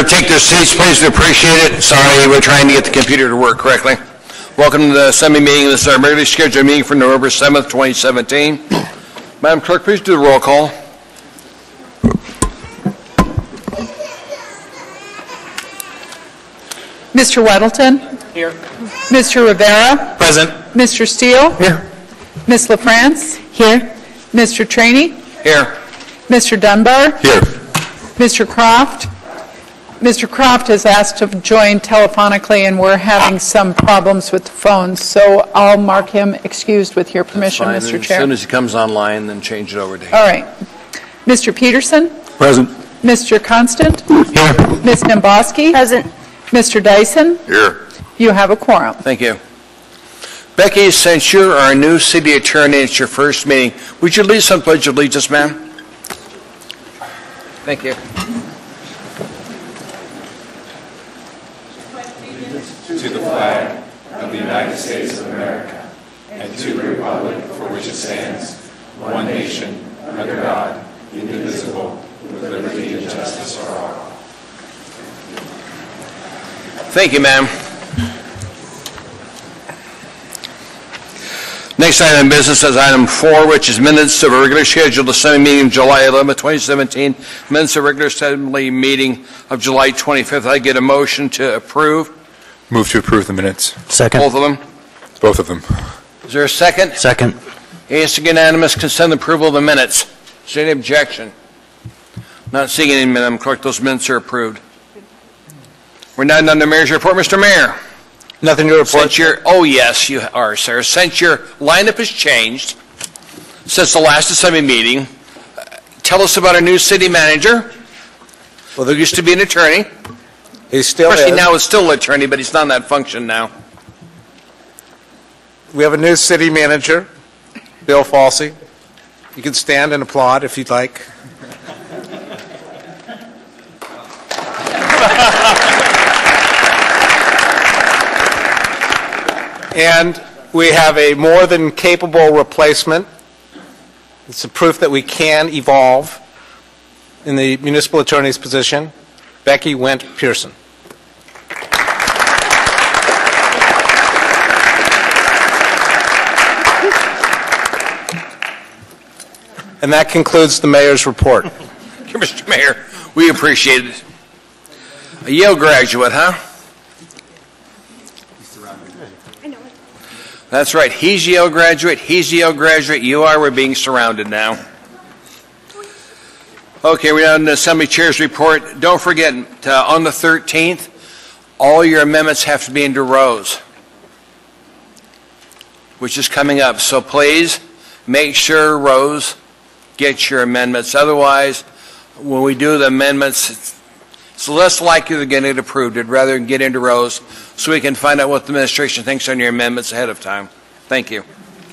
going to take their seats, please. We appreciate it. Sorry, we're trying to get the computer to work correctly. Welcome to the Assembly meeting. This is our regularly scheduled meeting for November 7th, 2017. Madam Clerk, please do the roll call. Mr. Weddleton? Here. Mr. Rivera? Present. Mr. Steele? Here. Ms. LaFrance? Here. Mr. Traney? Here. Mr. Dunbar? Here. Mr. Croft? Mr. Croft has asked to join telephonically, and we're having some problems with the phones, so I'll mark him excused with your permission, Mr. Chair. As soon as he comes online, then change it over to him. All right. Mr. Peterson? Present. Mr. Constant? Here. Ms. Nemboski? Present. Mr. Dyson? Here. You have a quorum. Thank you. Becky, since you're our new city attorney, it's your first meeting. Would you lead some pledge of allegiance, ma'am? Thank you. To the flag of the United States of America and to the republic for which it stands, one nation, under God, indivisible, with liberty and justice for all. Thank you, ma'am. Next item of business is item 4, which is minutes of a regular scheduled Assembly meeting of July 11, 2017. Minutes of regular Assembly meeting of July 25th. I get a motion to approve. Move to approve the minutes. Second. Both of them. Both of them. Is there a second? Second. Yes, unanimous consent approval of the minutes. Is there any objection? Not seeing any, Madam Clerk. Those minutes are approved. We're now done to Mayor's report. Mr. Mayor. Nothing to report. Oh, yes, you are, sir. Since your lineup has changed since the last Assembly meeting, tell us about our new city manager. Well, there used to be an attorney. He still is. Especially now it's still an attorney, but he's not in that function now. We have a new city manager, Bill Falsey. You can stand and applaud if you'd like. And we have a more than capable replacement. It's a proof that we can evolve in the municipal attorney's position, Becky Wendt Pearson. And that concludes the mayor's report. Mr. Mayor, we appreciate it. A Yale graduate, huh? That's right. He's a Yale graduate. He's a Yale graduate. You are. We're being surrounded now. Okay, we're now in the Assembly Chair's report. Don't forget, on the 13th, all your amendments have to be into rows, which is coming up. So please make sure rows get your amendments. Otherwise, when we do the amendments, it's less likely to get it approved. I'd rather get into rows so we can find out what the administration thinks on your amendments ahead of time. Thank you.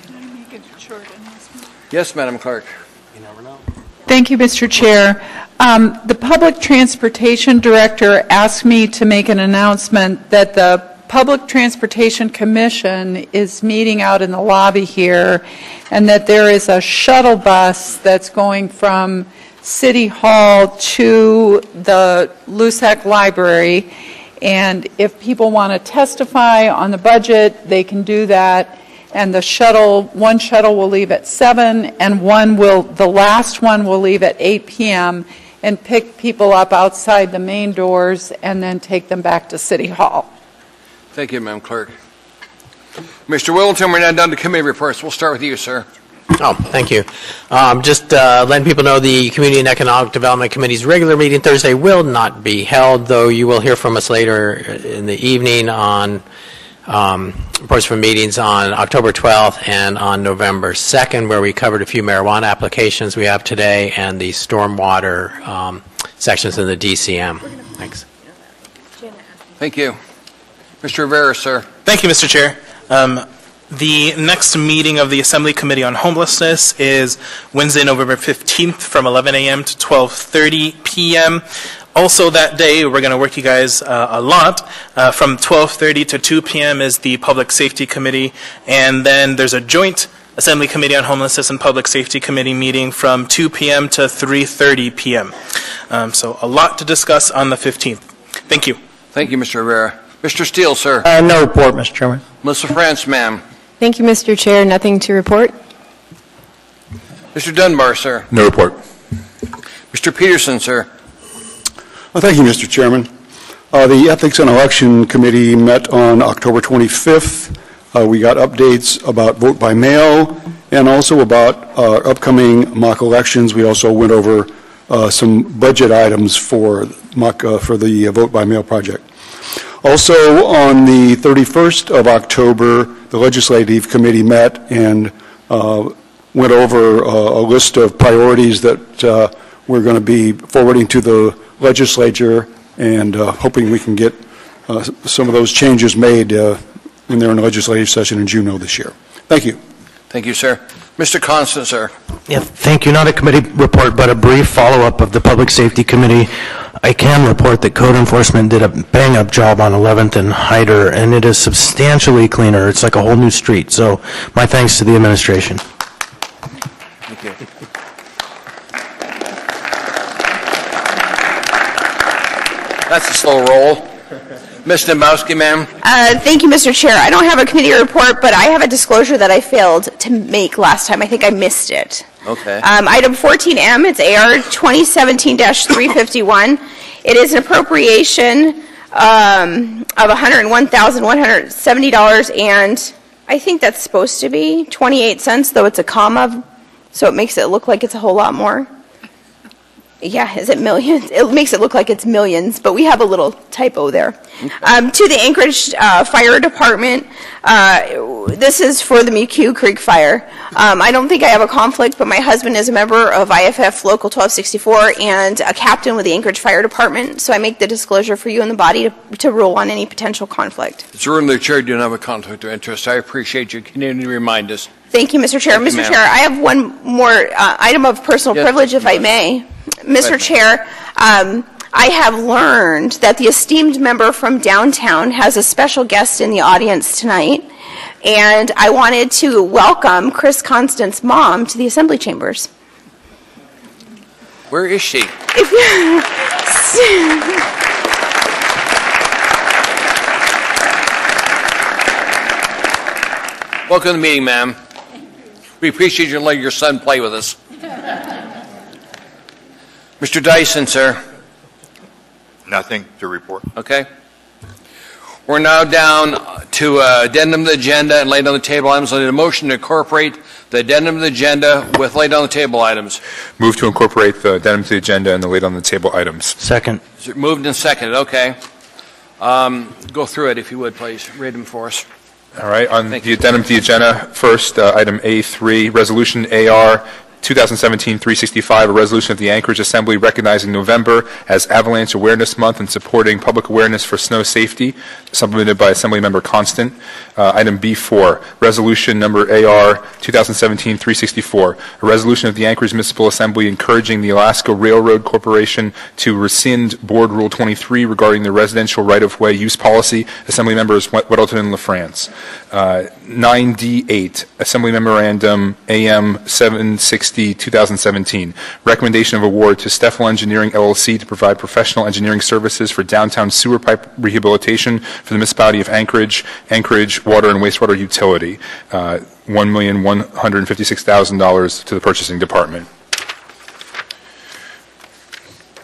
Can I make it short announcement? Yes, Madam Clerk. You never know. Thank you, Mr. Chair. The Public Transportation Director asked me to make an announcement that the Public Transportation Commission is meeting out in the lobby here, and that there is a shuttle bus that's going from City Hall to the LUSAC Library, and if people want to testify on the budget, they can do that. And the shuttle, one shuttle will leave at 7, and the last one will leave at 8 p.m. and pick people up outside the main doors and then take them back to City Hall. Thank you, Madam Clerk. Mr. Wilton, we're now done to committee reports. We'll start with you, sir. Oh, thank you. Just letting people know the Community and Economic Development Committee's regular meeting Thursday will not be held, though you will hear from us later in the evening on reports from meetings on October 12th and on November 2nd, where we covered a few marijuana applications we have today and the stormwater sections in the DCM. Thanks. Thank you. Mr. Rivera, sir. Thank you, Mr. Chair. The next meeting of the Assembly Committee on Homelessness is Wednesday, November 15th from 11 a.m. to 12:30 p.m. Also that day, we're going to work you guys a lot. From 12:30 to 2 p.m. is the Public Safety Committee, and then there's a joint Assembly Committee on Homelessness and Public Safety Committee meeting from 2 p.m. to 3:30 p.m. So a lot to discuss on the 15th. Thank you. Thank you, Mr. Rivera. Mr. Steele, sir. No report, Mr. Chairman. Melissa France, ma'am. Thank you, Mr. Chair. Nothing to report. Mr. Dunbar, sir. No report. Mr. Peterson, sir. Well, thank you, Mr. Chairman. The Ethics and Election Committee met on October 25th. We got updates about vote by mail and also about upcoming mock elections. We also went over some budget items for the vote by mail project. Also, on the 31st of October, the Legislative Committee met and went over a list of priorities that we're going to be forwarding to the legislature and hoping we can get some of those changes made when they're in the legislative session in June of this year. Thank you. Thank you, sir. Mr. Constant, sir. Yeah, thank you. Not a committee report, but a brief follow-up of the Public Safety Committee. I can report that code enforcement did a bang-up job on 11th and Hyder, and it is substantially cleaner. It's like a whole new street. So my thanks to the administration. Thank you. That's a slow roll. Ms. Dembowski, ma'am. Thank you, Mr. Chair. I don't have a committee report, but I have a disclosure that I failed to make last time. I think I missed it. Okay. Item 14M, it's AR 2017-351. It is an appropriation of $101,170, and I think that's supposed to be 28 cents, though it's a comma, so it makes it look like it's a whole lot more. Yeah, is it millions? It makes it look like it's millions, but we have a little typo there. To the Anchorage Fire Department, this is for the McHugh Creek Fire. I don't think I have a conflict, but my husband is a member of IFF Local 1264 and a captain with the Anchorage Fire Department, so I make the disclosure for you and the body to rule on any potential conflict. It's a room the chair do not have a conflict of interest. I appreciate you continuing to remind us. Thank you, Mr. Chair. Thank you, Mr. Chair, I have one more item of personal privilege, if I may. Mr. Chair, I have learned that the esteemed member from downtown has a special guest in the audience tonight, and I wanted to welcome Chris Constant's mom to the Assembly Chambers. Where is she? Welcome to the meeting, ma'am. We appreciate you letting your son play with us. Mr. Dyson, sir. Nothing to report. Okay. We're now down to addendum to the agenda and laid on the table items. I need a motion to incorporate the addendum to the agenda with laid on the table items. Move to incorporate the addendum to the agenda and the laid on the table items. Second. Is it moved and seconded? Okay. Go through it if you would, please. Read them for us. All right. On the addendum to the agenda, first, item A3, resolution AR 2017-365, a resolution of the Anchorage Assembly recognizing November as Avalanche Awareness Month and supporting public awareness for snow safety, supplemented by Assemblymember Constant. Item B4, resolution number AR 2017-364, a resolution of the Anchorage Municipal Assembly encouraging the Alaska Railroad Corporation to rescind Board Rule 23 regarding the residential right-of-way use policy. Assembly members Weddleton and LaFrance. 9D8, Assembly Memorandum AM 760, 2017. Recommendation of award to Steffel Engineering, LLC to provide professional engineering services for downtown sewer pipe rehabilitation for the municipality of Anchorage, Anchorage Water and Wastewater Utility. $1,156,000 to the purchasing department.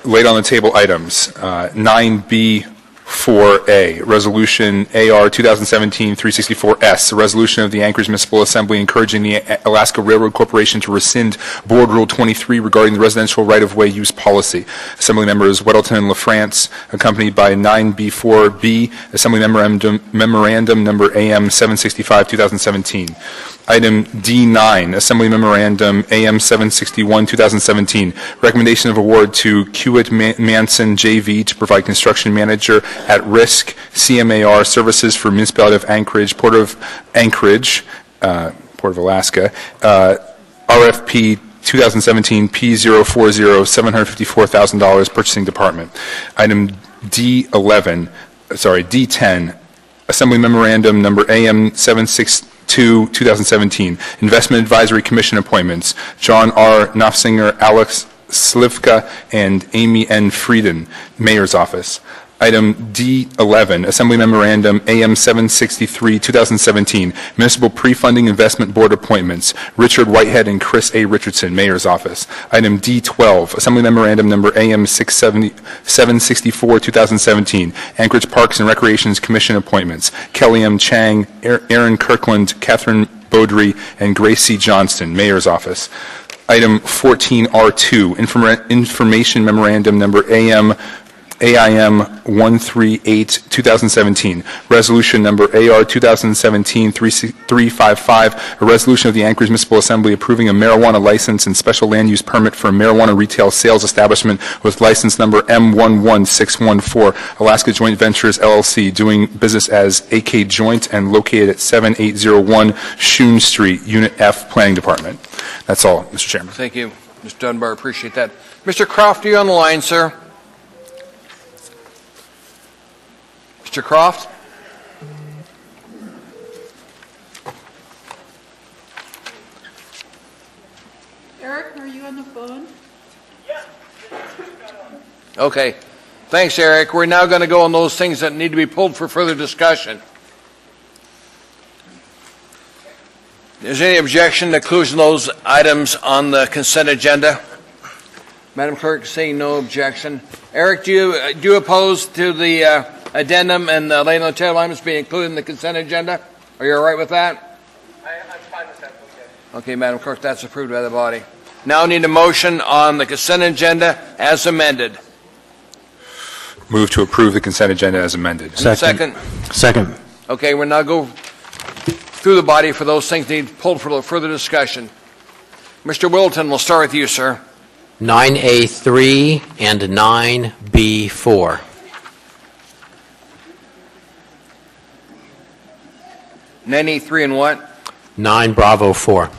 Laid on the table items, 9B4A, Resolution AR 2017-364S, a resolution of the Anchorage Municipal Assembly encouraging the Alaska Railroad Corporation to rescind Board Rule 23 regarding the residential right-of-way use policy. Assembly members Weddleton and LaFrance, accompanied by 9B4B, Assembly Memorandum number AM 765, 2017. Item D9, Assembly Memorandum AM 761, 2017. Recommendation of award to Kiewit Manson JV to provide construction manager at risk CMAR services for Municipality of Anchorage, Port of Anchorage, Port of Alaska, RFP 2017 P040, $754,000, Purchasing Department. Item D10, Assembly Memorandum number AM 762, 2017. Investment Advisory Commission appointments. John R. Knopfsinger, Alex Slivka, and Amy N. Frieden, Mayor's Office. Item D11, Assembly Memorandum AM 763, 2017, Municipal Pre-Funding Investment Board Appointments, Richard Whitehead and Chris A. Richardson, Mayor's Office. Item D12, Assembly Memorandum Number AM 764, 2017, Anchorage Parks and Recreations Commission Appointments, Kelly M. Chang, Aaron Kirkland, Catherine Beaudry, and Grace C. Johnston, Mayor's Office. Item 14R2, Information Memorandum Number AIM 138, 2017, Resolution Number AR 2017-355, a resolution of the Anchorage Municipal Assembly approving a marijuana license and special land use permit for a marijuana retail sales establishment with license number M11614, Alaska Joint Ventures LLC, doing business as AK Joint and located at 7801 Shun Street, Unit F, Planning Department. That's all, Mr. Chairman. Thank you, Mr. Dunbar. Appreciate that. Mr. Croft, are you on the line, sir? Mr. Croft? Eric, are you on the phone? Okay. Thanks, Eric. We're now going to go on those things that need to be pulled for further discussion. Is there any objection to inclusion of those items on the consent agenda? Madam Clerk, saying no objection. Eric, do you oppose to the addendum and the Lane Hotel alignments being included in the consent agenda? Are you all right with that? I'm fine with that. Okay, Madam Clerk, that's approved by the body. Now I need a motion on the consent agenda as amended. Move to approve the consent agenda as amended. Second. Okay, we'll now go through the body for those things that need pulled for further discussion. Mr. Wilton, we'll start with you, sir. 9A3 and 9B4. 9A3 and what? 9 Bravo 4.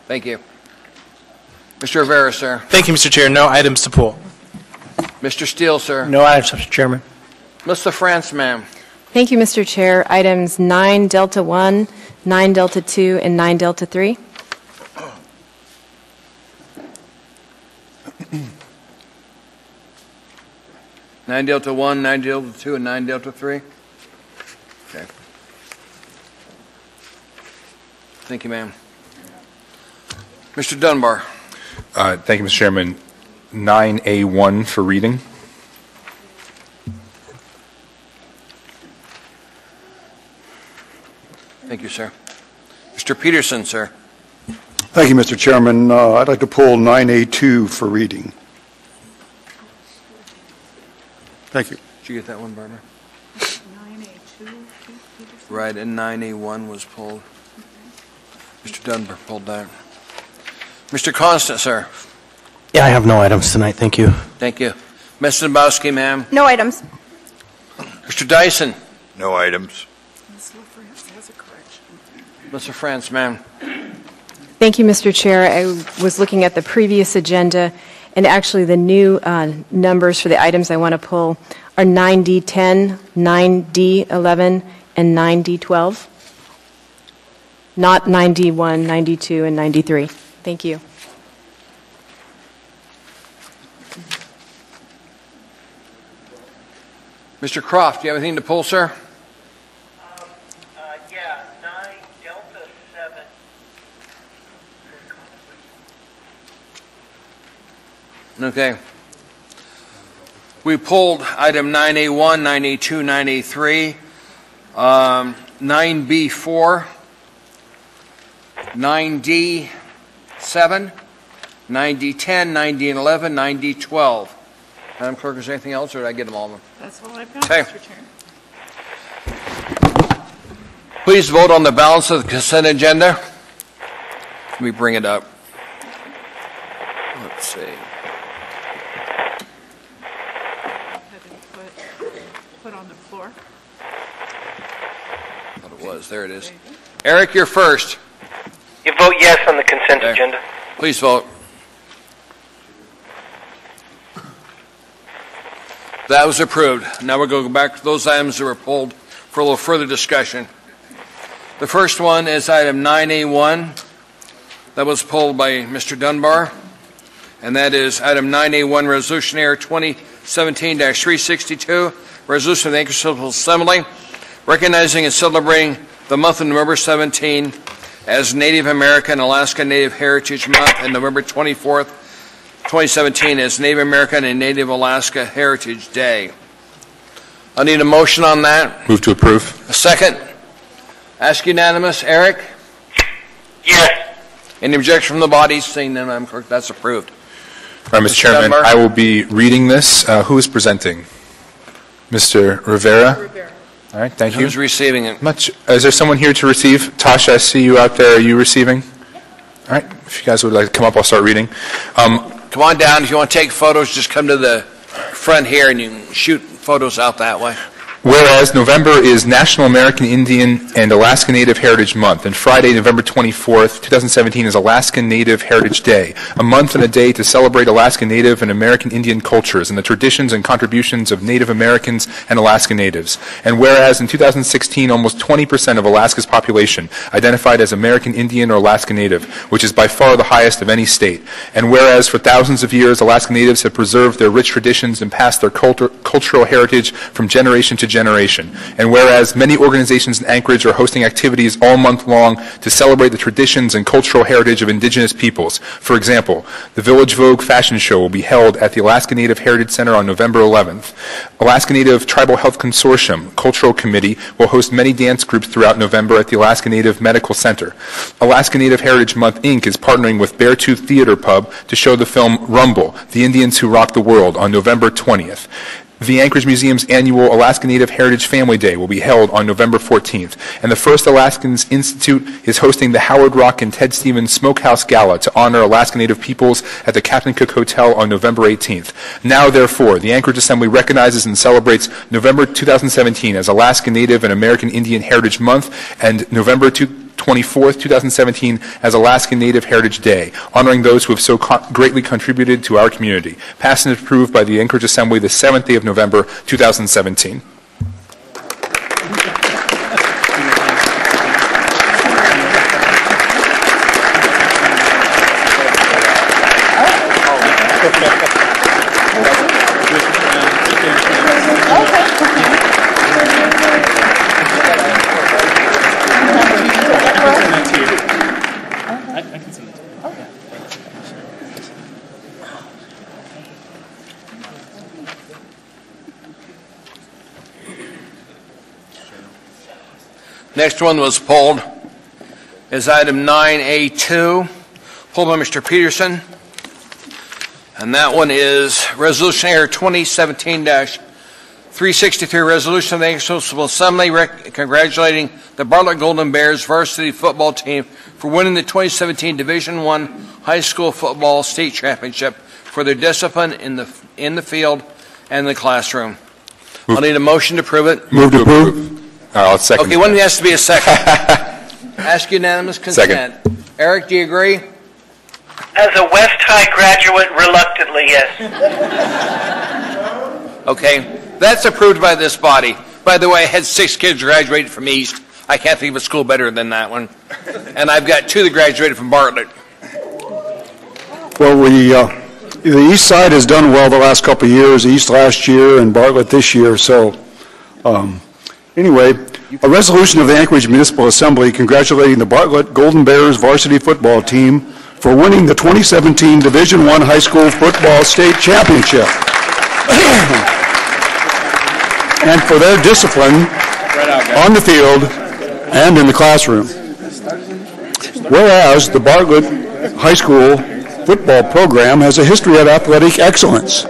Thank you. Mr. Rivera, sir. Thank you, Mr. Chair. No items to pull. Mr. Steele, sir. No items, Mr. Chairman. Mr. France, ma'am. Thank you, Mr. Chair. Items 9 Delta 1, 9 Delta 2, and 9 Delta 3. Nine Delta 1, 9 Delta 2, and 9 Delta 3. Okay. Thank you, ma'am. Mr. Dunbar. Thank you, Mr. Chairman. 9A1 for reading. Thank you, sir. Mr. Peterson, sir. Thank you, Mr. Chairman. I'd like to pull 9A2 for reading. Thank you. Did you get that one, Barbara? 9A2. Right, and 9A1 was pulled. Mr. Dunbar pulled that. Mr. Constant, sir. Yeah, I have no items tonight. Thank you. Thank you. Ms. Zabowski, ma'am. No items. Mr. Dyson. No items. Mr. France, ma'am. Thank you, Mr. Chair. I was looking at the previous agenda, and actually the new numbers for the items I want to pull are 9D10, 9D11, and 9D12, not 9D1, 9D2, and 9D3. Thank you. Mr. Croft, do you have anything to pull, sir? Yeah, 9 Delta 7. Okay. We pulled item 9A1, 9A2, 9A3, 9B4, 9D7, 9D10, 9D11, 9D12. Madam Clerk, is there anything else, or did I get them all? That's all I've got, Okay. Mr. Chair. Please vote on the balance of the consent agenda. Let me bring it up. Let's see. Put on the floor. I thought it was. There it is. Eric, you're first. You vote yes on the consent There. agenda. Please vote. That was approved. Now we're going to go back to those items that were pulled for a little further discussion. The first one is item 9A1 that was pulled by Mr. Dunbar, and that is item 9A1, Resolution Air 2017-362, resolution of the Anchorage Civil Assembly recognizing and celebrating the month of November 17 as Native American Alaska Native Heritage Month, and November 24th, 2017 as Native American and Native Alaska Heritage Day. I need a motion on that. Move to approve. A second. Ask unanimous. Eric? Yes. Any objection from the body? Seeing none, Madam Clerk, that's approved. All right, Mr. Chairman, Dunbar? I will be reading this. Who is presenting? Mr. Rivera? All right, thank you. Who's receiving it? Is there someone here to receive? Tasha, I see you out there. Are you receiving? All right, if you guys would like to come up, I'll start reading. Come on down. If you want to take photos, just come to the front here and you can shoot photos out that way. Whereas November is National American Indian and Alaska Native Heritage Month, and Friday, November 24th, 2017 is Alaska Native Heritage Day, a month and a day to celebrate Alaska Native and American Indian cultures and the traditions and contributions of Native Americans and Alaska Natives. And whereas in 2016, almost 20% of Alaska's population identified as American Indian or Alaska Native, which is by far the highest of any state. And whereas for thousands of years, Alaska Natives have preserved their rich traditions and passed their cultural heritage from generation to generation. And whereas many organizations in Anchorage are hosting activities all month long to celebrate the traditions and cultural heritage of indigenous peoples. For example, the Village Vogue Fashion Show will be held at the Alaska Native Heritage Center on November 11th. Alaska Native Tribal Health Consortium Cultural Committee will host many dance groups throughout November at the Alaska Native Medical Center. Alaska Native Heritage Month, Inc. is partnering with Beartooth Theater Pub to show the film Rumble, The Indians Who Rock the World on November 20th. The Anchorage Museum's annual Alaska Native Heritage Family Day will be held on November 14th, and the First Alaskans Institute is hosting the Howard Rock and Ted Stevens Smokehouse Gala to honor Alaska Native peoples at the Captain Cook Hotel on November 18th. Now, therefore, the Anchorage Assembly recognizes and celebrates November 2017 as Alaska Native and American Indian Heritage Month and November 24th, 2017 as Alaska Native Heritage Day, honoring those who have so greatly contributed to our community. Passed and approved by the Anchorage Assembly the 7th day of November, 2017. Next one was pulled is item 9A2, pulled by Mr. Peterson. And that one is Resolution Air 2017-363, resolution of the Anchorage Civil Assembly congratulating the Bartlett Golden Bears varsity football team for winning the 2017 Division I High School Football State Championship for their discipline in the field and the classroom. I'll need a motion to approve it. Move to approve. I'll second. Okay, one has to be a second. Ask unanimous consent. Second. Eric, do you agree? As a West High graduate, reluctantly, yes. Okay, that's approved by this body. By the way, I had 6 kids graduated from East. I can't think of a school better than that one. And I've got 2 that graduated from Bartlett. Well, the East Side has done well the last couple of years, East last year and Bartlett this year. So anyway, a resolution of the Anchorage Municipal Assembly congratulating the Bartlett Golden Bears varsity football team for winning the 2017 Division I High School Football State Championship and for their discipline on the field and in the classroom. Whereas the Bartlett High School football program has a history of athletic excellence,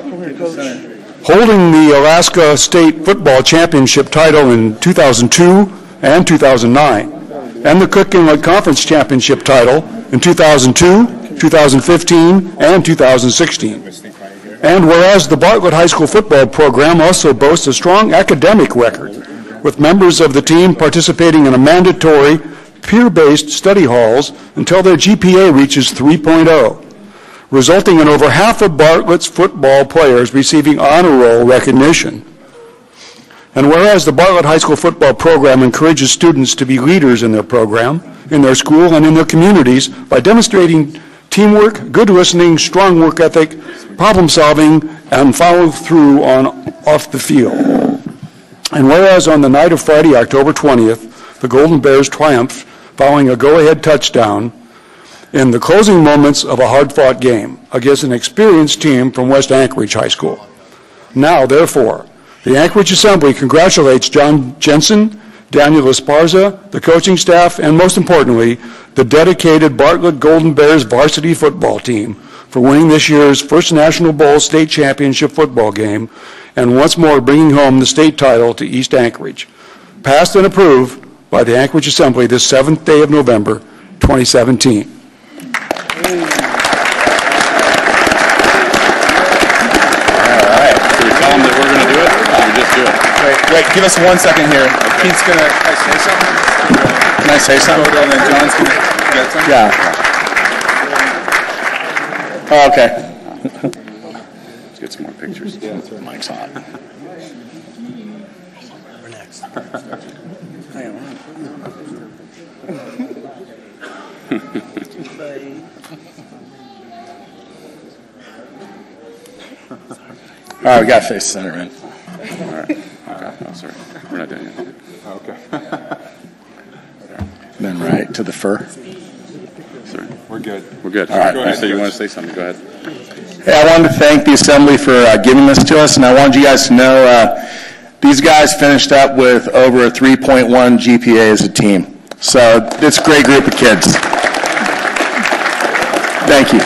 holding the Alaska State Football Championship title in 2002 and 2009, and the Cook Inlet Conference Championship title in 2002, 2015, and 2016. And whereas the Bartlett High School football program also boasts a strong academic record, with members of the team participating in a mandatory peer-based study halls until their GPA reaches 3.0, resulting in over half of Bartlett's football players receiving honor roll recognition. And whereas the Bartlett High School football program encourages students to be leaders in their program, in their school, and in their communities by demonstrating teamwork, good listening, strong work ethic, problem solving, and follow through on off the field. And whereas on the night of Friday, October 20th, the Golden Bears triumphed following a go-ahead touchdown in the closing moments of a hard-fought game against an experienced team from West Anchorage High School. Now, therefore, the Anchorage Assembly congratulates John Jensen, Daniel Esparza, the coaching staff, and most importantly, the dedicated Bartlett Golden Bears varsity football team for winning this year's first National Bowl state championship football game and once more bringing home the state title to East Anchorage. Passed and approved by the Anchorage Assembly this 7th day of November, 2017. Wait, give us 1 second here. Pete's going to say something. Can I say something? And then John's going to get something? Yeah. Oh, okay. Let's get some more pictures. Mike's on. We're next. All right, we got face center, man. All right. Okay. Oh, sorry. We're not done yet. Okay. Then right to the fur. Sorry. We're good. We're good. All right. You said you want to say something. Go ahead. Hey, I wanted to thank the Assembly for giving this to us, and I wanted you guys to know these guys finished up with over a 3.1 GPA as a team. So it's a great group of kids. Thank you.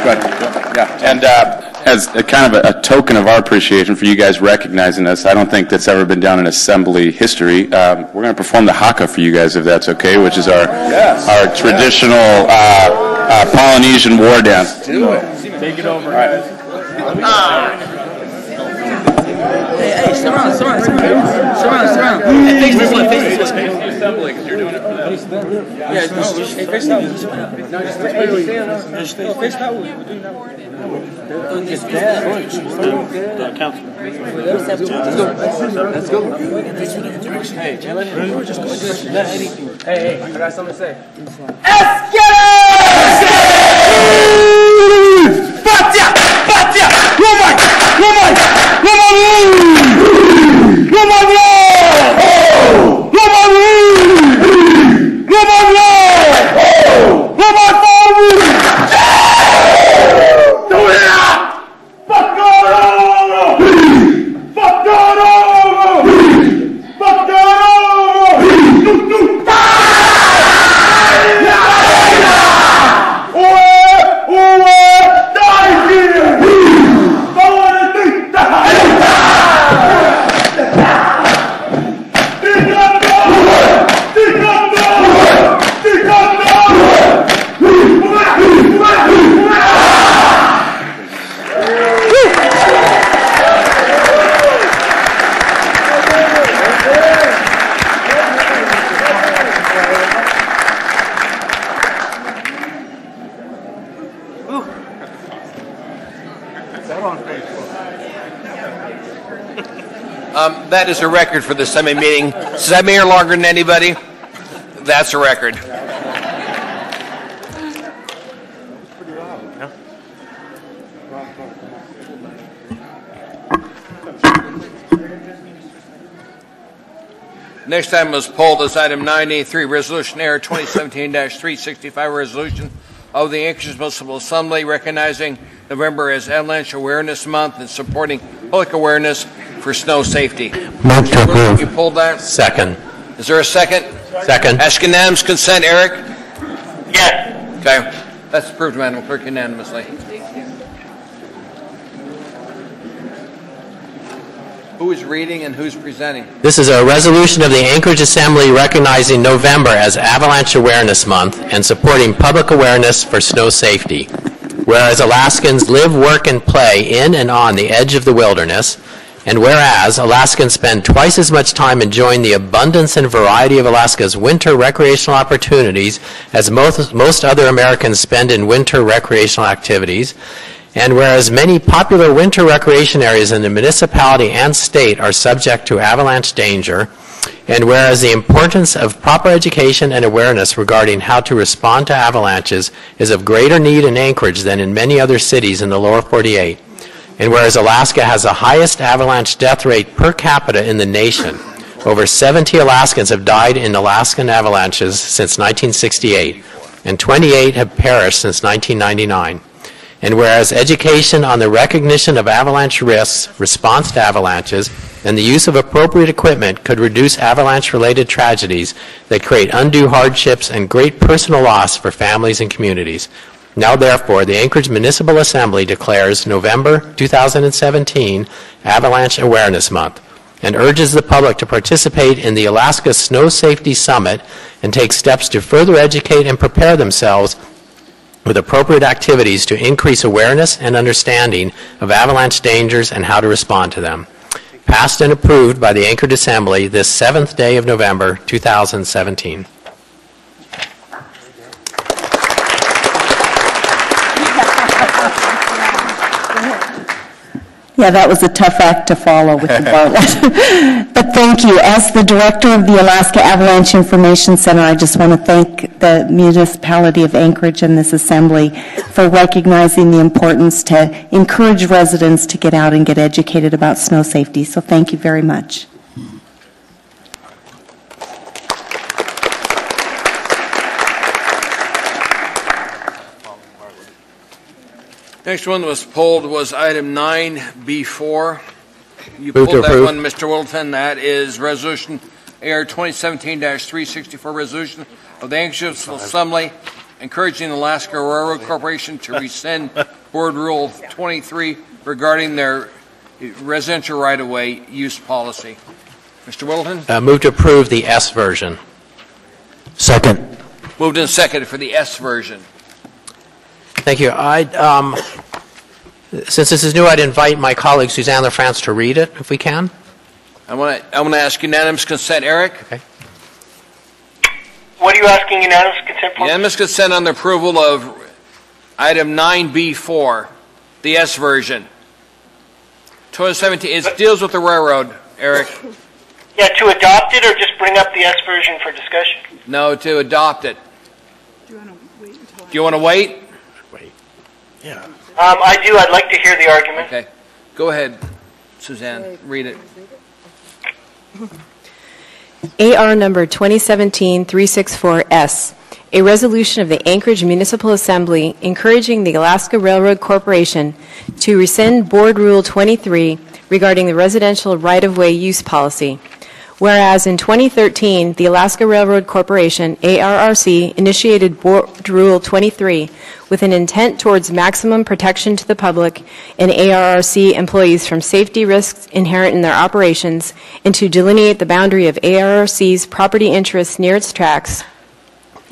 Go ahead. Yeah. And as a kind of a token of our appreciation for you guys recognizing us, I don't think that's ever been done in Assembly history. We're going to perform the haka for you guys, if that's okay, which is our traditional Polynesian war dance. Do it. Take it over. All right. Hey, surround. Hey, face this way, face this way. Assembly, because you're doing it for them. Yeah, no, face that way. No, just face that way. We're doing that way. It's bad. Councilman. Let's go. Hey, Jalen. Hey, I got something to say. Let's get it! Batia! Come on! That is a record for the Assembly meeting. Does that mean you're longer than anybody? That's a record. Next item was polled as item 9A3, Resolution Air 2017-365, resolution of the Anchorage Municipal Assembly recognizing November as Avalanche Awareness Month and supporting public awareness for snow safety. Move to approve. You pulled that? Second. Is there a second? Second. Ask unanimous consent, Eric? Yes. Okay. That's approved, Madam Clerk, unanimously. Who is reading and who's presenting? This is a resolution of the Anchorage Assembly recognizing November as Avalanche Awareness Month and supporting public awareness for snow safety. Whereas Alaskans live, work, and play in and on the edge of the wilderness, and whereas Alaskans spend twice as much time enjoying the abundance and variety of Alaska's winter recreational opportunities as most other Americans spend in winter recreational activities, and whereas many popular winter recreation areas in the municipality and state are subject to avalanche danger, And whereas the importance of proper education and awareness regarding how to respond to avalanches is of greater need in Anchorage than in many other cities in the lower 48. And whereas Alaska has the highest avalanche death rate per capita in the nation, over 70 Alaskans have died in Alaskan avalanches since 1968, and 28 have perished since 1999. And whereas education on the recognition of avalanche risks, response to avalanches, and the use of appropriate equipment could reduce avalanche-related tragedies that create undue hardships and great personal loss for families and communities. Now, therefore, the Anchorage Municipal Assembly declares November 2017 Avalanche Awareness Month and urges the public to participate in the Alaska Snow Safety Summit and take steps to further educate and prepare themselves with appropriate activities to increase awareness and understanding of avalanche dangers and how to respond to them. Passed and approved by the Anchorage Assembly this 7th day of November 2017. Yeah, that was a tough act to follow with the Bartlett. But thank you. As the director of the Alaska Avalanche Information Center, I just want to thank the municipality of Anchorage and this assembly for recognizing the importance to encourage residents to get out and get educated about snow safety. So thank you very much. Next one that was pulled was item 9B4. You Move to pulled that approve. one, Mr. Wilton. That is Resolution AR 2017-364, resolution of the Anchorage Assembly encouraging Alaska Railroad Corporation to rescind Board Rule 23 regarding their residential right-of-way use policy. Mr. Wilton? Move to approve the S version. Second. Moved and seconded for the S version. Thank you. Since this is new, I'd invite my colleague Suzanne LaFrance to read it, if we can. I want to ask unanimous consent, Eric. Okay. What are you asking unanimous consent for? Unanimous consent on the approval of item 9B4, the S version. 2017, it deals with the railroad, Eric. Yeah, to adopt it or just bring up the S version for discussion? No, to adopt it. Do you want to wait? Yeah. I do. I'd like to hear the argument. Okay. Go ahead, Suzanne. Read it. AR number 2017-364S, a resolution of the Anchorage Municipal Assembly encouraging the Alaska Railroad Corporation to rescind Board Rule 23 regarding the residential right-of-way use policy. Whereas in 2013, the Alaska Railroad Corporation, ARRC, initiated Board Rule 23 with an intent towards maximum protection to the public and ARRC employees from safety risks inherent in their operations, and to delineate the boundary of ARRC's property interests near its tracks.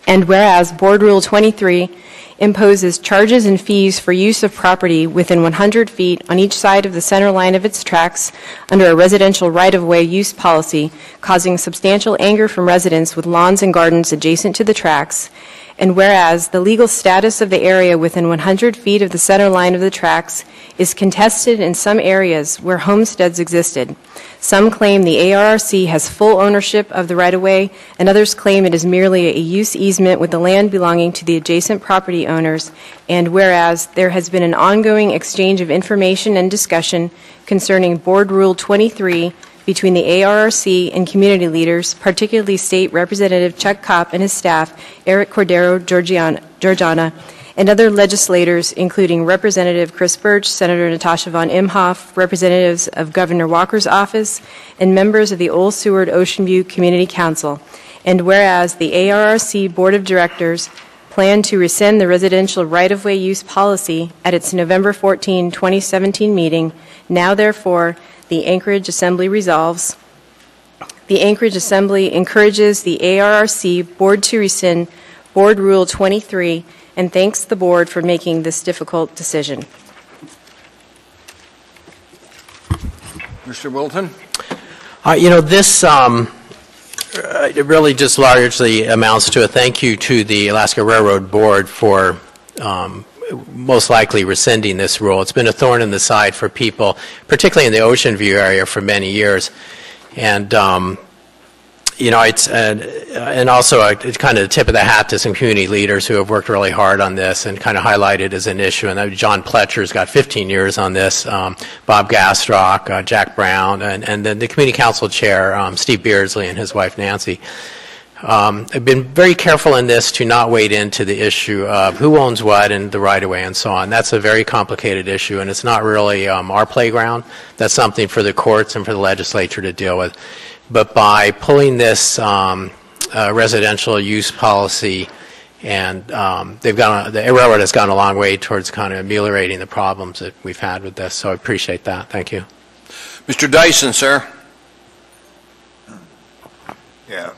And whereas Board Rule 23 imposes charges and fees for use of property within 100 feet on each side of the center line of its tracks under a residential right-of-way use policy, causing substantial anger from residents with lawns and gardens adjacent to the tracks. And whereas the legal status of the area within 100 feet of the center line of the tracks is contested in some areas where homesteads existed. Some claim the ARRC has full ownership of the right-of-way, and others claim it is merely a use easement with the land belonging to the adjacent property owners. And whereas there has been an ongoing exchange of information and discussion concerning Board Rule 23 between the ARRC and community leaders, particularly State Representative Chuck Kopp and his staff, Eric Cordero Georgiana, and other legislators, including Representative Chris Birch, Senator Natasha von Imhoff, representatives of Governor Walker's office, and members of the Old Seward Ocean View Community Council. And whereas the ARRC Board of Directors plan to rescind the residential right-of-way use policy at its November 14, 2017 meeting, now therefore the Anchorage Assembly resolves. The Anchorage Assembly encourages the ARRC Board to rescind Board Rule 23 and thanks the Board for making this difficult decision. Mr. Wilton? This it really just largely amounts to a thank you to the Alaska Railroad Board for most likely rescinding this rule. It's been a thorn in the side for people, particularly in the Ocean View area, for many years. And it's, and also it's kind of the tip of the hat to some community leaders who have worked really hard on this and kind of highlighted as an issue. And John Pletcher's got 15 years on this, Bob Gastrock, Jack Brown, and then the community council chair, Steve Beardsley, and his wife Nancy. I've been very careful in this to not wade into the issue of who owns what and the right-of-way and so on. That's a very complicated issue, and it's not really our playground. That's something for the courts and for the legislature to deal with. But by pulling this residential use policy, and the railroad has gone a long way towards kind of ameliorating the problems that we've had with this. So I appreciate that. Thank you. Mr. Dyson, sir. Yeah.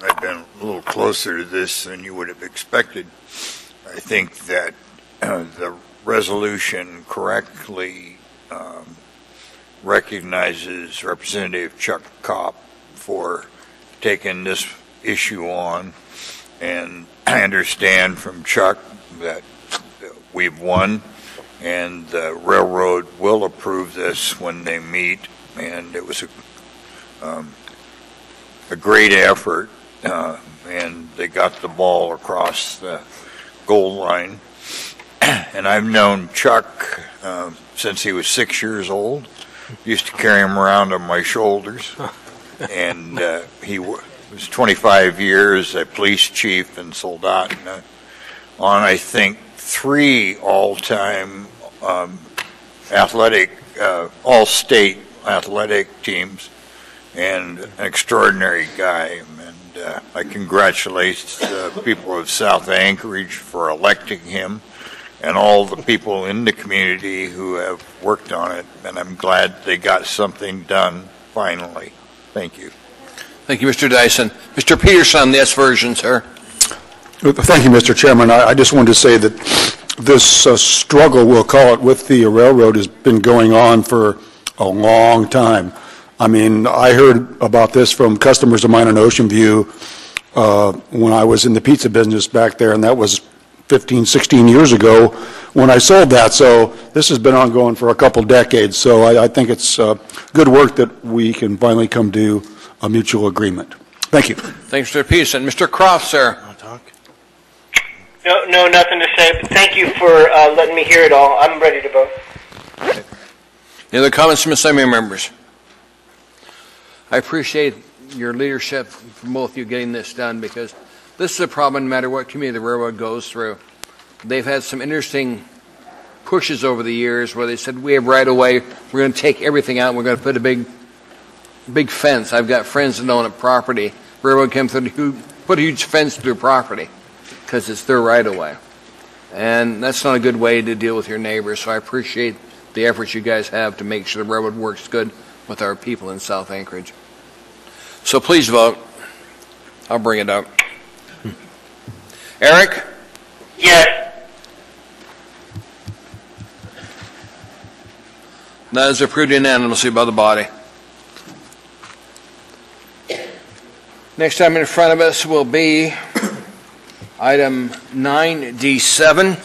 I've been a little closer to this than you would have expected. I think that the resolution correctly recognizes Representative Chuck Kopp for taking this issue on, and I understand from Chuck that we've won, and the railroad will approve this when they meet, and it was a great effort. And they got the ball across the goal line. And I've known Chuck since he was 6 years old. Used to carry him around on my shoulders. And he was 25 years a police chief in Soldotna on, I think, 3 all-time all-state athletic teams, and an extraordinary guy. I congratulate the people of South Anchorage for electing him, and all the people in the community who have worked on it, and I'm glad they got something done finally. Thank you. Thank you, Mr. Dyson. Mr. Peterson on this version, sir. Thank you, Mr. Chairman. I just wanted to say that this struggle, we'll call it, with the railroad has been going on for a long time. I mean, I heard about this from customers of mine in Ocean View when I was in the pizza business back there, and that was 15, 16 years ago when I sold that. So this has been ongoing for a couple decades. So I think it's good work that we can finally come to a mutual agreement. Thank you. Thanks, Mr. Peterson. Mr. Croft, sir. No, nothing to say. But thank you for letting me hear it all. I'm ready to vote. Any other comments from assembly members? I appreciate your leadership from both of you getting this done, because this is a problem no matter what community the railroad goes through. They've had some interesting pushes over the years where they said, we have right of way, we're going to take everything out, and we're going to put a big fence. I've got friends that own a property. Railroad came through who put a huge fence through property because it's their right of way. And that's not a good way to deal with your neighbors, so I appreciate the efforts you guys have to make sure the railroad works good with our people in South Anchorage. So please vote. I'll bring it up. Eric? Yes. That is approved unanimously by the body. Next item in front of us will be item 9D7,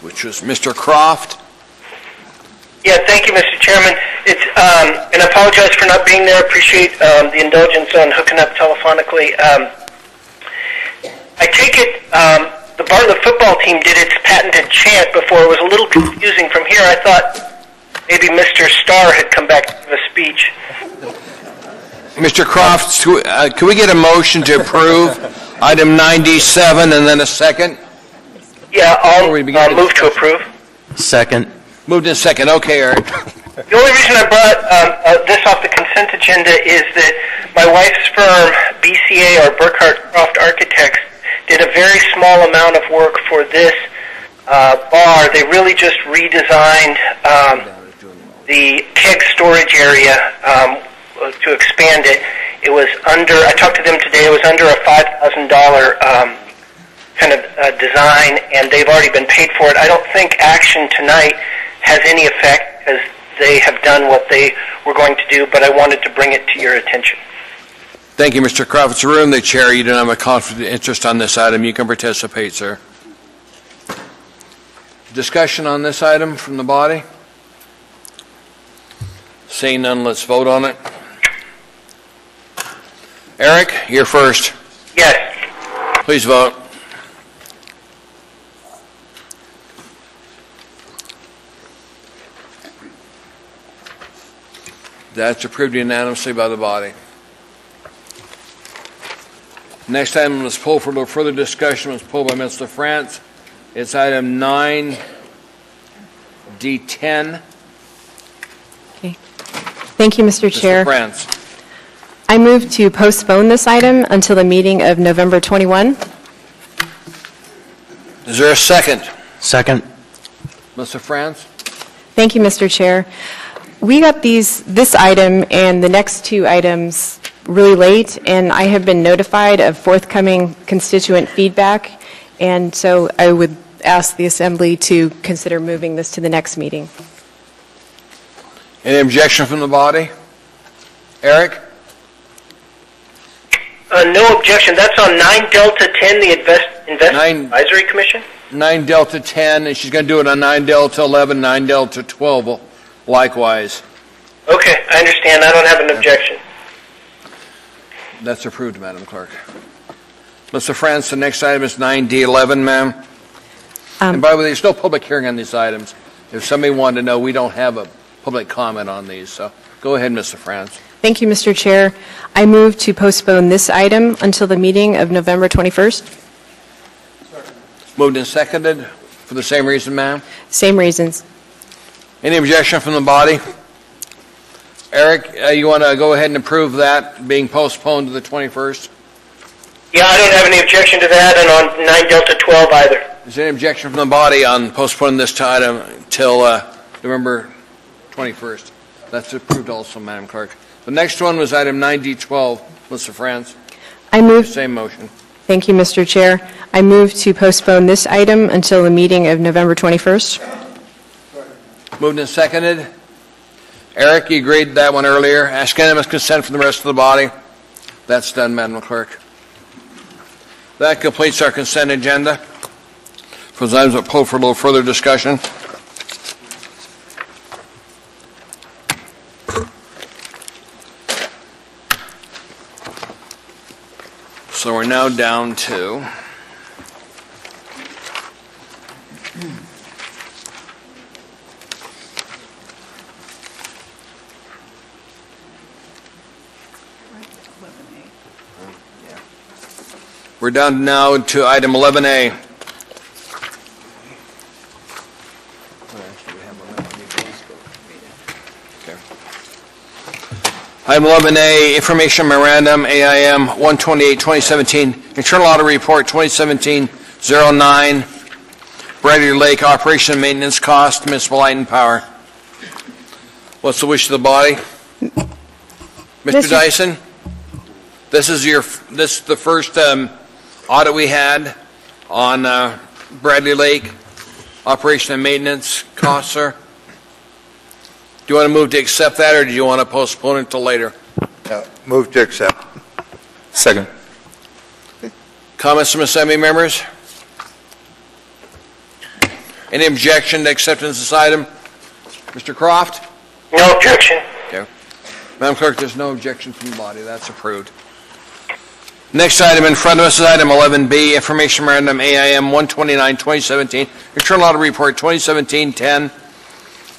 which was Mr. Croft. Yeah, thank you, Mr. Chairman. It's and I apologize for not being there. Appreciate the indulgence on hooking up telephonically. I take it the Bartlett football team did its patented chant before. It was a little confusing from here. I thought maybe Mr. Starr had come back to the speech. Mr. Croft, can we get a motion to approve item 9D7 and then a second? Yeah, I'll move to approve. Second. Moved in second. Okay, Eric. The only reason I brought this off the consent agenda is that my wife's firm, BCA, or Burkhart Croft Architects, did a very small amount of work for this bar. They really just redesigned the keg storage area to expand it. It was under, I talked to them today, it was under a $5,000 kind of design, and they've already been paid for it. I don't think action tonight has any effect because they have done what they were going to do, but I wanted to bring it to your attention. Thank you, Mr. Croft. It's room the chair. You don't have a conflict of interest on this item. You can participate, sir. Discussion on this item from the body? Seeing none, let's vote on it. Eric, you're first. Yes. Please vote. That's approved unanimously by the body. Next item was pulled for a little further discussion. Was pulled by Mr. France. It's item 9D10. Okay. Thank you, Mr. Chair. Mr. France. I move to postpone this item until the meeting of November 21. Is there a second? Second. Mr. France? Thank you, Mr. Chair. We got this item and the next two items really late, and I have been notified of forthcoming constituent feedback, and so I would ask the Assembly to consider moving this to the next meeting. Any objection from the body? Eric? No objection. That's on 9 Delta 10, the Investment Advisory Commission? 9 Delta 10, and she's going to do it on 9 Delta 11, 9 Delta 12 likewise. Okay, I understand. I don't have an objection. That's approved, Madam Clerk. Mr. France, the next item is 9D11, ma'am. And by the way, there's no public hearing on these items. If somebody wanted to know, we don't have a public comment on these. So go ahead, Mr. France. Thank you, Mr. Chair. I move to postpone this item until the meeting of November 21st. Moved and seconded for the same reason, ma'am? Same reasons. Any objection from the body? Eric, you want to go ahead and approve that being postponed to the 21st? Yeah, I don't have any objection to that, and on 9 Delta 12 either. Is there any objection from the body on postponing this item until November 21st? That's approved also, Madam Clerk. The next one was item 9D12. Mr. France. I move. Same motion. Thank you, Mr. Chair. I move to postpone this item until the meeting of November 21st. Moved and seconded. Eric, you agreed to that one earlier. Ask unanimous consent from the rest of the body. That's done, Madam Clerk. That completes our consent agenda. For those items that pulled for a little further discussion. So we're now down to we're down now to item 11A. Item 11A, Information Memorandum, AIM 128-2017, Internal Audit Report 2017-09, Bradley Lake Operation and Maintenance Cost, Municipal Light and Power. What's the wish of the body? Mr. Dyson, this is the first audit we had on Bradley Lake Operation and Maintenance Cost, sir. Do you want to move to accept that, or do you want to postpone it until later? Move to accept. Second. Comments from Assembly members? Any objection to acceptance of this item? Mr. Croft? No objection. Okay. Madam Clerk, there's no objection from the body. That's approved. Next item in front of us is item 11B, Information Memorandum AIM 129-2017, Internal Audit Report 2017-10,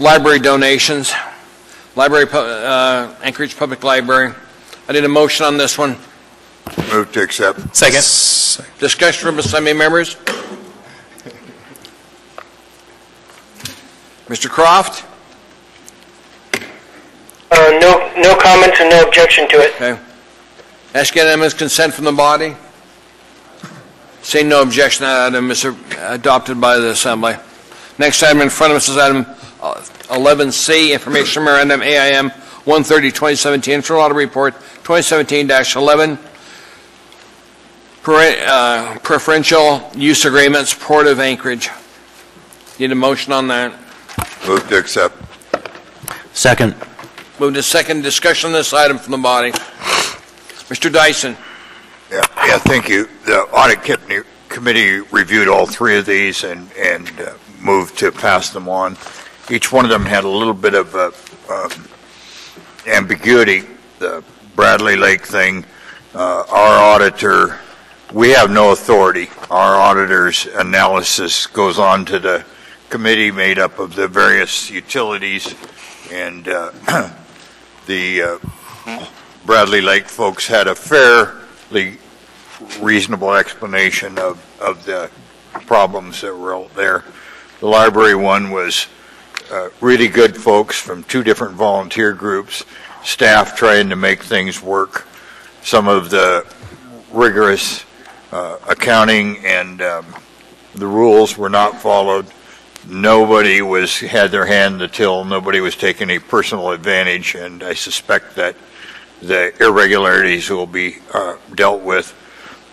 Library donations, Anchorage Public Library. I need a motion on this one. Move to accept. Second. Discussion from Assembly members. Mr. Croft? No comments and no objection to it. Okay. Ask unanimous consent from the body. Seeing no objection, that item is adopted by the Assembly. Next item in front of us is item 11C, Information Memorandum AIM 130-2017, Internal Audit Report 2017-11, Preferential Use Agreements, Port of Anchorage. Need a motion on that. Move to accept. Second. Move to second. Discussion on this item from the body. Mr. Dyson. Yeah, thank you. The Audit Committee reviewed all three of these and moved to pass them on. Each one of them had a little bit of ambiguity. The Bradley Lake thing our auditor, we have no authority. Our auditor's analysis goes on to the committee made up of the various utilities, and the Bradley Lake folks had a fairly reasonable explanation of the problems that were out there. The library one was really good folks from two different volunteer groups, staff trying to make things work. Some of the rigorous accounting and the rules were not followed. Nobody had their hand in the till. Nobody was taking a personal advantage, and I suspect that the irregularities will be dealt with.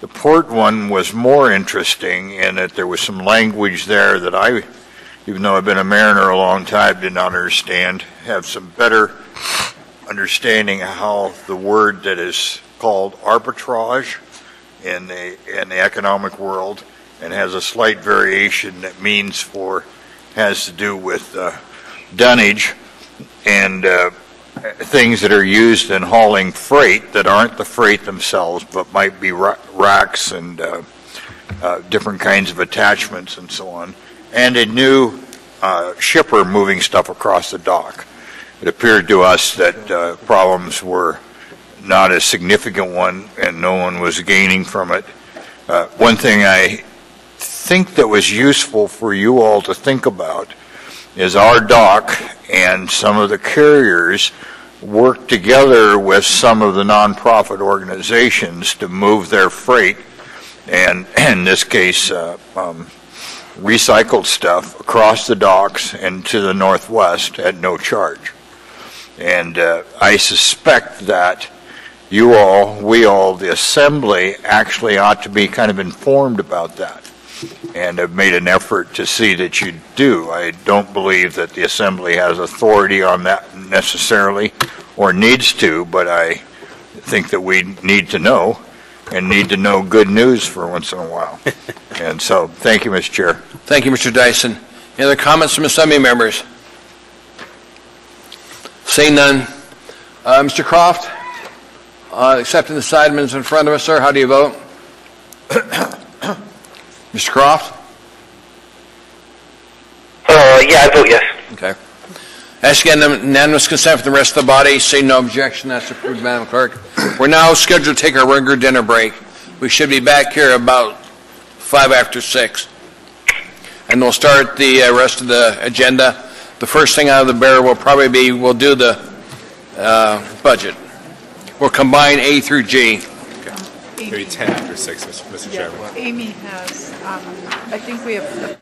The port one was more interesting in that there was some language there that I, even though I've been a mariner a long time, did not understand. Have some better understanding of how the word that is called arbitrage in the economic world, and has a slight variation that has to do with dunnage and things that are used in hauling freight that aren't the freight themselves, but might be racks and different kinds of attachments and so on, and a new shipper moving stuff across the dock. It appeared to us that problems were not a significant one, and no one was gaining from it. One thing I think that was useful for you all to think about is our dock and some of the carriers work together with some of the nonprofit organizations to move their freight, and in this case, recycled stuff across the docks and to the northwest at no charge. And I suspect that we all, the assembly, actually ought to be kind of informed about that, and have made an effort to see that you do. I don't believe that the assembly has authority on that necessarily, or needs to, but I think that we need to know, and need to know good news for once in a while. And so, thank you, Mr. Chair. Thank you, Mr. Dyson. Any other comments from assembly members? Seeing none. Mr. Croft, accepting the assignments in front of us, sir, how do you vote? Mr. Croft? Yeah, I vote yes. Okay. Ask again unanimous consent for the rest of the body. Seeing no objection, that's approved, Madam Clerk. We're now scheduled to take our regular dinner break. We should be back here about 5 after 6. And we'll start the rest of the agenda. The first thing out of the barrel will probably be, we'll do the budget. We'll combine A through G. Maybe 10 after 6, Mr. Chairman. Amy has, I think we have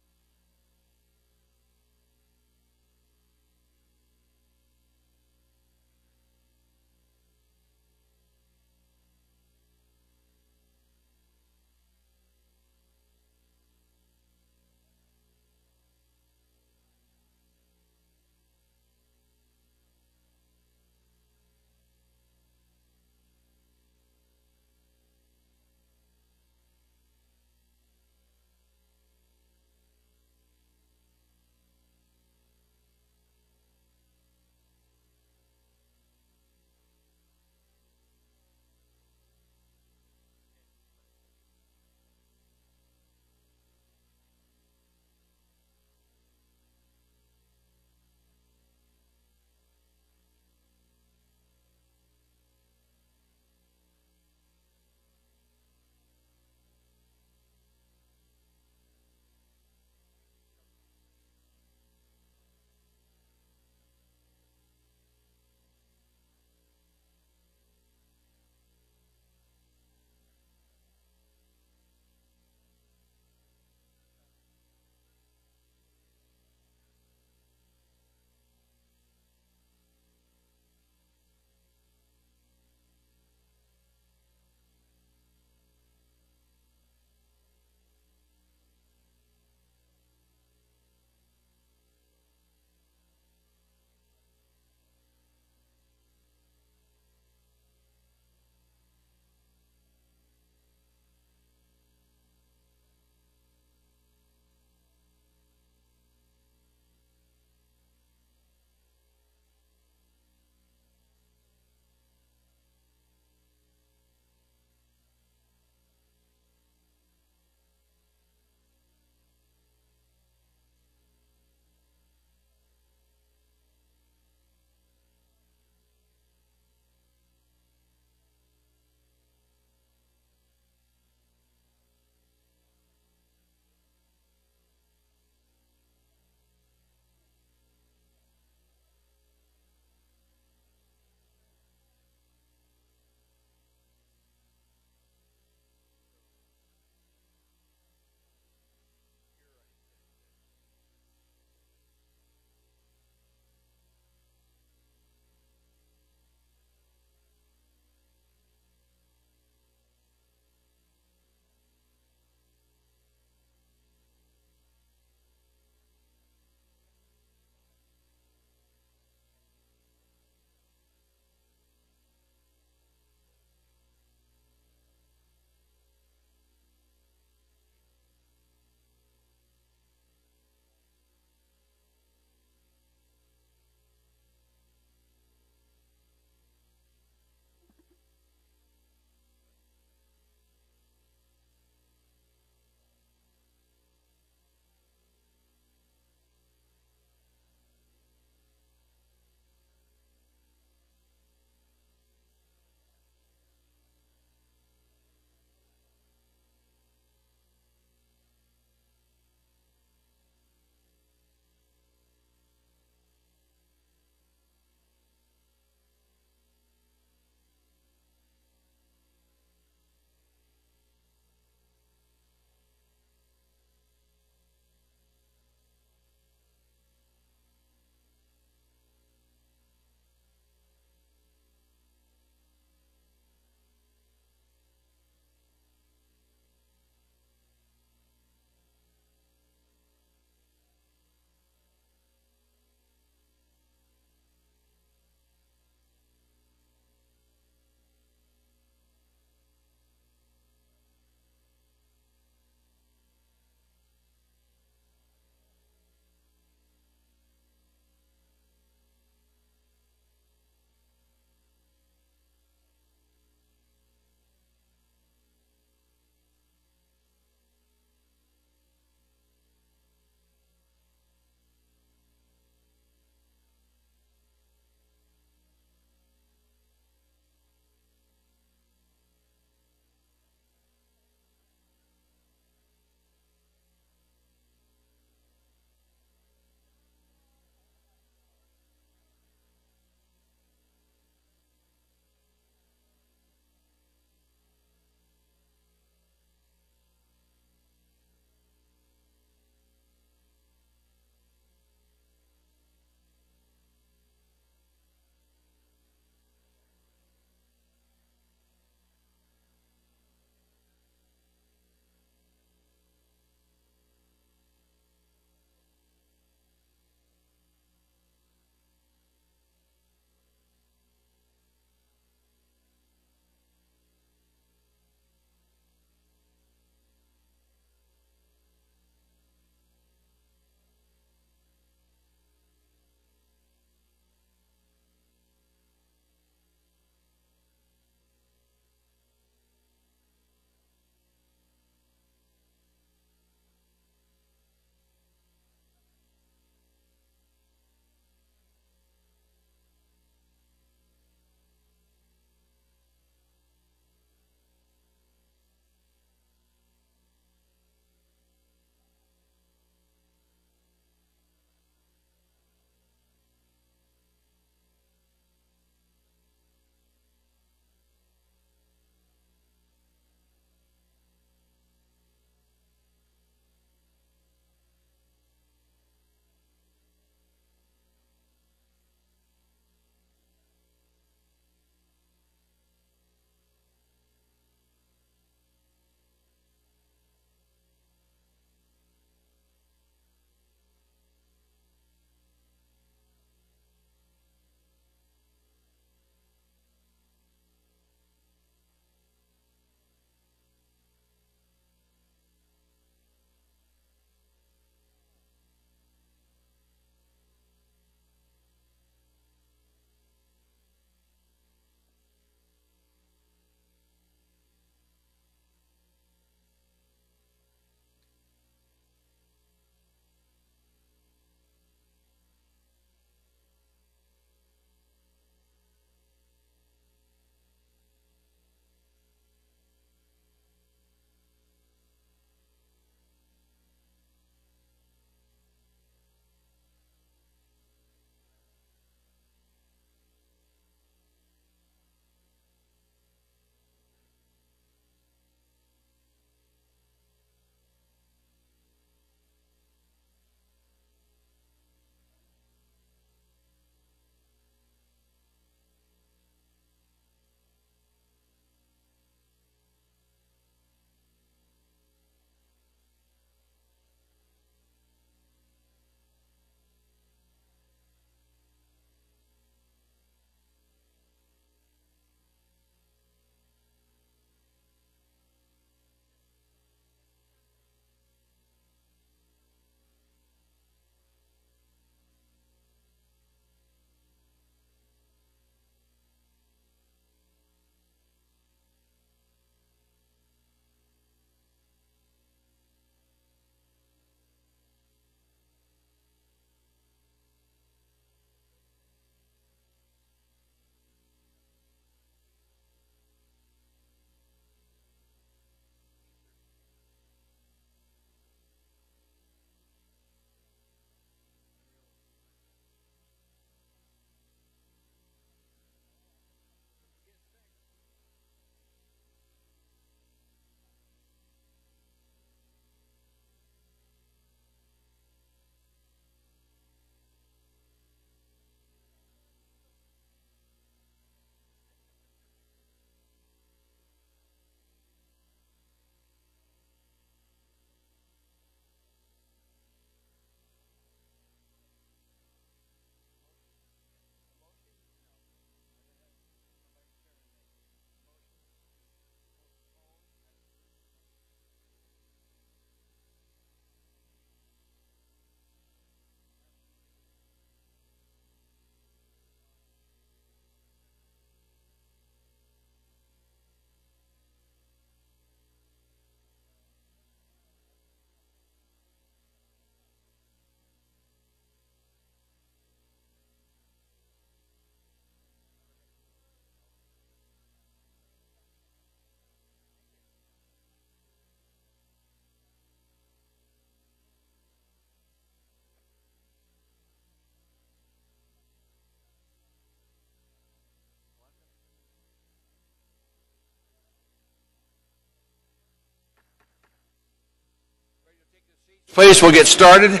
Please, we'll get started.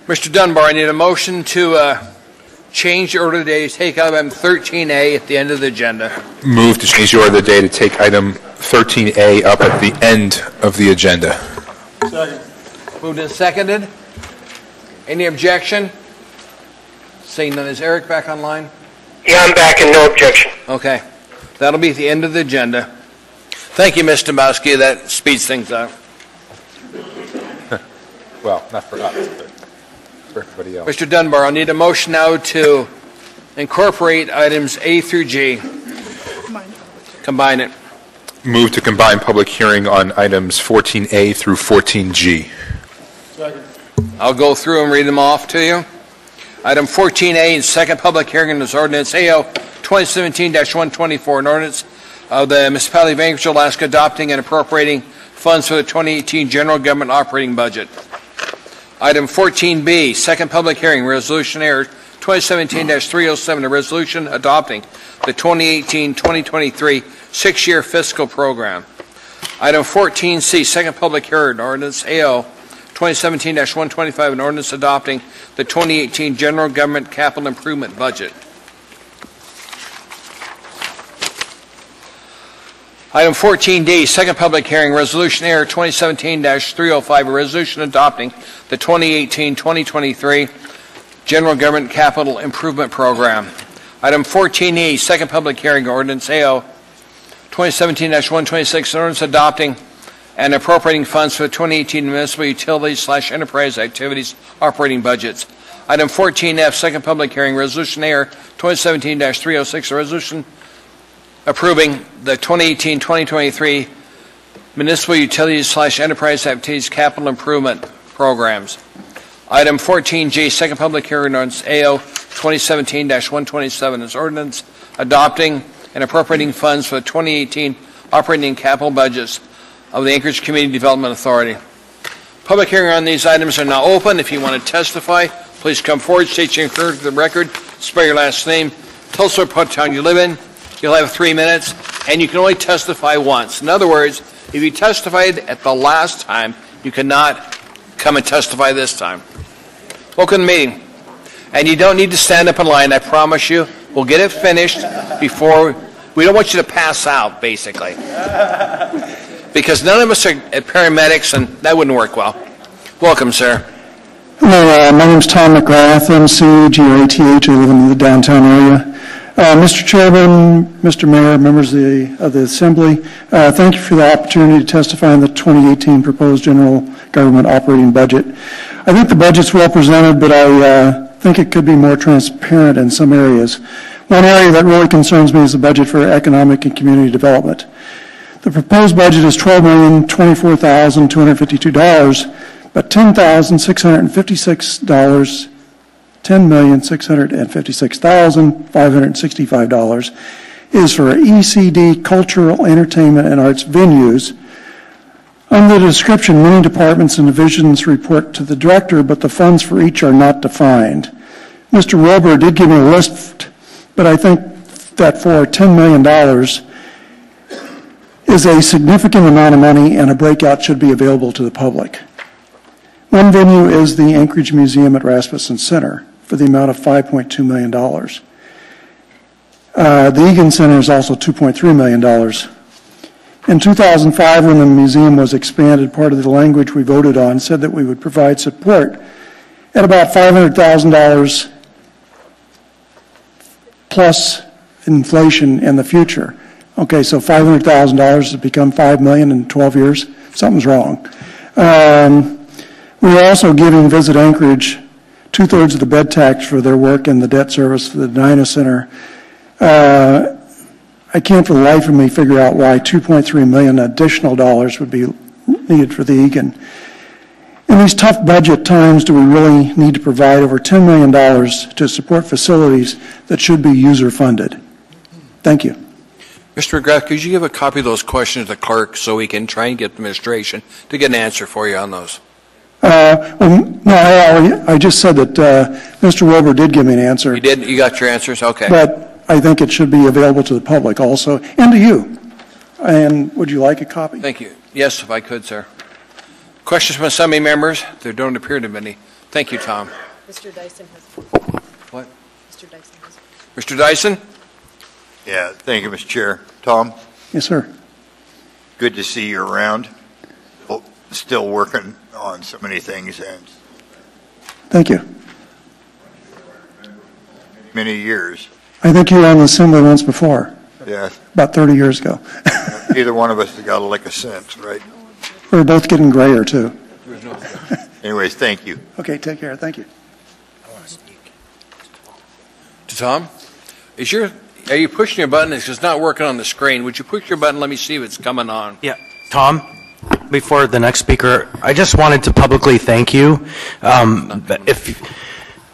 Mr. Dunbar, I need a motion to change the order of the day, take item 13A at the end of the agenda. Move to change the order of the day to take item 13A up at the end of the agenda. Second. Moved and seconded. Any objection? Seeing none, is Eric back online? Yeah, I'm back and no objection. Okay. That'll be at the end of the agenda. Thank you, Mr. Domowski. That speeds things up. Well, not for us, but for everybody else. Mr. Dunbar, I need a motion now to incorporate items A through G. Combine it. Move to combine public hearing on items 14A through 14G. Second. I'll go through and read them off to you. Item 14A, second public hearing on this ordinance AO 2017-124, an ordinance of the Municipality of Anchorage, Alaska, adopting and appropriating funds for the 2018 general government operating budget. Item 14B, second public hearing, resolution error 2017-307, a resolution adopting the 2018-2023 six-year fiscal program. Item 14C, second public hearing, ordinance AO 2017-125, an ordinance adopting the 2018 general government capital improvement budget. Item 14D, second public hearing, resolution error 2017-305, a resolution adopting the 2018-2023 general government capital improvement program. Item 14E, second public hearing, ordinance AO 2017-126, an ordinance adopting and appropriating funds for the 2018 municipal utilities/enterprise activities operating budgets. Item 14F, second public hearing, resolution AR 2017-306, a resolution approving the 2018-2023 municipal utilities/enterprise activities capital improvement programs. Item 14G, second public hearing, ordinance AO 2017-127, is ordinance adopting and appropriating funds for the 2018 operating and capital budgets of the Anchorage Community Development Authority. Public hearing on these items are now open. If you want to testify, please come forward, state your name for the record, spell your last name, tell us what town you live in. You'll have 3 minutes, and you can only testify once. In other words, if you testified at the last time, you cannot come and testify this time. Welcome to the meeting. And you don't need to stand up in line, I promise you. We'll get it finished before, we don't want you to pass out, basically. Because none of us are paramedics, and that wouldn't work well. Welcome, sir. Hello, my name is Tom McGrath, MCGRATH. I live in the downtown area. Mr. Chairman, Mr. Mayor, members of the Assembly, thank you for the opportunity to testify on the 2018 proposed general government operating budget. I think the budget's well presented, but I think it could be more transparent in some areas. One area that really concerns me is the budget for economic and community development. The proposed budget is $12,024,252, but $10,656,565 is for ECD cultural, entertainment, and arts venues. Under the description, many departments and divisions report to the director, but the funds for each are not defined. Mr. Wilbur did give me a list, but I think that for $10 million is a significant amount of money, and a breakout should be available to the public. One venue is the Anchorage Museum at Rasmussen Center for the amount of $5.2 million. The Egan Center is also $2.3 million. In 2005, when the museum was expanded, part of the language we voted on said that we would provide support at about $500,000 plus inflation in the future. Okay, so $500,000 has become $5 million in 12 years. Something's wrong. We're also giving Visit Anchorage 2/3 of the bed tax for their work in the debt service for the Dinah Center. I can't for the life of me figure out why $2.3 million additional dollars would be needed for the Egan. In these tough budget times, do we really need to provide over $10 million to support facilities that should be user-funded? Thank you. Mr. McGrath, could you give a copy of those questions to the clerk so we can try and get the administration to get an answer for you on those? I just said that Mr. Wilbur did give me an answer. You did? You got your answers? Okay. But I think it should be available to the public also, and to you. And would you like a copy? Thank you. Yes, if I could, sir. Questions from Assembly members? There don't appear to be any. Thank you, Tom. Mr. Dyson has. What? Mr. Dyson has. Mr. Dyson? Yeah, thank you, Mr. Chair. Tom, Yes, sir. good to see you around. Still working on so many things and Thank you. many years. I think you were on the Assembly once before, Yeah, about 30 years ago. either one of us has got a lick of sense, right? We were both getting grayer, too. Anyways, thank you. Okay, take care. Thank you. To Tom? Are you pushing your button? It's not working on the screen. Would you push your button? Let me see if it's coming on. Yeah. Tom, before the next speaker, I just wanted to publicly thank you. If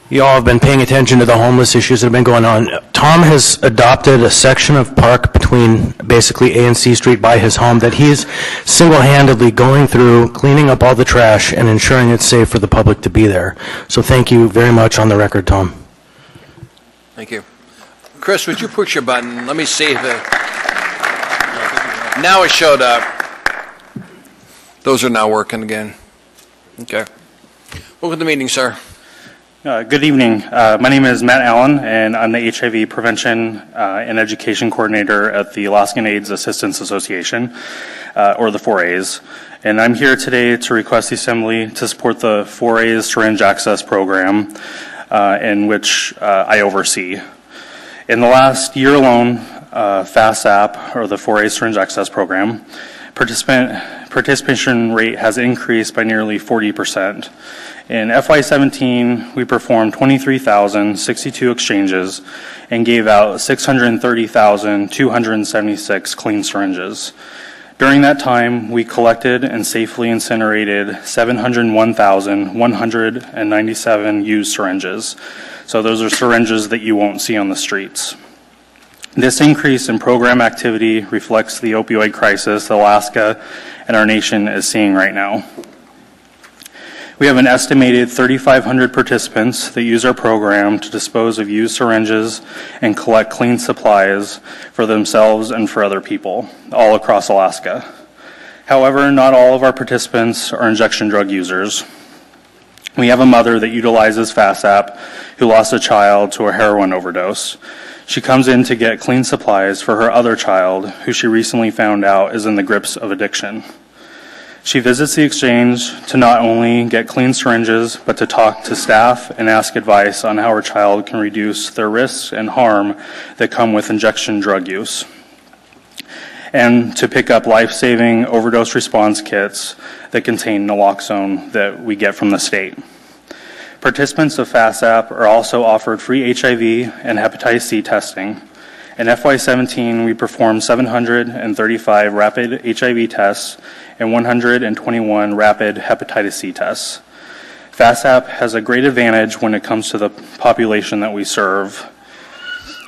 you all have been paying attention to the homeless issues that have been going on, Tom has adopted a section of park between basically A and C Street by his home that he is single-handedly going through, cleaning up all the trash, and ensuring it's safe for the public to be there. So thank you very much on the record, Tom. Thank you. Chris, would you push your button? Let me see if it... Now it showed up. Those are now working again. Okay. Welcome to the meeting, sir. Good evening. My name is Matt Allen, and I'm the HIV Prevention and Education Coordinator at the Alaskan AIDS Assistance Association, or the 4As. And I'm here today to request the Assembly to support the 4As Syringe Access Program, in which I oversee. In the last year alone, FASAP, or the 4A Syringe Access Program, participation rate has increased by nearly 40%. In FY17, we performed 23,062 exchanges and gave out 630,276 clean syringes. During that time, we collected and safely incinerated 701,197 used syringes. So those are syringes that you won't see on the streets. This increase in program activity reflects the opioid crisis that Alaska and our nation is seeing right now. We have an estimated 3,500 participants that use our program to dispose of used syringes and collect clean supplies for themselves and for other people all across Alaska. However, not all of our participants are injection drug users. We have a mother that utilizes FASAP who lost a child to a heroin overdose. She comes in to get clean supplies for her other child, who she recently found out is in the grips of addiction. She visits the exchange to not only get clean syringes, but to talk to staff and ask advice on how her child can reduce their risks and harm that come with injection drug use, and to pick up life-saving overdose response kits that contain naloxone that we get from the state. Participants of FASAP are also offered free HIV and hepatitis C testing. In FY17, we performed 735 rapid HIV tests and 121 rapid hepatitis C tests. FASAP has a great advantage when it comes to the population that we serve.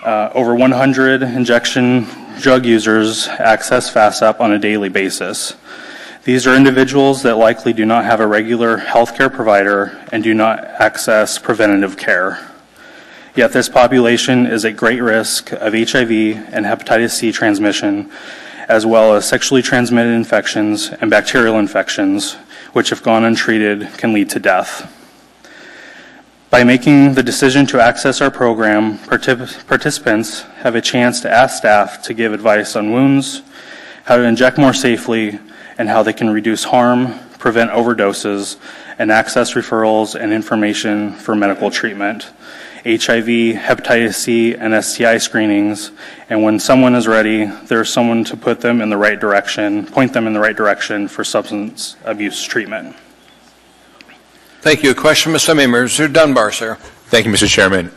Over 100 injection drug users access FASAP on a daily basis. These are individuals that likely do not have a regular healthcare provider and do not access preventative care. Yet this population is at great risk of HIV and hepatitis C transmission, as well as sexually transmitted infections and bacterial infections, which if gone untreated can lead to death. By making the decision to access our program, participants have a chance to ask staff to give advice on wounds, how to inject more safely, and how they can reduce harm, prevent overdoses, and access referrals and information for medical treatment, HIV, hepatitis C, and STI screenings, and when someone is ready, there's someone to point them in the right direction for substance abuse treatment. Thank you. A question from Assembly Member Mr. Dunbar, sir. Thank you, Mr. Chairman.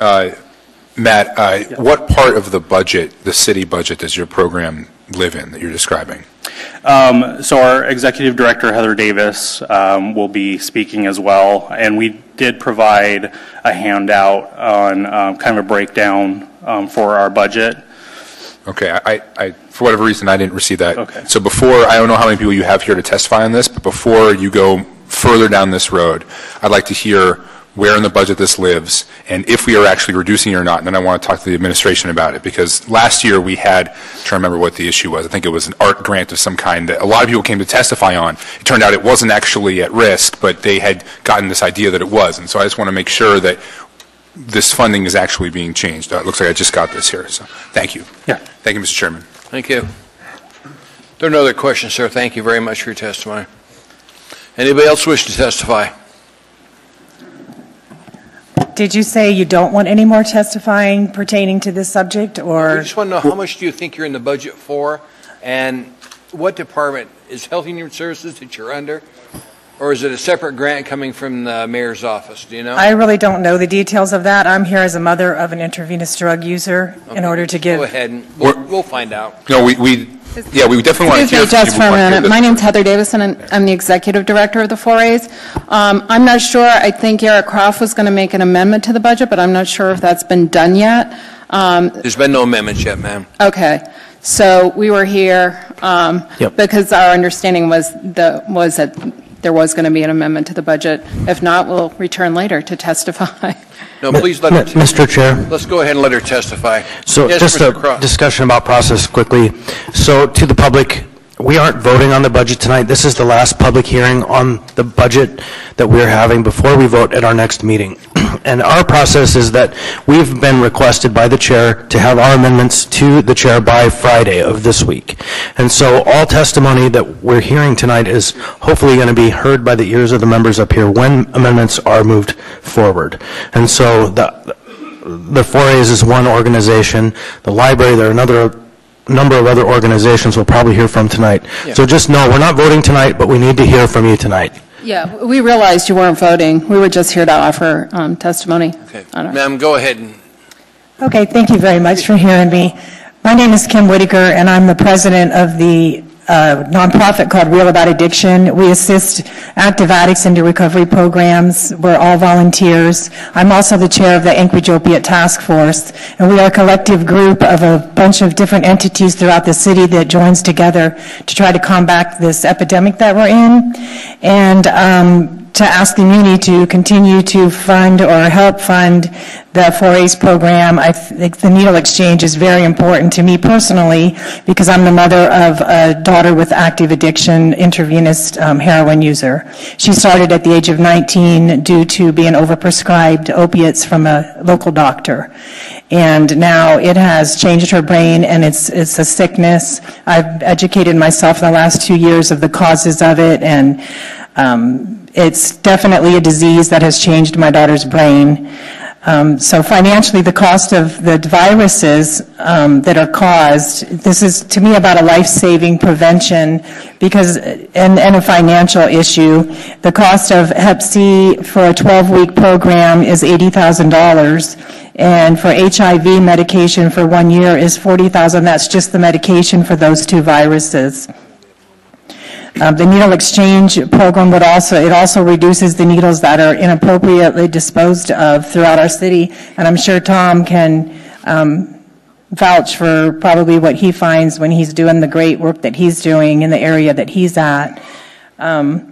Matt, what part of the budget, the city budget, does your program live in that you're describing? So our executive director, Heather Davis, will be speaking as well, and we did provide a handout on kind of a breakdown for our budget. Okay, I for whatever reason, I didn't receive that. Okay. So before, I don't know how many people you have here to testify on this, but before you go further down this road, I'd like to hear where in the budget this lives, and if we are actually reducing it or not. And then I want to talk to the administration about it, because last year we had, I'm trying to remember what the issue was. I think it was an art grant of some kind that a lot of people came to testify on. It turned out it wasn't actually at risk, but they had gotten this idea that it was. And so I just want to make sure that this funding is actually being changed. It looks like I just got this here. So thank you. Yeah. Thank you, Mr. Chairman. Thank you. There are no other questions, sir. Thank you very much for your testimony. Anybody else wish to testify? Did you say you don't want any more testifying pertaining to this subject, or? I just want to know, how much do you think you're in the budget for, and what department? Is Health and Human Services that you're under, or is it a separate grant coming from the mayor's office? Do you know? I really don't know the details of that. I'm here as a mother of an intravenous drug user in order to give. Go ahead, and we'll find out. No, we definitely want to hear Excuse me, just for a minute. My name's Heather Davison, and I'm the executive director of the 4As. I'm not sure. I think Eric Croft was going to make an amendment to the budget, but I'm not sure if that's been done yet. There's been no amendments yet, ma'am. Okay. So we were here because our understanding was that there was going to be an amendment to the budget. If not, we'll return later to testify. No, please let her Mr. Chair. Let's go ahead and let her testify. So yes, just Mr. a Croft. discussion about process quickly. So to the public, we aren't voting on the budget tonight. This is the last public hearing on the budget that we're having before we vote at our next meeting. And our process is that we've been requested by the chair to have our amendments to the chair by Friday of this week. And so all testimony that we're hearing tonight is hopefully going to be heard by the ears of the members up here when amendments are moved forward. And so the 4As is one organization. The library, there are another number of other organizations we'll probably hear from tonight. Yeah. So just know we're not voting tonight, but we need to hear from you tonight. Yeah, we realized you weren't voting. We were just here to offer testimony. Okay. Ma'am, go ahead. Okay, thank you very much for hearing me. My name is Kim Whitaker, and I'm the president of the nonprofit called Real About Addiction. We assist active addicts into recovery programs. We're all volunteers. I'm also the chair of the Anchorage Opiate Task Force, and we are a collective group of a bunch of different entities throughout the city that joins together to try to combat this epidemic that we're in, and to ask the community to continue to fund or help fund the 4As program. I think the needle exchange is very important to me personally because I'm the mother of a daughter with active addiction, intravenous heroin user. She started at the age of 19 due to being overprescribed opiates from a local doctor. And now it has changed her brain, and it's a sickness. I've educated myself in the last 2 years of the causes of it, and it's definitely a disease that has changed my daughter's brain. So financially, the cost of the viruses that are caused, this is to me about a life-saving prevention because, and a financial issue. The cost of Hep C for a 12-week program is $80,000. And for HIV medication for 1 year is $40,000. That's just the medication for those two viruses. The needle exchange program would also reduces the needles that are inappropriately disposed of throughout our city, and I'm sure Tom can vouch for probably what he finds when he's doing the great work that he's doing in the area that he's at. It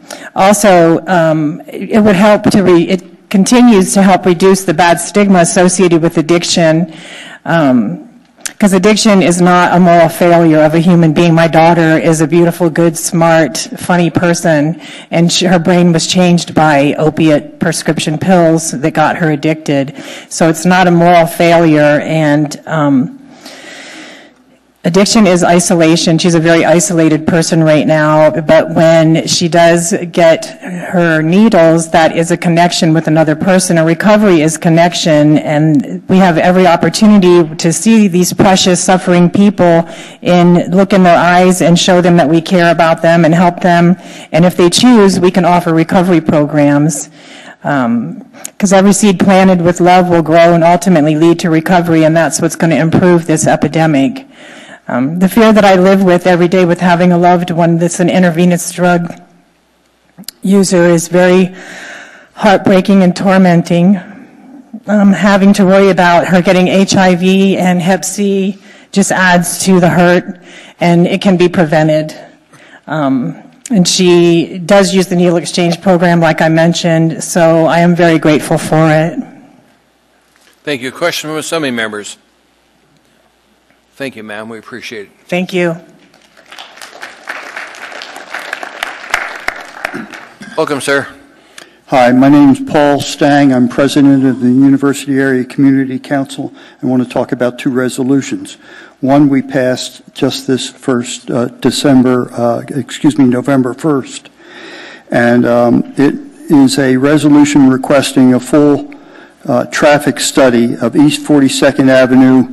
would help it continues to help reduce the bad stigma associated with addiction. Because addiction is not a moral failure of a human being. My daughter is a beautiful, good, smart, funny person, and her brain was changed by opiate prescription pills that got her addicted. So it's not a moral failure, and addiction is isolation. She's a very isolated person right now, but when she does get her needles, that is a connection with another person. A recovery is connection, and we have every opportunity to see these precious suffering people and look in their eyes and show them that we care about them and help them. And if they choose, we can offer recovery programs. Because every seed planted with love will grow and ultimately lead to recovery, and that's what's going to improve this epidemic. The fear that I live with every day with having a loved one that's an intravenous drug user is very heartbreaking and tormenting. Having to worry about her getting HIV and Hep C just adds to the hurt, and it can be prevented. And she does use the Needle Exchange program, like I mentioned, so I am very grateful for it. Thank you. Question from Assembly members. Thank you, ma'am. We appreciate it. Thank you. Welcome, sir. Hi, my name is Paul Stang. I'm president of the University Area Community Council. I want to talk about two resolutions. One we passed just this November 1st. And it is a resolution requesting a full traffic study of East 42nd Avenue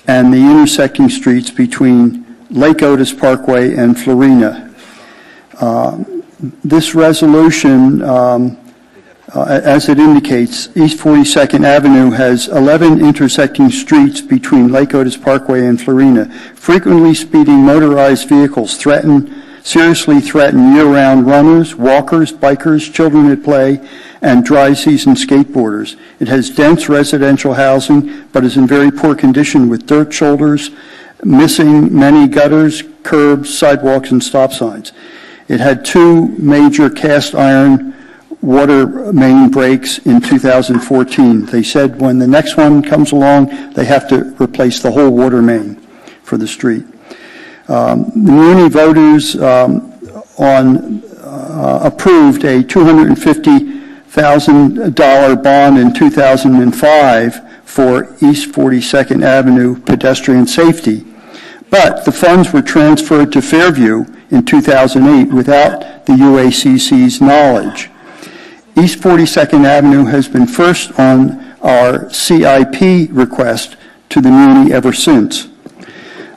and the intersecting streets between Lake Otis Parkway and Florina. This resolution, as it indicates, East 42nd Avenue has 11 intersecting streets between Lake Otis Parkway and Florina. Frequently speeding motorized vehicles seriously threaten year-round runners, walkers, bikers, children at play, and dry season skateboarders. It has dense residential housing, but is in very poor condition with dirt shoulders, missing many gutters, curbs, sidewalks, and stop signs. It had two major cast iron water main breaks in 2014. They said when the next one comes along, they have to replace the whole water main for the street. The Muni voters approved a $250,000 bond in 2005 for East 42nd Avenue pedestrian safety, but the funds were transferred to Fairview in 2008 without the UACC's knowledge. East 42nd Avenue has been first on our CIP request to the Muni ever since.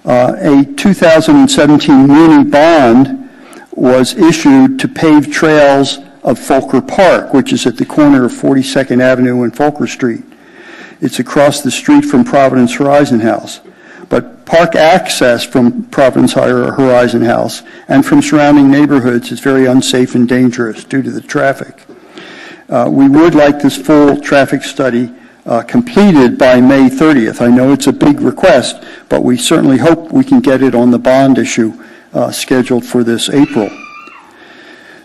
A 2017 Muni bond was issued to pave trails of Folker Park, which is at the corner of 42nd Avenue and Folker Street. It's across the street from Providence Horizon House. But park access from Providence Horizon House and from surrounding neighborhoods is very unsafe and dangerous due to the traffic. We would like this full traffic study completed by May 30th. I know it's a big request, but we certainly hope we can get it on the bond issue scheduled for this April.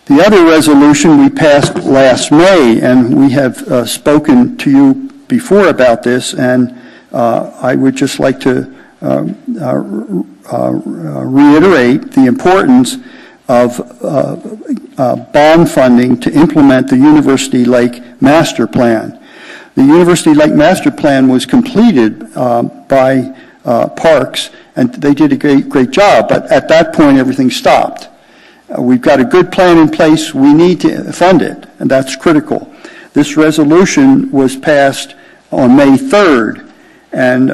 The other resolution we passed last May, and we have spoken to you before about this, and I would just like to reiterate the importance of bond funding to implement the University Lake Master Plan. The University Lake Master Plan was completed by Parks, and they did a great job, but at that point everything stopped. We've got a good plan in place. We need to fund it, and that's critical. This resolution was passed on May 3rd, and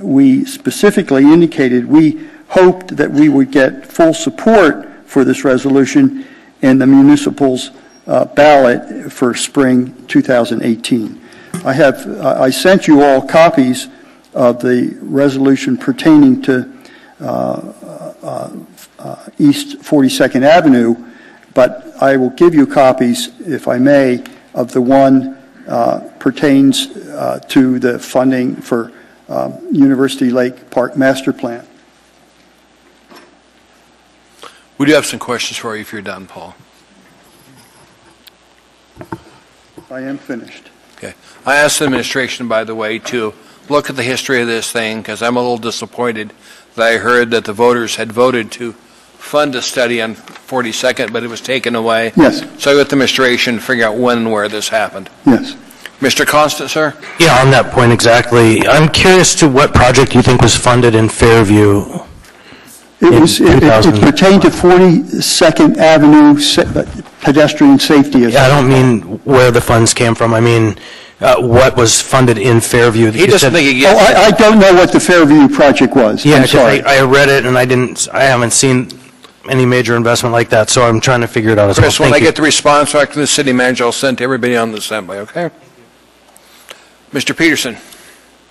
we specifically indicated we hoped that we would get full support for this resolution in the municipal's ballot for spring 2018. I sent you all copies of the resolution pertaining to East 42nd Avenue, but I will give you copies, if I may, of the one pertains to the funding for University Lake Park Master Plan. We do have some questions for you if you're done, Paul. I am finished. Okay. I asked the administration, by the way, to look at the history of this thing, because I'm a little disappointed that I heard that the voters had voted to fund a study on 42nd, but it was taken away. Yes. So I got the administration to figure out when and where this happened. Yes. Mr. Constant, sir? Yeah, on that point exactly. I'm curious to what project you think was funded in Fairview. It pertained to 42nd Avenue pedestrian safety. Yeah, I don't mean where the funds came from. I mean, what was funded in Fairview. He doesn't think he gets it. I don't know what the Fairview project was. Yeah, I'm sorry. I read it and I haven't seen any major investment like that, so I'm trying to figure it out as well. Chris, when I get the response back from the city manager, I'll send to everybody on the assembly, okay? Mr. Peterson.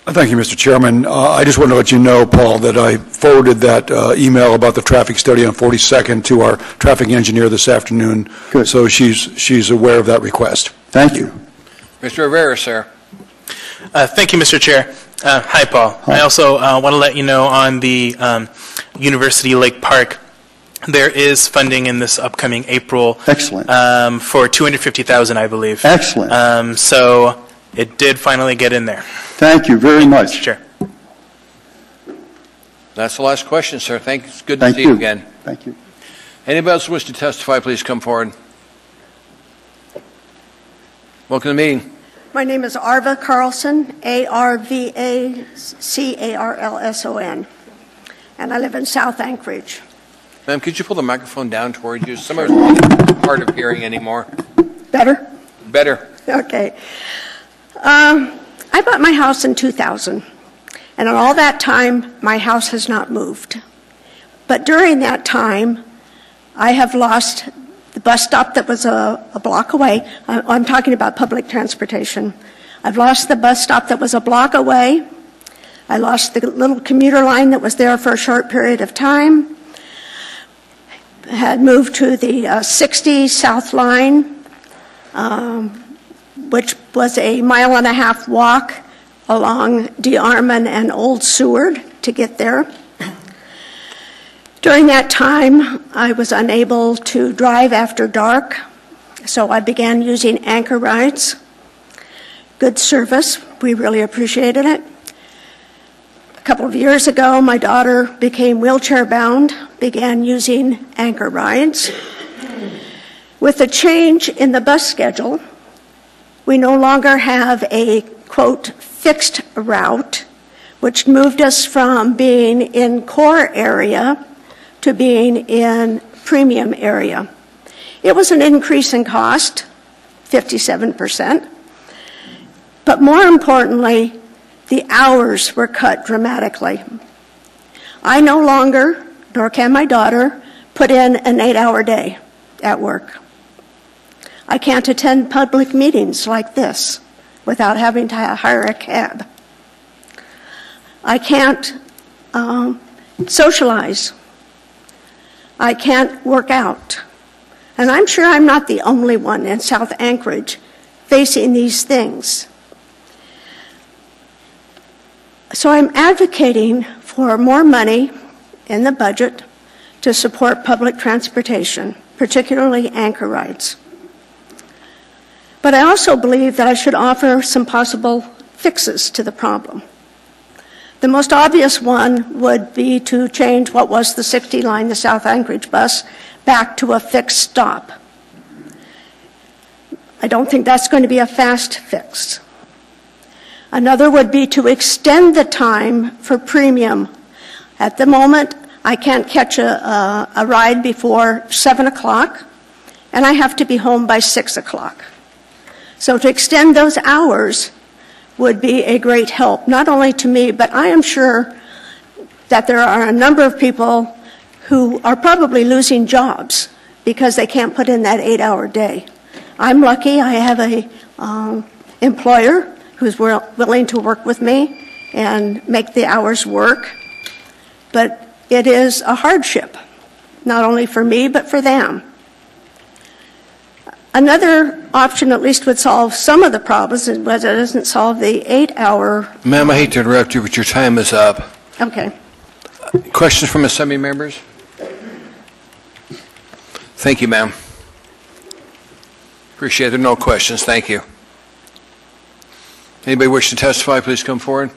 Thank you, Mr. Chairman. I just want to let you know, Paul, that I forwarded that email about the traffic study on 42nd to our traffic engineer this afternoon. Good. So she's aware of that request. Thank you. Mr. Rivera, sir. Thank you, Mr. Chair. Hi, Paul. Hi. I also want to let you know on the University Lake Park There is funding in this upcoming April. Excellent. For $250,000, I believe. Excellent. So it did finally get in there. Thank you very much. Sure. That's the last question, sir. Thanks. Good to see you again. Thank you. Anybody else wish to testify, please come forward. Welcome to the meeting. My name is Arva Carlson, A-R-V-A-C-A-R-L-S-O-N, and I live in South Anchorage. Ma'am, could you pull the microphone down towards you? Some of us aren't hard of hearing anymore. Better? Better. Okay. I bought my house in 2000, and in all that time, my house has not moved. But during that time, I have lost the bus stop that was a block away. I'm talking about public transportation. I've lost the bus stop that was a block away. I lost the little commuter line that was there for a short period of time. I had moved to the 60 South Line, which was a 1.5 mile walk along DeArmond and Old Seward to get there. During that time, I was unable to drive after dark, so I began using Anchor rides. Good service. We really appreciated it. A couple of years ago, my daughter became wheelchair bound, began using Anchor rides. With the change in the bus schedule, we no longer have a, quote, fixed route, which moved us from being in core area to being in premium area. It was an increase in cost, 57%, but more importantly, the hours were cut dramatically. I no longer, nor can my daughter, put in an 8-hour day at work. I can't attend public meetings like this without having to hire a cab. I can't socialize. I can't work out. And I'm sure I'm not the only one in South Anchorage facing these things. So I'm advocating for more money in the budget to support public transportation, particularly Anchor rides. But I also believe that I should offer some possible fixes to the problem. The most obvious one would be to change what was the 60 line, the South Anchorage bus, back to a fixed stop. I don't think that's going to be a fast fix. Another would be to extend the time for premium. At the moment, I can't catch a ride before 7 o'clock, and I have to be home by 6 o'clock. So to extend those hours would be a great help, not only to me, but I am sure that there are a number of people who are probably losing jobs because they can't put in that 8-hour day. I'm lucky I have a employer who's willing to work with me and make the hours work, but it is a hardship, not only for me, but for them. Another option at least would solve some of the problems, but it doesn't solve the 8-hour. Ma'am, I hate to interrupt you, but your time is up. Okay. Questions from Assembly members? Thank you, ma'am. Appreciate it. There are no questions. Thank you. Anybody wish to testify, please come forward.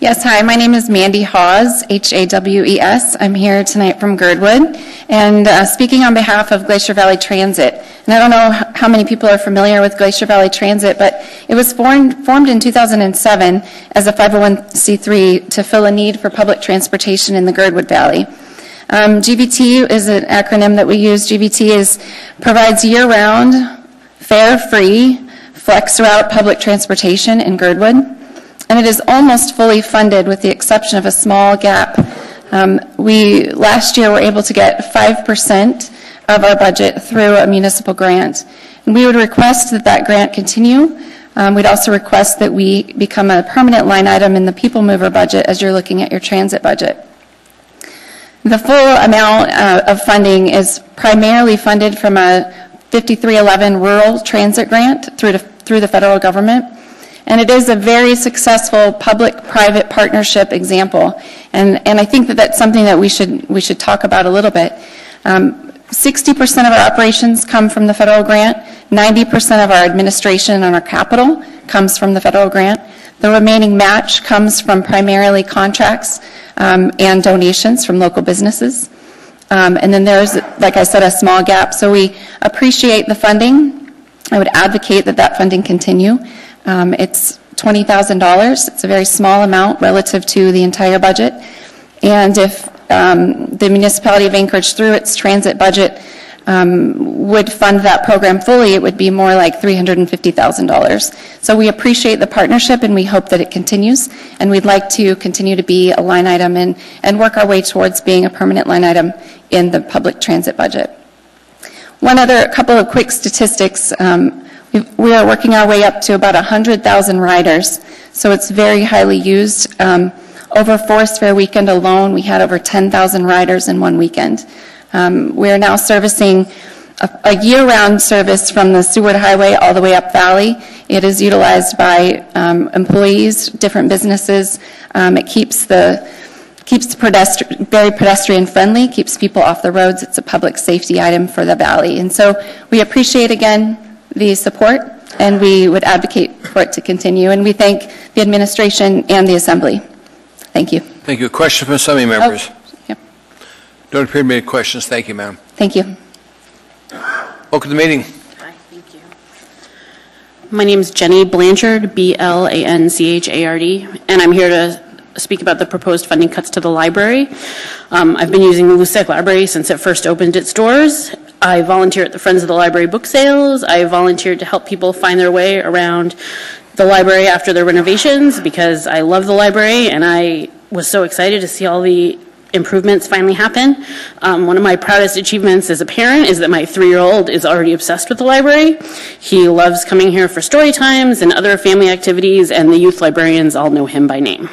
Yes, hi, my name is Mandy Hawes, Hawes. I'm here tonight from Girdwood, and speaking on behalf of Glacier Valley Transit. And I don't know how many people are familiar with Glacier Valley Transit, but it was formed in 2007 as a 501c3 to fill a need for public transportation in the Girdwood Valley. GVT is an acronym that we use. GVT provides year-round, fare-free, flex route public transportation in Girdwood. And it is almost fully funded with the exception of a small gap. We last year were able to get 5% of our budget through a municipal grant. And we would request that that grant continue. We'd also request that we become a permanent line item in the People Mover budget as you're looking at your transit budget. The full amount of funding is primarily funded from a 5311 rural transit grant through the federal government. And it is a very successful public-private partnership example And I think that that's something that we should talk about a little bit. 60% of our operations come from the federal grant. 90% of our administration and our capital comes from the federal grant. The remaining match comes from primarily contracts and donations from local businesses. And then there's, like I said, a small gap. So we appreciate the funding. I would advocate that that funding continue. It's $20,000. It's a very small amount relative to the entire budget. And if the municipality of Anchorage, through its transit budget, would fund that program fully, it would be more like $350,000. So we appreciate the partnership and we hope that it continues. And we'd like to continue to be a line item and work our way towards being a permanent line item in the public transit budget. A couple of quick statistics. We are working our way up to about 100,000 riders. So it's very highly used. Over Forest Fair weekend alone, we had over 10,000 riders in one weekend. We are now servicing a year-round service from the Seward Highway all the way up Valley. It is utilized by employees, different businesses. It keeps very pedestrian friendly, keeps people off the roads. It's a public safety item for the Valley. And so we appreciate, again, the support, and we would advocate for it to continue. And we thank the administration and the Assembly. Thank you. Thank you. A question from Assembly members? Yep. Don't appear to be any questions. Thank you, ma'am. Thank you. Welcome to the meeting. Hi, thank you. My name is Jenny Blanchard, B-L-A-N-C-H-A-R-D, and I'm here to speak about the proposed funding cuts to the library. I've been using the Lusec Library since it first opened its doors. I volunteer at the Friends of the Library book sales. I volunteered to help people find their way around the library after their renovations because I love the library and I was so excited to see all the improvements finally happen. One of my proudest achievements as a parent is that my 3-year-old is already obsessed with the library. He loves coming here for story times and other family activities, and the youth librarians all know him by name.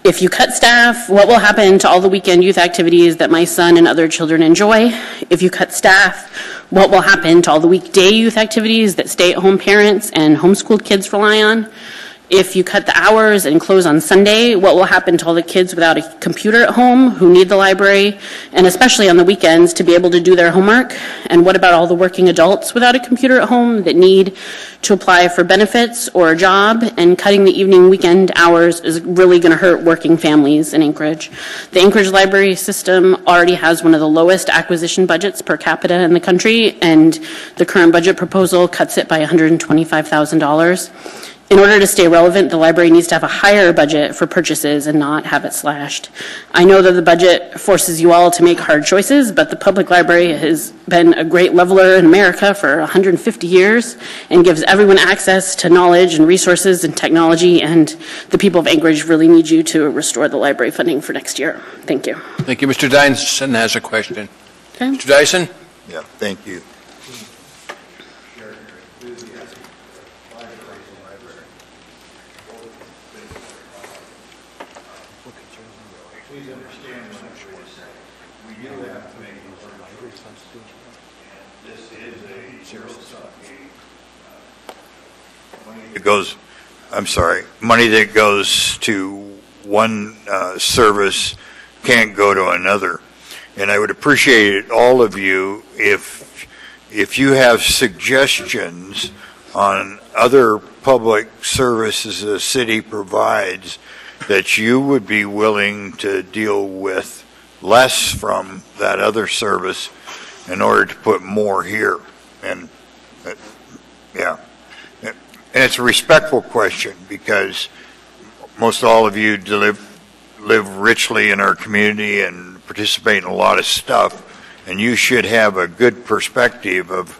If you cut staff, what will happen to all the weekend youth activities that my son and other children enjoy? If you cut staff, what will happen to all the weekday youth activities that stay-at-home parents and homeschooled kids rely on? If you cut the hours and close on Sunday, what will happen to all the kids without a computer at home who need the library, and especially on the weekends, to be able to do their homework? And what about all the working adults without a computer at home that need to apply for benefits or a job? And cutting the evening weekend hours is really going to hurt working families in Anchorage. The Anchorage library system already has one of the lowest acquisition budgets per capita in the country, and the current budget proposal cuts it by $125,000. In order to stay relevant, the library needs to have a higher budget for purchases and not have it slashed. I know that the budget forces you all to make hard choices, but the public library has been a great leveler in America for 150 years and gives everyone access to knowledge and resources and technology, and the people of Anchorage really need you to restore the library funding for next year. Thank you. Thank you. Mr. Dyson has a question. Okay. Mr. Dyson? Yeah, thank you. Money that goes to one service can't go to another. And I would appreciate all of you if you have suggestions on other public services the city provides that you would be willing to deal with less from that other service in order to put more here. And yeah. And it's a respectful question because most all of you live richly in our community and participate in a lot of stuff, and you should have a good perspective of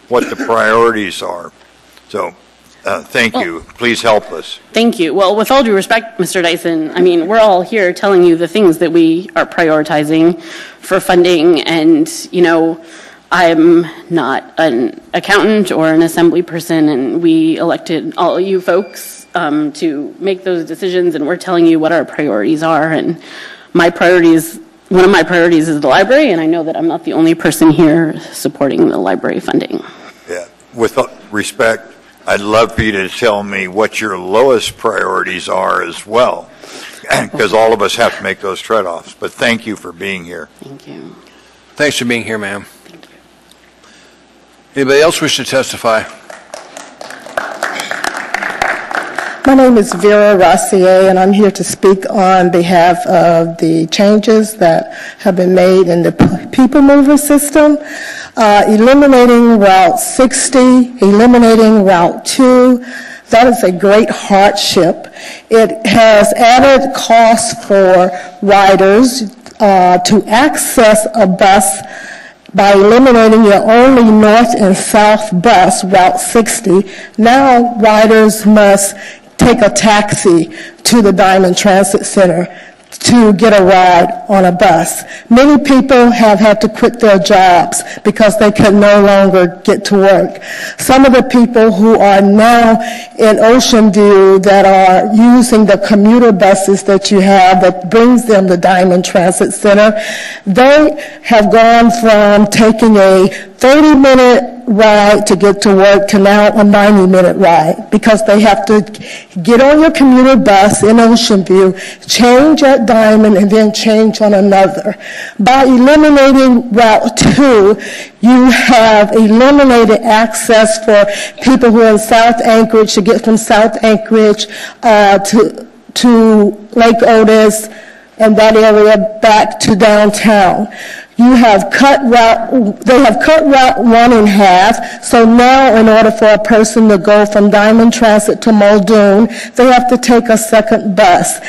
what the priorities are. So thank you. Please help us. Thank you. Well, with all due respect, Mr. Dyson, I mean, we're all here telling you the things that we are prioritizing for funding, and, you know, I'm not an accountant or an assembly person, and we elected all you folks to make those decisions, and we're telling you what our priorities are. And my priorities, one of my priorities is the library, and I know that I'm not the only person here supporting the library funding. Yeah. With respect, I'd love for you to tell me what your lowest priorities are as well. because all of us have to make those trade-offs. But thank you for being here. Thank you. Thanks for being here, ma'am. Anybody else wish to testify? My name is Vera Rossier, and I'm here to speak on behalf of the changes that have been made in the People Mover system, eliminating Route 60, eliminating Route 2. That is a great hardship. It has added costs for riders to access a bus by eliminating your only north and south bus, Route 60. Now riders must take a taxi to the Diamond Transit Center to get a ride on a bus. Many people have had to quit their jobs because they can no longer get to work. Some of the people who are now in Ocean View that are using the commuter buses that you have that brings them to Diamond Transit Center, they have gone from taking a 30-minute ride to get to work to now a 90-minute ride because they have to get on your commuter bus in Ocean View, change at Diamond, and then change on another. By eliminating Route 2, you have eliminated access for people who are in South Anchorage to get from South Anchorage to Lake Otis and that area back to downtown. They have cut Route 1 in half, so now in order for a person to go from Diamond Transit to Muldoon, they have to take a second bus.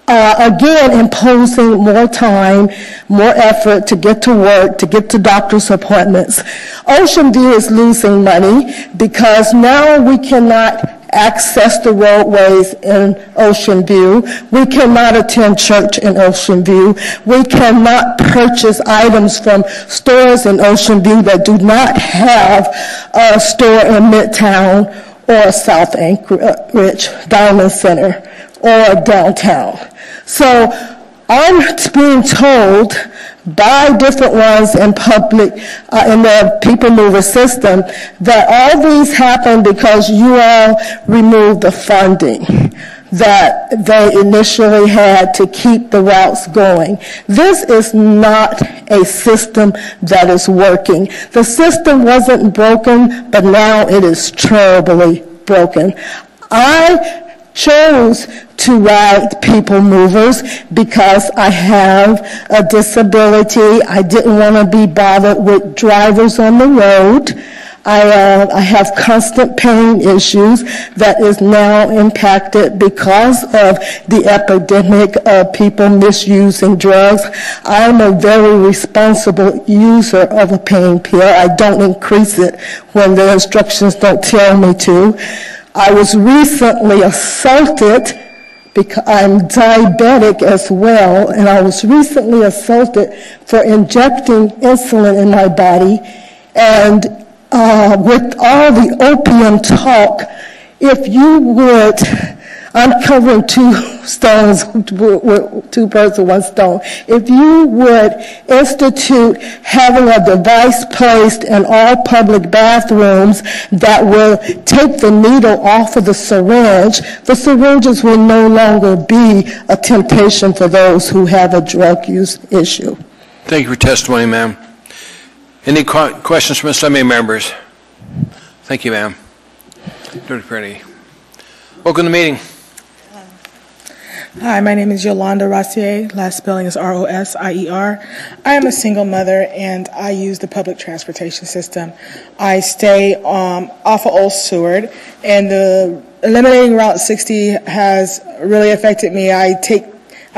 Again, imposing more time, more effort to get to work, to get to doctor's appointments. Ocean View is losing money because now we cannot access the roadways in Ocean View. We cannot attend church in Ocean View. We cannot purchase items from stores in Ocean View that do not have a store in Midtown or South Anchorage, Diamond Center, or downtown. So I'm being told by different ones in public, in the People Mover system, that all these happen because you all removed the funding that they initially had to keep the routes going. This is not a system that is working. The system wasn't broken, but now it is terribly broken. I chose to ride People Movers because I have a disability. I didn't want to be bothered with drivers on the road. I have constant pain issues that is now impacted because of the epidemic of people misusing drugs. I'm a very responsible user of a pain pill. I don't increase it when the instructions don't tell me to. I was recently assaulted because I'm diabetic as well, and I was recently assaulted for injecting insulin in my body. And with all the opium talk, if you would, I'm covering two birds with one stone. If you would institute having a device placed in all public bathrooms that will take the needle off of the syringes will no longer be a temptation for those who have a drug use issue. Thank you for testimony, ma'am. Any questions from Assembly members? Thank you, ma'am. Director Purdy. Welcome to the meeting. Hi, my name is Yolanda Rossier. Last spelling is R-O-S-I-E-R. I am a single mother, and I use the public transportation system. I stay off of Old Seward, and eliminating Route 60 has really affected me. I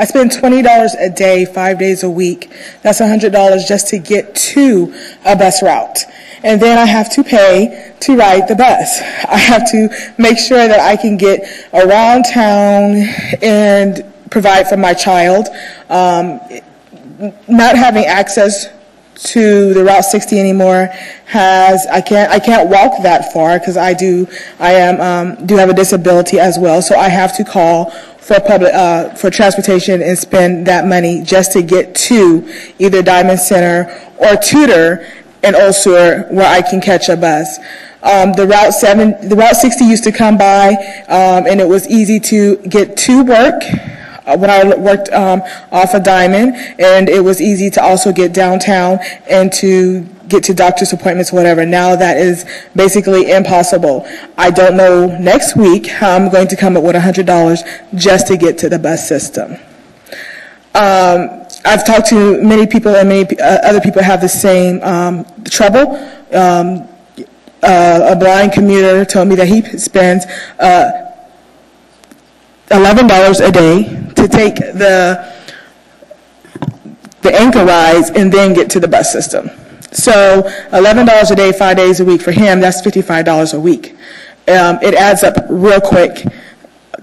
spend $20 a day, 5 days a week. That's $100 just to get to a bus route. And then I have to pay to ride the bus. I have to make sure that I can get around town and provide for my child. Not having access to the Route 60 anymore I can't walk that far because I do have a disability as well. So I have to call for transportation and spend that money just to get to either Diamond Center or Tudor and Old Seward where I can catch a bus. The Route 60 used to come by, and it was easy to get to work. when I worked off of Diamond, and it was easy to also get downtown and to get to doctor's appointments, whatever. Now that is basically impossible. I don't know next week how I'm going to come up with $100 just to get to the bus system. I've talked to many people, and many other people have the same trouble. A blind commuter told me that he spends $11 a day to take the anchor rides and then get to the bus system. So $11 a day, 5 days a week for him, that's $55 a week. It adds up real quick.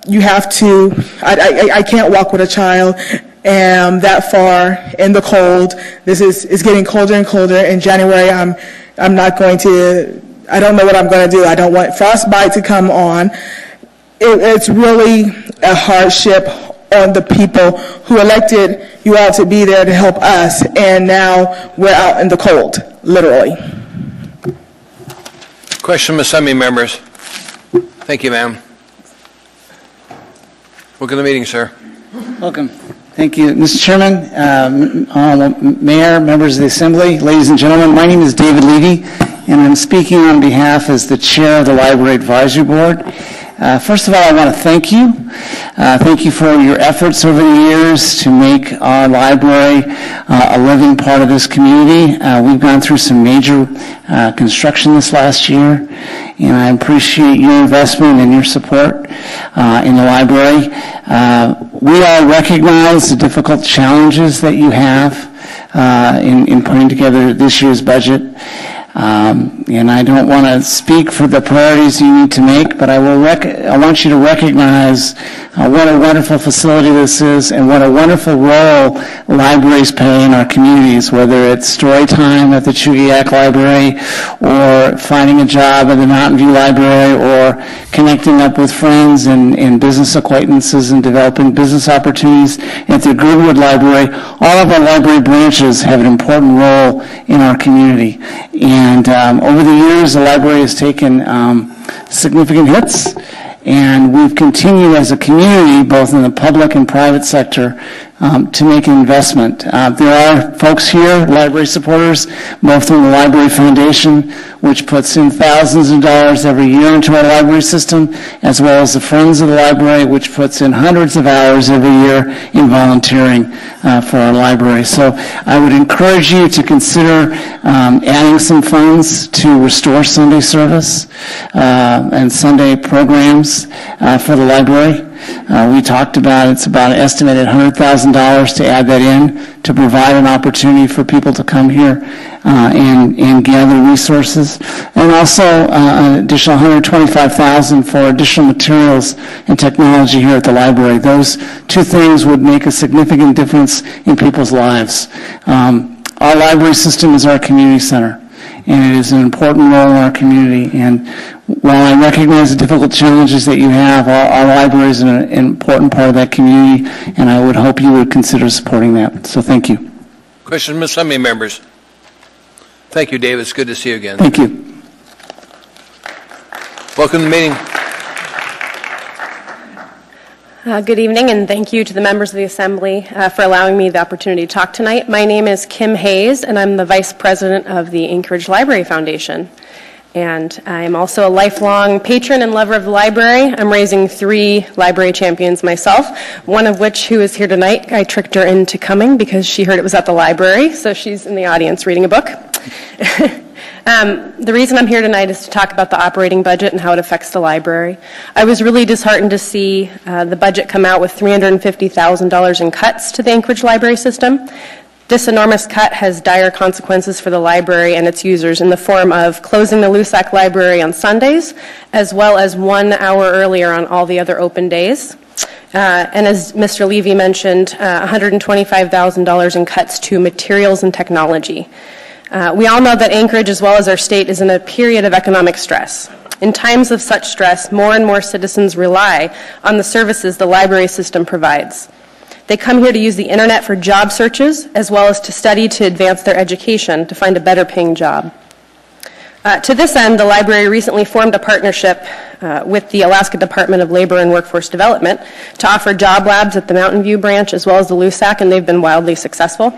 You have to, I can't walk with a child that far in the cold. It's getting colder and colder. In January, I'm not going to, I don't know what I'm going to do. I don't want frostbite to come on. It's really a hardship on the people who elected you all to be there to help us, and now we're out in the cold, literally. Question from Assembly members. Thank you, ma'am. Welcome to the meeting, sir. Welcome. Thank you, Mr. Chairman, Mayor, members of the Assembly, ladies and gentlemen. My name is David Levy, and I'm speaking on behalf as the chair of the Library Advisory Board. First of all, I want to thank you. Thank you for your efforts over the years to make our library a living part of this community. We've gone through some major construction this last year, and I appreciate your investment and your support in the library. We all recognize the difficult challenges that you have in putting together this year's budget. And I don't want to speak for the priorities you need to make, but I want you to recognize what a wonderful facility this is and what a wonderful role libraries play in our communities, whether it's story time at the Chugiak Library or finding a job at the Mountain View Library or connecting up with friends and business acquaintances and developing business opportunities at the Goodwood Library. All of our library branches have an important role in our community. And over the years, the library has taken significant hits, and we've continued as a community, both in the public and private sector, to make an investment. There are folks here, library supporters, both from the Library Foundation, which puts in thousands of dollars every year into our library system, as well as the Friends of the Library, which puts in hundreds of hours every year in volunteering for our library. So I would encourage you to consider adding some funds to restore Sunday service and Sunday programs for the library. We talked about it's about an estimated $100,000 to add that in to provide an opportunity for people to come here and gather resources, and also an additional $125,000 for additional materials and technology here at the library. Those two things would make a significant difference in people's lives. Our library system is our community center, and it is an important role in our community. And while I recognize the difficult challenges that you have, our library is an important part of that community, and I would hope you would consider supporting that. So thank you. Question from Assembly members. Thank you, David. It's good to see you again. Thank you. Welcome to the meeting. Good evening, and thank you to the members of the Assembly for allowing me the opportunity to talk tonight. My name is Kim Hayes, and I'm the Vice President of the Anchorage Library Foundation. And I'm also a lifelong patron and lover of the library. I'm raising 3 library champions myself, one of which, who is here tonight, I tricked her into coming because she heard it was at the library, so she's in the audience reading a book. The reason I'm here tonight is to talk about the operating budget and how it affects the library. I was really disheartened to see the budget come out with $350,000 in cuts to the Anchorage library system. This enormous cut has dire consequences for the library and its users in the form of closing the Lusac Library on Sundays, as well as 1 hour earlier on all the other open days. And as Mr. Levy mentioned, $125,000 in cuts to materials and technology. We all know that Anchorage, as well as our state, is in a period of economic stress. In times of such stress, more and more citizens rely on the services the library system provides. They come here to use the internet for job searches, as well as to study to advance their education to find a better paying job. To this end, the library recently formed a partnership with the Alaska Department of Labor and Workforce Development to offer job labs at the Mountain View branch as well as the LUSAC, and they've been wildly successful.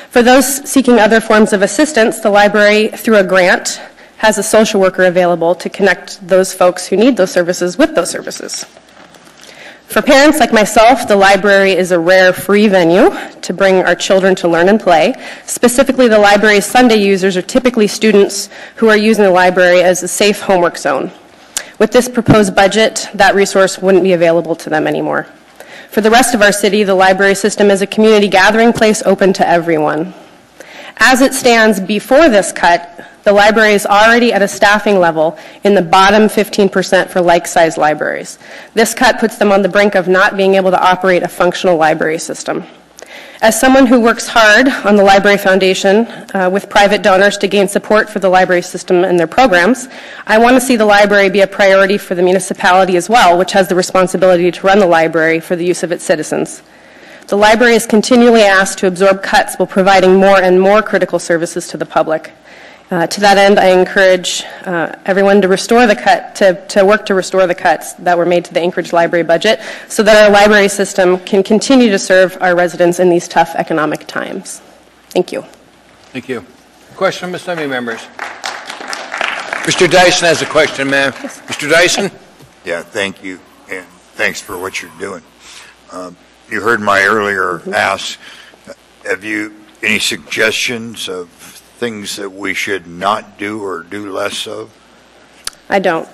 For those seeking other forms of assistance, the library, through a grant, has a social worker available to connect those folks who need those services with those services. For parents like myself, the library is a rare free venue to bring our children to learn and play. Specifically, the library's Sunday users are typically students who are using the library as a safe homework zone. With this proposed budget, that resource wouldn't be available to them anymore. For the rest of our city, the library system is a community gathering place open to everyone. As it stands before this cut, the library is already at a staffing level in the bottom 15% for like-sized libraries. This cut puts them on the brink of not being able to operate a functional library system. As someone who works hard on the Library Foundation with private donors to gain support for the library system and their programs, I want to see the library be a priority for the municipality as well, which has the responsibility to run the library for the use of its citizens. The library is continually asked to absorb cuts while providing more and more critical services to the public. To that end, I encourage everyone to restore the cut, to work to restore the cuts that were made to the Anchorage Library budget so that our library system can continue to serve our residents in these tough economic times. Thank you. Thank you. Question from Assembly members. Mr. Dyson has a question, ma'am. Yes. Mr. Dyson? Yeah, thank you, and thanks for what you're doing. You heard my earlier ask. Have you any suggestions of things that we should not do or do less of? I don't.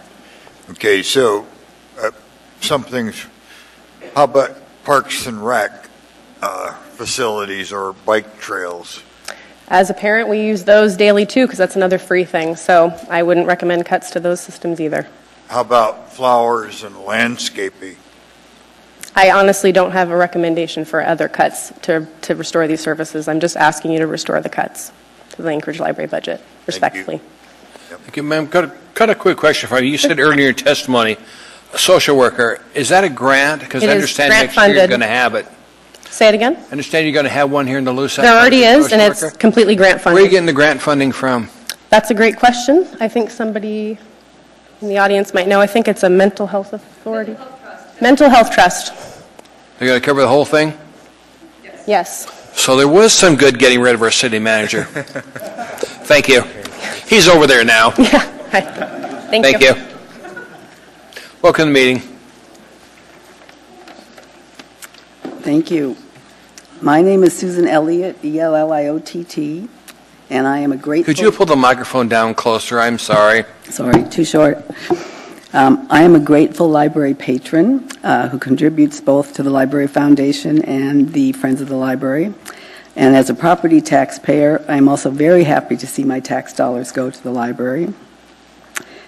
Okay, so how about parks and rec facilities or bike trails? As a parent, we use those daily too because that's another free thing, so I wouldn't recommend cuts to those systems either. How about flowers and landscaping? I honestly don't have a recommendation for other cuts to restore these services. I'm just asking you to restore the cuts to the Anchorage Library budget, respectfully. Thank you, ma'am. Got a quick question for you. You said earlier in your testimony, a social worker, is that a grant? Because I understand next year you're going to have it. Say it again? I understand you're going to have one here in the LUSAC. There already is, and it's completely grant funded. Where are you getting the grant funding from? That's a great question. I think somebody in the audience might know. I think it's a mental health authority. Mental health trust. They're going to cover the whole thing? Yes. So there was some good getting rid of our city manager. Thank you. He's over there now. Yeah. Thank you. Welcome to the meeting. Thank you. My name is Susan Elliott, E-L-L-I-O-T-T, and I am a grateful... Could you pull the microphone down closer? I'm sorry. Sorry, too short. I am a grateful library patron who contributes both to the Library Foundation and the Friends of the Library. And as a property taxpayer, I am also very happy to see my tax dollars go to the library.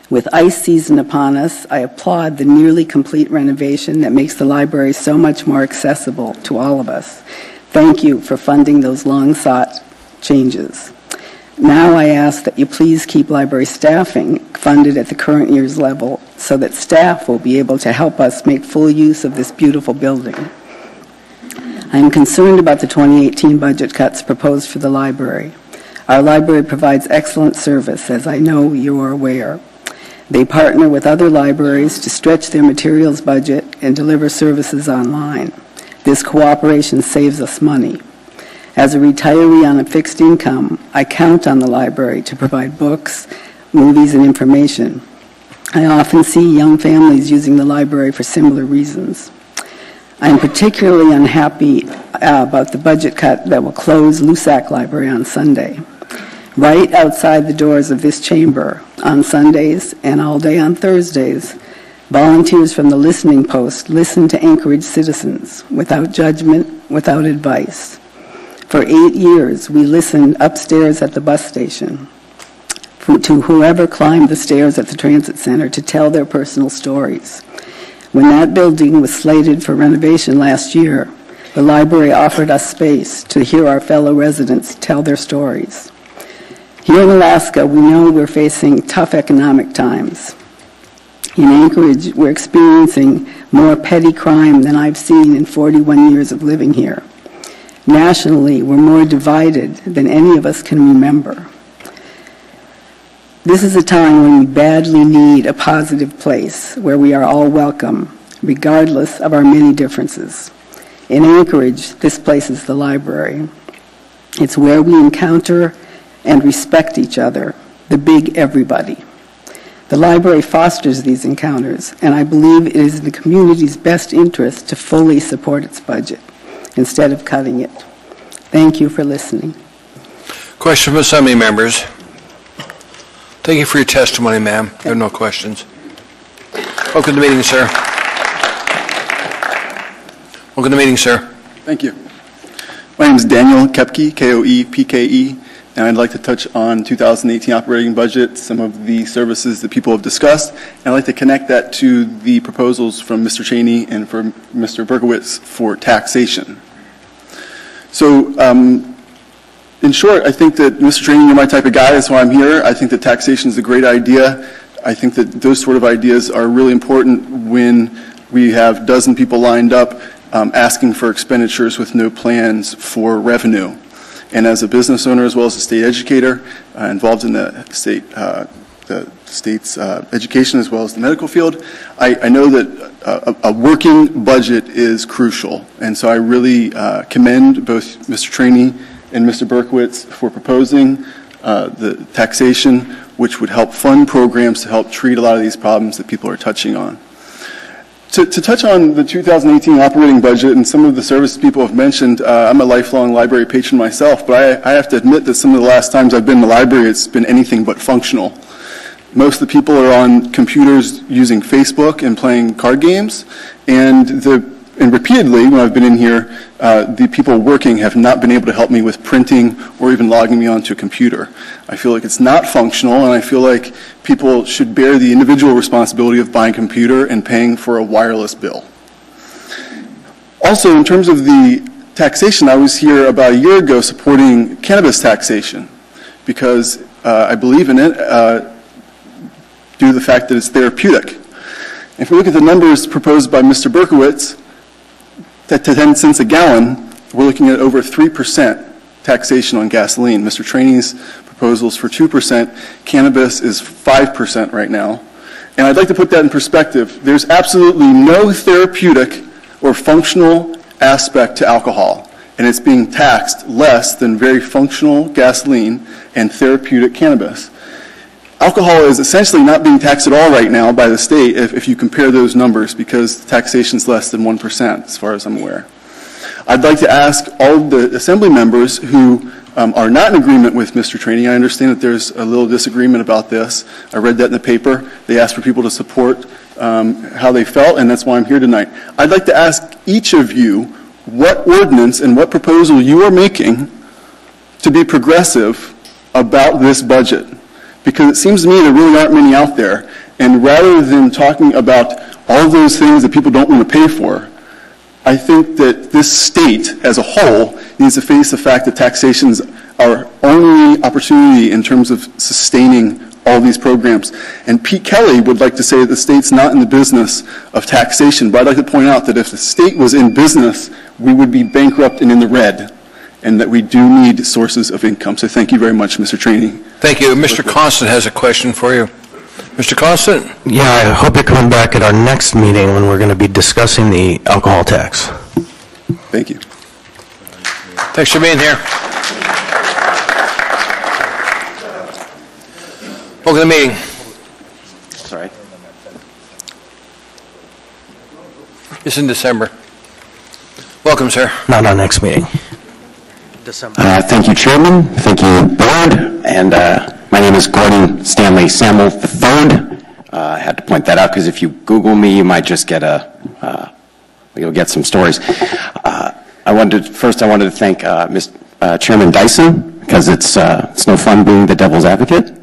With ice season upon us, I applaud the nearly complete renovation that makes the library so much more accessible to all of us. Thank you for funding those long-sought changes. Now I ask that you please keep library staffing funded at the current year's level so that staff will be able to help us make full use of this beautiful building. I am concerned about the 2018 budget cuts proposed for the library. Our library provides excellent service, as I know you are aware. They partner with other libraries to stretch their materials budget and deliver services online. This cooperation saves us money. As a retiree on a fixed income, I count on the library to provide books, movies, and information. I often see young families using the library for similar reasons. I am particularly unhappy about the budget cut that will close LUSAC Library on Sunday. Right outside the doors of this chamber on Sundays and all day on Thursdays, volunteers from the Listening Post listen to Anchorage citizens without judgment, without advice. For 8 years, we listened upstairs at the bus station to whoever climbed the stairs at the transit center to tell their personal stories. When that building was slated for renovation last year, the library offered us space to hear our fellow residents tell their stories. Here in Alaska, we know we're facing tough economic times. In Anchorage, we're experiencing more petty crime than I've seen in 41 years of living here. Nationally, we're more divided than any of us can remember. This is a time when we badly need a positive place where we are all welcome, regardless of our many differences. In Anchorage, this place is the library. It's where we encounter and respect each other, the big everybody. The library fosters these encounters, and I believe it is in the community's best interest to fully support its budget instead of cutting it. Thank you for listening. Question from Assembly members. Thank you for your testimony, ma'am. There are no questions. Welcome to the meeting, sir. Welcome to the meeting, sir. Thank you. My name is Daniel Koepke, K-O-E-P-K-E, and I'd like to touch on 2018 operating budget, some of the services that people have discussed, and I'd like to connect that to the proposals from Mr. Cheney and from Mr. Berkowitz for taxation. So, in short, I think that, Mr. Cheney, you're my type of guy, that's why I'm here. I think that taxation is a great idea. I think that those sort of ideas are really important when we have a dozen people lined up asking for expenditures with no plans for revenue. And as a business owner as well as a state educator involved in the state's education as well as the medical field, I know that a working budget is crucial. And so I really commend both Mr. Cheney and Mr. Berkowitz for proposing the taxation, which would help fund programs to help treat a lot of these problems that people are touching on. To touch on the 2018 operating budget and some of the services people have mentioned, I'm a lifelong library patron myself, but I have to admit that some of the last times I've been in the library, it's been anything but functional. Most of the people are on computers using Facebook and playing card games, and repeatedly, when I've been in here, the people working have not been able to help me with printing or even logging me onto a computer. I feel like it's not functional, and I feel like people should bear the individual responsibility of buying a computer and paying for a wireless bill. Also, in terms of the taxation, I was here about a year ago supporting cannabis taxation because I believe in it due to the fact that it's therapeutic. If we look at the numbers proposed by Mr. Berkowitz, at 10 cents a gallon, we're looking at over 3% taxation on gasoline. Mr. Cheney's proposals for 2%. Cannabis is 5% right now. And I'd like to put that in perspective. There's absolutely no therapeutic or functional aspect to alcohol, and it's being taxed less than very functional gasoline and therapeutic cannabis. Alcohol is essentially not being taxed at all right now by the state if you compare those numbers because taxation is less than 1% as far as I'm aware. I'd like to ask all the Assembly members who are not in agreement with Mr. Cheney. I understand that there's a little disagreement about this. I read that in the paper. They asked for people to support how they felt, and that's why I'm here tonight. I'd like to ask each of you what ordinance and what proposal you are making to be progressive about this budget. Because it seems to me there really aren't many out there. And rather than talking about all those things that people don't want to pay for, I think that this state as a whole needs to face the fact that taxation is our only opportunity in terms of sustaining all these programs. And Pete Kelly would like to say that the state's not in the business of taxation, but I'd like to point out that if the state was in business, we would be bankrupt and in the red, and that we do need sources of income. So thank you very much, Mr. Cheney. Thank you. Mr. Constant has a question for you. Mr. Constant? Yeah, I hope you come back at our next meeting when we're going to be discussing the alcohol tax. Thank you. Thanks for being here. Welcome to the meeting. Sorry. It's in December. Welcome, sir. Not our next meeting. Thank you, Chairman. Thank you, Board. And my name is Gordon Stanley Samuel III. I had to point that out because if you Google me, you might just get you'll get some stories. I wanted to thank Chairman Dyson because it's no fun being the devil's advocate.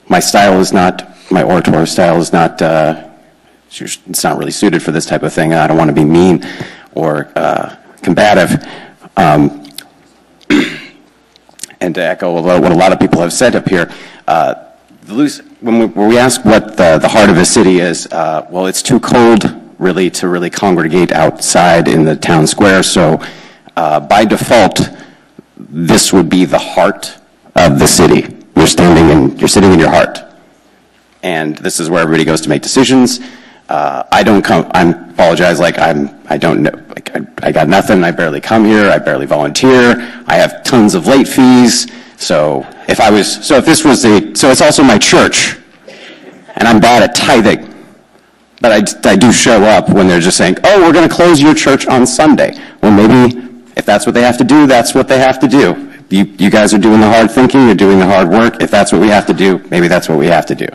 My style is not, my oratory style is not, it's not really suited for this type of thing. I don't want to be mean or combative. And to echo what a lot of people have said up here, when we ask what the heart of a city is, well, it's too cold really to congregate outside in the town square. So by default, this would be the heart of the city. You're sitting in your heart. And this is where everybody goes to make decisions. I apologize, like I don't know, like I got nothing, I barely come here, I barely volunteer, I have tons of late fees. So if it's also my church, and I'm bad at tithing. But I do show up when they're just saying, oh, we're going to close your church on Sunday. Well, maybe if that's what they have to do, that's what they have to do. You guys are doing the hard thinking, you're doing the hard work. If that's what we have to do, maybe that's what we have to do.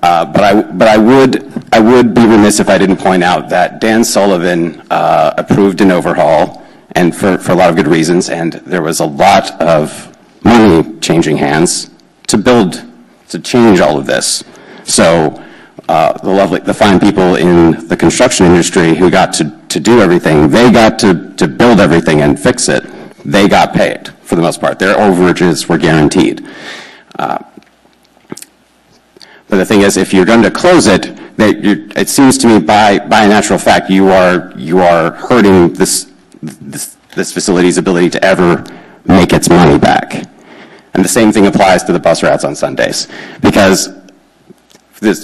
But I would be remiss if I didn't point out that Dan Sullivan approved an overhaul, and for a lot of good reasons, and there was a lot of money changing hands to change all of this. So the fine people in the construction industry who got to do everything, they got to build everything and fix it. They got paid for the most part. Their overages were guaranteed. But the thing is, if you're going to close it, it seems to me by a natural fact you are hurting this facility's ability to ever make its money back. And the same thing applies to the bus routes on Sundays, because a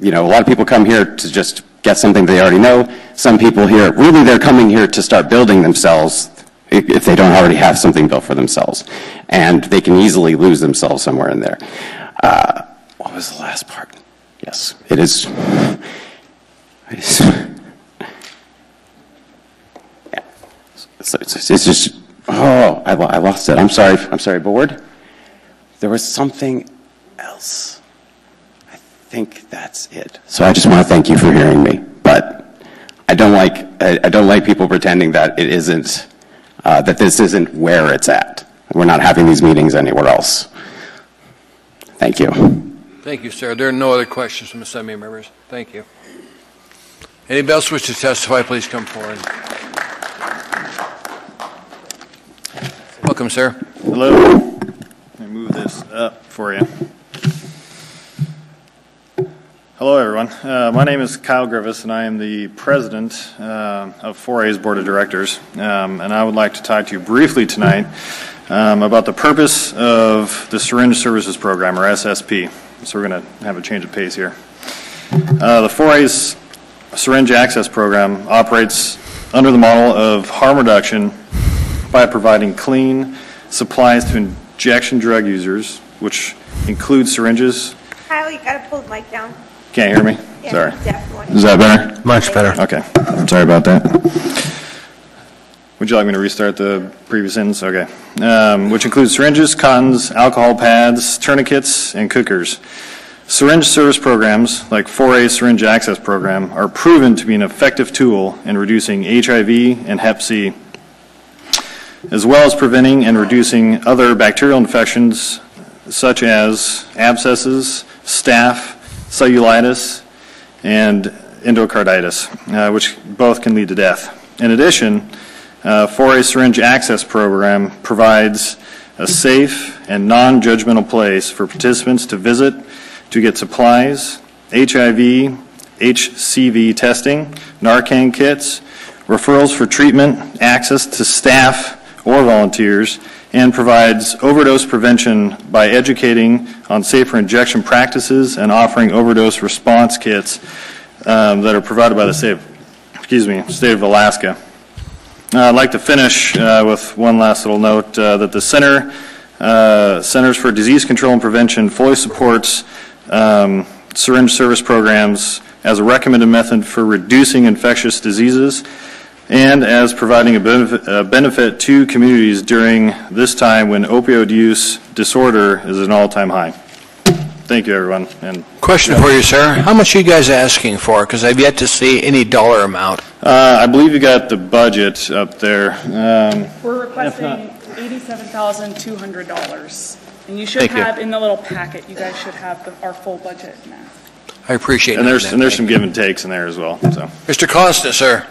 lot of people come here to just get something they already know. Some people here, really they're coming here to start building themselves if they don't already have something built for themselves. And they can easily lose themselves somewhere in there. What was the last part? Yes, it is. Yeah. So it's just, I lost it. I'm sorry, board. There was something else. I think that's it. So I just want to thank you for hearing me, but I don't like people pretending that it isn't, that this isn't where it's at. We're not having these meetings anywhere else. Thank you. Thank you, sir. There are no other questions from the Assembly members. Thank you. Anybody else wish to testify, please come forward. Welcome, sir. Hello. Let me move this up for you. Hello, everyone. My name is Kyle Griffiths, and I am the president of 4A's Board of Directors. And I would like to talk to you briefly tonight about the purpose of the Syringe Services Program, or SSP. So we're going to have a change of pace here. The 4A's Syringe Access Program operates under the model of harm reduction by providing clean supplies to injection drug users, which include syringes. Kyle, you got to pull the mic down. Can't hear me? Yeah, sorry. definitely. Is that better? Much better. Okay. I'm sorry about that. Would you like me to restart the previous sentence? Okay. Which includes syringes, cottons, alcohol pads, tourniquets, and cookers. Syringe service programs, like 4A Syringe Access Program, are proven to be an effective tool in reducing HIV and Hep C, as well as preventing and reducing other bacterial infections such as abscesses, staph, cellulitis, and endocarditis, which both can lead to death. In addition, 4A Syringe Access Program provides a safe and non-judgmental place for participants to visit to get supplies, HIV, HCV testing, Narcan kits, referrals for treatment, access to staff or volunteers, and provides overdose prevention by educating on safer injection practices and offering overdose response kits that are provided by the state of Alaska. I'd like to finish with one last little note that the Centers for Disease Control and Prevention fully supports syringe service programs as a recommended method for reducing infectious diseases and as providing a benefit to communities during this time when opioid use disorder is at an all-time high. Thank you, everyone. And question for you, sir. How much are you guys asking for? Because I've yet to see any dollar amount. I believe you got the budget up there. We're requesting $87,200. And you should have in the little packet, you guys should have our full budget now. I appreciate it. And there's some give and takes in there as well. So. Mr. Constant, sir.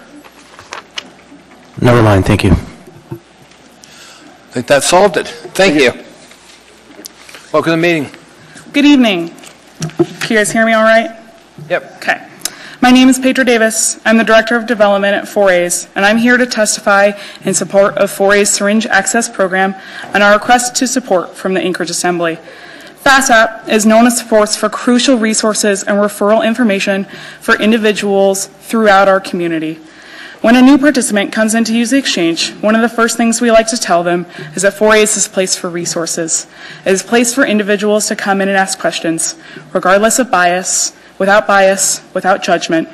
Never mind, thank you. I think that solved it. Thank you. Welcome to the meeting. Good evening. Can you guys hear me all right? Yep. Okay. My name is Pedro Davis. I'm the Director of Development at 4A's, and I'm here to testify in support of 4A's Syringe Access Program and our request to support from the Anchorage Assembly. FASAP is known as a source for crucial resources and referral information for individuals throughout our community. When a new participant comes in to use the exchange, one of the first ththings we like to tell them is that 4A's is a place for resources. It is a place for individuals to come in and ask questions, regardless of bias, without judgment.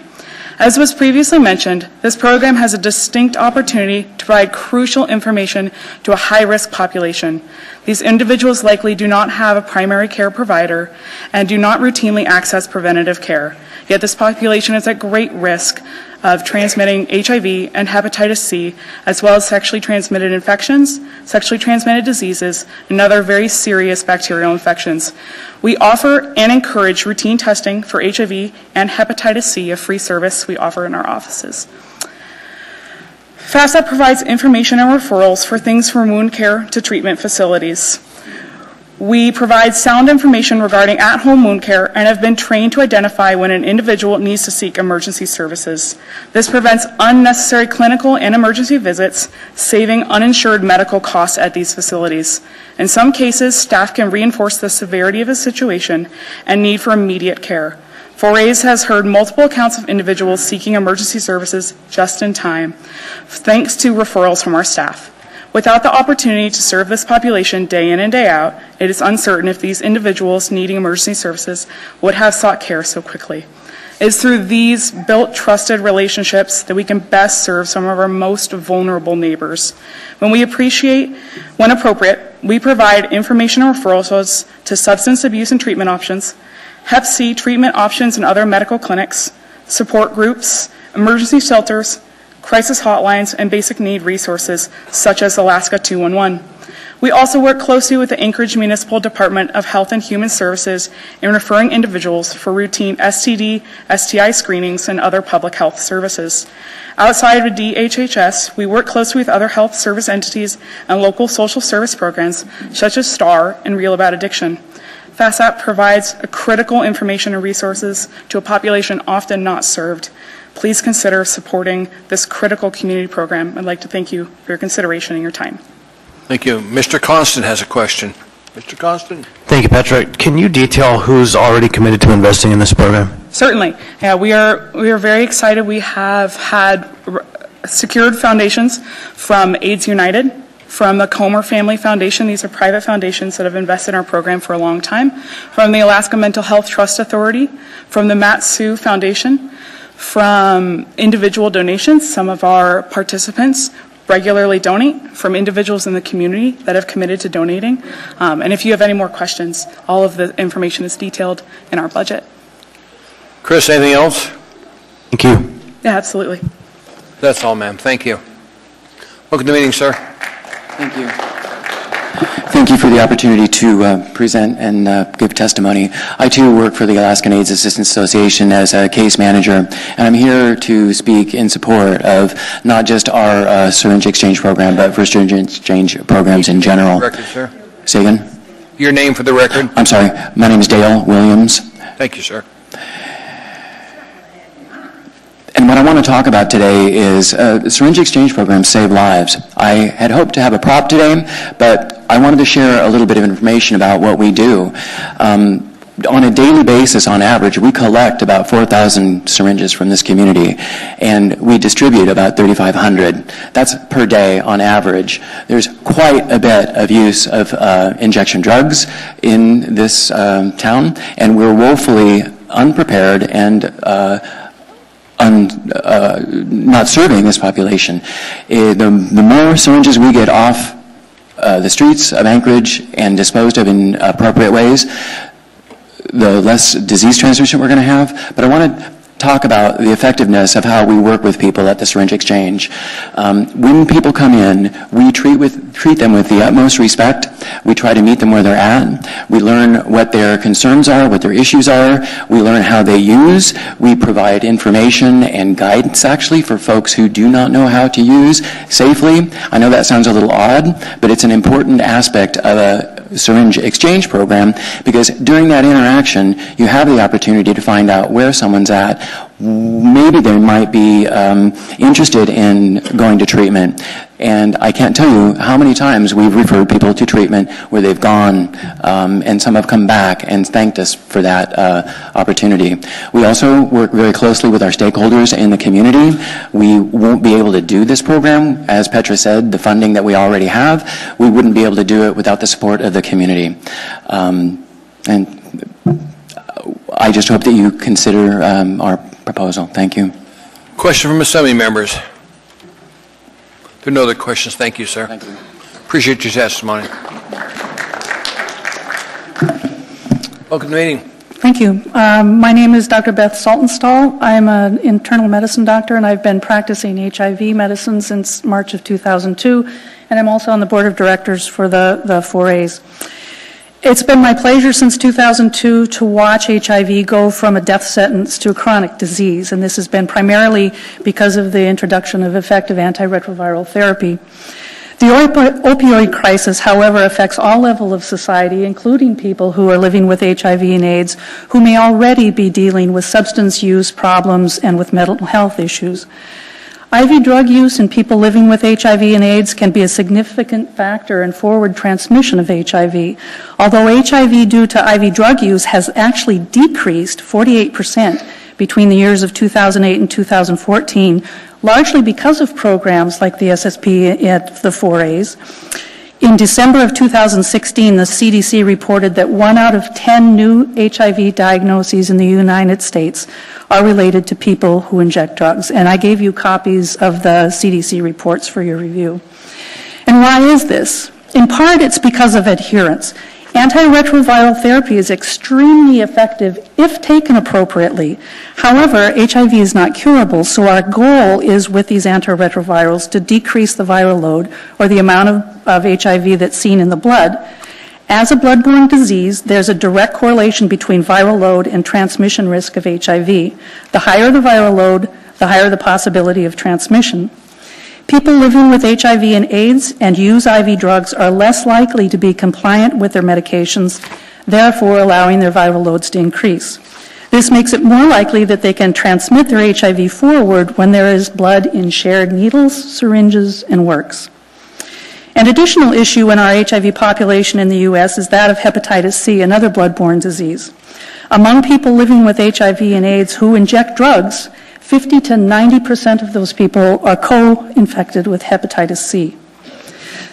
As was previously mentioned, this program has a distinct opportunity to provide crucial information to a high-risk population. These individuals likely do not have a primary care provider and do not routinely access preventative care. Yet this population is at great risk of transmitting HIV and hepatitis C, as well as sexually transmitted infections, sexually transmitted diseases, and other very serious bacterial infections. We offer and encourage routine testing for HIV and hepatitis C, a free service we offer in our offices. FASAP provides information and referrals for things from wound care to treatment facilities. We provide sound information regarding at-home wound care and have been trained to identify when an individual needs to seek emergency services. This prevents unnecessary clinical and emergency visits, saving uninsured medical costs at these facilities. In some cases, staff can reinforce the severity of a situation and need for immediate care. 4A's has heard multiple accounts of individuals seeking emergency services just in time, thanks to referrals from our staff. Without the opportunity to serve this population day in and day out, it is uncertain if these individuals needing emergency services would have sought care so quickly. It is through these built trusted relationships that we can best serve some of our most vulnerable neighbors. When appropriate, we provide information and referrals to substance abuse and treatment options, Hep C treatment options and other medical clinics, support groups, emergency shelters, crisis hotlines, and basic need resources such as Alaska 211. We also work closely with the Anchorage Municipal Department of Health and Human Services in referring individuals for routine STD, STI screenings, and other public health services. Outside of DHHS, we work closely with other health service entities and local social service programs such as STAR and Real About Addiction. FASAP provides critical information and resources to a population often not served. Please consider supporting this critical community program. I'd like to thank you for your consideration and your time. Thank you. Mr. Constant has a question. Mr. Constant? Thank you, Patrick. Can you detail who's already committed to investing in this program? Certainly. Yeah, we are very excited. We have had secured foundations from AIDS United, from the Comer Family Foundation. These are private foundations that have invested in our program for a long time. From the Alaska Mental Health Trust Authority, from the Matt Sue Foundation, from individual donations. Some of our participants regularly donate, from individuals in the community that have committed to donating. And if you have any more questions, all of the information is detailed in our budget. Chris, anything else? Thank you. Yeah, absolutely. That's all, ma'am. Thank you. Welcome to the meeting, sir. Thank you. Thank you for the opportunity to present and give testimony. I too work for the Alaskan AIDS Assistance Association as a case manager, and I'm here to speak in support of not just our syringe exchange program, but for syringe exchange programs in general. Record, sir. Say again? Your name for the record. I'm sorry. My name is Dale Williams. Thank you, sir. And what I want to talk about today is syringe exchange programs save lives. I had hoped to have a prop today, but I wanted to share a little bit of information about what we do. On a daily basis, on average, we collect about 4,000 syringes from this community, and we distribute about 3,500. That's per day on average. There's quite a bit of use of injection drugs in this town, and we're woefully unprepared and not serving this population. The more syringes we get off the streets of Anchorage and disposed of in appropriate ways, the less disease transmission we're going to have. But I want to talk about the effectiveness of how we work with people at the syringe exchange. When people come in, we treat them with the utmost respect. We try to meet them where they're at. We learn what their concerns are, what their issues are. We learn how they use. We provide information and guidance, actually, for folks who do not know how to use safely. I know that sounds a little odd, but it's an important aspect of a syringe exchange program, because during that interaction, you have the opportunity to find out where someone's at, maybe they might be interested in going to treatment. And I can't tell you how many times we've referred people to treatment where they've gone and some have come back and thanked us for that opportunity. We also work very closely with our stakeholders in the community. We won't be able to do this program, as Petra said, the funding that we already have, we wouldn't be able to do it without the support of the community. And I just hope that you consider our proposal. Thank you. Question from Assembly members. There are no other questions. Thank you, sir. Thank you. Appreciate your testimony. Welcome to the meeting. Thank you. My name is Dr. Beth Saltonstall. I'm an internal medicine doctor, and I've been practicing HIV medicine since March of 2002, and I'm also on the board of directors for the 4As. It's been my pleasure since 2002 to watch HIV go from a death sentence to a chronic disease, and this has been primarily because of the introduction of effective antiretroviral therapy. The opioid crisis, however, affects all levels of society, including people who are living with HIV and AIDS, who may already be dealing with substance use problems and with mental health issues. IV drug use in people living with HIV and AIDS can be a significant factor in forward transmission of HIV. Although HIV due to IV drug use has actually decreased 48% between the years of 2008 and 2014, largely because of programs like the SSP at the 4As. In December of 2016, the CDC reported that 1 out of 10 new HIV diagnoses in the United States are related to people who inject drugs. And I gave you copies of the CDC reports for your review. And why is this? In part, it's because of adherence. Antiretroviral therapy is extremely effective if taken appropriately. However, HIV is not curable, so our goal is with these antiretrovirals to decrease the viral load or the amount of HIV that's seen in the blood. As a bloodborne disease, there's a direct correlation between viral load and transmission risk of HIV. The higher the viral load, the higher the possibility of transmission. People living with HIV and AIDS and use IV drugs are less likely to be compliant with their medications, therefore allowing their viral loads to increase. This makes it more likely that they can transmit their HIV forward when there is blood in shared needles, syringes, and works. An additional issue in our HIV population in the U.S. is that of hepatitis C, another bloodborne disease. Among people living with HIV and AIDS who inject drugs, 50 to 90% of those people are co-infected with hepatitis C.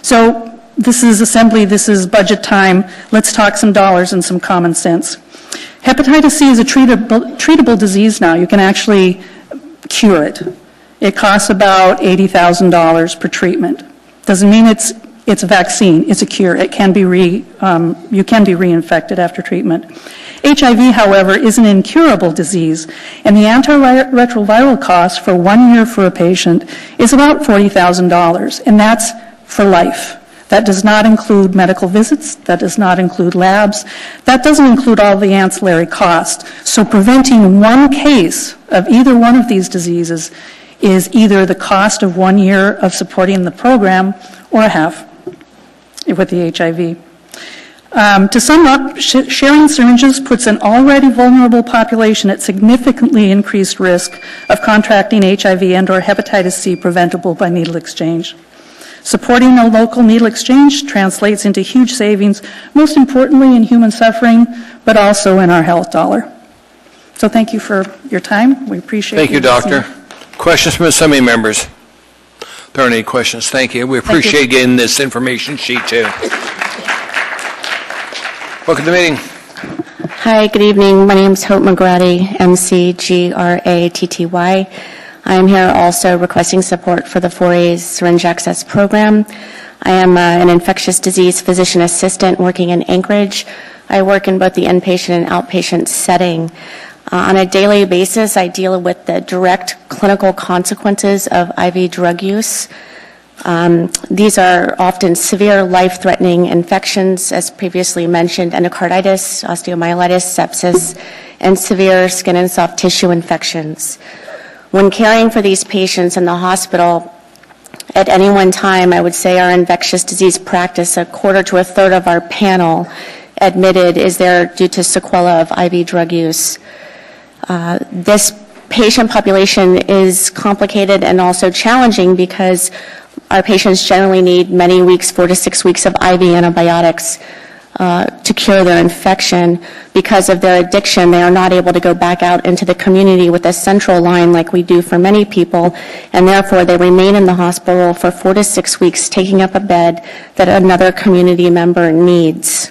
So this is assembly, this is budget time. Let's talk some dollars and some common sense. Hepatitis C is a treatable disease now. You can actually cure it. It costs about $80,000 per treatment. Doesn't mean it's a vaccine, it's a cure. It can be you can be reinfected after treatment. HIV, however, is an incurable disease, and the antiretroviral cost for 1 year for a patient is about $40,000, and that's for life. That does not include medical visits, that does not include labs, that doesn't include all the ancillary costs. So preventing one case of either one of these diseases is either the cost of 1 year of supporting the program or half with the HIV. To sum up, sharing syringes puts an already vulnerable population at significantly increased risk of contracting HIV and/or hepatitis C preventable by needle exchange. Supporting a local needle exchange translates into huge savings, most importantly in human suffering, but also in our health dollar. So thank you for your time. We appreciate it. Thank you, Doctor. Questions from Assembly members? If there are any questions, thank you. We appreciate getting this information sheet too. Welcome to the meeting. Hi, good evening. My name is Hope McGratty, McGratty. I am here also requesting support for the 4A's syringe access program. I am an infectious disease physician assistant working in Anchorage. I work in both the inpatient and outpatient setting. On a daily basis, I deal with the direct clinical consequences of IV drug use. These are often severe life-threatening infections, as previously mentioned, endocarditis, osteomyelitis, sepsis, and severe skin and soft tissue infections. When caring for these patients in the hospital, at any one time, I would say our infectious disease practice, a quarter to a third of our panel admitted is there due to sequela of IV drug use. This patient population is complicated and also challenging because our patients generally need many weeks, 4 to 6 weeks of IV antibiotics to cure their infection. Because of their addiction, they are not able to go back out into the community with a central line like we do for many people, and therefore they remain in the hospital for 4 to 6 weeks, taking up a bed that another community member needs.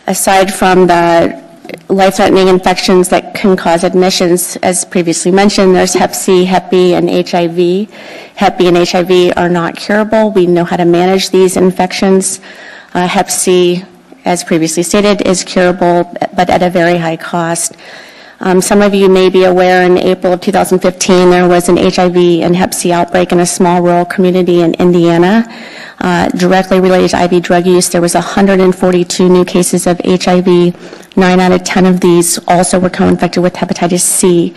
Aside from the life-threatening infections that can cause admissions, as previously mentioned, there's Hep C, Hep B, and HIV. Hep B and HIV are not curable. We know how to manage these infections. Hep C, as previously stated, is curable, but at a very high cost. Some of you may be aware in April of 2015 there was an HIV and Hep C outbreak in a small rural community in Indiana. Directly related to IV drug use, there was 142 new cases of HIV. 9 out of 10 of these also were co-infected with hepatitis C.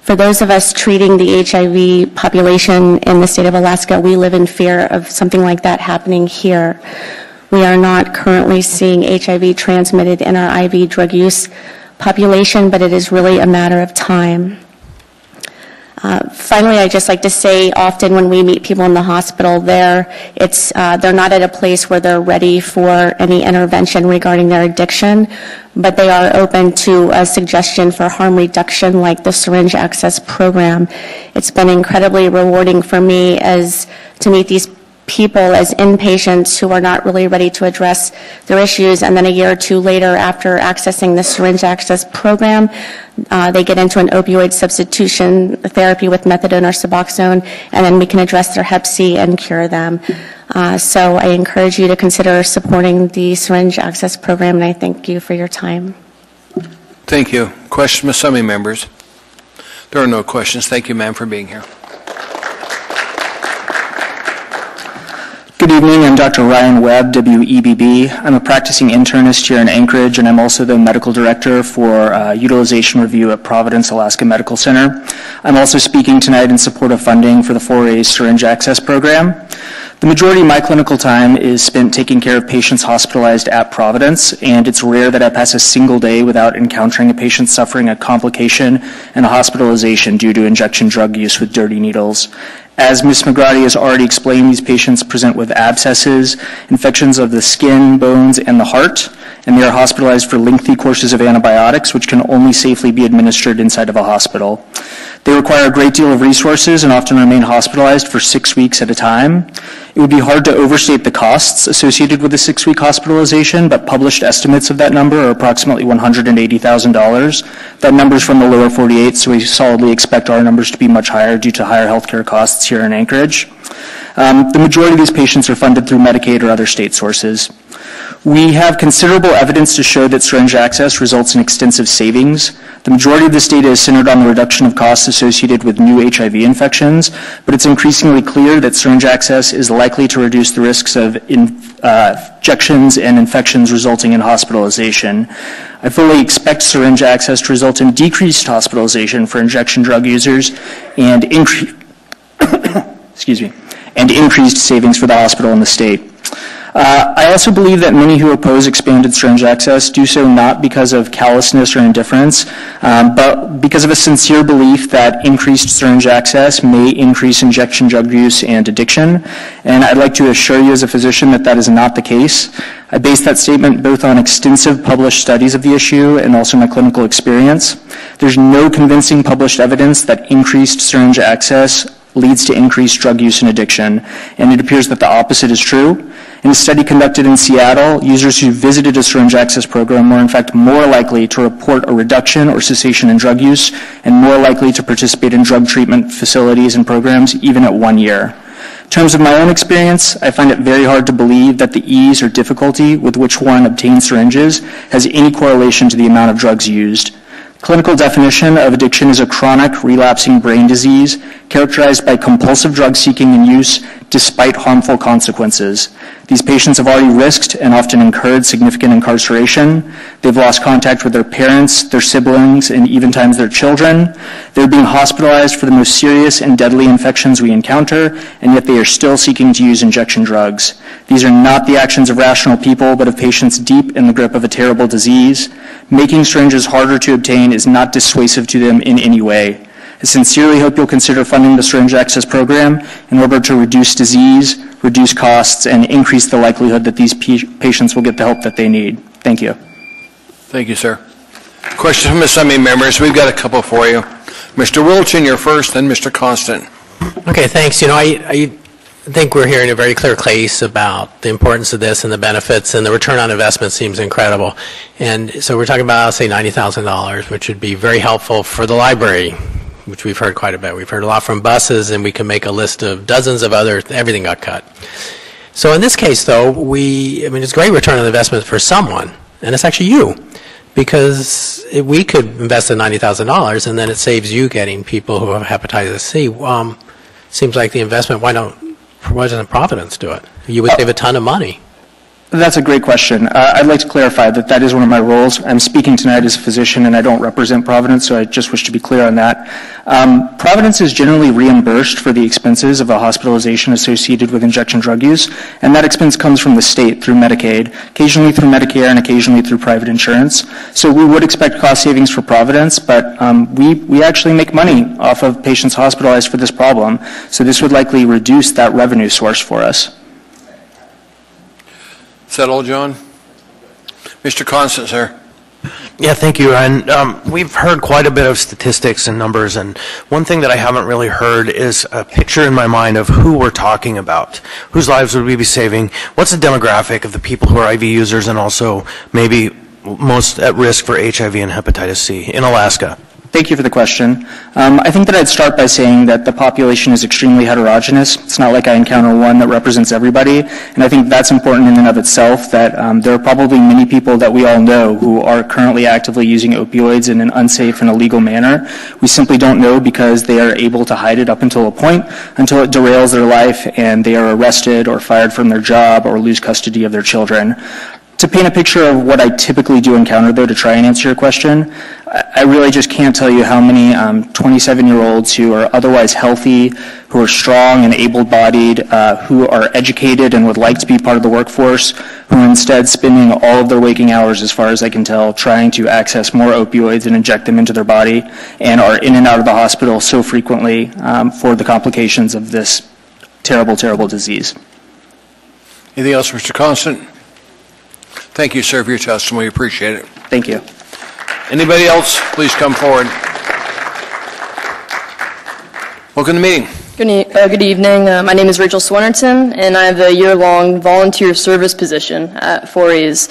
For those of us treating the HIV population in the state of Alaska, we live in fear of something like that happening here. We are not currently seeing HIV transmitted in our IV drug use population, but it is really a matter of time. Finally, I'd just like to say often when we meet people in the hospital they're not at a place where they're ready for any intervention regarding their addiction, but they are open to a suggestion for harm reduction like the syringe access program. It's been incredibly rewarding for me to meet these people as inpatients who are not really ready to address their issues, and then a year or two later, after accessing the syringe access program, they get into an opioid substitution therapy with methadone or Suboxone, and then we can address their Hep C and cure them. So I encourage you to consider supporting the syringe access program, and I thank you for your time. Thank you. Questions, Assembly members? There are no questions. Thank you, ma'am, for being here. Good evening, I'm Dr. Ryan Webb, WEBB. I'm a practicing internist here in Anchorage, and I'm also the medical director for utilization review at Providence, Alaska Medical Center. I'm also speaking tonight in support of funding for the 4A syringe access program. The majority of my clinical time is spent taking care of patients hospitalized at Providence, and it's rare that I pass a single day without encountering a patient suffering a complication and a hospitalization due to injection drug use with dirty needles. As Ms. McGrady has already explained, these patients present with abscesses, infections of the skin, bones, and the heart, and they are hospitalized for lengthy courses of antibiotics, which can only safely be administered inside of a hospital. They require a great deal of resources and often remain hospitalized for 6 weeks at a time. It would be hard to overstate the costs associated with a 6-week hospitalization, but published estimates of that number are approximately $180,000. That number is from the lower 48, so we solidly expect our numbers to be much higher due to higher healthcare costs here in Anchorage. The majority of these patients are funded through Medicaid or other state sources. We have considerable evidence to show that syringe access results in extensive savings. The majority of this data is centered on the reduction of costs associated with new HIV infections, but it's increasingly clear that syringe access is likely to reduce the risks of injections and infections resulting in hospitalization. I fully expect syringe access to result in decreased hospitalization for injection drug users and increased savings for the hospital and the state. I also believe that many who oppose expanded syringe access do so not because of callousness or indifference, but because of a sincere belief that increased syringe access may increase injection drug use and addiction. And I'd like to assure you as a physician that that is not the case. I base that statement both on extensive published studies of the issue and also my clinical experience. There's no convincing published evidence that increased syringe access leads to increased drug use and addiction, and it appears that the opposite is true. In a study conducted in Seattle, users who visited a syringe access program were in fact more likely to report a reduction or cessation in drug use and more likely to participate in drug treatment facilities and programs even at 1 year. In terms of my own experience, I find it very hard to believe that the ease or difficulty with which one obtains syringes has any correlation to the amount of drugs used. Clinical definition of addiction is a chronic relapsing brain disease characterized by compulsive drug seeking and use, despite harmful consequences. These patients have already risked and often incurred significant incarceration. They've lost contact with their parents, their siblings, and even times their children. They're being hospitalized for the most serious and deadly infections we encounter, and yet they are still seeking to use injection drugs. These are not the actions of rational people, but of patients deep in the grip of a terrible disease. Making syringes harder to obtain is not dissuasive to them in any way. I sincerely hope you'll consider funding the Syringe Access Program in order to reduce disease, reduce costs, and increase the likelihood that these patients will get the help that they need. Thank you. Thank you, sir. Questions from Assembly members? We've got a couple for you. Mr. Wilchin, you're first, then Mr. Constant. Okay, thanks. You know, I think we're hearing a very clear case about the importance of this and the benefits, and the return on investment seems incredible. And so we're talking about, say, $90,000, which would be very helpful for the library, which we've heard quite a bit. We've heard a lot from buses, and we can make a list of dozens of other, everything got cut. So in this case, though, it's great return on investment for someone, and it's actually you, because we could invest in $90,000, and then it saves you getting people who have hepatitis C. Seems like the investment, why doesn't Providence do it? You would save a ton of money. That's a great question. I'd like to clarify that that is one of my roles. I'm speaking tonight as a physician, and I don't represent Providence, so I just wish to be clear on that. Providence is generally reimbursed for the expenses of a hospitalization associated with injection drug use, and that expense comes from the state through Medicaid, occasionally through Medicare, and occasionally through private insurance. So we would expect cost savings for Providence, but we actually make money off of patients hospitalized for this problem, so this would likely reduce that revenue source for us. Is that all, John? Mr. Constant, sir. Yeah, thank you. And we've heard quite a bit of statistics and numbers, and one thing that I haven't really heard is a picture in my mind of who we're talking about. Whose lives would we be saving? What's the demographic of the people who are IV users and also maybe most at risk for HIV and hepatitis C in Alaska? Thank you for the question. I think that I'd start by saying that the population is extremely heterogeneous. It's not like I encounter one that represents everybody, and I think that's important in and of itself, that there are probably many people that we all know who are currently actively using opioids in an unsafe and illegal manner. We simply don't know because they are able to hide it up until a point, until it derails their life and they are arrested or fired from their job or lose custody of their children. To paint a picture of what I typically do encounter, though, to try and answer your question, I really just can't tell you how many 27-year-olds who are otherwise healthy, who are strong and able-bodied, who are educated and would like to be part of the workforce, who are instead spending all of their waking hours, as far as I can tell, trying to access more opioids and inject them into their body, and are in and out of the hospital so frequently for the complications of this terrible, terrible disease. Anything else, Mr. Constant? Thank you, sir, for your testimony. Appreciate it. Thank you. Anybody else? Please come forward. Welcome to the meeting. Good evening. My name is Rachel Swenerton, and I have a year-long volunteer service position at 4A's.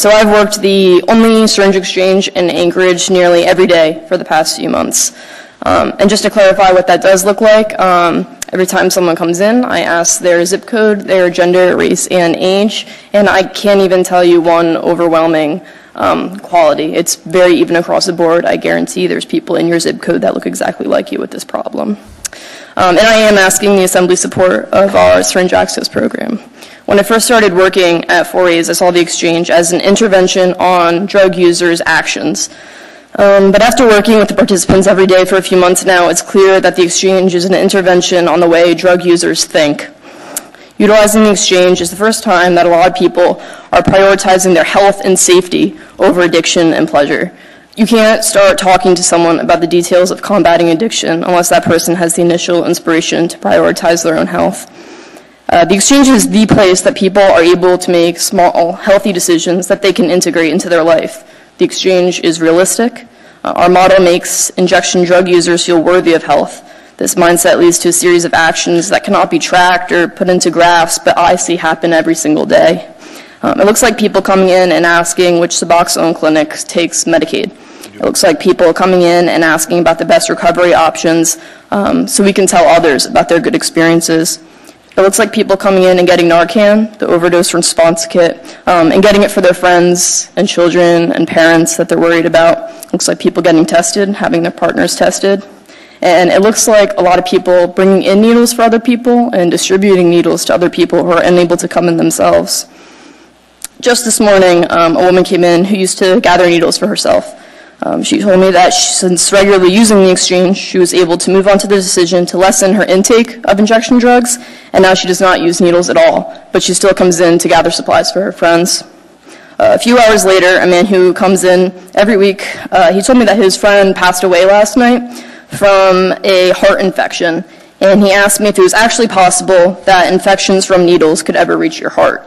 So I've worked the only syringe exchange in Anchorage nearly every day for the past few months. And just to clarify what that does look like, every time someone comes in, I ask their zip code, their gender, race, and age, and I can't even tell you one overwhelming quality. It's very even across the board. I guarantee there's people in your zip code that look exactly like you with this problem. And I am asking the Assembly support of our Syringe Access Program. When I first started working at 4A's, I saw the exchange as an intervention on drug users' actions. But after working with the participants every day for a few months now, it's clear that the exchange is an intervention on the way drug users think. Utilizing the exchange is the first time that a lot of people are prioritizing their health and safety over addiction and pleasure. You can't start talking to someone about the details of combating addiction unless that person has the initial inspiration to prioritize their own health. The exchange is the place that people are able to make small, healthy decisions that they can integrate into their life. The exchange is realistic. Our model makes injection drug users feel worthy of health. This mindset leads to a series of actions that cannot be tracked or put into graphs, but I see happen every single day. It looks like people coming in and asking which Suboxone clinic takes Medicaid. It looks like people coming in and asking about the best recovery options so we can tell others about their good experiences. It looks like people coming in and getting Narcan, the overdose response kit, and getting it for their friends and children and parents that they're worried about. It looks like people getting tested, having their partners tested. And it looks like a lot of people bringing in needles for other people and distributing needles to other people who are unable to come in themselves. Just this morning, a woman came in who used to gather needles for herself. She told me that since regularly using the exchange, she was able to move on to the decision to lessen her intake of injection drugs, and now she does not use needles at all, but she still comes in to gather supplies for her friends. A few hours later, a man who comes in every week, he told me that his friend passed away last night from a heart infection, and he asked me if it was actually possible that infections from needles could ever reach your heart.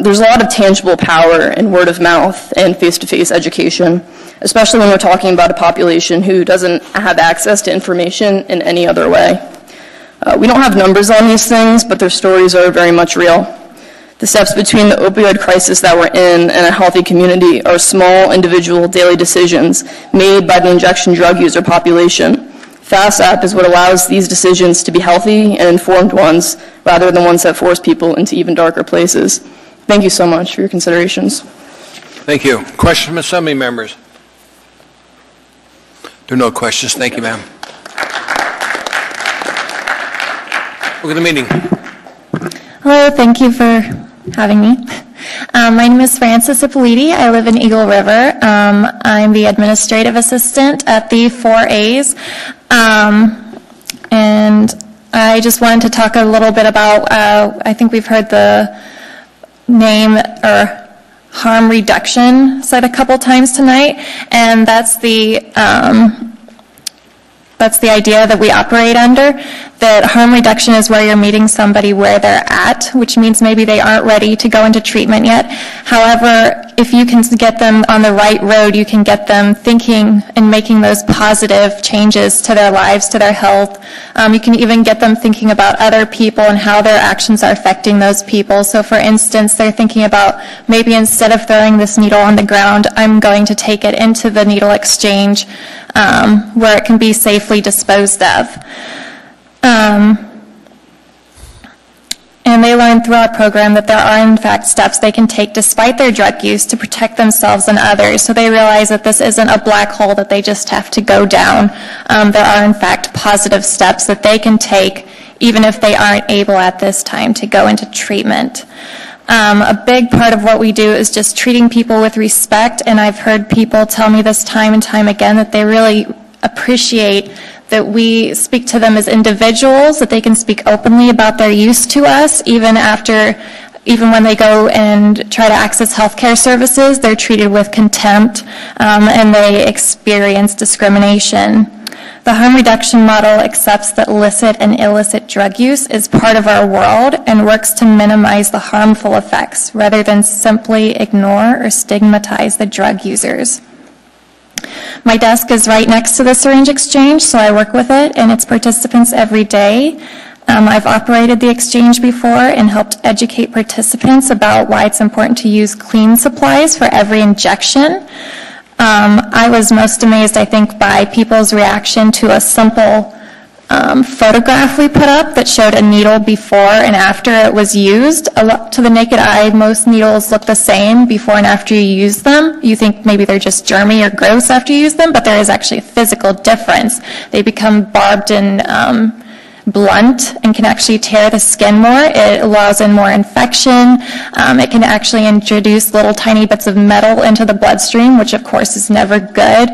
There's a lot of tangible power in word of mouth and face-to-face education, especially when we're talking about a population who doesn't have access to information in any other way. We don't have numbers on these things, but their stories are very much real. The steps between the opioid crisis that we're in and a healthy community are small individual daily decisions made by the injection drug user population. FASAP is what allows these decisions to be healthy and informed ones rather than ones that force people into even darker places. Thank you so much for your considerations. Thank you. Questions from Assembly members? There are no questions. Thank you, ma'am. Look at the meeting. Hello, thank you for having me. My name is Frances Ippoliti. I live in Eagle River. I'm the administrative assistant at the 4As. And I just wanted to talk a little bit about, I think we've heard the name or harm reduction said a couple times tonight, and that's the idea that we operate under, that harm reduction is where you're meeting somebody where they're at, which means maybe they aren't ready to go into treatment yet. However, if you can get them on the right road, you can get them thinking and making those positive changes to their lives, to their health. You can even get them thinking about other people and how their actions are affecting those people. So for instance, they're thinking about maybe instead of throwing this needle on the ground, I'm going to take it into the needle exchange where it can be safely disposed of. And they learn through our program that there are in fact steps they can take despite their drug use to protect themselves and others. So they realize that this isn't a black hole that they just have to go down. There are in fact positive steps that they can take even if they aren't able at this time to go into treatment. A big part of what we do is just treating people with respect, and I've heard people tell me this time and time again that they really appreciate that we speak to them as individuals, that they can speak openly about their use to us, even when they go and try to access healthcare services, they're treated with contempt, and they experience discrimination. The harm reduction model accepts that licit and illicit drug use is part of our world and works to minimize the harmful effects rather than simply ignore or stigmatize the drug users. My desk is right next to the syringe exchange, so I work with it and its participants every day. I've operated the exchange before and helped educate participants about why it's important to use clean supplies for every injection. I was most amazed, I think, by people's reaction to a simple photograph we put up that showed a needle before and after it was used. To the naked eye, most needles look the same before and after you use them. You think maybe they're just germy or gross after you use them, but there is actually a physical difference. They become barbed and blunt and can actually tear the skin more. It allows in more infection. It can actually introduce little tiny bits of metal into the bloodstream, which of course is never good.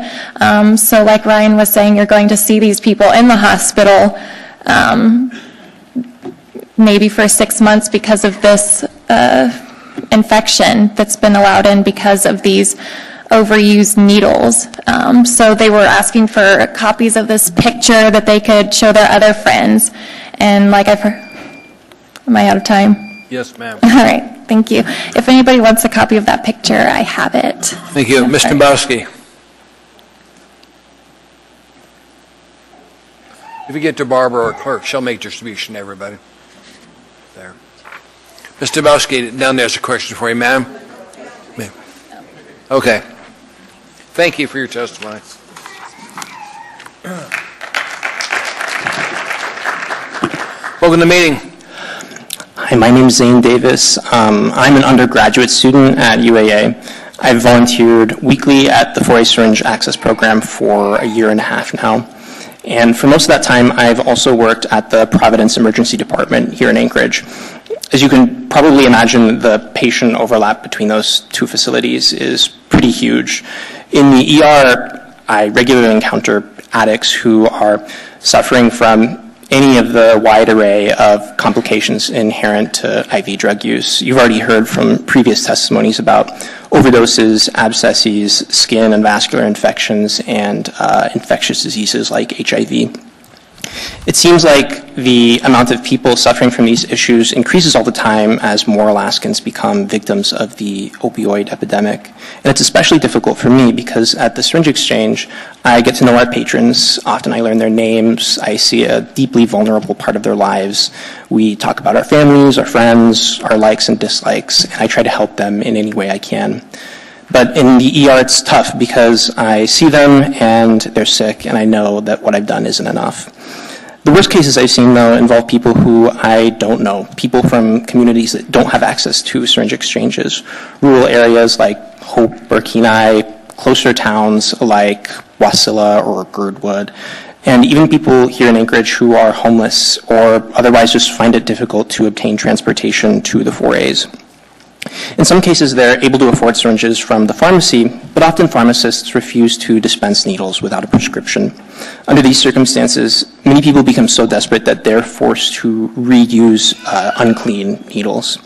So like Ryan was saying, you're going to see these people in the hospital maybe for 6 months because of this infection that's been allowed in because of these overused needles. So they were asking for copies of this picture that they could show their other friends. And like I've heard, am I out of time? Yes, ma'am. All right, thank you. If anybody wants a copy of that picture, I have it. Thank you. Mr. Bowski. If you get to Barbara or clerk, she'll make distribution to everybody. There. Mr. Bowski, down there's a question for you, ma'am. Okay. Thank you for your testimony. Welcome to the meeting. Hi, my name is Zane Davis. I'm an undergraduate student at UAA. I've volunteered weekly at the 4A Syringe Access Program for a year and a half now. And for most of that time, I've also worked at the Providence Emergency Department here in Anchorage. As you can probably imagine, the patient overlap between those two facilities is pretty huge. In the ER, I regularly encounter addicts who are suffering from any of the wide array of complications inherent to IV drug use. You've already heard from previous testimonies about overdoses, abscesses, skin and vascular infections, and infectious diseases like HIV. It seems like the amount of people suffering from these issues increases all the time as more Alaskans become victims of the opioid epidemic. And it's especially difficult for me because at the Syringe Exchange, I get to know our patrons. Often I learn their names. I see a deeply vulnerable part of their lives. We talk about our families, our friends, our likes and dislikes, and I try to help them in any way I can. But in the ER, it's tough because I see them and they're sick, and I know that what I've done isn't enough. The worst cases I've seen, though, involve people who I don't know, people from communities that don't have access to syringe exchanges, rural areas like Hope or Kenai, closer towns like Wasilla or Girdwood, and even people here in Anchorage who are homeless or otherwise just find it difficult to obtain transportation to the 4As. In some cases, they're able to afford syringes from the pharmacy, but often pharmacists refuse to dispense needles without a prescription. Under these circumstances, many people become so desperate that they're forced to reuse unclean needles.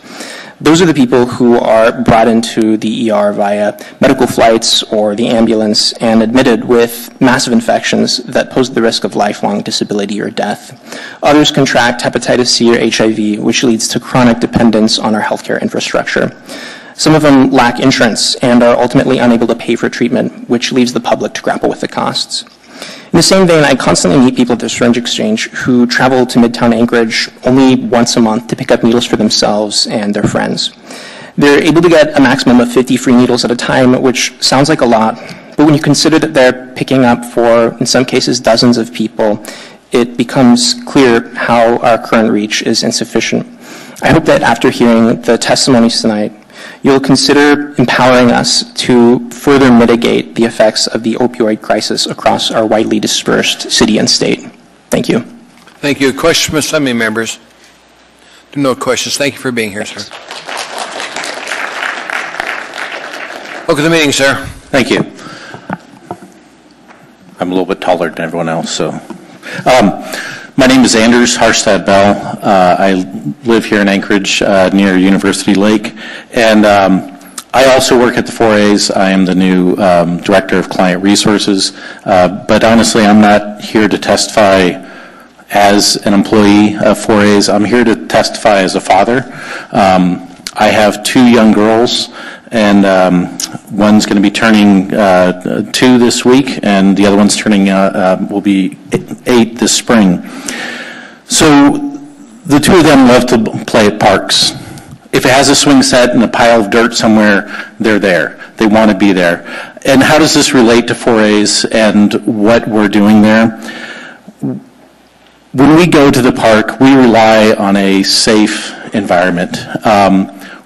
Those are the people who are brought into the ER via medical flights or the ambulance and admitted with massive infections that pose the risk of lifelong disability or death. Others contract hepatitis C or HIV, which leads to chronic dependence on our healthcare infrastructure. Some of them lack insurance and are ultimately unable to pay for treatment, which leaves the public to grapple with the costs. In the same vein, I constantly meet people at the Syringe Exchange who travel to Midtown Anchorage only once a month to pick up needles for themselves and their friends. They're able to get a maximum of 50 free needles at a time, which sounds like a lot, but when you consider that they're picking up for, in some cases, dozens of people, it becomes clear how our current reach is insufficient. I hope that after hearing the testimonies tonight, you'll consider empowering us to further mitigate the effects of the opioid crisis across our widely dispersed city and state. Thank you. Thank you. Questions from Assembly members? No questions. Thank you for being here, sir. Look at the meeting, sir. Thank you. I'm a little bit taller than everyone else, so. My name is Anders Harstad Bell. I live here in Anchorage near University Lake, and I also work at the 4As. I am the new Director of Client Resources, but honestly, I'm not here to testify as an employee of 4As. I'm here to testify as a father. I have two young girls, and one's going to be turning 2 this week, and the other one's turning will be 8 this spring. So the two of them love to play at parks. If it has a swing set and a pile of dirt somewhere, they're there. They want to be there. And how does this relate to 4As and what we're doing there? When we go to the park, we rely on a safe environment.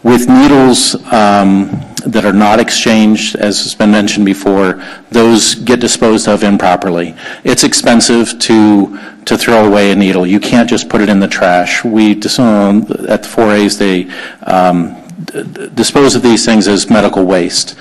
With needles that are not exchanged, as has been mentioned before, those get disposed of improperly. It's expensive to throw away a needle. You can't just put it in the trash. We at the 4As, they dispose of these things as medical waste.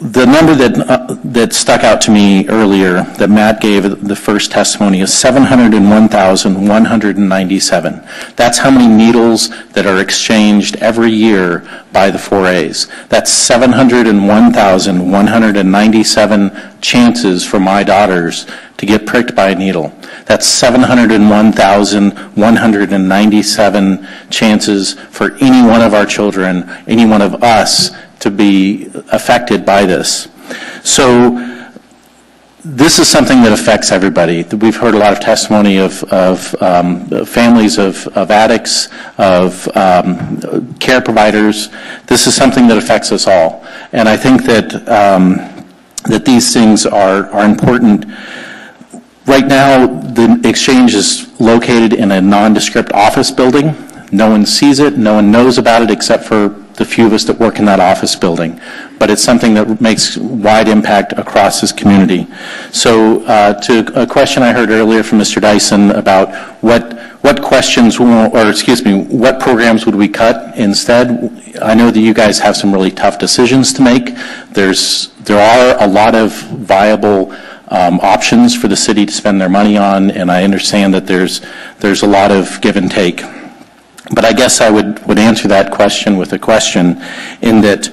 The number that stuck out to me earlier that Matt gave the first testimony is 701,197. That's how many needles that are exchanged every year by the 4As. That's 701,197 chances for my daughters to get pricked by a needle. That's 701,197 chances for any one of our children, any one of us, to be affected by this. So this is something that affects everybody. We've heard a lot of testimony of families of addicts, of care providers. This is something that affects us all. And I think that, that these things are important. Right now, the exchange is located in a nondescript office building. No one sees it, no one knows about it except for the few of us that work in that office building. but it's something that makes wide impact across this community. So to a question I heard earlier from Mr. Dyson about what questions, or excuse me, what programs would we cut instead? I know that you guys have some really tough decisions to make. There are a lot of viable options for the city to spend their money on, and I understand that there's a lot of give and take. But I guess I would answer that question with a question, in that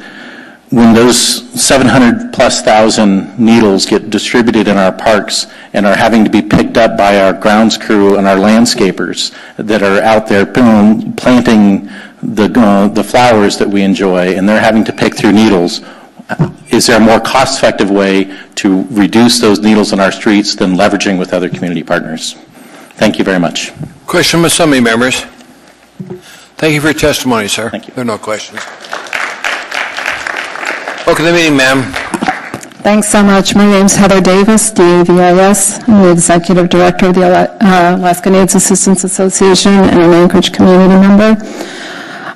when those 700,000+ needles get distributed in our parks and are having to be picked up by our grounds crew and our landscapers that are out there planting the flowers that we enjoy, and they're having to pick through needles, is there a more cost-effective way to reduce those needles in our streets than leveraging with other community partners? Thank you very much. Question from assembly members. Thank you for your testimony, sir. Thank you. There are no questions. Welcome to the meeting, ma'am. Thanks so much. My name is Heather Davis, DAVIS. I'm the Executive Director of the Alaska Natives Assistance Association and an Anchorage community member.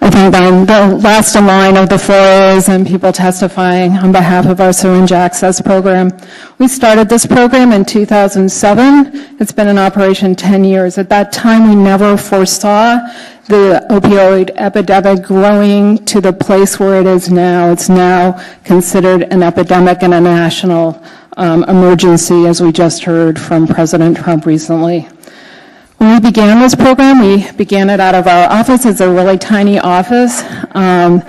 I think I'm the last in line of the 4As and people testifying on behalf of our syringe access program. We started this program in 2007. It's been in operation 10 years. At that time, we never foresaw the opioid epidemic growing to the place where it is now. It's now considered an epidemic and a national emergency, as we just heard from President Trump recently. When we began this program, we began it out of our office. It's a really tiny office, and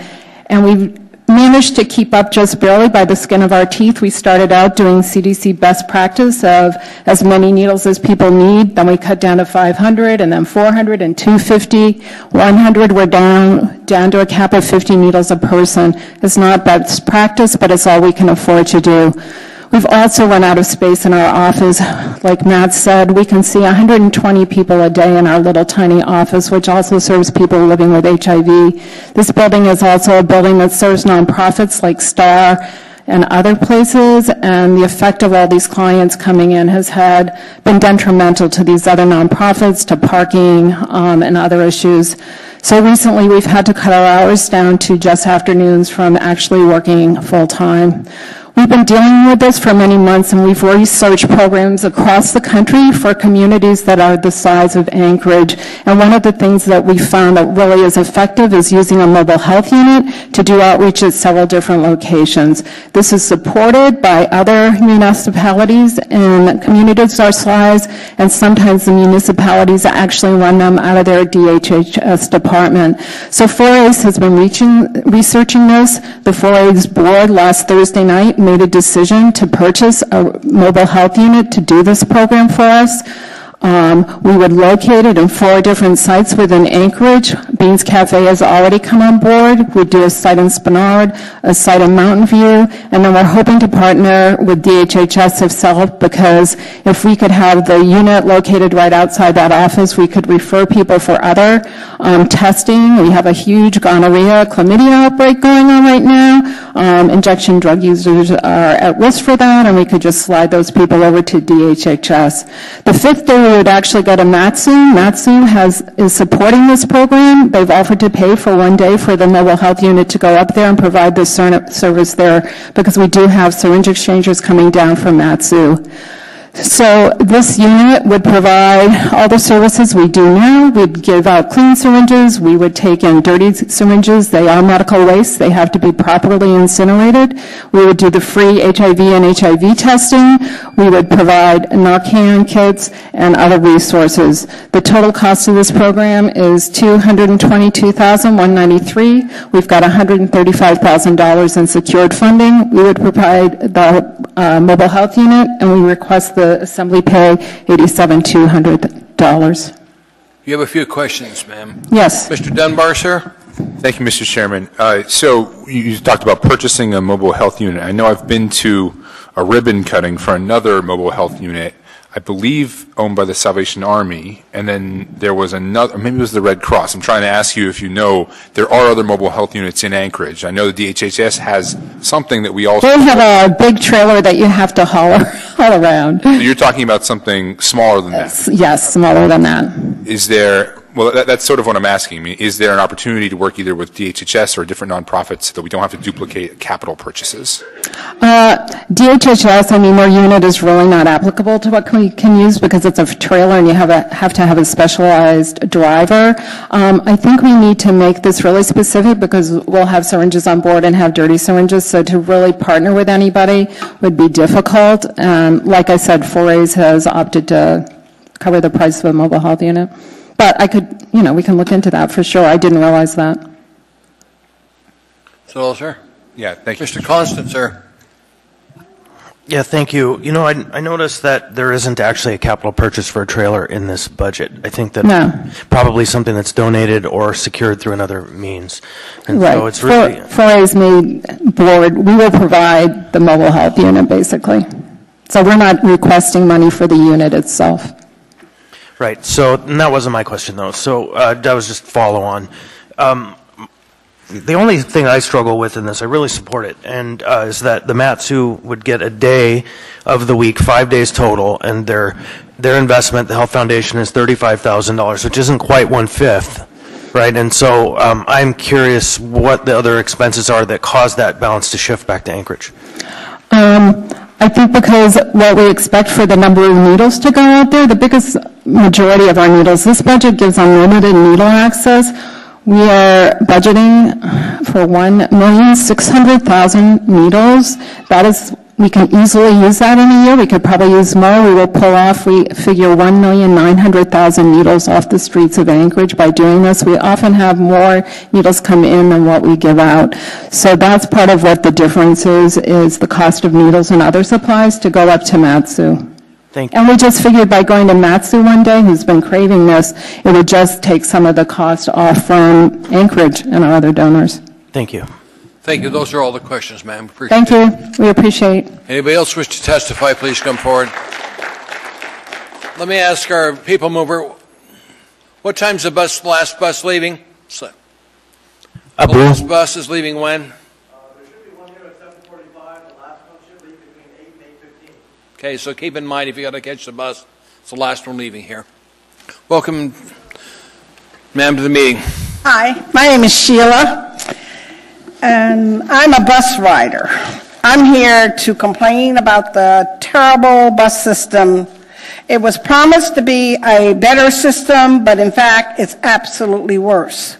we managed to keep up just barely by the skin of our teeth. We started out doing CDC best practice of as many needles as people need. Then we cut down to 500, and then 400, and 250. 100, we're down to a cap of 50 needles a person. It's not best practice, but it's all we can afford to do. We've also run out of space in our office. Like Matt said, we can see 120 people a day in our little tiny office, which also serves people living with HIV. This building is also a building that serves nonprofits like STAR and other places, and the effect of all these clients coming in has been detrimental to these other nonprofits, to parking, and other issues. So recently we've had to cut our hours down to just afternoons from actually working full-time. We've been dealing with this for many months, and we've researched programs across the country for communities that are the size of Anchorage. And one of the things that we found that really is effective is using a mobile health unit to do outreach at several different locations. This is supported by other municipalities and communities our size, and sometimes the municipalities actually run them out of their DHHS department. So 4As has been researching this. The 4As board last Thursday night made a decision to purchase a mobile health unit to do this program for us. We would locate it in 4 different sites within Anchorage. Beans Cafe has already come on board. We do a site in Spenard, a site in Mountain View, and then we're hoping to partner with DHHS itself, because if we could have the unit located right outside that office, we could refer people for other testing. We have a huge gonorrhea, chlamydia outbreak going on right now. Injection drug users are at risk for that, and we could just slide those people over to DHHS. The 5th day we would actually go to Matsu. Matsu is supporting this program. They've offered to pay for 1 day for the mobile health unit to go up there and provide this service there, because we do have syringe exchangers coming down from Matsu. So this unit would provide all the services we do now. We'd give out clean syringes. We would take in dirty syringes. They are medical waste. They have to be properly incinerated. We would do the free HIV and HIV testing. We would provide Narcan kits and other resources. The total cost of this program is $222,193. We've got $135,000 in secured funding. We would provide the mobile health unit, and we request the assembly pay $87,200. You have a few questions, ma'am. Yes. Mr. Dunbar, sir? Thank you, Mr. Chairman. So you talked about purchasing a mobile health unit. I know I've been to a ribbon cutting for another mobile health unit, I believe owned by the Salvation Army, and then there was another, maybe it was the Red Cross. I'm trying to ask you if you know there are other mobile health units in Anchorage. I know the DHHS has something that we also... They have a big trailer that you have to haul around. So you're talking about something smaller than that? Yes, smaller than that. Is there, Well, that's sort of what I'm asking. I mean, is there an opportunity to work either with DHHS or different nonprofits so that we don't have to duplicate capital purchases? DHHS, I mean, their unit is really not applicable to what we can use because it's a trailer and you have to have a specialized driver. I think we need to make this really specific because we'll have syringes on board and have dirty syringes, so to really partner with anybody would be difficult. Like I said, Forays has opted to cover the price of a mobile health unit. But I could, we can look into that for sure. I didn't realize that. So, sir? Yeah, thank you. Mr. Constant, sir. Yeah, thank you. I noticed that there isn't actually a capital purchase for a trailer in this budget. I think that probably something that's donated or secured through another means. And right. So it's really... Forays made board, we will provide the mobile health unit, basically. So we're not requesting money for the unit itself. Right. So and that wasn't my question, though. So that was just follow on. The only thing I struggle with in this, I really support it, and is that the Mat-Su would get a day of the week, 5 days total, and their investment, the Health Foundation, is $35,000, which isn't quite 1/5, right? And so I'm curious what the other expenses are that cause that balance to shift back to Anchorage. I think because what we expect for the number of needles to go out there, the biggest majority of our needles, this budget gives unlimited needle access. We are budgeting for 1,600,000 needles. That is, we can easily use that in a year. We could probably use more. We will pull off, we figure 1,900,000 needles off the streets of Anchorage by doing this. We often have more needles come in than what we give out. So that's part of what the difference is the cost of needles and other supplies to go up to Mat-Su. Thank you. And we just figured by going to Mat-Su one day, who's been craving this, it would just take some of the cost off from Anchorage and our other donors. Thank you. Thank you. Those are all the questions, ma'am. Thank you. We appreciate. Anybody else wish to testify, please come forward. Let me ask our people mover, what time's the last bus leaving? The last bus is leaving when? Okay, so keep in mind if you got to catch the bus, it's the last one leaving here. Welcome, ma'am, to the meeting. Hi, my name is Sheila, and I'm a bus rider. I'm here to complain about the terrible bus system. It was promised to be a better system, but in fact, it's absolutely worse.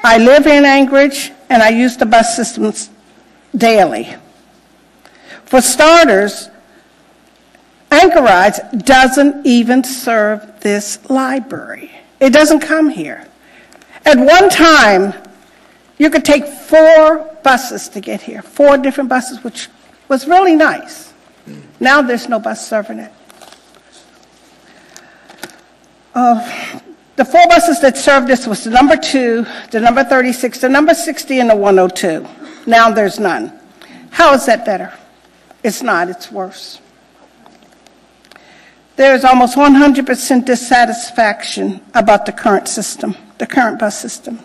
I live in Anchorage, and I use the bus systems daily. For starters, Anchorage doesn't even serve this library. It doesn't come here. At one time, you could take 4 buses to get here, 4 different buses, which was really nice. Now there's no bus serving it. The 4 buses that served this was the number 2, the number 36, the number 60, and the 102. Now there's none. How is that better? It's not, it's worse. There's almost 100% dissatisfaction about the current system, the current bus system.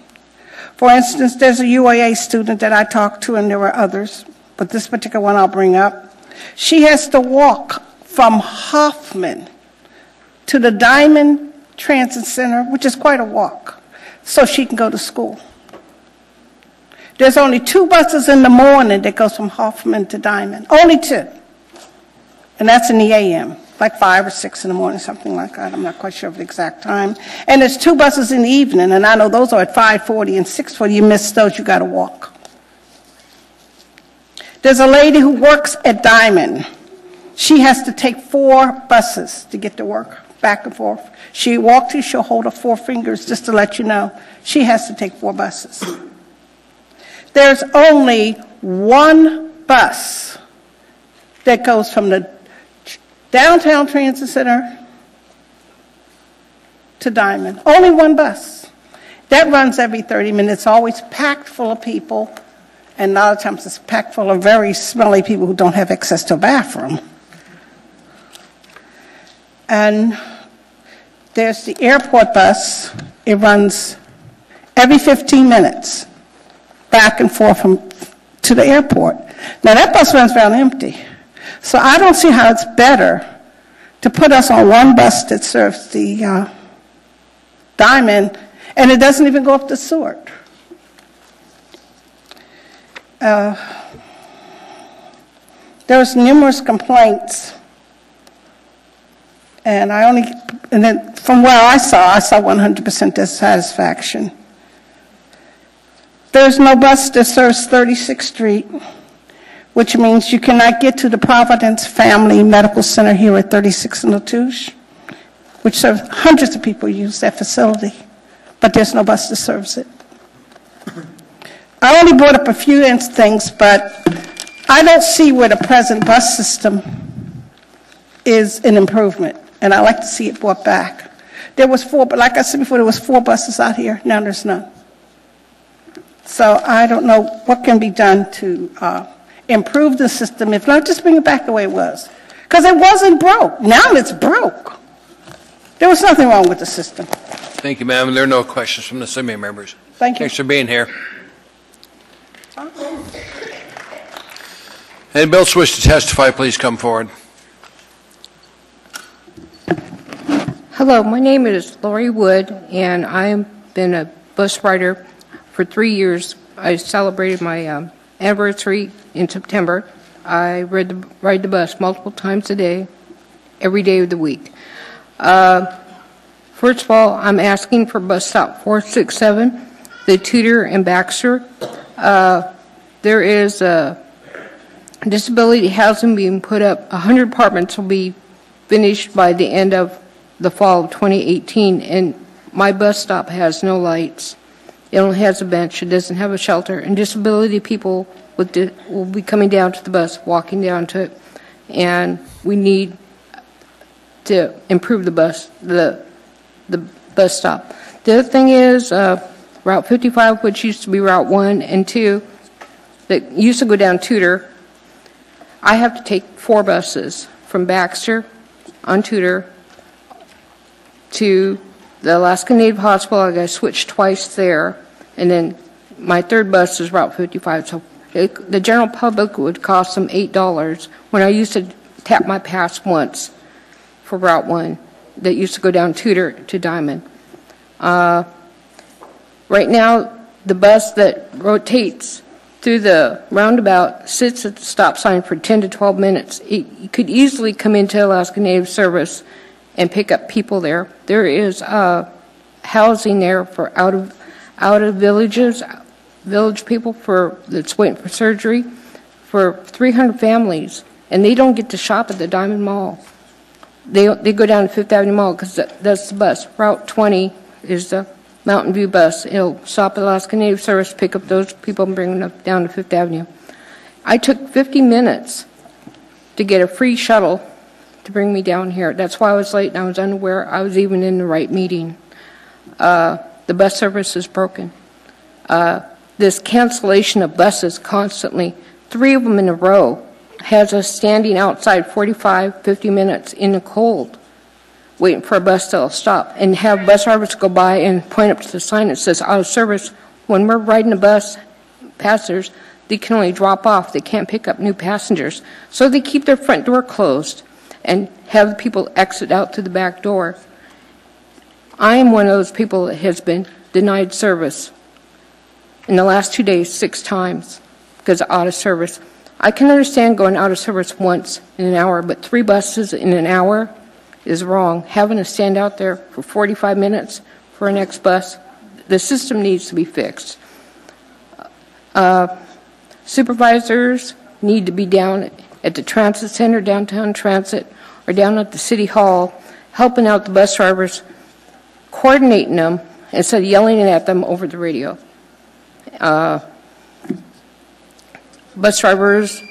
For instance, there's a UAA student that I talked to, and there were others, but this particular one I'll bring up. She has to walk from Hoffman to the Diamond Transit Center, which is quite a walk, so she can go to school. There's only 2 buses in the morning that goes from Hoffman to Diamond, only 2, and that's in the AM. Like 5 or 6 in the morning, something like that. I'm not quite sure of the exact time. And there's 2 buses in the evening, and I know those are at 5:40 and 6:40. You miss those, you got to walk. There's a lady who works at Diamond. She has to take 4 buses to get to work, back and forth. She walks, she'll hold her 4 fingers just to let you know. She has to take 4 buses. There's only 1 bus that goes from the Downtown Transit Center to Diamond. Only 1 bus. That runs every 30 minutes, always packed full of people, and a lot of times it's packed full of very smelly people who don't have access to a bathroom. And there's the airport bus. It runs every 15 minutes, back and forth to the airport. Now that bus runs around empty. So I don't see how it's better to put us on 1 bus that serves the Diamond, and it doesn't even go up to Seward. There's numerous complaints, and then from where I saw 100% dissatisfaction. There's no bus that serves 36th Street, which means you cannot get to the Providence Family Medical Center here at 36 and Latouche, which serves hundreds of people use that facility, but there's no bus that serves it. I only brought up a few things, but I don't see where the present bus system is an improvement, and I'd like to see it brought back. There was 4, but like I said before, there was 4 buses out here. Now there's none. So I don't know what can be done to improve the system, if not just bring it back the way it was. Because it wasn't broke. Now it's broke. There was nothing wrong with the system. Thank you, ma'am. There are no questions from the assembly members. Thank you. Thanks for being here. Anybody else wish to testify, please come forward. Hello, my name is Lori Wood, and I've been a bus rider for 3 years. I celebrated my anniversary in September. I ride the bus multiple times a day, every day of the week. First of all, I'm asking for bus stop 467, the Tudor and Baxter. There is disability housing being put up. 100 apartments will be finished by the end of the fall of 2018, and my bus stop has no lights. It only has a bench. It doesn't have a shelter, and disability people will be coming down to the bus, walking down to it, and we need to improve the bus stop. The other thing is Route 55, which used to be Route 1 and 2, that used to go down Tudor. I have to take 4 buses from Baxter on Tudor to the Alaska Native Hospital. I got to switch twice there, and then my 3rd bus is Route 55. So the general public would cost them $8 when I used to tap my pass once for Route 1 that used to go down Tudor to Diamond. Right now, the bus that rotates through the roundabout sits at the stop sign for 10 to 12 minutes. It could easily come into Alaska Native Service and pick up people there. There is housing there for out of villages, village people that's waiting for surgery, for 300 families, and they don't get to shop at the Diamond Mall. They go down to Fifth Avenue Mall because that's the bus. Route 20 is the Mountain View bus. It'll stop at Alaska Native Service, pick up those people and bring them down to Fifth Avenue. I took 50 minutes to get a free shuttle to bring me down here. That's why I was late and I was unaware I was even in the right meeting. The bus service is broken. This cancellation of buses constantly, 3 of them in a row, has us standing outside 45, 50 minutes in the cold, waiting for a bus to stop, and have bus drivers go by and point up to the sign that says out of service. When we're riding a bus, passengers, they can only drop off. They can't pick up new passengers. So they keep their front door closed and have the people exit out to the back door. I am one of those people that has been denied service in the last 2 days 6 times because of out of service. I can understand going out of service once in an hour, but 3 buses in an hour is wrong. Having to stand out there for 45 minutes for a next bus, the system needs to be fixed. Supervisors need to be down at the transit center, downtown transit, or down at the city hall, helping out the bus drivers, coordinating them instead of yelling at them over the radio. Bus drivers,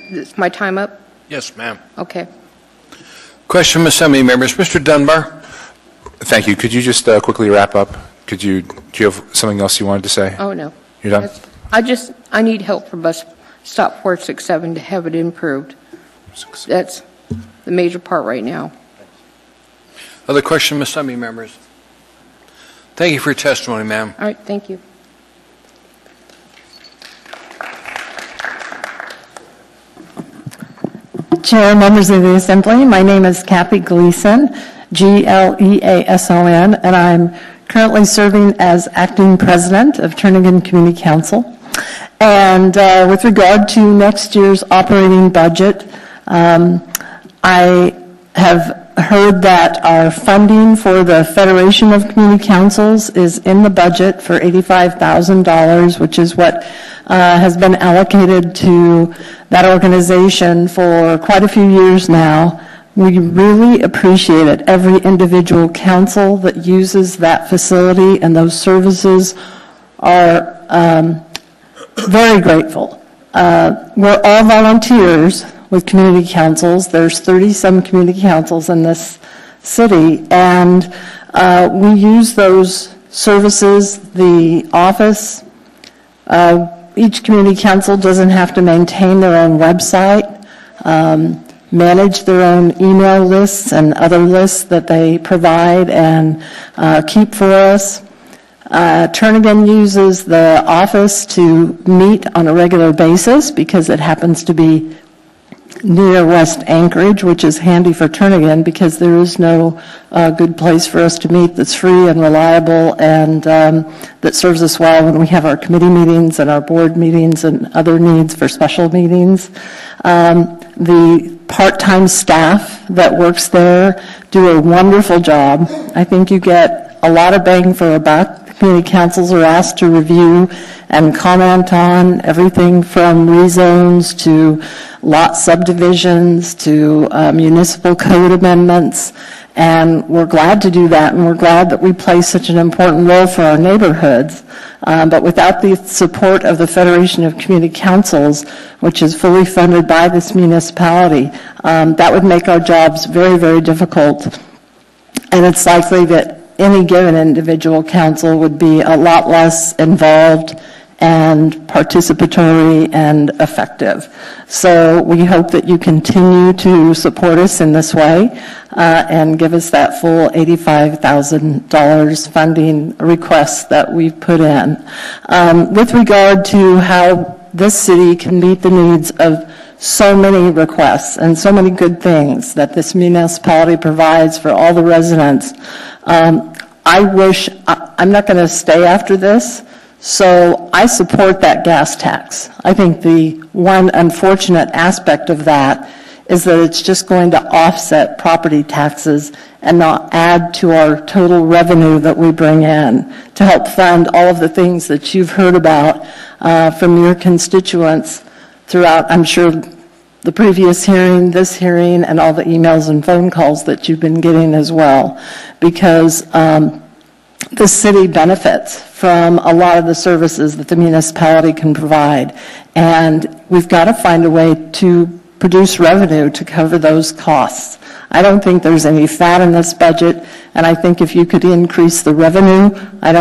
is my time up? Yes, ma'am. Okay. Question from assembly members. Mr. Dunbar. Thank you. Could you just quickly wrap up? Do you have something else you wanted to say? Oh, no. You're done? I need help for bus stop 467 to have it improved. That's the major part right now. Other questions from assembly members? Thank you for your testimony, ma'am. All right, thank you. Chair, members of the Assembly, my name is Kathy Gleason, Gleason, and I'm currently serving as acting president of Turnagain Community Council. And with regard to next year's operating budget, I have heard that our funding for the Federation of Community Councils is in the budget for $85,000, which is what has been allocated to that organization for quite a few years now. We really appreciate it. Every individual council that uses that facility and those services are very grateful. We're all volunteers with community councils. There's 30-some community councils in this city, and we use those services. The office, each community council doesn't have to maintain their own website, manage their own email lists and other lists that they provide and keep for us. Turnagain uses the office to meet on a regular basis because it happens to be near West Anchorage, which is handy for Turnagain because there is no good place for us to meet that's free and reliable and that serves us well when we have our committee meetings and our board meetings and other needs for special meetings. The part-time staff that works there do a wonderful job. I think you get a lot of bang for a buck. Community councils are asked to review and comment on everything from rezones to lot subdivisions to municipal code amendments, and we're glad to do that, and we're glad that we play such an important role for our neighborhoods. But without the support of the Federation of Community Councils, which is fully funded by this municipality, that would make our jobs very, very difficult. And it's likely that any given individual council would be a lot less involved and participatory and effective. So we hope that you continue to support us in this way and give us that full $85,000 funding request that we've put in. With regard to how this city can meet the needs of so many requests and so many good things that this municipality provides for all the residents, I wish, I'm not going to stay after this, so I support that gas tax. I think the one unfortunate aspect of that is that it's just going to offset property taxes and not add to our total revenue that we bring in to help fund all of the things that you've heard about from your constituents throughout, I'm sure, the previous hearing, this hearing, and all the emails and phone calls that you've been getting as well, because the city benefits from a lot of the services that the municipality can provide, and we've got to find a way to produce revenue to cover those costs. I don't think there's any fat in this budget, and I think if you could increase the revenue, I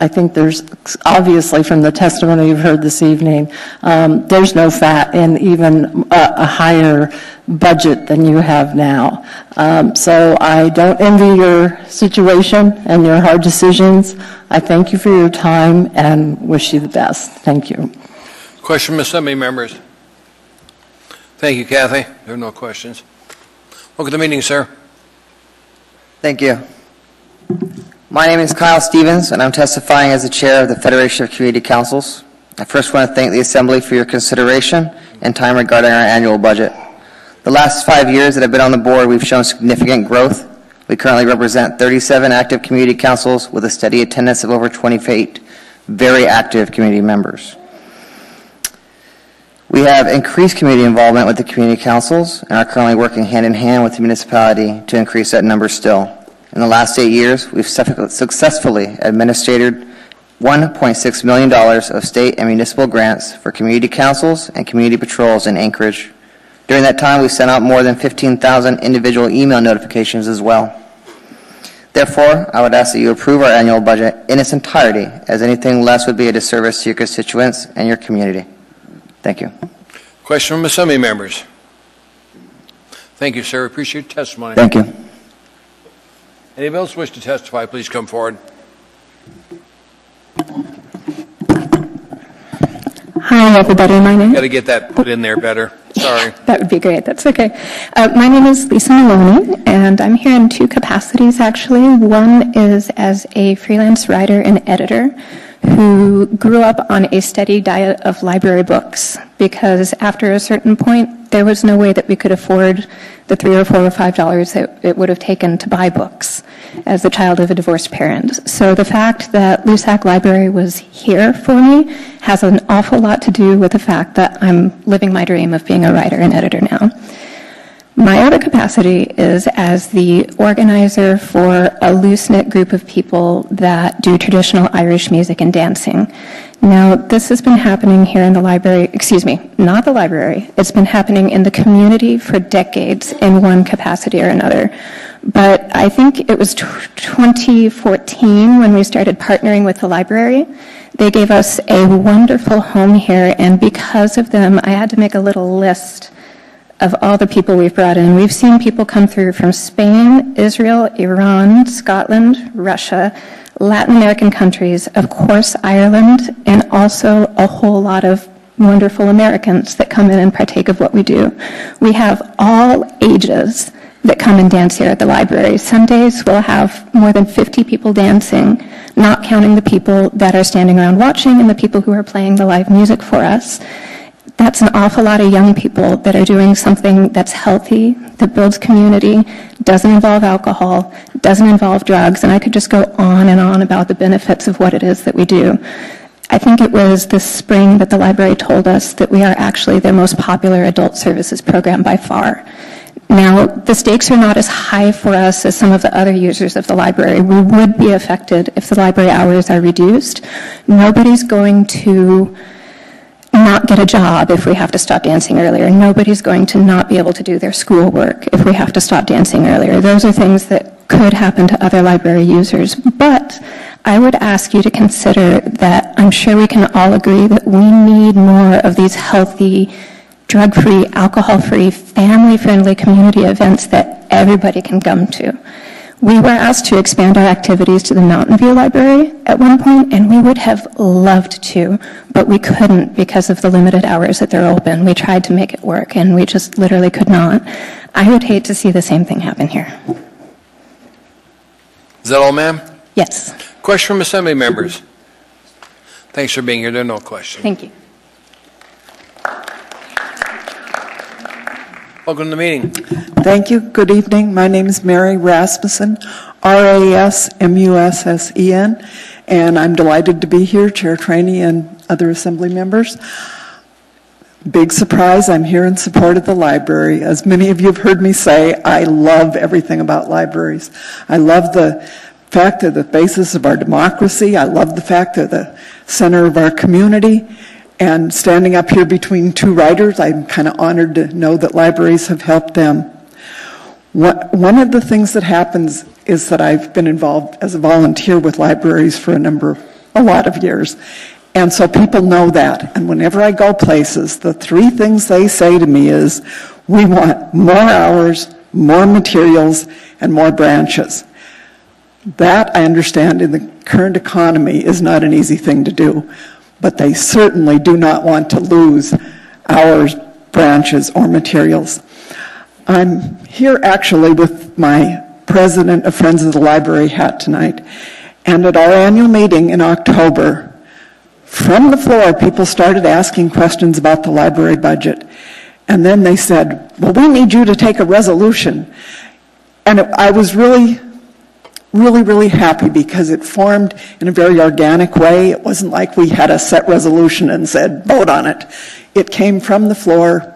think there's obviously from the testimony you've heard this evening, there's no fat in even a higher budget than you have now. So I don't envy your situation and your hard decisions. I thank you for your time and wish you the best. Thank you. Question from Assembly members. Thank you, Kathy. There are no questions. Welcome to the meeting, sir. Thank you. My name is Kyle Stevens, and I'm testifying as the chair of the Federation of Community Councils. I first want to thank the Assembly for your consideration and time regarding our annual budget. The last 5 years that I've been on the board, we've shown significant growth. We currently represent 37 active community councils with a steady attendance of over 28 very active community members. We have increased community involvement with the community councils and are currently working hand in hand with the municipality to increase that number still. In the last 8 years, we've successfully administered $1.6 million of state and municipal grants for community councils and community patrols in Anchorage. During that time, we sent out more than 15,000 individual email notifications as well. Therefore, I would ask that you approve our annual budget in its entirety, as anything less would be a disservice to your constituents and your community. Thank you. Question from Assembly members. Thank you, sir. Appreciate your testimony. Thank you. Anybody else wish to testify, please come forward. Hi, everybody. My name. Got to get that put in there better. Sorry. That would be great. That's okay. My name is Lisa Maloney, and I'm here in two capacities, actually. One is as a freelance writer and editor who grew up on a steady diet of library books, because after a certain point, there was no way that we could afford the $3 or $4 or $5 that it would have taken to buy books as the child of a divorced parent. So the fact that Lusac Library was here for me has an awful lot to do with the fact that I'm living my dream of being a writer and editor now. My other capacity is as the organizer for a loose-knit group of people that do traditional Irish music and dancing. Now, this has been happening here in the library, not the library, it's been happening in the community for decades in one capacity or another. But I think it was 2014 when we started partnering with the library. They gave us a wonderful home here, and because of them, I had to make a little list of all the people we've brought in. We've seen people come through from Spain, Israel, Iran, Scotland, Russia, Latin American countries, of course Ireland, and also a whole lot of wonderful Americans that come in and partake of what we do. We have all ages that come and dance here at the library. Some days we'll have more than 50 people dancing, not counting the people that are standing around watching and the people who are playing the live music for us. That's an awful lot of young people that are doing something that's healthy, that builds community, doesn't involve alcohol, doesn't involve drugs, and I could just go on and on about the benefits of what it is that we do. I think it was this spring that the library told us that we are actually their most popular adult services program by far. Now, the stakes are not as high for us as some of the other users of the library. We would be affected if the library hours are reduced. Nobody's going to not get a job if we have to stop dancing earlier. Nobody's going to not be able to do their schoolwork if we have to stop dancing earlier. Those are things that could happen to other library users. But I would ask you to consider that I'm sure we can all agree that we need more of these healthy, drug-free, alcohol-free, family-friendly community events that everybody can come to. We were asked to expand our activities to the Mountain View Library at one point, and we would have loved to, but we couldn't because of the limited hours that they're open. We tried to make it work, and we just literally could not. I would hate to see the same thing happen here. Is that all, ma'am? Yes. Question from Assembly members? Thanks for being here. There are no questions. Thank you. Welcome to the meeting. Thank you. Good evening. My name is Mary Rasmussen, R-A-S-M-U-S-S-E-N, and I'm delighted to be here, Chair Trainee and other Assembly members. Big surprise, I'm here in support of the library. As many of you have heard me say, I love everything about libraries. I love the fact they're the basis of our democracy. I love the fact they're the center of our community. And standing up here between two writers, I'm kind of honored to know that libraries have helped them. One of the things that happens is that I've been involved as a volunteer with libraries for a lot of years. And so people know that. And whenever I go places, the three things they say to me is, we want more hours, more materials, and more branches. That, I understand, in the current economy is not an easy thing to do. But they certainly do not want to lose hours, branches, or materials. I'm here actually with my president of Friends of the Library hat tonight. And at our annual meeting in October, from the floor, people started asking questions about the library budget. And then they said, well, we need you to take a resolution. And I was really happy because it formed in a very organic way. It wasn't like we had a set resolution and said, vote on it. It came from the floor,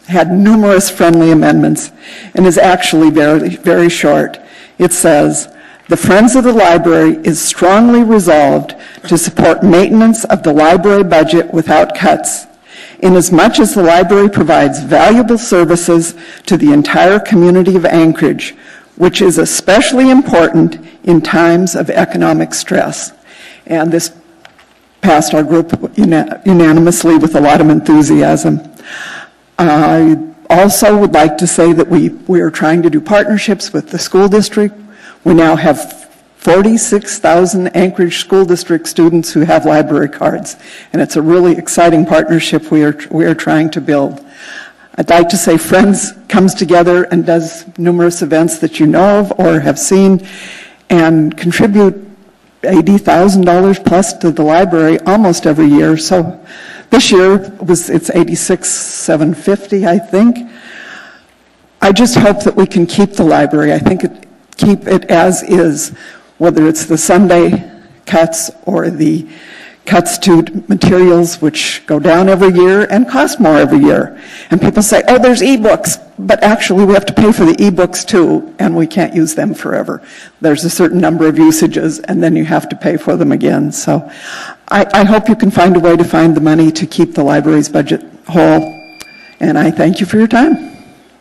had numerous friendly amendments, and is actually very, very short. It says, the Friends of the Library is strongly resolved to support maintenance of the library budget without cuts, inasmuch as the library provides valuable services to the entire community of Anchorage, which is especially important in times of economic stress. And this passed our group unanimously with a lot of enthusiasm. I also would like to say that we are trying to do partnerships with the school district. We now have 46,000 Anchorage School District students who have library cards, and it's a really exciting partnership we are trying to build. I'd like to say Friends comes together and does numerous events that you know of or have seen and contribute $80,000 plus to the library almost every year. So this year it's $86,750, I think. I just hope that we can keep the library. I think keep it as is, whether it's the Sunday cuts or the cuts to materials which go down every year and cost more every year. And people say, oh, there's e-books, but actually we have to pay for the e-books too, and we can't use them forever. There's a certain number of usages, and then you have to pay for them again. So I hope you can find a way to find the money to keep the library's budget whole, and I thank you for your time.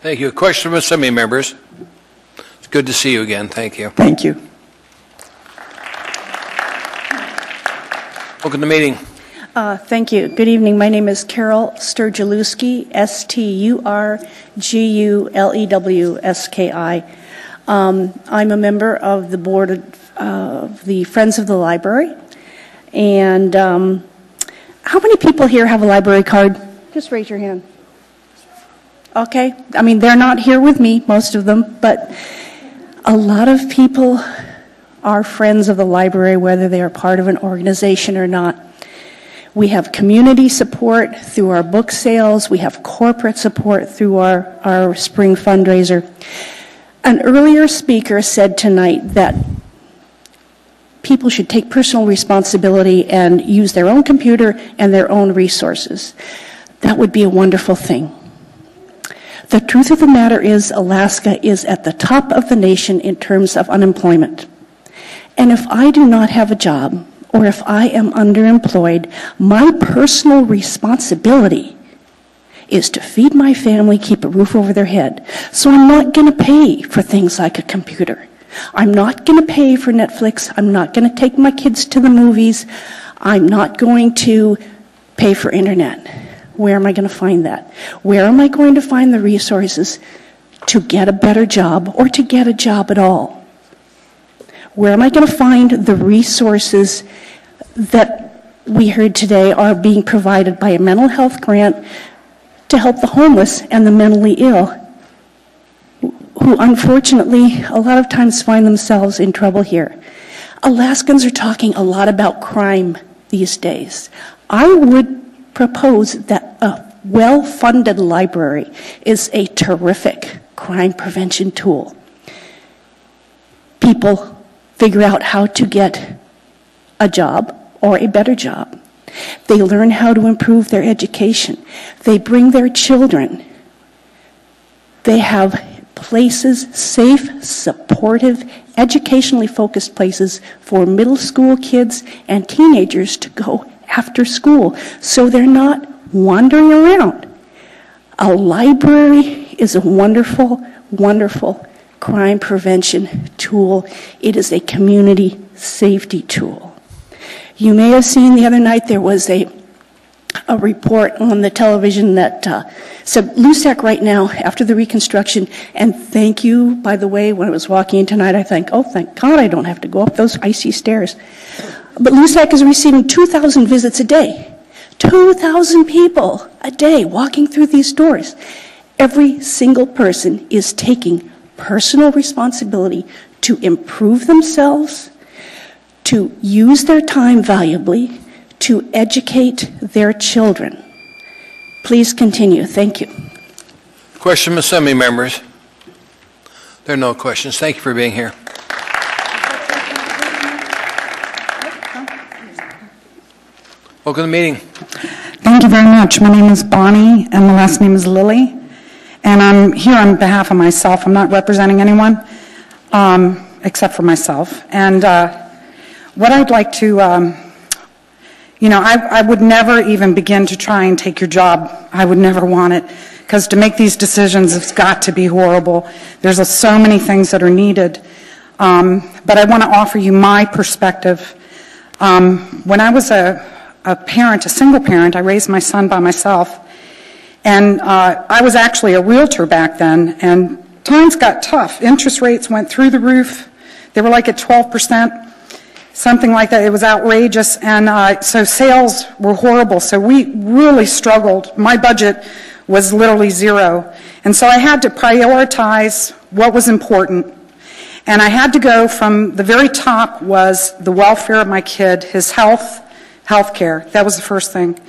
Thank you. A question from assembly members. It's good to see you again. Thank you. Thank you. Welcome to the meeting. Thank you. Good evening. My name is Carol Sturgelewski, Sturgelewski. I'm a member of the board of the Friends of the Library. And how many people here have a library card? Just raise your hand. Okay. I mean, they're not here with me, most of them, but a lot of people are friends of the library, whether they are part of an organization or not. We have community support through our book sales. We have corporate support through our spring fundraiser. An earlier speaker said tonight that people should take personal responsibility and use their own computer and their own resources. That would be a wonderful thing. The truth of the matter is Alaska is at the top of the nation in terms of unemployment. And if I do not have a job, or if I am underemployed, my personal responsibility is to feed my family, keep a roof over their head. So I'm not going to pay for things like a computer. I'm not going to pay for Netflix. I'm not going to take my kids to the movies. I'm not going to pay for internet. Where am I going to find that? Where am I going to find the resources to get a better job or to get a job at all? Where am I going to find the resources that we heard today are being provided by a mental health grant to help the homeless and the mentally ill, who unfortunately a lot of times find themselves in trouble here? Alaskans are talking a lot about crime these days. I would propose that a well-funded library is a terrific crime prevention tool. People figure out how to get a job or a better job. They learn how to improve their education. They bring their children. They have places, safe, supportive, educationally focused places for middle school kids and teenagers to go after school so they're not wandering around. A library is a wonderful, wonderful crime prevention tool. It is a community safety tool. You may have seen the other night there was a report on the television that said LUSAC right now after the reconstruction, and thank you, by the way, when I was walking in tonight I think, oh thank God I don't have to go up those icy stairs. But LUSAC is receiving 2,000 visits a day. 2,000 people a day walking through these doors. Every single person is taking personal responsibility to improve themselves, to use their time valuably, to educate their children. Please continue. Thank you. Question from assembly members. There are no questions. Thank you for being here. Welcome to the meeting. Thank you very much. My name is Bonnie, and my last name is Lilly. And I'm here on behalf of myself. I'm not representing anyone except for myself. And what I'd like to, I would never even begin to try and take your job. I would never want it, because to make these decisions, it's got to be horrible. There's so many things that are needed. But I want to offer you my perspective. When I was a parent, a single parent, I raised my son by myself. And I was actually a realtor back then, and times got tough. Interest rates went through the roof. They were like at 12%, something like that. It was outrageous, and so sales were horrible. So we really struggled. My budget was literally zero. And so I had to prioritize what was important. And I had to go from the very top was the welfare of my kid, his health care. That was the first thing.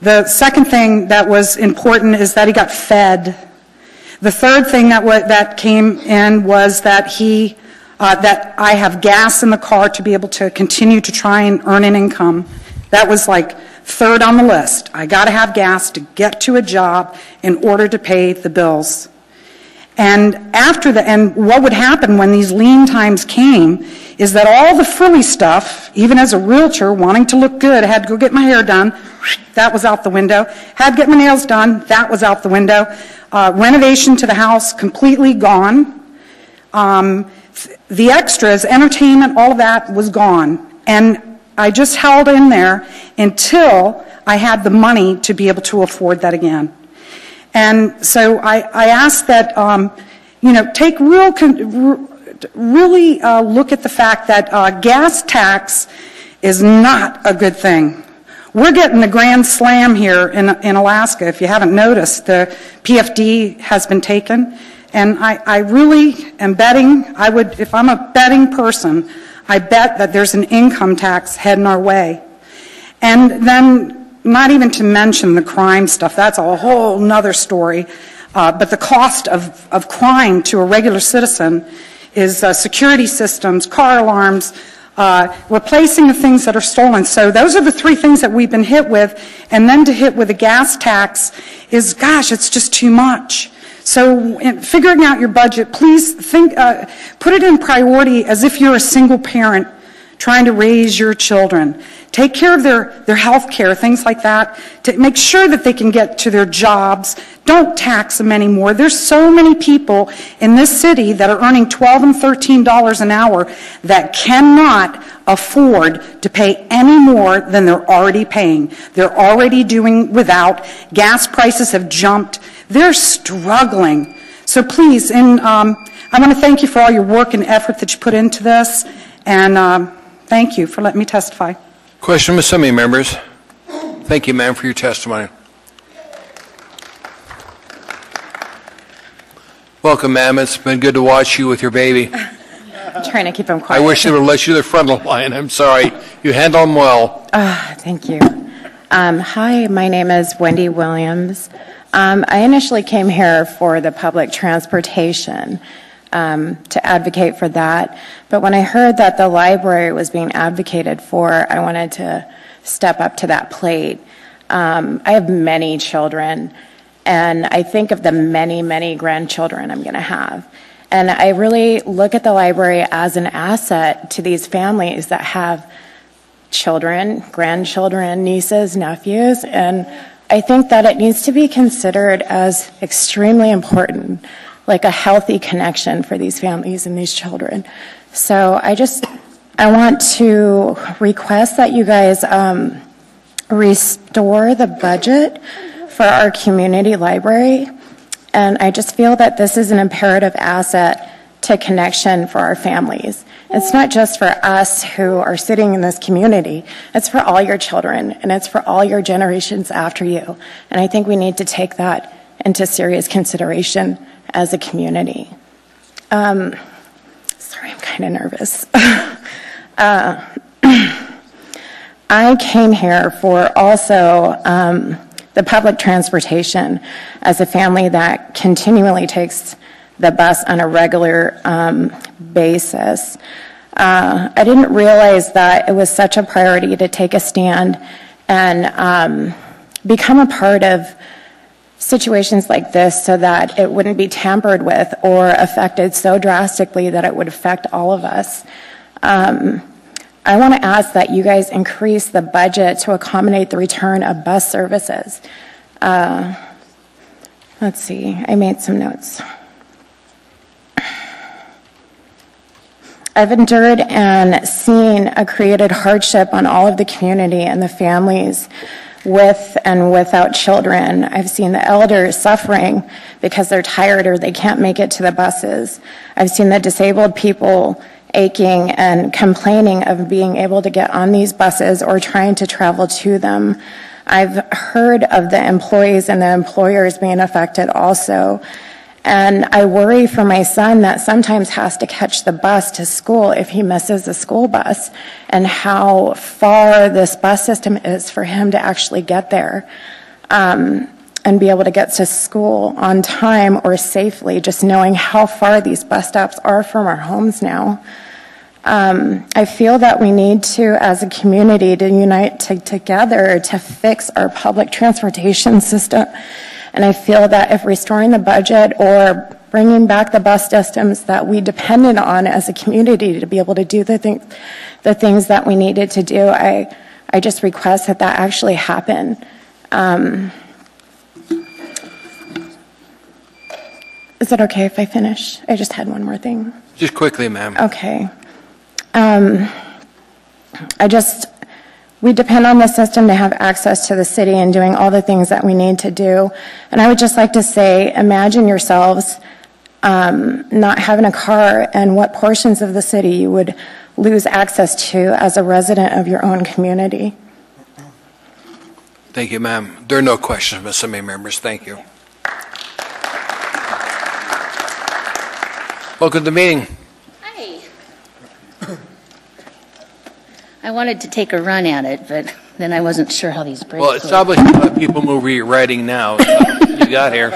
The second thing that was important is that he got fed. The third thing that came in was that that I have gas in the car to be able to continue to try and earn an income. That was like third on the list. I got to have gas to get to a job in order to pay the bills. And and what would happen when these lean times came is that all the frilly stuff, even as a realtor wanting to look good, I had to go get my hair done, that was out the window. Had to get my nails done, that was out the window. Renovation to the house, completely gone. The extras, entertainment, all of that was gone. And I just held in there until I had the money to be able to afford that again. And so I ask that, take really look at the fact that gas tax is not a good thing. We're getting the grand slam here in Alaska. If you haven't noticed, the PFD has been taken. And I really am betting, if I'm a betting person, I bet that there's an income tax heading our way. And then, not even to mention the crime stuff, that's a whole nother story. But the cost of crime to a regular citizen is security systems, car alarms, replacing the things that are stolen. So those are the three things that we've been hit with. And then to hit with a gas tax is, gosh, it's just too much. So in figuring out your budget, please put it in priority as if you're a single parent trying to raise your children. Take care of their health care, things like that, to make sure that they can get to their jobs. Don't tax them anymore. There's so many people in this city that are earning $12 and $13 an hour that cannot afford to pay any more than they're already paying. They're already doing without. Gas prices have jumped. They're struggling. So please, I want to thank you for all your work and effort that you put into this, and thank you for letting me testify. Question from some of you members. Thank you, ma'am, for your testimony. Welcome, ma'am. It's been good to watch you with your baby. I'm trying to keep them quiet. I wish they would let you to the front of the line. I'm sorry. You handle them well. Thank you. Hi, my name is Wendy Williams. I initially came here for the public transportation to advocate for that. But when I heard that the library was being advocated for, I wanted to step up to that plate. I have many children, and I think of the many, many grandchildren I'm going to have. And I really look at the library as an asset to these families that have children, grandchildren, nieces, nephews, and I think that it needs to be considered as extremely important, like a healthy connection for these families and these children. So I want to request that you guys restore the budget for our community library. And I just feel that this is an imperative asset to connection for our families. It's not just for us who are sitting in this community, it's for all your children, and it's for all your generations after you. And I think we need to take that into serious consideration as a community. Sorry, I'm kind of nervous. I came here for also the public transportation as a family that continually takes the bus on a regular basis. I didn't realize that it was such a priority to take a stand and become a part of situations like this so that it wouldn't be tampered with or affected so drastically that it would affect all of us. I want to ask that you guys increase the budget to accommodate the return of bus services. Let's see, I made some notes. I've endured and seen a created hardship on all of the community and the families with and without children. I've seen the elders suffering because they're tired or they can't make it to the buses. I've seen the disabled people aching and complaining of being able to get on these buses or trying to travel to them. I've heard of the employees and the employers being affected also. And I worry for my son that sometimes has to catch the bus to school if he misses the school bus, and how far this bus system is for him to actually get there and be able to get to school on time or safely, just knowing how far these bus stops are from our homes now. I feel that we need to, as a community, to unite together to fix our public transportation system. And I feel that if restoring the budget or bringing back the bus systems that we depended on as a community to be able to do the things that we needed to do, I just request that that actually happen. Is it okay if I finish? I just had one more thing. Just quickly, ma'am. Okay. We depend on the system to have access to the city and doing all the things that we need to do. And I would just like to say, imagine yourselves not having a car and what portions of the city you would lose access to as a resident of your own community. Thank you, ma'am. There are no questions from assembly members. Thank you. Welcome to the meeting. Hi. I wanted to take a run at it, but then I wasn't sure how these breaks Well, establish people move writing now. So you got here.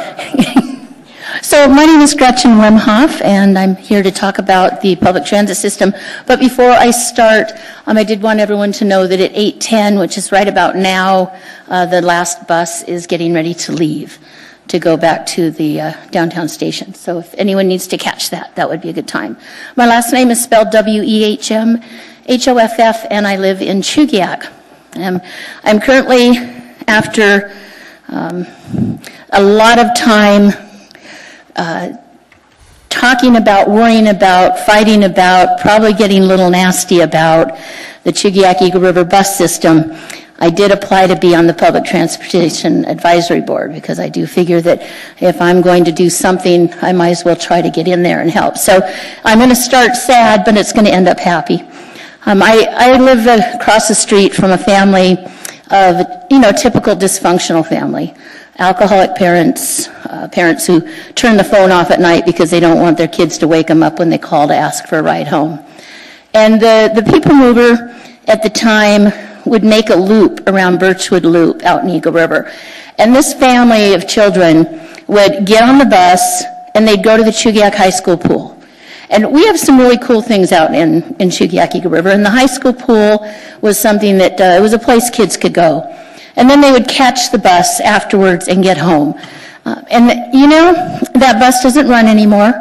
So my name is Gretchen Wemhoff, and I'm here to talk about the public transit system. But before I start, I did want everyone to know that at 8:10, which is right about now, the last bus is getting ready to leave to go back to the downtown station. So if anyone needs to catch that, that would be a good time. My last name is spelled W-E-H-M-H-O-F-F, and I live in Chugiak. I'm currently, after a lot of time talking about, worrying about, fighting about, probably getting a little nasty about the Chugiak Eagle River bus system, I did apply to be on the Public Transportation Advisory Board, because I do figure that if I'm going to do something, I might as well try to get in there and help. So I'm going to start sad, but it's going to end up happy. I live across the street from a family of, typical dysfunctional family. Alcoholic parents, parents who turn the phone off at night because they don't want their kids to wake them up when they call to ask for a ride home. And the people mover at the time would make a loop around Birchwood Loop out in Eagle River. And this family of children would get on the bus and they'd go to the Chugiak High School pool. And we have some really cool things out in Chugiak Eagle River. And the high school pool was something that, it was a place kids could go. And then they would catch the bus afterwards and get home. That bus doesn't run anymore.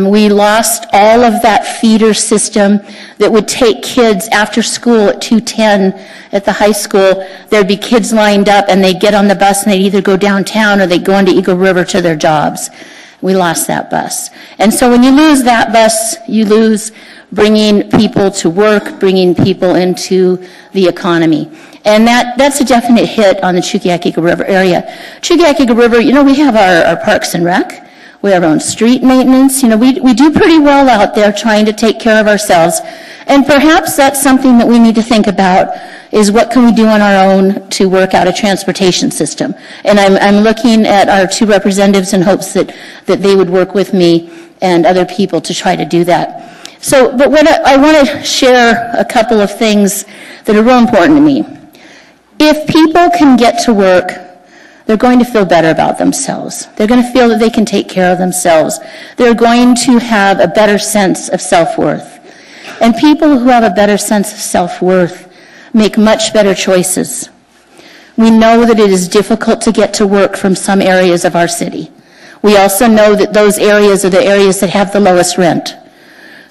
We lost all of that feeder system that would take kids after school at 2:10 at the high school. There'd be kids lined up and they'd get on the bus and they'd either go downtown or they'd go into Eagle River to their jobs. We lost that bus. And so when you lose that bus, you lose bringing people to work, bringing people into the economy. And that's a definite hit on the Chugiak Eagle River area. Chugiak Eagle River, we have our Parks and Rec. We have our own street maintenance. We do pretty well out there trying to take care of ourselves. And perhaps that's something that we need to think about, is what can we do on our own to work out a transportation system. And I'm looking at our two representatives in hopes that they would work with me and other people to try to do that. But what I want to share a couple of things that are real important to me. If people can get to work, they're going to feel better about themselves. They're going to feel that they can take care of themselves. They're going to have a better sense of self-worth. And people who have a better sense of self-worth make much better choices. We know that it is difficult to get to work from some areas of our city. We also know that those areas are the areas that have the lowest rent.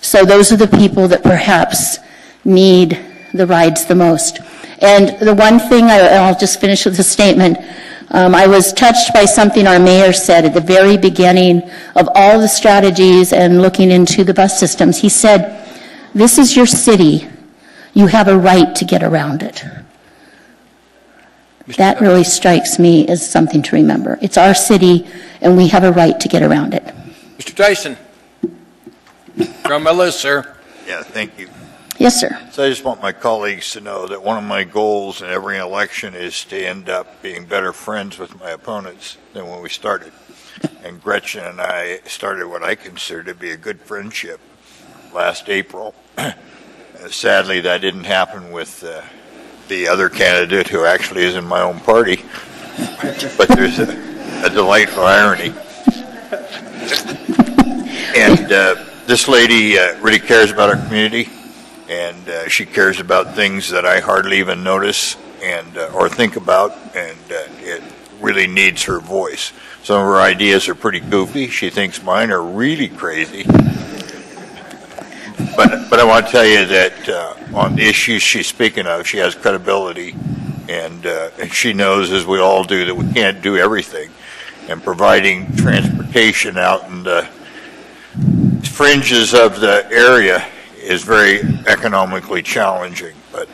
So those are the people that perhaps need the rides the most. And the one thing, I'll just finish with a statement. I was touched by something our mayor said at the very beginning of all the strategies and looking into the bus systems. He said, "This is your city. You have a right to get around it." That really strikes me as something to remember. It's our city, and we have a right to get around it. Mr. Tyson. You're on my list, sir. Yeah, thank you. Yes, sir. So I just want my colleagues to know that one of my goals in every election is to end up being better friends with my opponents than when we started. And Gretchen and I started what I consider to be a good friendship last April. Sadly, that didn't happen with the other candidate who actually is in my own party. But there's a delightful irony. And this lady really cares about our community, and she cares about things that I hardly even notice and or think about, and it really needs her voice. Some of her ideas are pretty goofy. She thinks mine are really crazy. But I want to tell you that on the issues she's speaking of, she has credibility, and she knows, as we all do, that we can't do everything. And providing transportation out in the fringes of the area is very economically challenging. But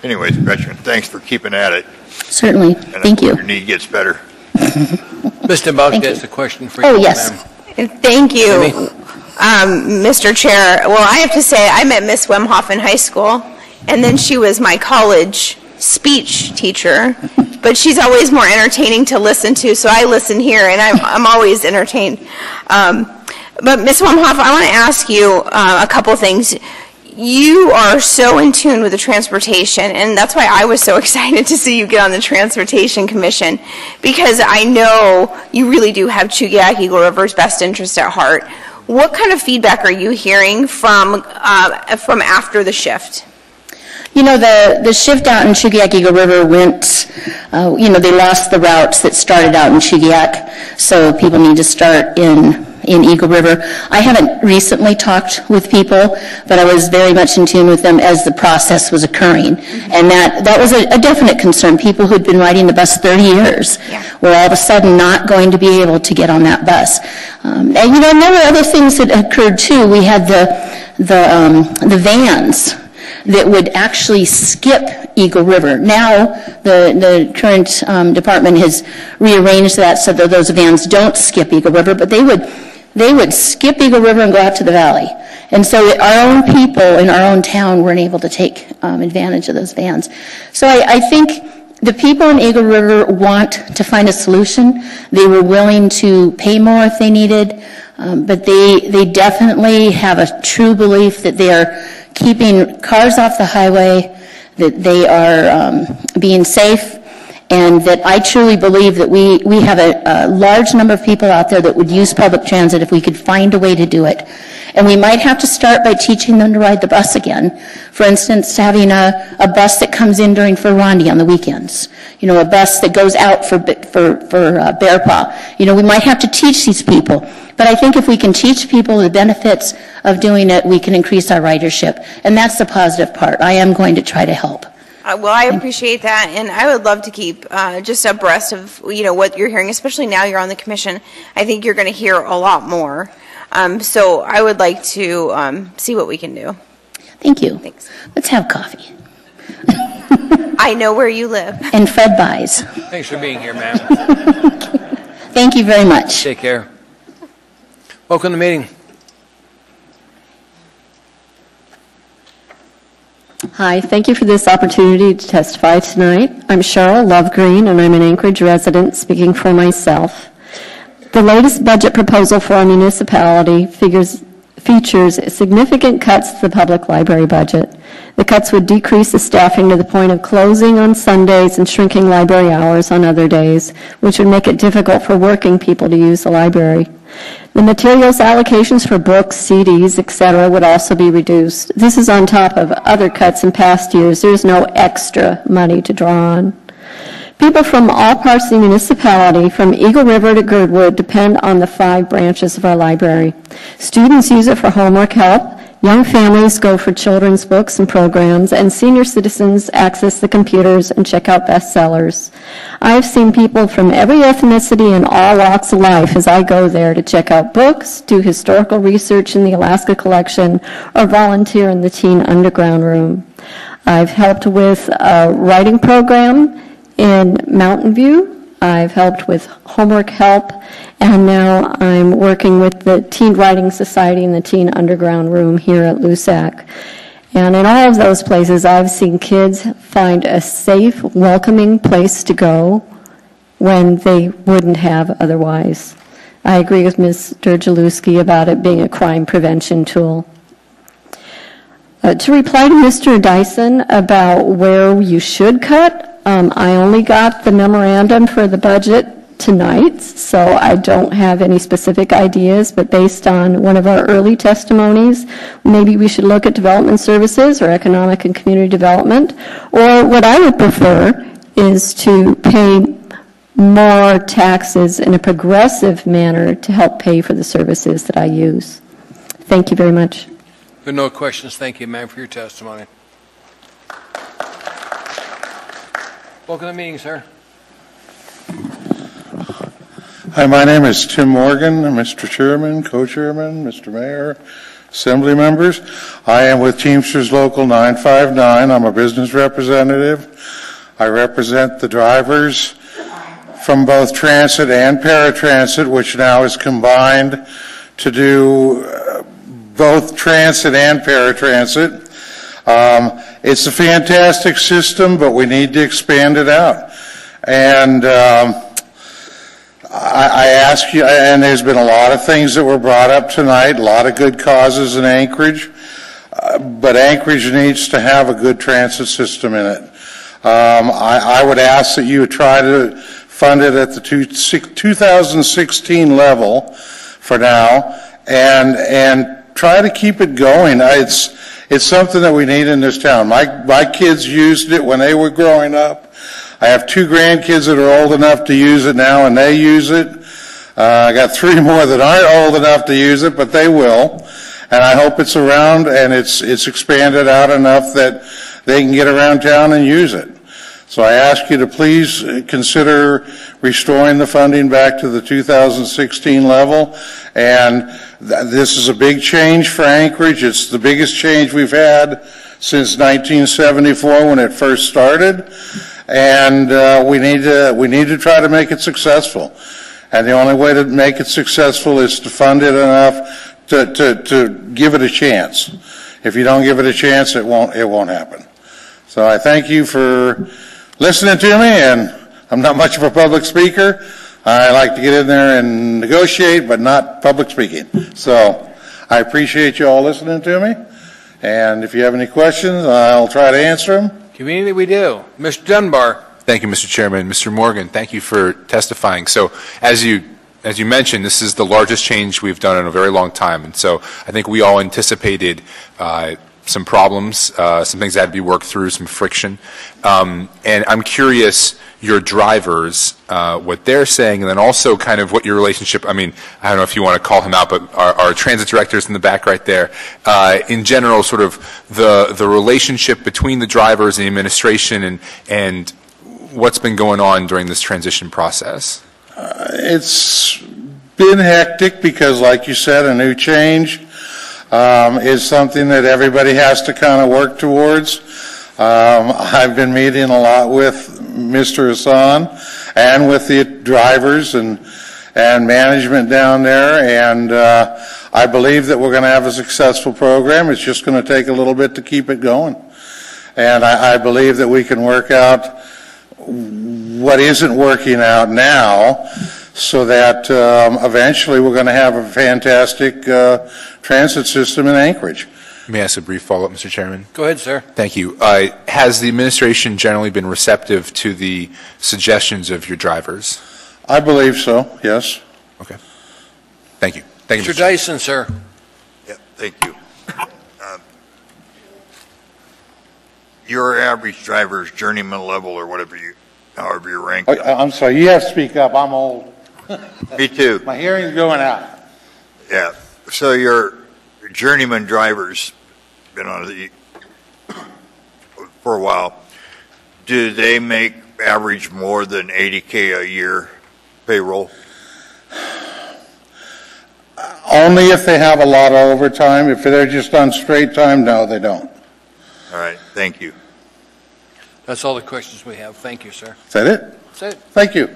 anyways, Gretchen, thanks for keeping at it. Certainly. And Thank you. Your knee gets better. Mr. Balk has a question for you. Oh, yes. Thank you, Mr. Chair. Well, I have to say, I met Miss Wemhoff in high school, and then she was my college speech teacher. But she's always more entertaining to listen to, so I listen here, and I'm always entertained. But Ms. Wemhoff, I want to ask you a couple things. You are so in tune with the transportation, and that's why I was so excited to see you get on the Transportation Commission, because I know you really do have Chugiak Eagle River's best interest at heart. What kind of feedback are you hearing from after the shift? You know, the shift out in Chugiak Eagle River went, they lost the routes that started out in Chugiak, so people need to start in Eagle River. I haven't recently talked with people, but I was very much in tune with them as the process was occurring. And that was a definite concern. People who'd been riding the bus 30 years were all of a sudden not going to be able to get on that bus. And there were other things that occurred too. We had the vans that would actually skip Eagle River. Now the current department has rearranged that so that those vans don't skip Eagle River, but they would skip Eagle River and go out to the valley. And so our own people in our own town weren't able to take advantage of those vans. So I think the people in Eagle River want to find a solution. They were willing to pay more if they needed, but they definitely have a true belief that they are keeping cars off the highway, that they are being safe, and that I truly believe that we have a large number of people out there that would use public transit if we could find a way to do it. And we might have to start by teaching them to ride the bus again. For instance, having a bus that comes in during Ferrandi on the weekends. A bus that goes out for Bear Paw. We might have to teach these people. But I think if we can teach people the benefits of doing it, we can increase our ridership. And that's the positive part. I am going to try to help. Well, I appreciate that, and I would love to keep just abreast of what you're hearing, especially now you're on the commission. I think you're going to hear a lot more. So I would like to see what we can do. Thank you. Thanks. Let's have coffee. I know where you live. And Fred buys. Thanks for being here, ma'am. Thank you very much. Take care. Welcome to the meeting. Hi, thank you for this opportunity to testify tonight. I'm Cheryl Lovegreen, and I'm an Anchorage resident speaking for myself. The latest budget proposal for our municipality features significant cuts to the public library budget. The cuts would decrease the staffing to the point of closing on Sundays and shrinking library hours on other days, which would make it difficult for working people to use the library. The materials allocations for books, CDs, etc. would also be reduced. This is on top of other cuts in past years. There's no extra money to draw on. People from all parts of the municipality, from Eagle River to Girdwood, depend on the 5 branches of our library. Students use it for homework help, young families go for children's books and programs, and senior citizens access the computers and check out bestsellers. I've seen people from every ethnicity and all walks of life as I go there to check out books, do historical research in the Alaska collection, or volunteer in the Teen Underground Room. I've helped with a writing program in Mountain View. I've helped with homework help, and now I'm working with the Teen Writing Society in the Teen Underground Room here at LUSAC. And in all of those places, I've seen kids find a safe, welcoming place to go when they wouldn't have otherwise. I agree with Mr. Jalewski about it being a crime prevention tool. To reply to Mr. Dyson about where you should cut, I only got the memorandum for the budget tonight, so I don't have any specific ideas, but based on one of our early testimonies, maybe we should look at development services or economic and community development, or what I would prefer is to pay more taxes in a progressive manner to help pay for the services that I use. Thank you very much. There are no questions. Thank you, ma'am, for your testimony. Welcome to the meeting, sir. Hi, my name is Tim Morgan, Mr. Chairman, Co-Chairman, Mr. Mayor, Assembly members. I am with Teamsters Local 959. I'm a business representative. I represent the drivers from both transit and paratransit, which now is combined to do both transit and paratransit. It's a fantastic system, but we need to expand it out. And I ask you, and there's been a lot of things that were brought up tonight, a lot of good causes in Anchorage, but Anchorage needs to have a good transit system in it. I would ask that you try to fund it at the 2016 level for now, and try to keep it going. It's something that we need in this town. My kids used it when they were growing up. I have 2 grandkids that are old enough to use it now, and they use it. I got 3 more that aren't old enough to use it, but they will. And I hope it's around and it's expanded out enough that they can get around town and use it. So I ask you to please consider restoring the funding back to the 2016 level. And this is a big change for Anchorage. It's the biggest change we've had since 1974 when it first started. And we need to try to make it successful. And the only way to make it successful is to fund it enough to give it a chance. If you don't give it a chance, it won't happen. So I thank you for listening to me, and I'm not much of a public speaker. I like to get in there and negotiate, but not public speaking. So I appreciate you all listening to me. And if you have any questions, I'll try to answer them. Community, we do. Mr. Dunbar. Thank you, Mr. Chairman. Mr. Morgan, thank you for testifying. So as you mentioned, this is the largest change we've done in a very long time. And so I think we all anticipated some problems, some things that had to be worked through, some friction. And I'm curious, your drivers, what they're saying, and then also kind of what your relationship, I mean, I don't know if you want to call him out, but our transit directors in the back right there, in general, sort of the relationship between the drivers and the administration and what's been going on during this transition process? It's been hectic because, like you said, a new change is something that everybody has to kind of work towards. I've been meeting a lot with Mr. Hassan and with the drivers and management down there, and I believe that we're going to have a successful program. It's just going to take a little bit to keep it going. And I believe that we can work out what isn't working out now so that eventually we're going to have a fantastic transit system in Anchorage. May I ask a brief follow-up, Mr. Chairman? Go ahead, sir. Thank you. Has the administration generally been receptive to the suggestions of your drivers? I believe so, yes. Okay. Thank you. Thank you, Mr. Dyson, sir. Yeah, thank you. Your average driver's journeyman level or whatever however you rank them. I'm sorry, you have to speak up. I'm old. Me too. My hearing's going out. Yeah. So your journeyman drivers been on for a while. Do they make average more than $80K a year payroll? Only if they have a lot of overtime. If they're just on straight time, no, they don't. All right. Thank you. That's all the questions we have. Thank you, sir. Is that it? That's it. Thank you.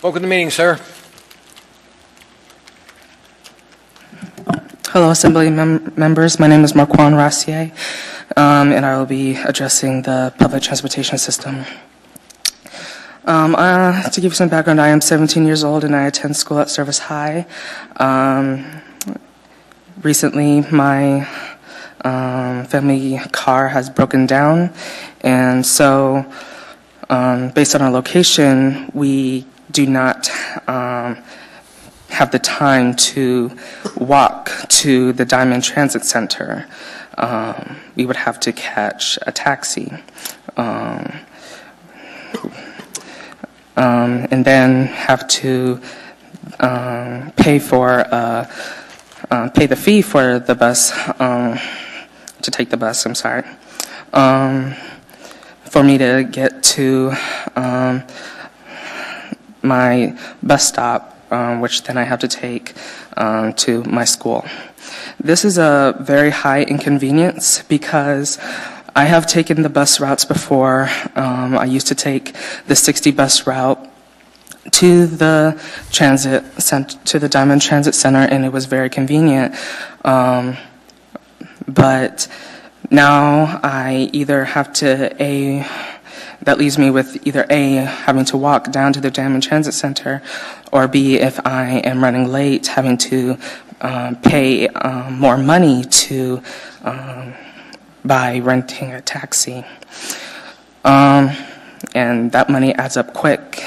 Welcome to the meeting, sir. Hello, Assembly members. My name is Marquand Rassier. and I will be addressing the public transportation system. To give you some background, I am 17 years old and I attend school at Service High. Recently, my family car has broken down, and so based on our location, we do not have the time to walk to the Diamond Transit Center. We would have to catch a taxi. And then have to pay the fee for the bus, to take the bus, I'm sorry, for me to get to my bus stop, which then I have to take to my school. This is a very high inconvenience because I have taken the bus routes before. I used to take the 60 bus route to the Diamond Transit Center, and it was very convenient. But now I either have to that leaves me with either A, having to walk down to the Diamond Transit Center, or B, if I am running late, having to pay more money to by renting a taxi. And that money adds up quick.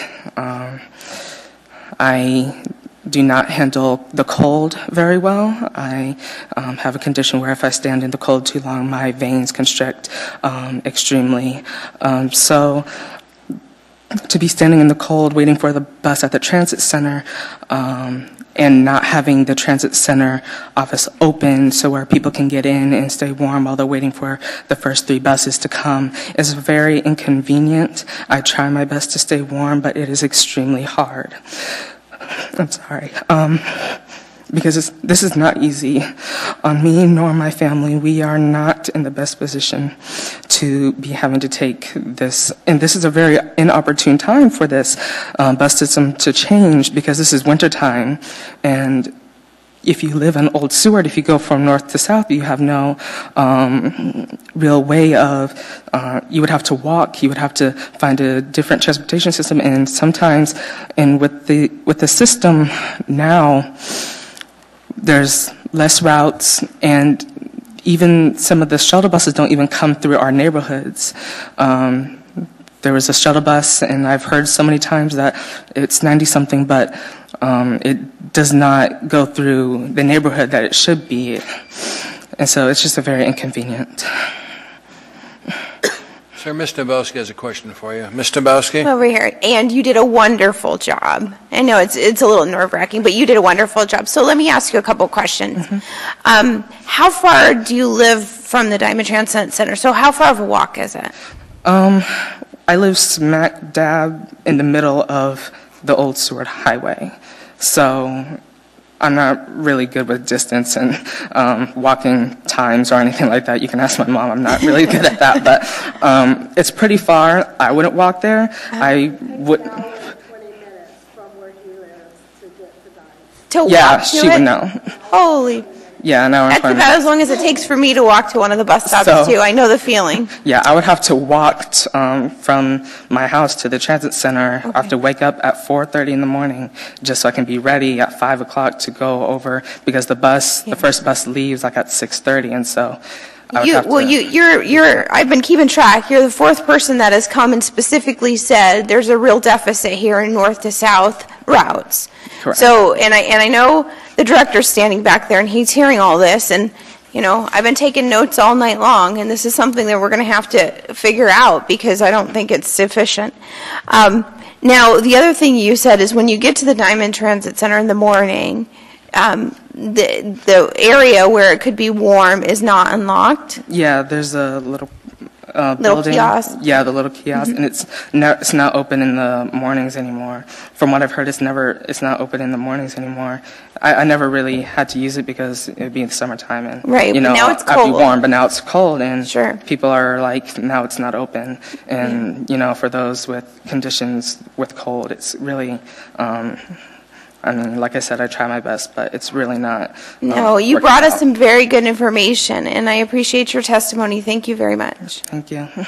I do not handle the cold very well. I have a condition where if I stand in the cold too long, my veins constrict extremely. So to be standing in the cold waiting for the bus at the transit center and not having the transit center office open so where people can get in and stay warm while they're waiting for the first 3 buses to come is very inconvenient. I try my best to stay warm, but it is extremely hard. I'm sorry. Because this is not easy on me nor my family. We are not in the best position to be having to take this. And this is a very inopportune time for this bus system to change because this is wintertime. And if you live in Old Seward, if you go from north to south, you have no real way of, you would have to walk, you would have to find a different transportation system. And sometimes, and with the system now, there's less routes, and even some of the shuttle buses don't even come through our neighborhoods. There was a shuttle bus, and I've heard so many times that it's 90-something, but it does not go through the neighborhood that it should be. And so it's just a very inconvenient. Sir, Ms. Nabowski has a question for you. Ms. Nabowski? Over here. And you did a wonderful job. I know it's a little nerve-wracking, but you did a wonderful job. So let me ask you a couple questions. Mm-hmm. How far do you live from the Diamond Transit Center? So how far of a walk is it? I live smack dab in the middle of the Old Seward Highway. So I'm not really good with distance and walking times or anything like that. You can ask my mom. I'm not really good at that, but it's pretty far. I wouldn't walk there. I would. To yeah, walk to she it? would know. Holy. Yeah, an hour and That's 20 about minutes. as long as it takes for me to walk to one of the bus stops, So- too. I know the feeling. Yeah, I would have to walk from my house to the transit center. I have to wake up at 4:30 in the morning just so I can be ready at 5 o'clock to go over because the first bus leaves like at 6:30, and so I would have to. I've been keeping track. You're the 4th person that has come and specifically said there's a real deficit here in north to south routes. Correct. So, and I know the director's standing back there and he's hearing all this, and I've been taking notes all night long, and this is something that we're going to have to figure out because I don't think it's sufficient. Now, the other thing you said is when you get to the Diamond Transit Center in the morning, the area where it could be warm is not unlocked. Yeah, there's a little Little building. kiosk? Yeah, the little kiosk, and it's not open in the mornings anymore. From what I've heard, it's not open in the mornings anymore. I never really had to use it because it would be in the summertime, and Right, but now it's I'd cold. be warm, but now it's cold, and Sure. people are like, now it's not open, and for those with conditions with cold, it's really I mean, like I said, I try my best, but it's really not. No, you brought us some very good information, and I appreciate your testimony. Thank you very much. Thank you. There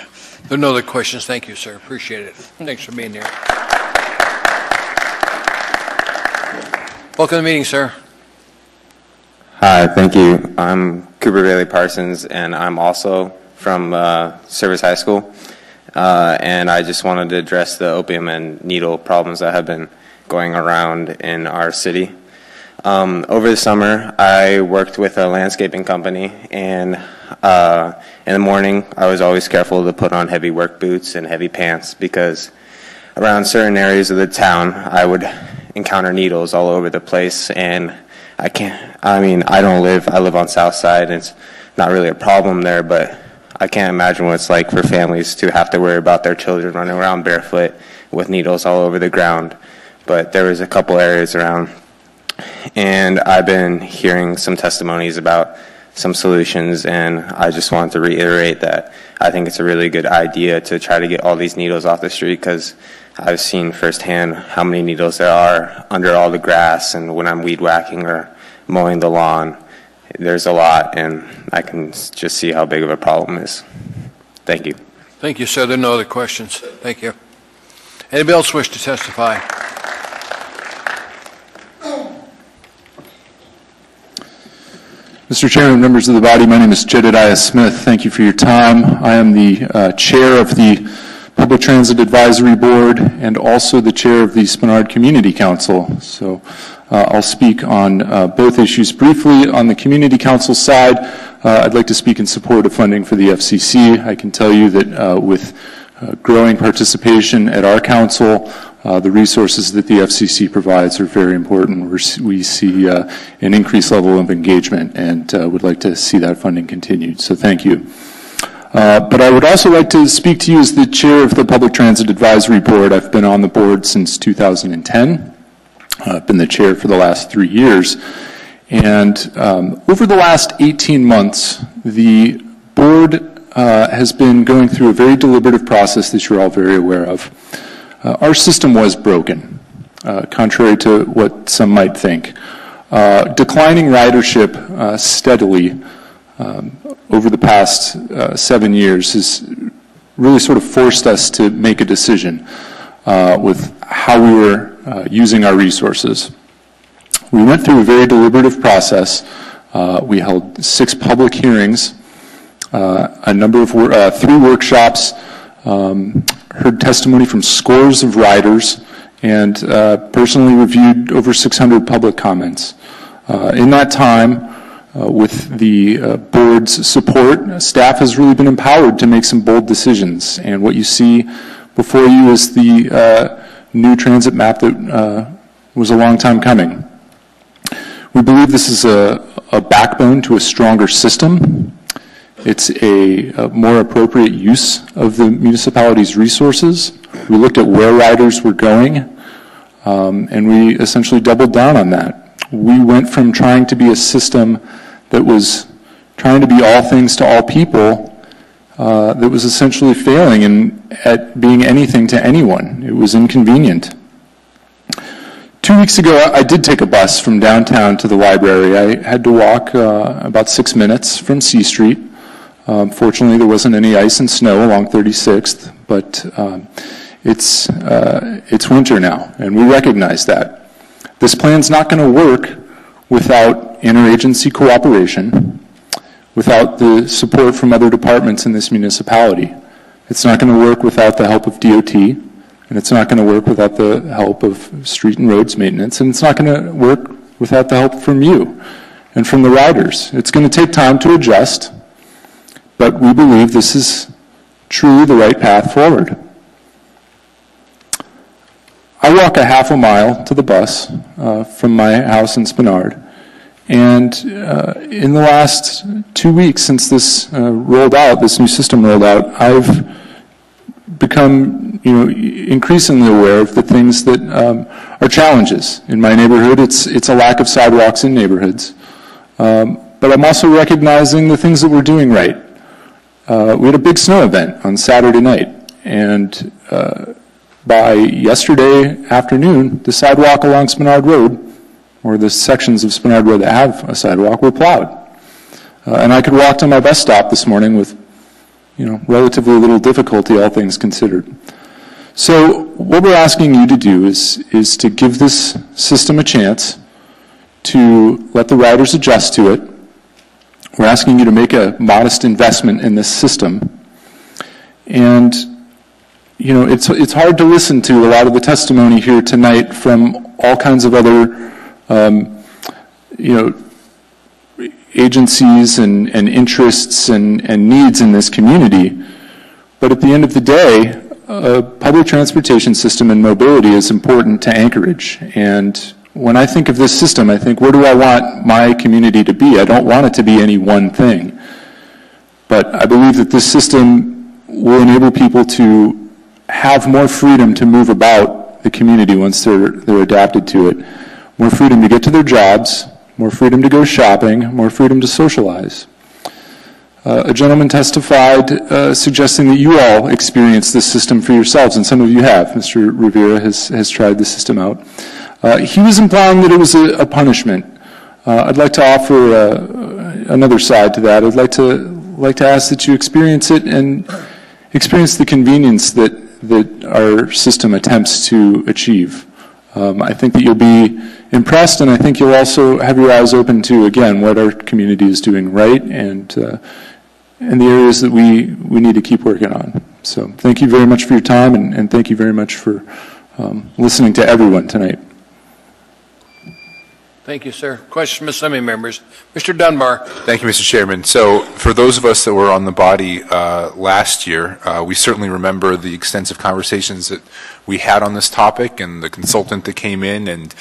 are no other questions. Thank you, sir. Appreciate it. Thanks for being here. Welcome to the meeting, sir. Hi, thank you. I'm Cooper Bailey Parsons, and I'm also from Service High School. And I just wanted to address the opium and needle problems that have been going around in our city. Over the summer, I worked with a landscaping company, and in the morning, I was always careful to put on heavy work boots and heavy pants because around certain areas of the town, I would encounter needles all over the place, and I live on South Side, and it's not really a problem there, but I can't imagine what it's like for families to have to worry about their children running around barefoot with needles all over the ground. But there was a couple areas around, and I've been hearing some testimonies about some solutions, and I just wanted to reiterate that I think it's a really good idea to try to get all these needles off the street, because I've seen firsthand how many needles there are under all the grass, and when I'm weed whacking or mowing the lawn, there's a lot, and I can just see how big of a problem it is. Thank you. Thank you, sir. There are no other questions. Thank you. Anybody else wish to testify? Mr. Chairman, members of the body, my name is Jedediah Smith. Thank you for your time. I am the chair of the Public Transit Advisory Board and also the chair of the Spenard Community Council. So I'll speak on both issues briefly. On the Community Council side, I'd like to speak in support of funding for the FCC. I can tell you that with growing participation at our council, the resources that the FCC provides are very important. We see an increased level of engagement and would like to see that funding continued. So thank you. But I would also like to speak to you as the chair of the Public Transit Advisory Board. I've been on the board since 2010. I've been the chair for the last 3 years. And over the last 18 months, the board has been going through a very deliberative process that you're all very aware of. Our system was broken, contrary to what some might think. Declining ridership steadily over the past 7 years has really sort of forced us to make a decision with how we were using our resources. We went through a very deliberative process. We held 6 public hearings, a number of 3 workshops, heard testimony from scores of riders, and personally reviewed over 600 public comments. In that time, with the board's support, staff has really been empowered to make some bold decisions. And what you see before you is the new transit map that was a long time coming. We believe this is a backbone to a stronger system. It's a more appropriate use of the municipality's resources. We looked at where riders were going, and we essentially doubled down on that. We went from trying to be a system that was trying to be all things to all people, that was essentially failing at being anything to anyone. It was inconvenient. 2 weeks ago, I did take a bus from downtown to the library. I had to walk about 6 minutes from C Street. Fortunately, there wasn't any ice and snow along 36th, but it's winter now, and we recognize that. This plan's not going to work without interagency cooperation, without the support from other departments in this municipality. It's not going to work without the help of DOT, and it's not going to work without the help of street and roads maintenance, and it's not going to work without the help from you and from the riders. It's going to take time to adjust, but we believe this is truly the right path forward. I walk a half a mile to the bus from my house in Spenard, and in the last 2 weeks since this rolled out, this new system rolled out, I've become increasingly aware of the things that are challenges. In my neighborhood, it's a lack of sidewalks in neighborhoods, but I'm also recognizing the things that we're doing right. We had a big snow event on Saturday night, and by yesterday afternoon, the sidewalk along Spenard Road or the sections of Spenard Road that have a sidewalk were plowed. And I could walk to my bus stop this morning with, relatively little difficulty, all things considered. So what we're asking you to do is to give this system a chance, to let the riders adjust to it. We're asking you to make a modest investment in this system. And, it's hard to listen to a lot of the testimony here tonight from all kinds of other, agencies and interests and needs in this community. But at the end of the day, a public transportation system and mobility is important to Anchorage. And when I think of this system, I think, where do I want my community to be? I don't want it to be any one thing. But I believe that this system will enable people to have more freedom to move about the community once they're adapted to it. More freedom to get to their jobs, more freedom to go shopping, more freedom to socialize. A gentleman testified suggesting that you all experienced this system for yourselves, and some of you have. Mr. Rivera has tried the system out. He was implying that it was a punishment. I'd like to offer another side to that. I'd like to ask that you experience it and experience the convenience that our system attempts to achieve. I think that you'll be impressed, and I think you'll also have your eyes open to, again, what our community is doing right and the areas that we need to keep working on. So thank you very much for your time, and thank you very much for listening to everyone tonight. Thank you, sir. Questions from assembly members. Mr. Dunbar. Thank you, Mr. Chairman. So for those of us that were on the body last year, we certainly remember the extensive conversations that we had on this topic and the consultant that came in and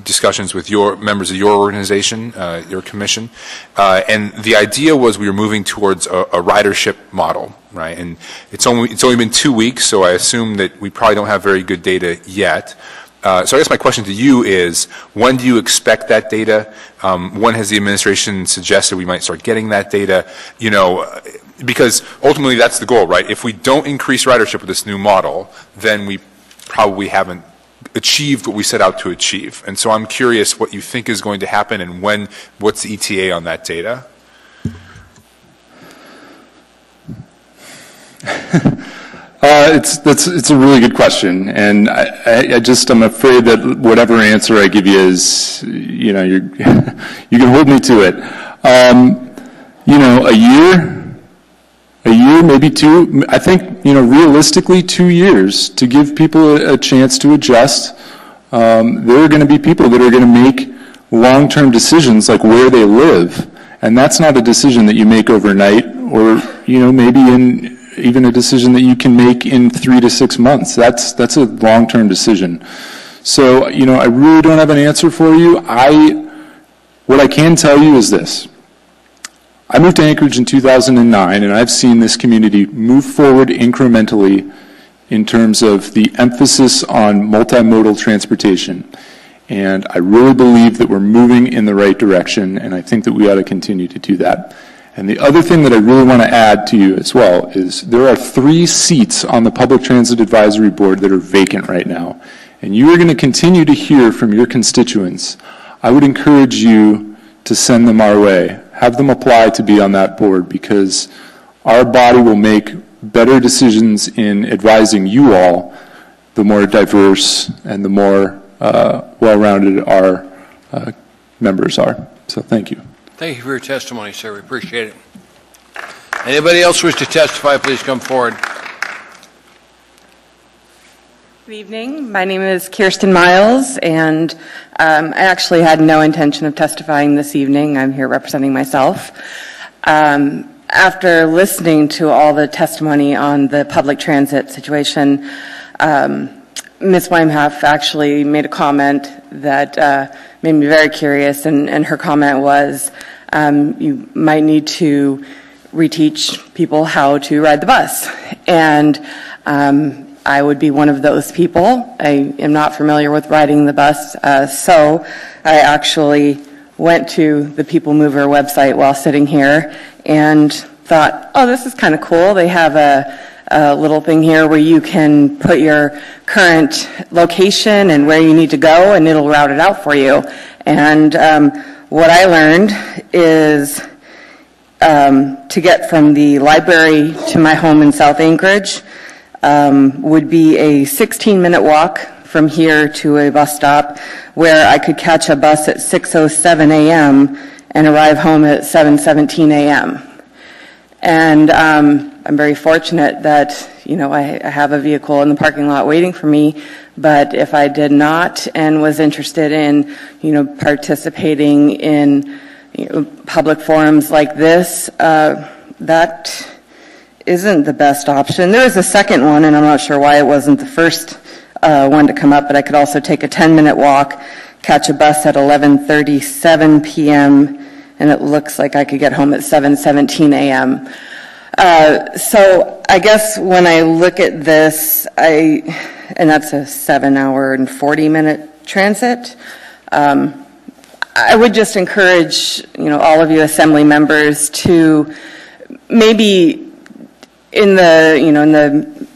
discussions with your members of your organization, your commission. And the idea was we were moving towards a ridership model, right? And it's only been 2 weeks, so I assume that we probably don't have very good data yet. So I guess my question to you is, when do you expect that data? When has the administration suggested we might start getting that data? Because ultimately that's the goal, right? If we don't increase ridership with this new model, then we probably haven't achieved what we set out to achieve. And so I'm curious what you think is going to happen and what's the ETA on that data? It's a really good question, and I'm afraid that whatever answer I give you is, you can hold me to it. A year, maybe two. I think realistically 2 years to give people a chance to adjust. There are going to be people that are going to make long-term decisions like where they live, and that's not a decision that you make overnight, or maybe even a decision that you can make in 3 to 6 months. That's a long-term decision. So, I really don't have an answer for you. What I can tell you is this. I moved to Anchorage in 2009, and I've seen this community move forward incrementally in terms of the emphasis on multimodal transportation. And I really believe that we're moving in the right direction, and I think that we ought to continue to do that. And the other thing that I really want to add to you as well is there are 3 seats on the Public Transit Advisory Board that are vacant right now. And you are going to continue to hear from your constituents. I would encourage you to send them our way. Have them apply to be on that board, because our body will make better decisions in advising you all the more diverse and the more well-rounded our members are. So thank you. Thank you for your testimony, sir. We appreciate it. Anybody else wish to testify, please come forward. Good evening. My name is Kirsten Miles, and I actually had no intention of testifying this evening. I'm here representing myself. After listening to all the testimony on the public transit situation, Ms. Weimhoff actually made a comment that made me very curious, and her comment was, you might need to reteach people how to ride the bus. And I would be one of those people. I am not familiar with riding the bus, so I actually went to the People Mover website while sitting here and thought, oh, this is kind of cool. They have little thing here where you can put your current location and where you need to go, and it'll route it out for you. And what I learned is to get from the library to my home in South Anchorage would be a 16-minute walk from here to a bus stop where I could catch a bus at 6:07 a.m. and arrive home at 7:17 a.m. And I'm very fortunate that, I have a vehicle in the parking lot waiting for me, but if I did not and was interested in, participating in public forums like this, that isn't the best option. There is a second one, and I'm not sure why it wasn't the first one to come up, but I could also take a 10-minute walk, catch a bus at 11:37 p.m., and it looks like I could get home at 7:17 a.m. So I guess when I look at this, and that's a 7-hour and 40-minute transit, I would just encourage, all of you assembly members to maybe in the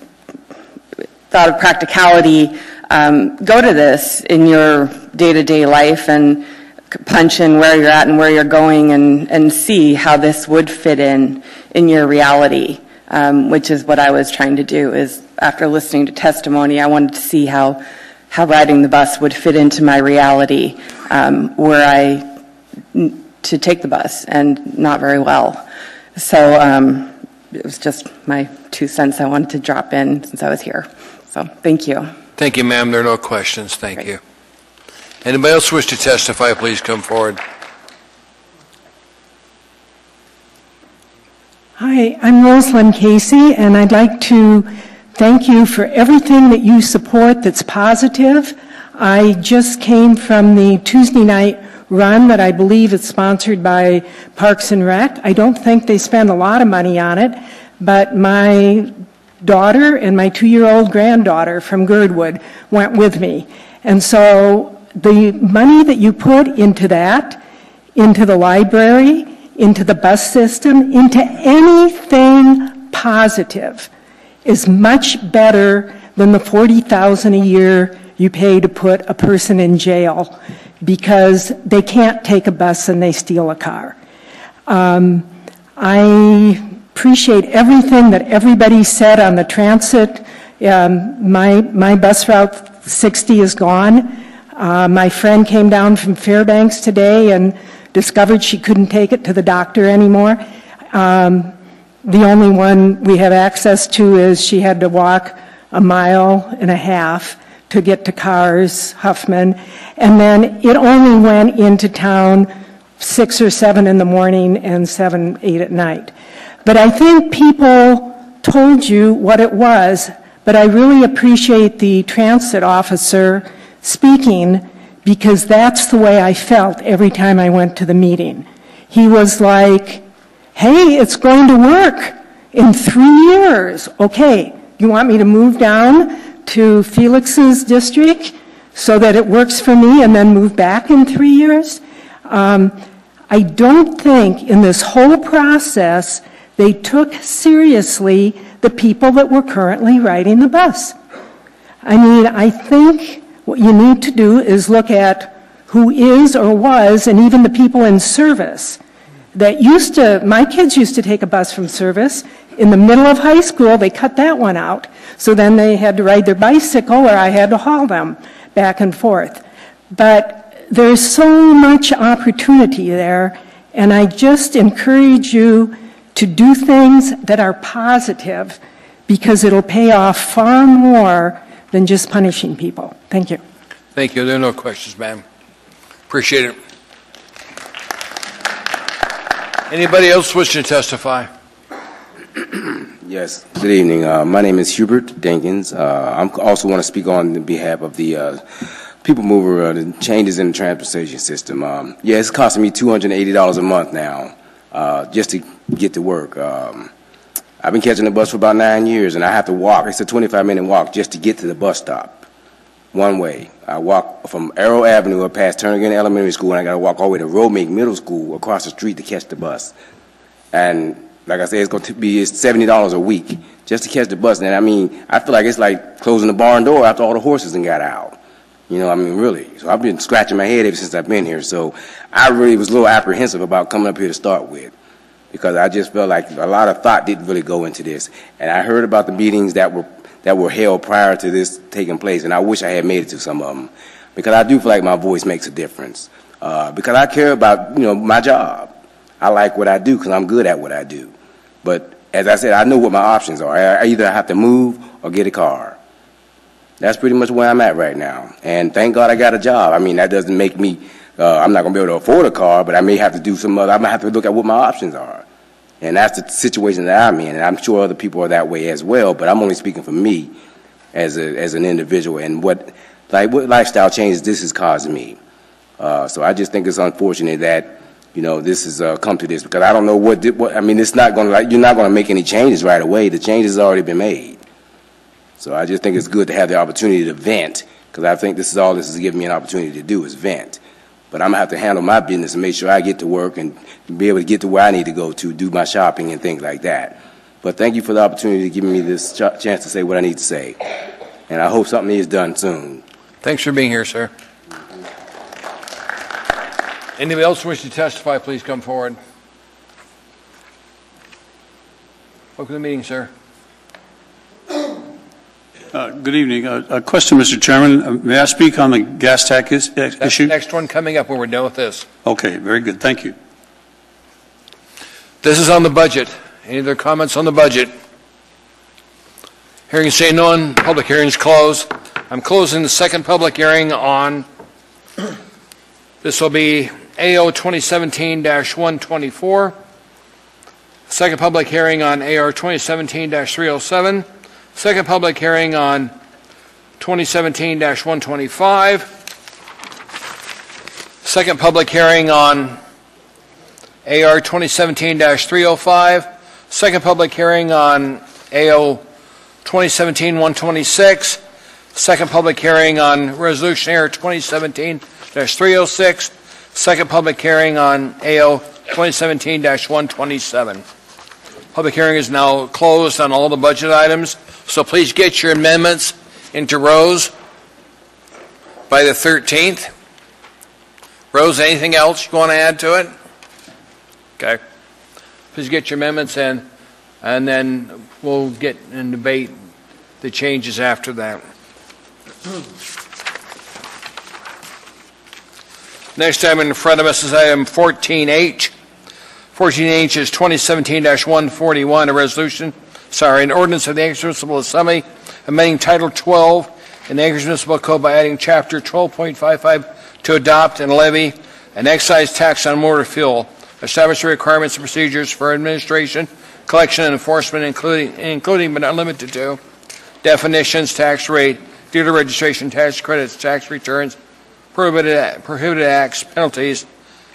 thought of practicality, go to this in your day-to-day life and punch in where you're at and where you're going and see how this would fit in your reality, which is what I was trying to do. Is after listening to testimony, I wanted to see how riding the bus would fit into my reality, where I to take the bus and not very well. So it was just my 2 cents I wanted to drop in since I was here. So thank you. Thank you, ma'am. There are no questions. Thank you. Anybody else wish to testify, please come forward. Hi, I'm Rosalind Casey, and I'd like to thank you for everything that you support that's positive. I just came from the Tuesday night run that I believe is sponsored by Parks and Rec. I don't think they spend a lot of money on it, but my daughter and my 2-year-old granddaughter from Girdwood went with me. And so the money that you put into that, into the library, into the bus system, into anything positive is much better than the $40,000 a year you pay to put a person in jail because they can't take a bus and they steal a car. I appreciate everything that everybody said on the transit. My bus route 60 is gone. My friend came down from Fairbanks today and discovered she couldn't take it to the doctor anymore. The only one we have access to is she had to walk 1.5 miles to get to Cars, Huffman, and then it only went into town 6 or 7 in the morning and 7, 8 at night. But I think people told you what it was, but I really appreciate the transit officer speaking because that's the way I felt every time I went to the meeting. He was like, hey, it's going to work in 3 years. Okay, you want me to move down to Felix's district so that it works for me and then move back in 3 years? I don't think in this whole process they took seriously the people that were currently riding the bus. I mean, I think what you need to do is look at who is or was, and even the people in service that my kids used to take a bus from service. In the middle of high school, they cut that one out. So then they had to ride their bicycle, or I had to haul them back and forth. But there's so much opportunity there, and I just encourage you to do things that are positive because it'll pay off far more than just punishing people. Thank you. Thank you. There are no questions, ma'am. Appreciate it. Anybody else wish to testify? Yes. Good evening. My name is Hubert Dinkins. I also want to speak on behalf of the People Mover, the changes in the transportation system. Yeah, it's costing me $280 a month now just to get to work. I've been catching the bus for about 9 years, and I have to walk. It's a 25-minute walk just to get to the bus stop, one way. I walk from Arrow Avenue up past Turnigan Elementary School, and I got to walk all the way to Romeek Middle School across the street to catch the bus. And Like I said, it's going to be $70 a week just to catch the bus. And I mean, I feel like it's like closing the barn door after all the horses done got out. You know, I mean, really. So I've been scratching my head ever since I've been here. So I really was a little apprehensive about coming up here to start with, because I just felt like a lot of thought didn't really go into this. And I heard about the meetings that were held prior to this taking place, and I wish I had made it to some of them, because I do feel like my voice makes a difference. Because I care about, my job. I like what I do because I'm good at what I do. But as I said, I know what my options are. I either have to move or get a car. That's pretty much where I'm at right now. And thank God I got a job. I mean, that doesn't make me, I'm not going to be able to afford a car, but I may have to do some other, I might have to look at what my options are. And that's the situation that I'm in. And I'm sure other people are that way as well, but I'm only speaking for me as an individual and what lifestyle changes this has caused me. So I just think it's unfortunate that, this has come to this, because I don't know what I mean, it's not going to, you're not going to make any changes right away. The changes have already been made. So I just think it's good to have the opportunity to vent, because I think this is giving me an opportunity to do is vent. But I'm going to have to handle my business and make sure I get to work and be able to get to where I need to go to do my shopping and things like that. But thank you for the opportunity to give me this chance to say what I need to say. And I hope something is done soon. Thanks for being here, sir. Anybody else wish to testify, please come forward. Welcome to the meeting, sir. Good evening. A question, Mr. Chairman. May I speak on the gas tax issue? That's the next one coming up when we're done with this. Okay, very good. Thank you. This is on the budget. Any other comments on the budget? Hearing saying none, public hearing is closed. I'm closing the second public hearing on, this will be AO 2017-124. Second public hearing on AR 2017-307. Second public hearing on 2017-125. Second public hearing on AR 2017-305. Second public hearing on AO 2017-126. Second public hearing on Resolution AR 2017-306. Second public hearing on AO 2017-127. Public hearing is now closed on all the budget items. So please get your amendments into Rose by the 13th. Rose, anything else you want to add to it? Okay. Please get your amendments in, and then we'll get and debate the changes after that. Next item in front of us is item 14H. 14H is 2017-141, an ordinance of the Anchorage Municipal Assembly amending Title 12 in the Anchorage Municipal Code by adding Chapter 12.55 to adopt and levy an excise tax on motor fuel, establish the requirements and procedures for administration, collection, and enforcement, including but not limited to definitions, tax rate, dealer registration, tax credits, tax returns, prohibited acts, penalties,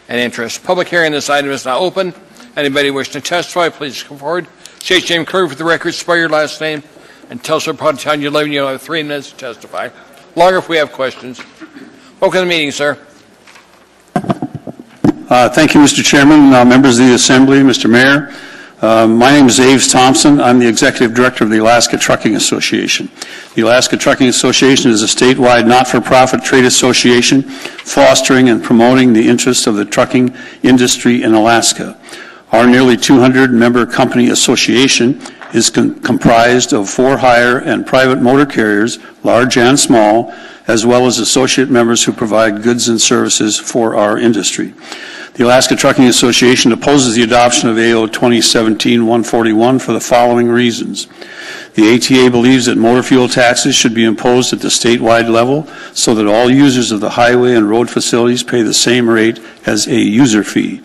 and interest. Public hearing on this item is now open. Anybody wishing to testify, please come forward. State your name clearly for the record, spell your last name, and tell us what part of town you live in. You'll have 3 minutes to testify. Longer if we have questions. Welcome to the meeting, sir. Thank you, Mr. Chairman, members of the Assembly, Mr. Mayor. My name is Aves Thompson. I'm the Executive Director of the Alaska Trucking Association. The Alaska Trucking Association is a statewide not-for-profit trade association fostering and promoting the interests of the trucking industry in Alaska. Our nearly 200-member company association is comprised of for-hire and private motor carriers, large and small, as well as associate members who provide goods and services for our industry. The Alaska Trucking Association opposes the adoption of AO 2017-141 for the following reasons. The ATA believes that motor fuel taxes should be imposed at the statewide level so that all users of the highway and road facilities pay the same rate as a user fee.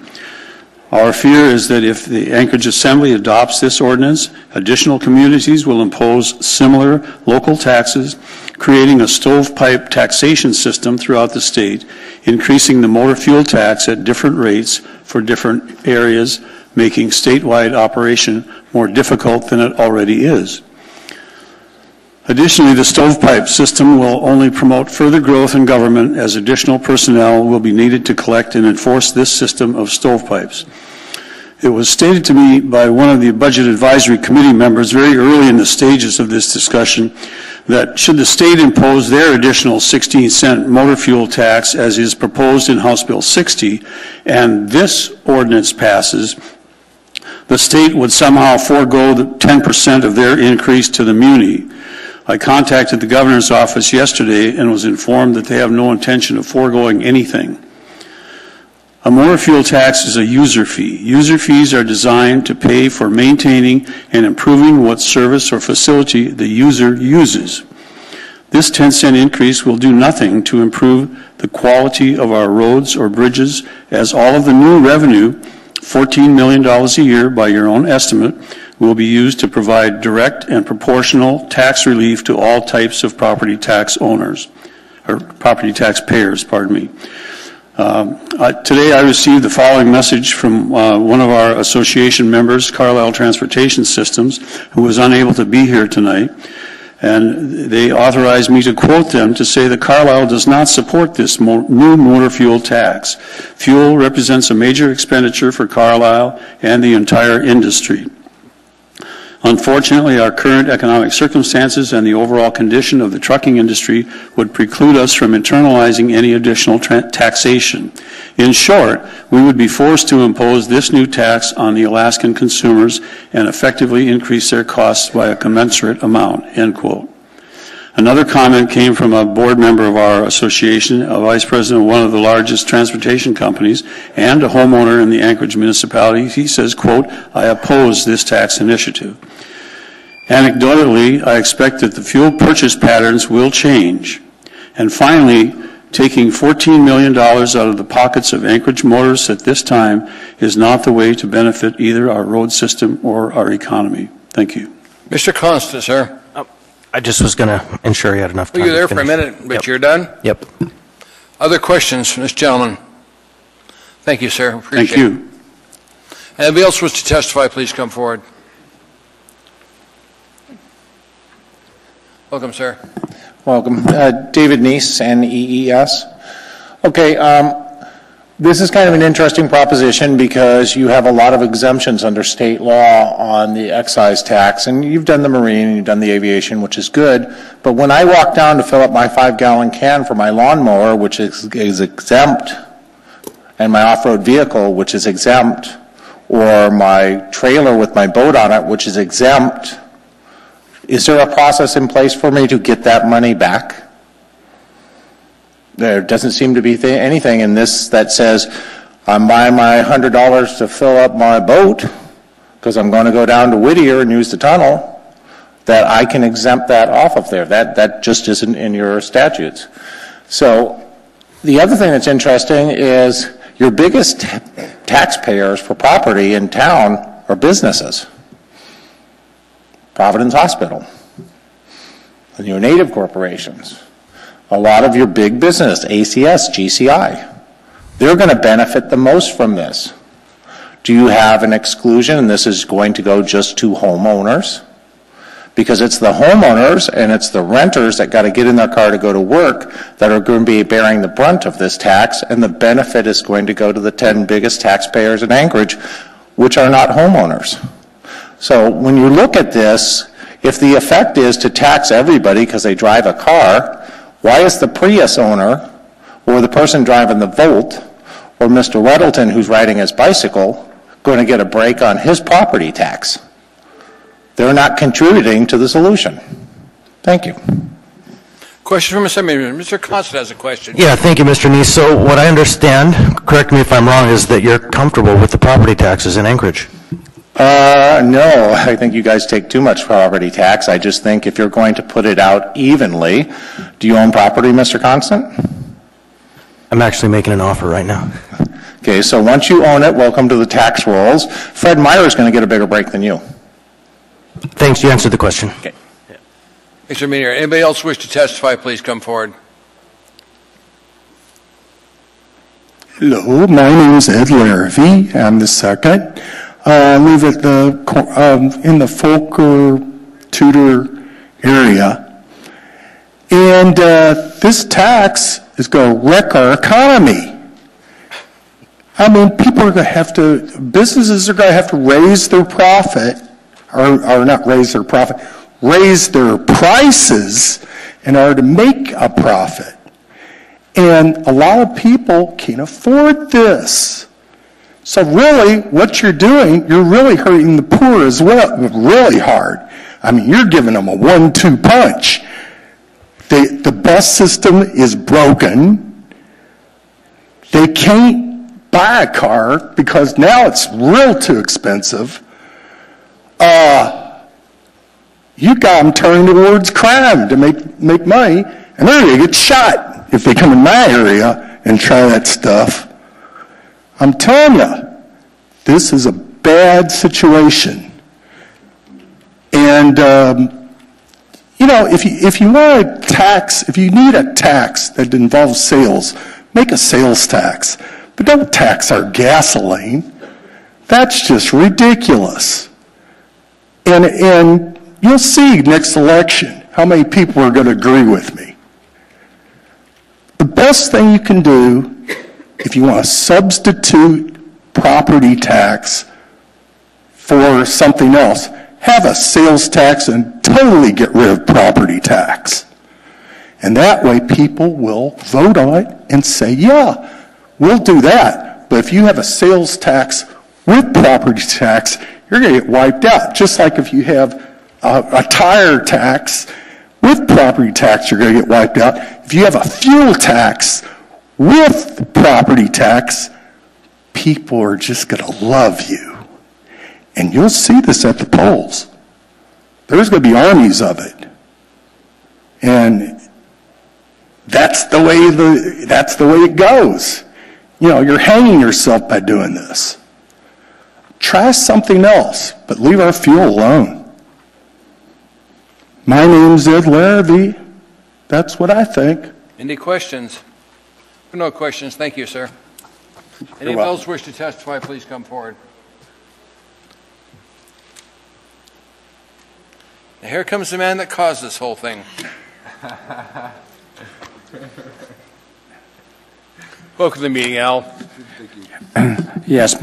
Our fear is that if the Anchorage Assembly adopts this ordinance, additional communities will impose similar local taxes, creating a stovepipe taxation system throughout the state, increasing the motor fuel tax at different rates for different areas, making statewide operation more difficult than it already is. Additionally, the stovepipe system will only promote further growth in government, as additional personnel will be needed to collect and enforce this system of stovepipes. It was stated to me by one of the Budget Advisory Committee members very early in the stages of this discussion that should the state impose their additional 16-cent motor fuel tax as is proposed in House Bill 60, and this ordinance passes, the state would somehow forego the 10% of their increase to the muni. I contacted the governor's office yesterday and was informed that they have no intention of foregoing anything. A motor fuel tax is a user fee. User fees are designed to pay for maintaining and improving what service or facility the user uses. This 10-cent increase will do nothing to improve the quality of our roads or bridges, as all of the new revenue, $14 million a year by your own estimate, will be used to provide direct and proportional tax relief to all types of property tax owners, or property tax payers, pardon me. Today I received the following message from one of our association members, Carlisle Transportation Systems, who was unable to be here tonight. And they authorized me to quote them to say that Carlisle does not support this new motor fuel tax. Fuel represents a major expenditure for Carlisle and the entire industry. Unfortunately, our current economic circumstances and the overall condition of the trucking industry would preclude us from internalizing any additional taxation. In short, we would be forced to impose this new tax on the Alaskan consumers and effectively increase their costs by a commensurate amount, end quote. Another comment came from a board member of our association, a vice president of one of the largest transportation companies, and a homeowner in the Anchorage municipality. He says, quote, "I oppose this tax initiative." Anecdotally, I expect that the fuel purchase patterns will change. And finally, taking $14 million out of the pockets of Anchorage motorists at this time is not the way to benefit either our road system or our economy. Thank you. Mr. Constant, sir. I just was going to ensure you had enough time. Well, you're there for a minute, but you're done? Yep. Other questions from this gentleman? Thank you, sir. Appreciate Thank you. Anybody else wish to testify, please come forward. Welcome, sir. Welcome. David Neese, NEES. Okay, this is kind of an interesting proposition because you have a lot of exemptions under state law on the excise tax, and you've done the marine and you've done the aviation, which is good. But when I walk down to fill up my 5-gallon can for my lawnmower, which is exempt, and my off-road vehicle, which is exempt, or my trailer with my boat on it, which is exempt, is there a process in place for me to get that money back? There doesn't seem to be anything in this that says I'm buying my $100 to fill up my boat because I'm going to go down to Whittier and use the tunnel, that I can exempt that off of there. That just isn't in your statutes. So the other thing that's interesting is your biggest taxpayers for property in town are businesses. Providence Hospital, and your native corporations. A lot of your big business, ACS, GCI, they're going to benefit the most from this. Do you have an exclusion, and this is going to go just to homeowners? Because it's the homeowners and it's the renters that got to get in their car to go to work that are going to be bearing the brunt of this tax, and the benefit is going to go to the 10 biggest taxpayers in Anchorage, which are not homeowners. So when you look at this, if the effect is to tax everybody because they drive a car, why is the Prius owner or the person driving the Volt or Mr. Weddleton who's riding his bicycle going to get a break on his property tax? They're not contributing to the solution. Thank you. Question from Mr. Constant has a question. Yeah, thank you, Mr. Neese. So what I understand, correct me if I'm wrong, is that you're comfortable with the property taxes in Anchorage. No, I think you guys take too much property tax. I just think if you're going to put it out evenly, do you own property, Mr. Constant? I'm actually making an offer right now. Okay, so once you own it, welcome to the tax rolls. Fred Meyer is going to get a bigger break than you. Thanks, you answered the question. Okay. Mr. Meanier, anybody else wish to testify, please come forward. Hello, my name is Ed Larrivee. I'm the second. I live at in the Folker Tudor area. And this tax is going to wreck our economy. I mean, businesses are going to have to raise their profit, or not raise their profit, raise their prices in order to make a profit. And a lot of people can't afford this. So really, what you're doing, you're really hurting the poor as well, really hard. I mean, you're giving them a 1-2 punch. The bus system is broken. They can't buy a car because now it's real too expensive. You got them turning towards crime to make money, and they're going to get shot if they come in my area and try that stuff. I'm telling you, this is a bad situation. And, if you want a tax, if you need a tax that involves sales, make a sales tax. But don't tax our gasoline. That's just ridiculous. And you'll see next election how many people are going to agree with me. The best thing you can do if you want to substitute property tax for something else, have a sales tax and totally get rid of property tax. And that way people will vote on it and say, yeah, we'll do that. But if you have a sales tax with property tax, you're going to get wiped out. Just like if you have a tire tax with property tax, you're going to get wiped out. If you have a fuel tax with property tax, people are just going to love you. And you'll see this at the polls. There's going to be armies of it. And that's the way it goes. You're hanging yourself by doing this. Try something else, but leave our fuel alone. My name's Ed Larrabee. That's what I think. Any questions? No questions. Thank you, sir. Anyone else wish to testify, please come forward. Now here comes the man that caused this whole thing. Welcome to the meeting, Al. Yes.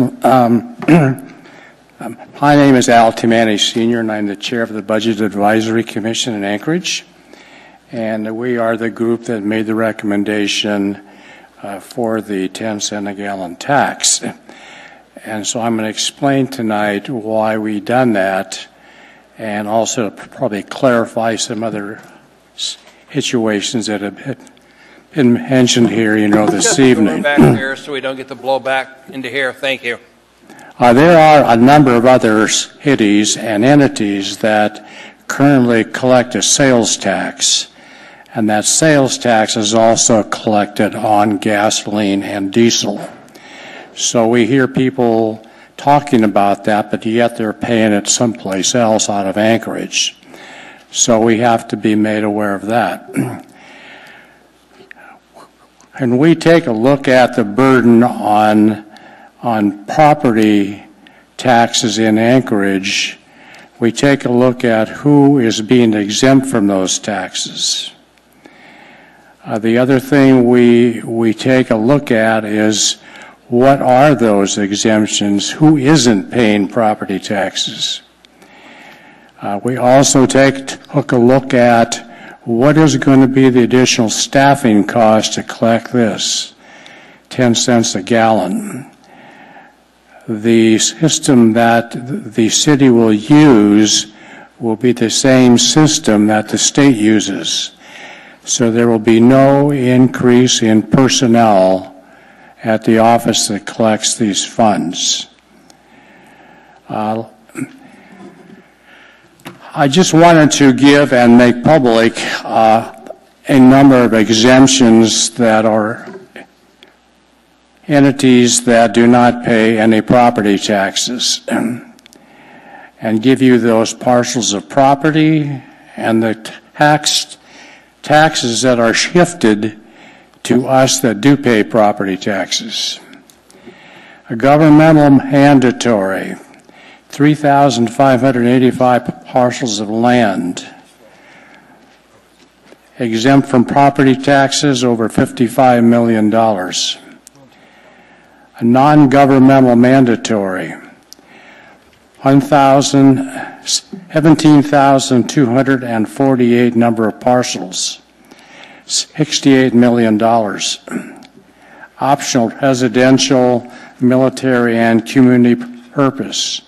My name is Al Timani Sr., and I'm the chair of the Budget Advisory Commission in Anchorage. And we are the group that made the recommendation for the 10-cent a gallon tax. And so I'm going to explain tonight why we've done that, and also probably clarify some other situations that have been mentioned here, this evening. Back here so we don't get the blowback into here. Thank you. There are a number of other cities and entities that currently collect a sales tax, and that sales tax is also collected on gasoline and diesel. So we hear people talking about that, but yet they're paying it someplace else out of Anchorage. So we have to be made aware of that. And we take a look at the burden on property taxes in Anchorage. We take a look at who is being exempt from those taxes. The other thing we take a look at is what are those exemptions? Who isn't paying property taxes? We also take a look at what is going to be the additional staffing cost to collect this, 10 cents a gallon. The system that the city will use will be the same system that the state uses. So there will be no increase in personnel at the office that collects these funds. I just wanted to give and make public a number of exemptions that are entities that do not pay any property taxes, and give you those parcels of property and the taxes that are shifted to us that do pay property taxes. A governmental mandatory 3,585 parcels of land exempt from property taxes over $55 million. non-governmental mandatory, 17,248 number of parcels, $68 million. Optional residential, military, and community purpose,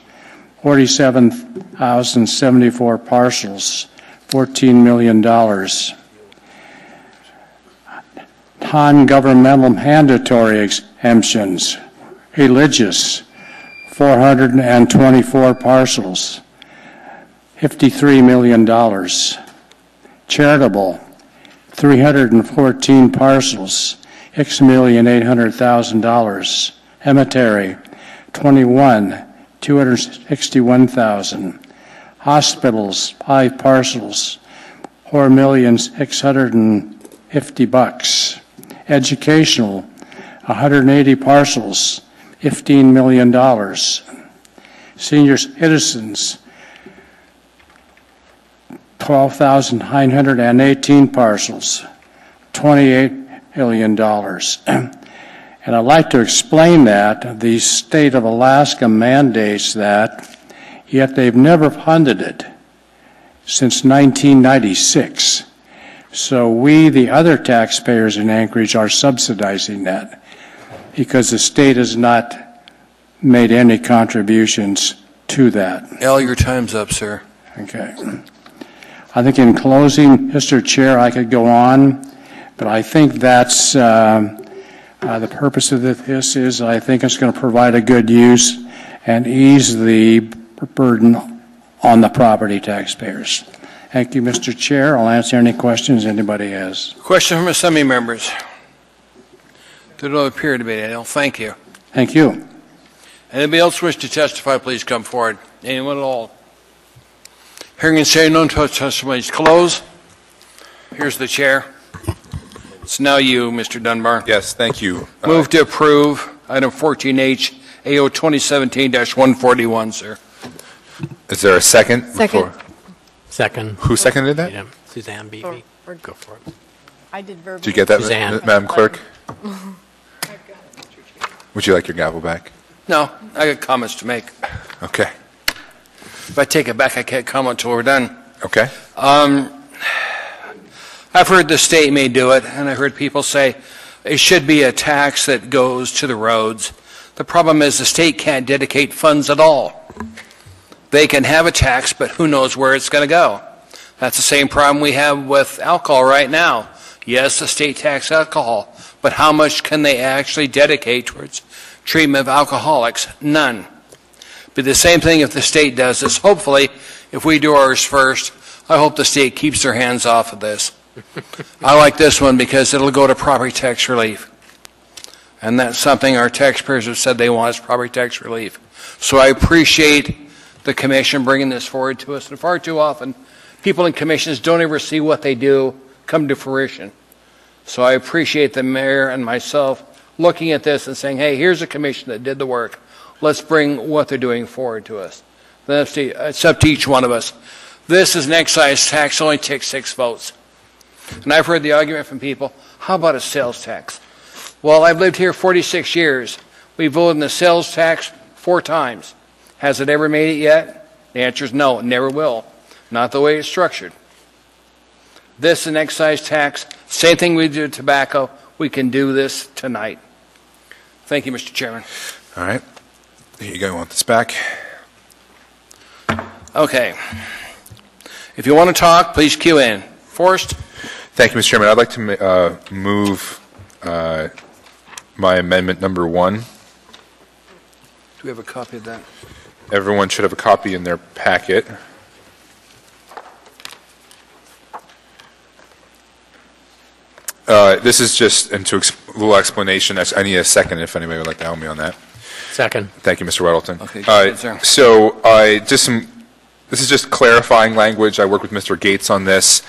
47,074 parcels, $14 million. Non-governmental mandatory exemptions, religious, 424 parcels, $53 million. Charitable, 314 parcels, $6,800,000. Cemetery, 21, $261,000. Hospitals, 5 parcels, $4,650,000. Educational, 180 parcels, $15 million. Senior citizens, 12,918 parcels, $28 million. And I'd like to explain that the state of Alaska mandates that, yet they've never funded it since 1996. So we, the other taxpayers in Anchorage, are subsidizing that because the state has not made any contributions to that. Al, your time's up, sir. Okay. I think in closing, Mr. Chair, I could go on, but I think that's the purpose of this is I think it's going to provide a good use and ease the burden on the property taxpayers. Thank you, Mr. Chair. I'll answer any questions anybody has. Question from assembly members. There don't appear to be any. Thank you. Thank you. Anybody else wish to testify, please come forward. Anyone at all? Hearing and saying no testimony is closed. Here's the chair. It's now you, Mr. Dunbar. Yes, thank you. Move to approve item 14H, AO 2017-141, sir. Is there a second? Second. Second. Who seconded that? Suzanne Beebe. Go for it. I did verbally. Did you get that, Suzanne. Madam Clerk? Would you like your gavel back? No, I got comments to make. Okay. If I take it back, I can't comment until we're done. Okay. I've heard the state may do it, and I've heard people say it should be a tax that goes to the roads. The problem is the state can't dedicate funds at all. They can have a tax, but who knows where it's going to go. That's the same problem we have with alcohol right now. Yes, the state tax alcohol, but how much can they actually dedicate towards treatment of alcoholics? None. But the same thing if the state does this. Hopefully, if we do ours first, I hope the state keeps their hands off of this. I like this one because it'll go to property tax relief. And that's something our taxpayers have said they want is property tax relief. So I appreciate the commission bringing this forward to us. And far too often, people in commissions don't ever see what they do come to fruition. So I appreciate the mayor and myself looking at this and saying, hey, here's a commission that did the work. Let's bring what they're doing forward to us. Then it's up to each one of us. This is an excise tax, only takes 6 votes. And I've heard the argument from people, how about a sales tax? Well, I've lived here 46 years. We voted in the sales tax 4 times. Has it ever made it yet? The answer is no, it never will. Not the way it's structured. This is an excise tax. Same thing we do with tobacco. We can do this tonight. Thank you, Mr. Chairman. All right. Here you go. You want this back? Okay. If you want to talk, please queue in. Forrest? Thank you, Mr. Chairman. I'd like to move my amendment number 1. Do we have a copy of that? Everyone should have a copy in their packet. This is just into a little explanation. I need a second if anybody would like to help me on that. Second. Thank you, Mr. Weddleton. Okay, this is just clarifying language. I worked with Mr. Gates on this.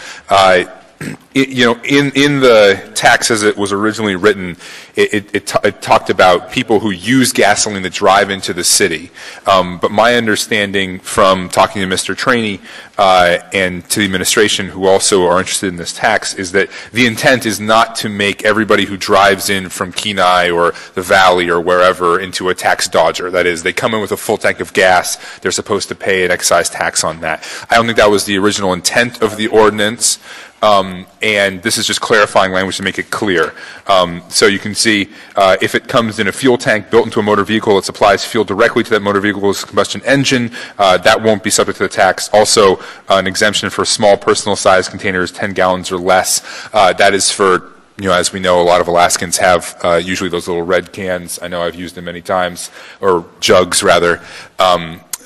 in the tax as it was originally written, it talked about people who use gasoline that drive into the city. But my understanding from talking to Mr. Trainey and to the administration, who also are interested in this tax, is that the intent is not to make everybody who drives in from Kenai or the Valley or wherever into a tax dodger. That is, they come in with a full tank of gas, they're supposed to pay an excise tax on that. I don't think that was the original intent of the ordinance. And this is just clarifying language to make it clear. So you can see if it comes in a fuel tank built into a motor vehicle that supplies fuel directly to that motor vehicle's combustion engine, that won't be subject to the tax. Also, an exemption for small personal size containers, 10 gallons or less. That is for, as we know, a lot of Alaskans have usually those little red cans. I know I've used them many times, or jugs rather.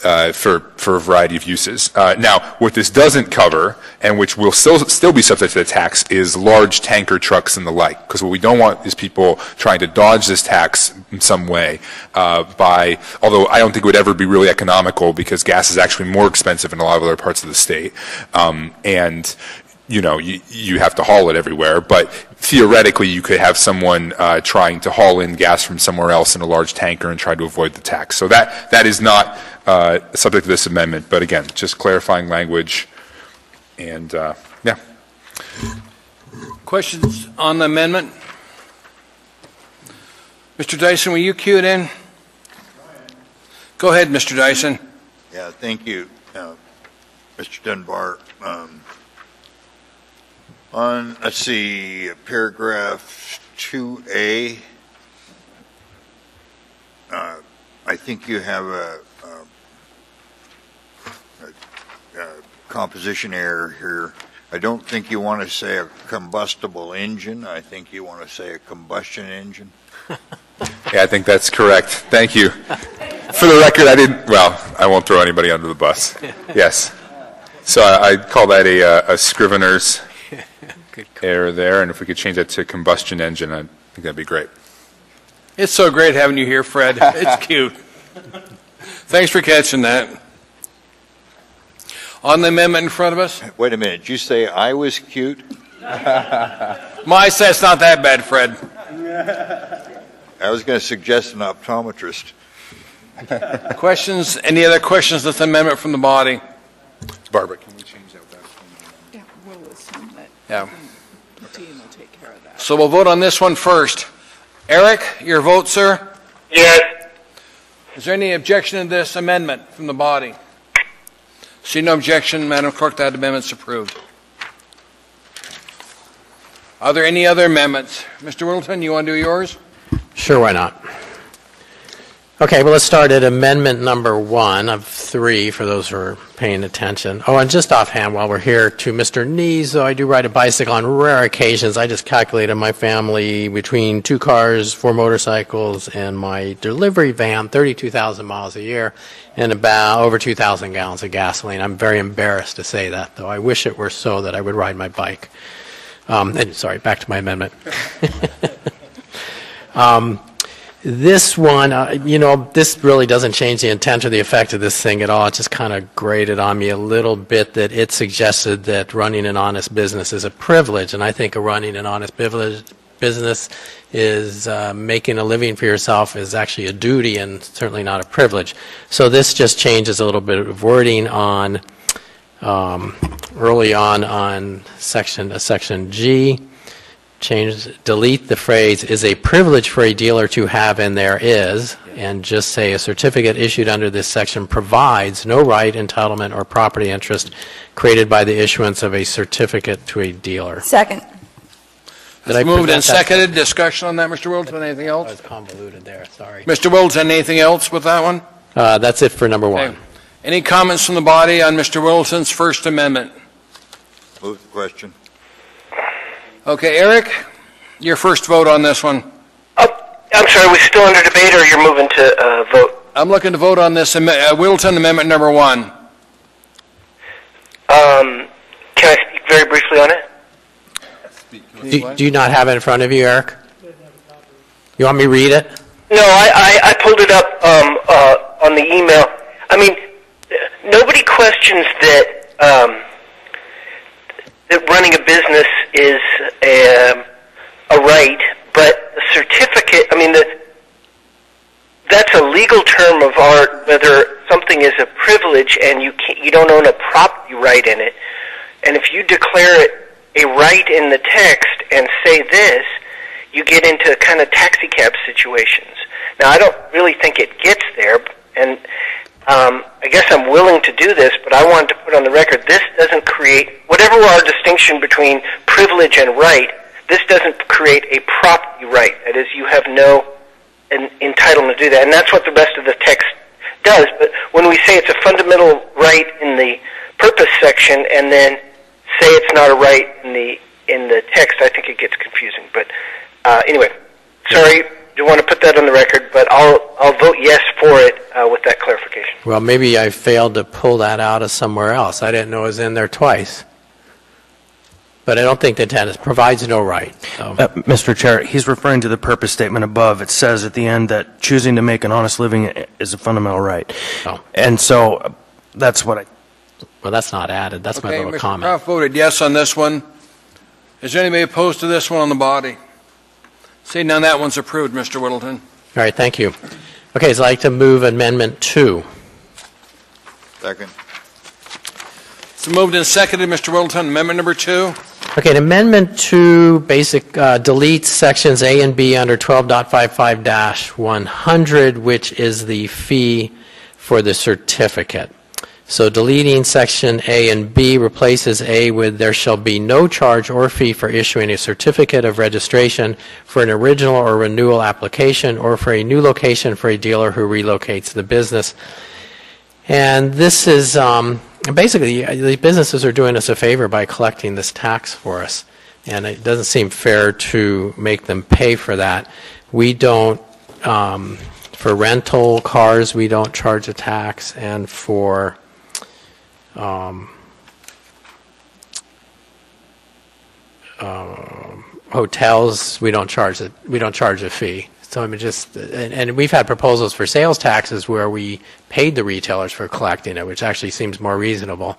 For a variety of uses. Now, what this doesn't cover, and which will still be subject to the tax, is large tanker trucks and the like. Because what we don't want is people trying to dodge this tax in some way although I don't think it would ever be really economical because gas is actually more expensive in a lot of other parts of the state. And you have to haul it everywhere, but theoretically you could have someone trying to haul in gas from somewhere else in a large tanker and try to avoid the tax. So that is not subject to this amendment, but again, just clarifying language. And yeah. Questions on the amendment? Mr. Dyson, will you cue it in? Go ahead, Mr. Dyson. Yeah, thank you, Mr. Dunbar. Let's see, paragraph 2A, I think you have a composition error here. I don't think you want to say a combustible engine. I think you want to say a combustion engine. Yeah, I think that's correct. Thank you. For the record, I won't throw anybody under the bus. Yes. So I call that a Scrivener's error there, and if we could change that to combustion engine, I think that'd be great. It's so great having you here, Fred. It's cute. Thanks for catching that. On the amendment in front of us? Wait a minute, did you say I was cute? My set's not that bad, Fred. I was going to suggest an optometrist. Questions? Any other questions on this amendment from the body? Barbara, can we change that? Yeah, we'll assume that. Yeah. The team will take care of that. So we'll vote on this one first. Eric, your vote, sir? Yes. Is there any objection to this amendment from the body? See no objection, Madam Clerk, that amendment's approved. Are there any other amendments? Mr. Whittleton, you want to do yours? Sure, why not? Okay, well, let's start at amendment number 1 of 3 for those who are paying attention. Oh, and just offhand, while we're here, to Mr. Nees, though I do ride a bicycle on rare occasions. I just calculated my family between 2 cars, 4 motorcycles, and my delivery van, 32,000 miles a year, and about over 2,000 gallons of gasoline. I'm very embarrassed to say that, though. I wish it were so that I would ride my bike. Sorry, back to my amendment. This one, this really doesn't change the intent or the effect of this thing at all. It just kind of grated on me a little bit that it suggested that running an honest business is a privilege, and I think running an honest business is making a living for yourself is actually a duty and certainly not a privilege. So this just changes a little bit of wording on early on section G. Delete the phrase "is a privilege for a dealer to have," and there is, and just say a certificate issued under this section provides no right, entitlement, or property interest created by the issuance of a certificate to a dealer. Second. It's moved and seconded. Discussion on that, Mr. Whittleton. Anything else? I was convoluted there. Sorry. Mr. Whittleton, anything else with that one? That's it for number 1. Okay. Any comments from the body on Mr. Whittleton's First Amendment? Move the question. Okay, Eric, your first vote on this one. Oh, I'm sorry, we're still under debate, or you're moving to vote? I'm looking to vote on this Whittleton Amendment number 1. Can I speak very briefly on it? Do you not have it in front of you, Eric? You want me to read it? No, I pulled it up on the email. I mean, nobody questions that that running a business is a right, but the certificate, I mean, that's a legal term of art, whether something is a privilege and you don't own a property right in it. And if you declare it a right in the text and say this, you get into kind of taxi cab situations. Now, I don't really think it gets there, and I guess I'm willing to do this, but I wanted to put on the record, this doesn't create, whatever our distinction between privilege and right, this doesn't create a property right. That is, you have no entitlement to do that, and that's what the rest of the text does. But when we say it's a fundamental right in the purpose section and then say it's not a right in the text, I think it gets confusing. But anyway, sorry, do want to put that on the record, but I'll vote yes for it with that clarification. Well, maybe I failed to pull that out of somewhere else. I didn't know it was in there twice. But I don't think the intent provides no right. So. Mr. Chair, he's referring to the purpose statement above. It says at the end that choosing to make an honest living is a fundamental right. Oh. And so that's what I... Well, that's not added. That's my little Mr. comment. Kraft voted yes on this one. Is there anybody opposed to this one on the body? Seeing none, that one's approved, Mr. Whittleton. All right, thank you. Okay, so I'd like to move Amendment 2. Second. It's moved and seconded, Mr. Whittleton. Amendment number 2. Okay, Amendment 2 deletes sections A and B under 12.55-100, which is the fee for the certificate. So deleting section A and B replaces A with there shall be no charge or fee for issuing a certificate of registration for an original or renewal application or for a new location for a dealer who relocates the business. And this is basically the businesses are doing us a favor by collecting this tax for us. And it doesn't seem fair to make them pay for that. We don't, for rental cars, we don't charge a tax, and for hotels, we don't charge a fee. So I mean, and we've had proposals for sales taxes where we paid the retailers for collecting it, which actually seems more reasonable.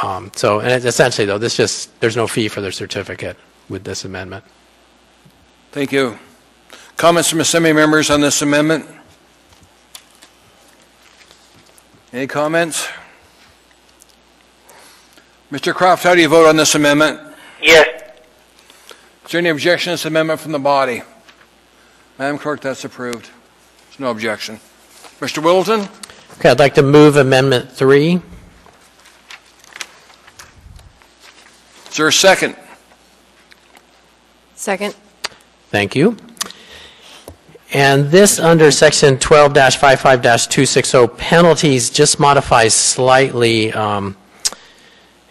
And it's essentially though, there's no fee for the certificate with this amendment. Thank you. Comments from Assembly members on this amendment? Any comments? Mr. Croft, how do you vote on this amendment? Yes. Is there any objection to this amendment from the body? Madam Clerk, that's approved. There's no objection. Mr. Whittleton? Okay, I'd like to move Amendment 3. Is there a second? Second. Thank you. And this under Section 12-55-260 penalties just modifies slightly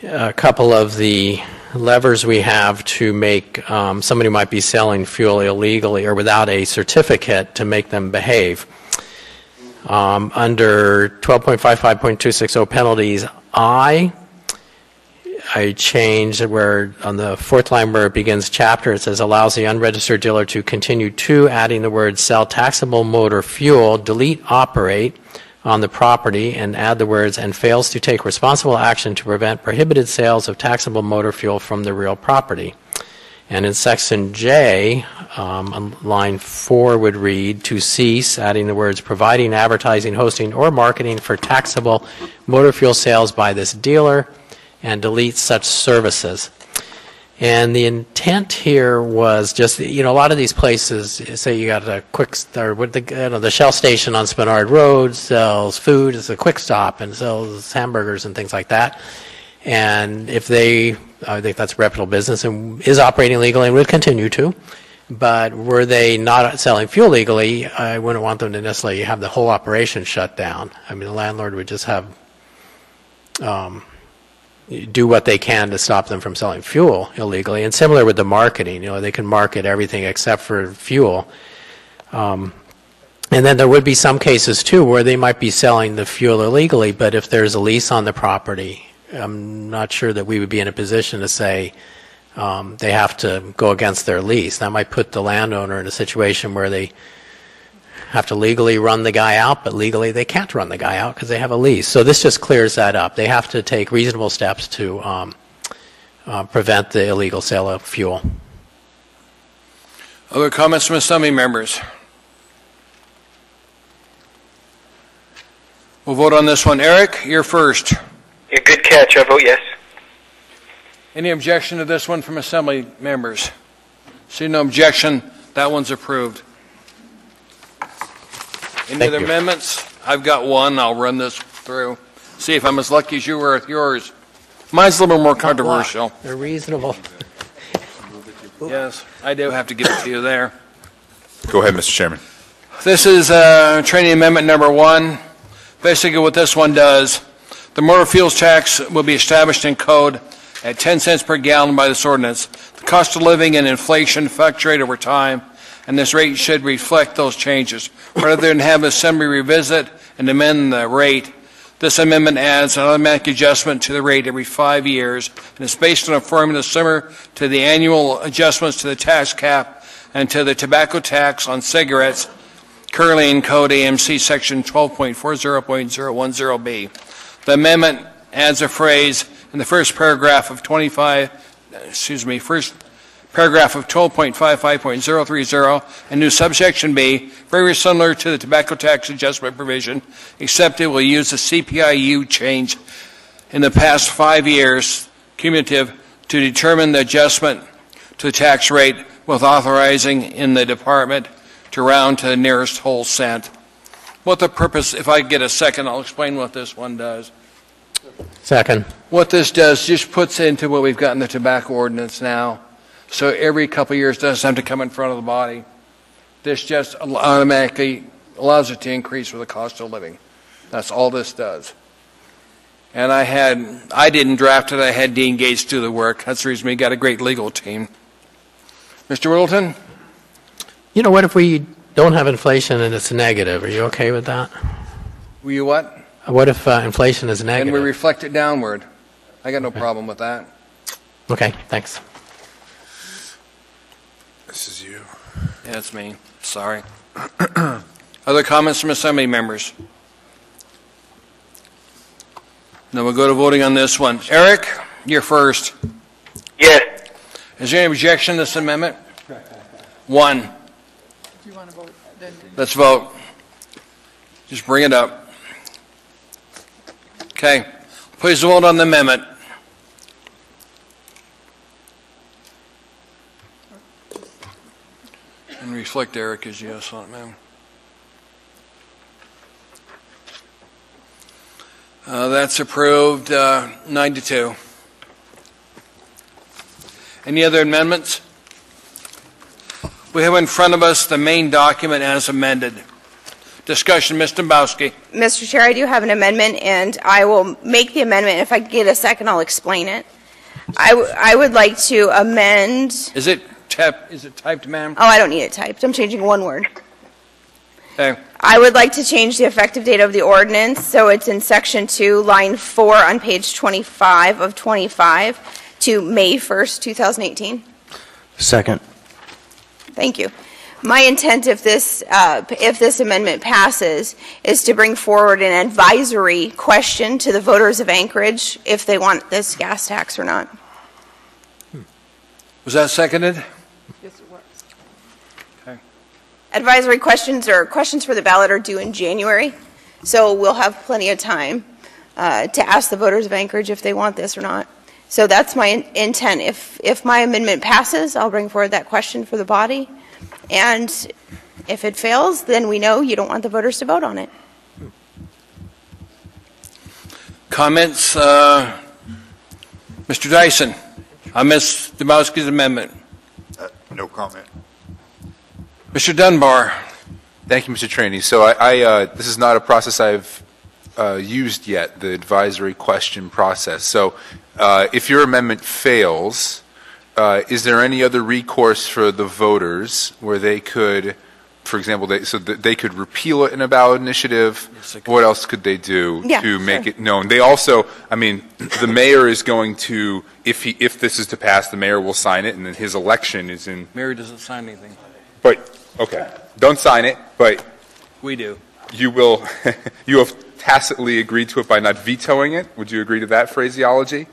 a couple of the levers we have to make somebody who might be selling fuel illegally or without a certificate to make them behave. Under 12.55.260 penalties, I changed where on the fourth line where it begins chapter, it says allows the unregistered dealer to continue to, adding the word sell taxable motor fuel, delete operate on the property and add the words and fails to take responsible action to prevent prohibited sales of taxable motor fuel from the real property. And in section J, on line 4 would read to cease, adding the words providing, advertising, hosting, or marketing for taxable motor fuel sales by this dealer, and delete such services. And the intent here was just, a lot of these places, say you got a quick, or the Shell station on Spenard Road sells food, it's a quick stop, and sells hamburgers and things like that. And if I think that's a reputable business and is operating legally and would continue to, but were they not selling fuel legally, I wouldn't want them to necessarily have the whole operation shut down. I mean, the landlord would just have, do what they can to stop them from selling fuel illegally. And similar with the marketing, they can market everything except for fuel. And then there would be some cases too where they might be selling the fuel illegally, but if there's a lease on the property, I'm not sure that we would be in a position to say they have to go against their lease. That might put the landowner in a situation where they have to legally run the guy out, but legally they can't run the guy out because they have a lease. So this just clears that up. They have to take reasonable steps to prevent the illegal sale of fuel. Other comments from Assembly members? We'll vote on this one. Eric, you're first. Yeah, good catch. I vote yes. Any objection to this one from Assembly members? See no objection. That one's approved. Any other amendments? I've got one. I'll run this through. See if I'm as lucky as you were with yours. Mine's a little more controversial. They're reasonable. Yes, I do have to give it to you there. Go ahead, Mr. Chairman. This is training amendment number 1. Basically what this one does, the motor fuels tax will be established in code at 10 cents per gallon by this ordinance. The cost of living and inflation fluctuate over time, and this rate should reflect those changes. Rather than have Assembly revisit and amend the rate, this amendment adds an automatic adjustment to the rate every 5 years, and is based on a formula similar to the annual adjustments to the tax cap and to the tobacco tax on cigarettes, currently in Code AMC Section 12.40.010B. The amendment adds a phrase in the first paragraph of 12.55.030, and new subsection B, very similar to the tobacco tax adjustment provision, except it will use the CPIU change in the past 5 years, cumulative, to determine the adjustment to the tax rate, with authorizing in the department to round to the nearest whole cent. What the purpose, if I get a second, I'll explain what this one does. Second. What this does just puts into what we've got in the tobacco ordinance now. So every couple of years doesn't have to come in front of the body. This just automatically allows it to increase with the cost of living. That's all this does. And I didn't draft it, I had Dean Gates do the work. That's the reason we got a great legal team. Mr. Whittleton? You know, what if we don't have inflation and it's negative? Are you okay with that? Will you what? What if inflation is negative? And we reflect it downward. I got no problem with that. Okay, thanks. This is you. Yeah, it's me. Sorry. Other comments from Assembly members? Then we'll go to voting on this one. Eric, you're first. Yes. Is there any objection to this amendment? 1. Do you want to vote? Let's vote. Just bring it up. Okay. Please vote on the amendment. And reflect Eric as yes on it, ma'am. That's approved 9-2. Any other amendments? We have in front of us the main document as amended. Discussion, Ms. Dombowski. Mr. Chair, I do have an amendment, and I will make the amendment. If I get a second, I'll explain it. I would like to amend. Is it typed, ma'am? Oh, I don't need it typed. I'm changing one word. Okay. I would like to change the effective date of the ordinance, so it's in Section 2, Line 4 on page 25 of 25 to May 1st, 2018. Second. Thank you. My intent, if this amendment passes, is to bring forward an advisory question to the voters of Anchorage if they want this gas tax or not. Was that seconded? Yes, it was. Okay. Advisory questions or questions for the ballot are due in January, so we'll have plenty of time to ask the voters of Anchorage if they want this or not. So that's my intent. If my amendment passes, I'll bring forward that question for the body. And if it fails, then we know you don't want the voters to vote on it. Comments? Mr. Dyson, on Ms. Dombowski's amendment. No comment. Mr. Dunbar. Thank you, Mr. Traney. So this is not a process I've used yet, the advisory question process. So if your amendment fails, is there any other recourse for the voters where they could, for example, they could repeal it in a ballot initiative? Yes, what else could they do to make it known? They also, I mean, the mayor is going to, if this is to pass, the mayor will sign it, and then his election is in. Mayor doesn't sign anything. But okay, don't sign it, but we do. You will. You have tacitly agreed to it by not vetoing it. Would you agree to that phraseology?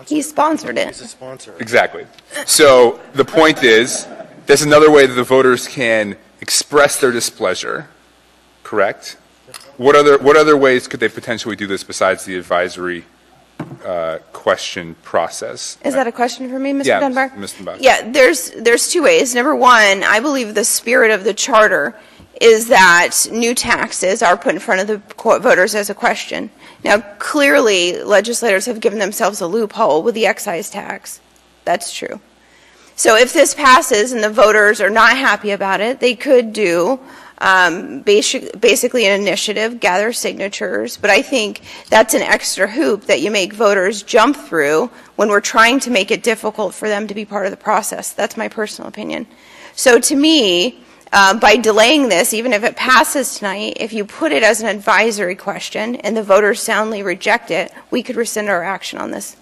He sponsored it. Exactly. So the point is, there's another way that the voters can express their displeasure, correct? What other ways could they potentially do this besides the advisory question process? Is that a question for me, Mr. Yeah, Dunbar? Ms. Dunbar. Yeah, there's two ways. Number one, I believe the spirit of the charter is that new taxes are put in front of the voters as a question. Now, clearly, legislators have given themselves a loophole with the excise tax. That's true. So if this passes and the voters are not happy about it, they could do basically an initiative, gather signatures, but I think that's an extra hoop that you make voters jump through when we're trying to make it difficult for them to be part of the process. That's my personal opinion. So to me, by delaying this, even if it passes tonight, if you put it as an advisory question and the voters soundly reject it, we could rescind our action on this,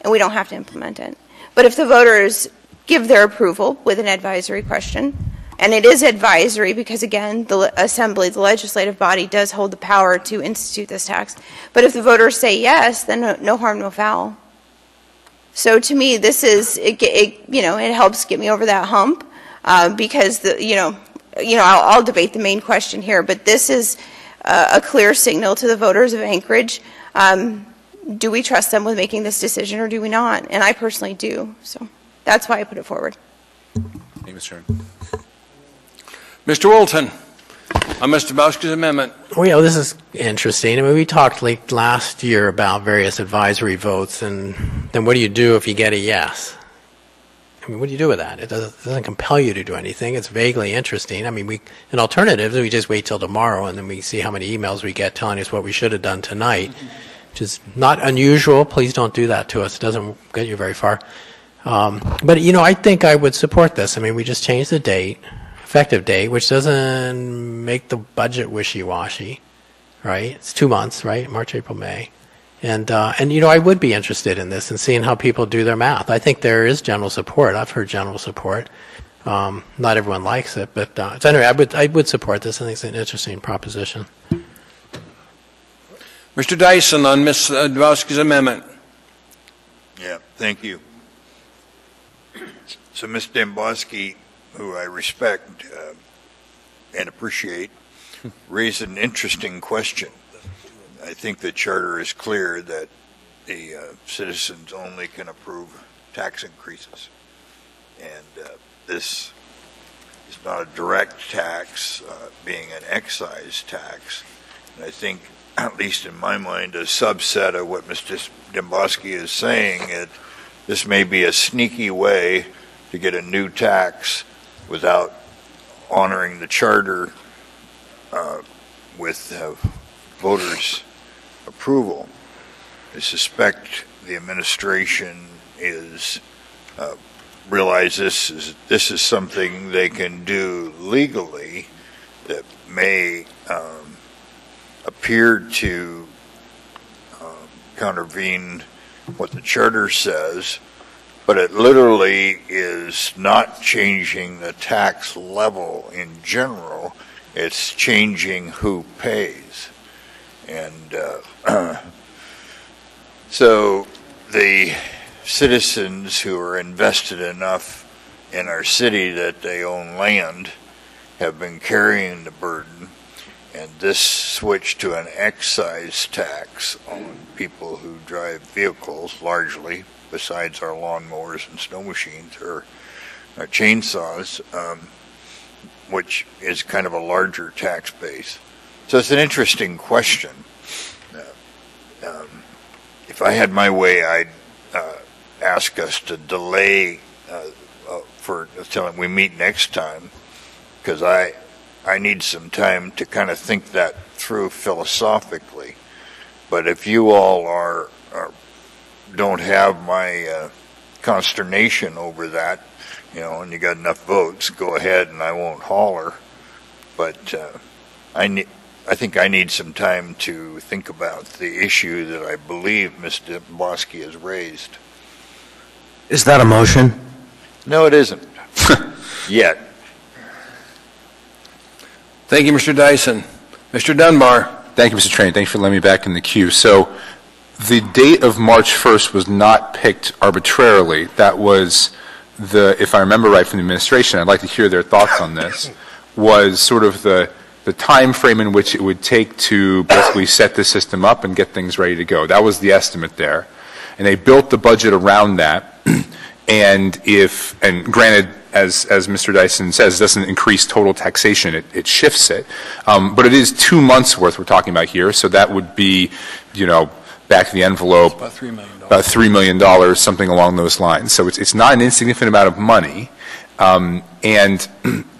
and we don't have to implement it. But if the voters give their approval with an advisory question, and it is advisory because, again, the Assembly, the legislative body, does hold the power to institute this tax. But if the voters say yes, then no harm, no foul. So to me, this is, it helps get me over that hump because, I'll debate the main question here, but this is a clear signal to the voters of Anchorage. Do we trust them with making this decision or do we not? And I personally do. So that's why I put it forward. Thank you, Mr. Chairman. Mr. Wilton, on Mr. Dombrowski's amendment. Well, this is interesting. I mean, we talked last year about various advisory votes, and then what do you do if you get a yes? I mean, what do you do with that? It doesn't compel you to do anything. It's vaguely interesting. I mean, an alternative is we just wait till tomorrow, and then we see how many emails we get telling us what we should have done tonight, which is not unusual. Please don't do that to us. It doesn't get you very far. But, I think I would support this. I mean, we just changed the date. Effective date, which doesn't make the budget wishy-washy, right? It's 2 months, right? March, April, May. And I would be interested in this and seeing how people do their math. I think there is general support. I've heard general support. Not everyone likes it, but so anyway, I would support this. I think it's an interesting proposition. Mr. Dyson on Ms. Dombrowski's amendment. Yeah, thank you. So Ms. Dombrowski, who I respect and appreciate, raised an interesting question. I think the charter is clear that the citizens only can approve tax increases. And this is not a direct tax, being an excise tax. And I think, at least in my mind, a subset of what Mr. Dombrowski is saying, this may be a sneaky way to get a new tax without honoring the charter with voters' approval. I suspect the administration realizes this is something they can do legally that may appear to contravene what the charter says, but it literally is not changing the tax level in general. It's changing who pays. And so the citizens who are invested enough in our city that they own land have been carrying the burden. And this switch to an excise tax on people who drive vehicles largely, besides our lawnmowers and snow machines or our chainsaws, which is kind of a larger tax base. So it's an interesting question. If I had my way, I'd ask us to delay until we meet next time, because I need some time to kind of think that through philosophically. But if you all don't have my consternation over that, and you got enough votes, go ahead and I won't holler. But I think I need some time to think about the issue that I believe Mr. Dombrowski has raised. Is that a motion? No, it isn't. Yet. Thank you, Mr. Dyson. Mr. Dunbar. Thank you, Mr. Train. Thanks for letting me back in the queue. So the date of March 1st was not picked arbitrarily. That was if I remember right from the administration, I'd like to hear their thoughts on this, was sort of the time frame in which it would take to basically set the system up and get things ready to go. That was the estimate there. And they built the budget around that. And granted, as Mr. Dyson says, it doesn't increase total taxation, it shifts it. But it is 2 months worth we're talking about here, so that would be, back of the envelope, about $3 million, something along those lines. So it's not an insignificant amount of money. And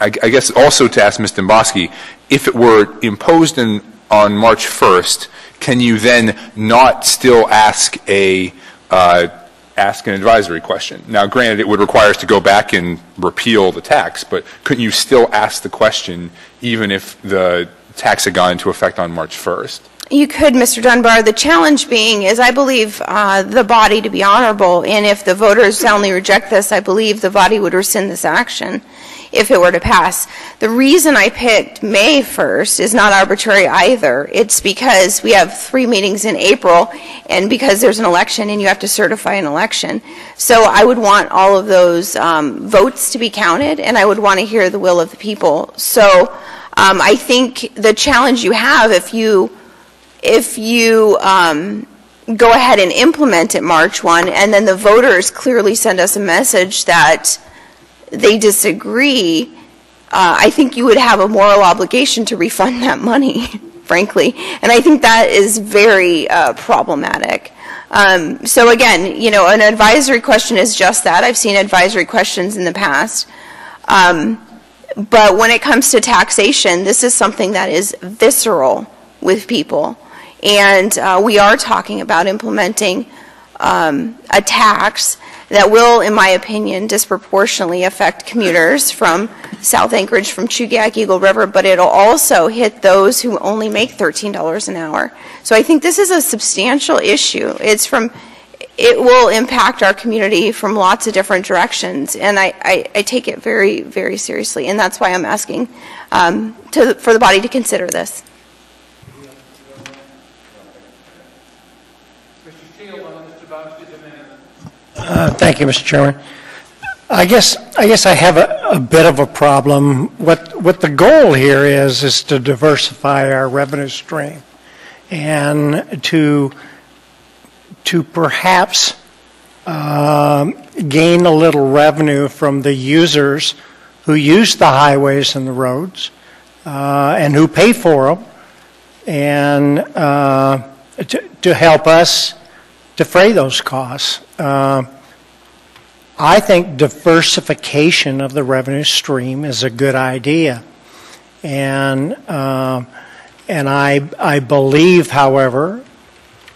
I guess also to ask Ms. Dembowski, if it were imposed on March 1st, can you then not still ask an advisory question? Now, granted, it would require us to go back and repeal the tax, but couldn't you still ask the question even if the tax had gone into effect on March 1st? You could, Mr. Dunbar. The challenge being is I believe the body to be honorable, and if the voters soundly reject this, I believe the body would rescind this action if it were to pass. The reason I picked May 1st is not arbitrary either. It's because we have 3 meetings in April, and because there's an election and you have to certify an election. So I would want all of those votes to be counted, and I would want to hear the will of the people. So I think the challenge you have if you go ahead and implement it March 1, and then the voters clearly send us a message that they disagree, I think you would have a moral obligation to refund that money, frankly. And I think that is very problematic. So again, an advisory question is just that. I've seen advisory questions in the past. But when it comes to taxation, this is something that is visceral with people. And we are talking about implementing a tax that will, in my opinion, disproportionately affect commuters from South Anchorage, from Chugiak, Eagle River, but it'll also hit those who only make $13 an hour. So I think this is a substantial issue. It will impact our community from lots of different directions, and I take it very, very seriously, and that's why I'm asking for the body to consider this. Thank you, Mr. Chairman. I guess I have a bit of a problem. What the goal here is to diversify our revenue stream and to perhaps gain a little revenue from the users who use the highways and the roads and who pay for them, and to help us defray those costs. I think diversification of the revenue stream is a good idea, and I believe, however,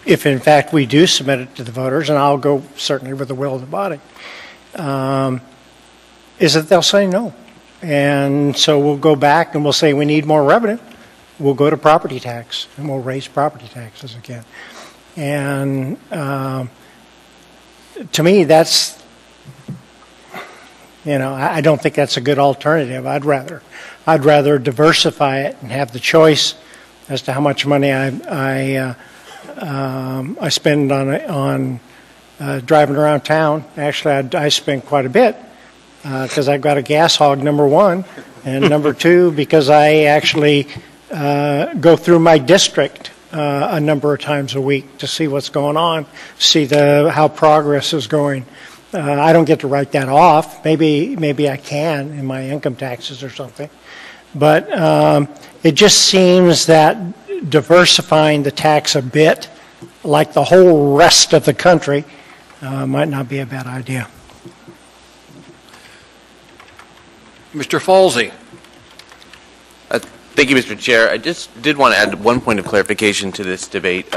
if in fact we do submit it to the voters, and I'll go certainly with the will of the body, is that they'll say no, and so we'll go back and we'll say we need more revenue. We'll go to property tax and we'll raise property taxes again, and to me that's. I don't think that's a good alternative. I'd rather diversify it and have the choice as to how much money I spend on driving around town. Actually, I spend quite a bit because I've got a gas hog, number one, and number two, because I actually go through my district a number of times a week to see what's going on, see how progress is going. I don't get to write that off. Maybe I can in my income taxes or something. But it just seems that diversifying the tax a bit, like the whole rest of the country, might not be a bad idea. Mr. Falsey. Thank you, Mr. Chair. I just did want to add one point of clarification to this debate.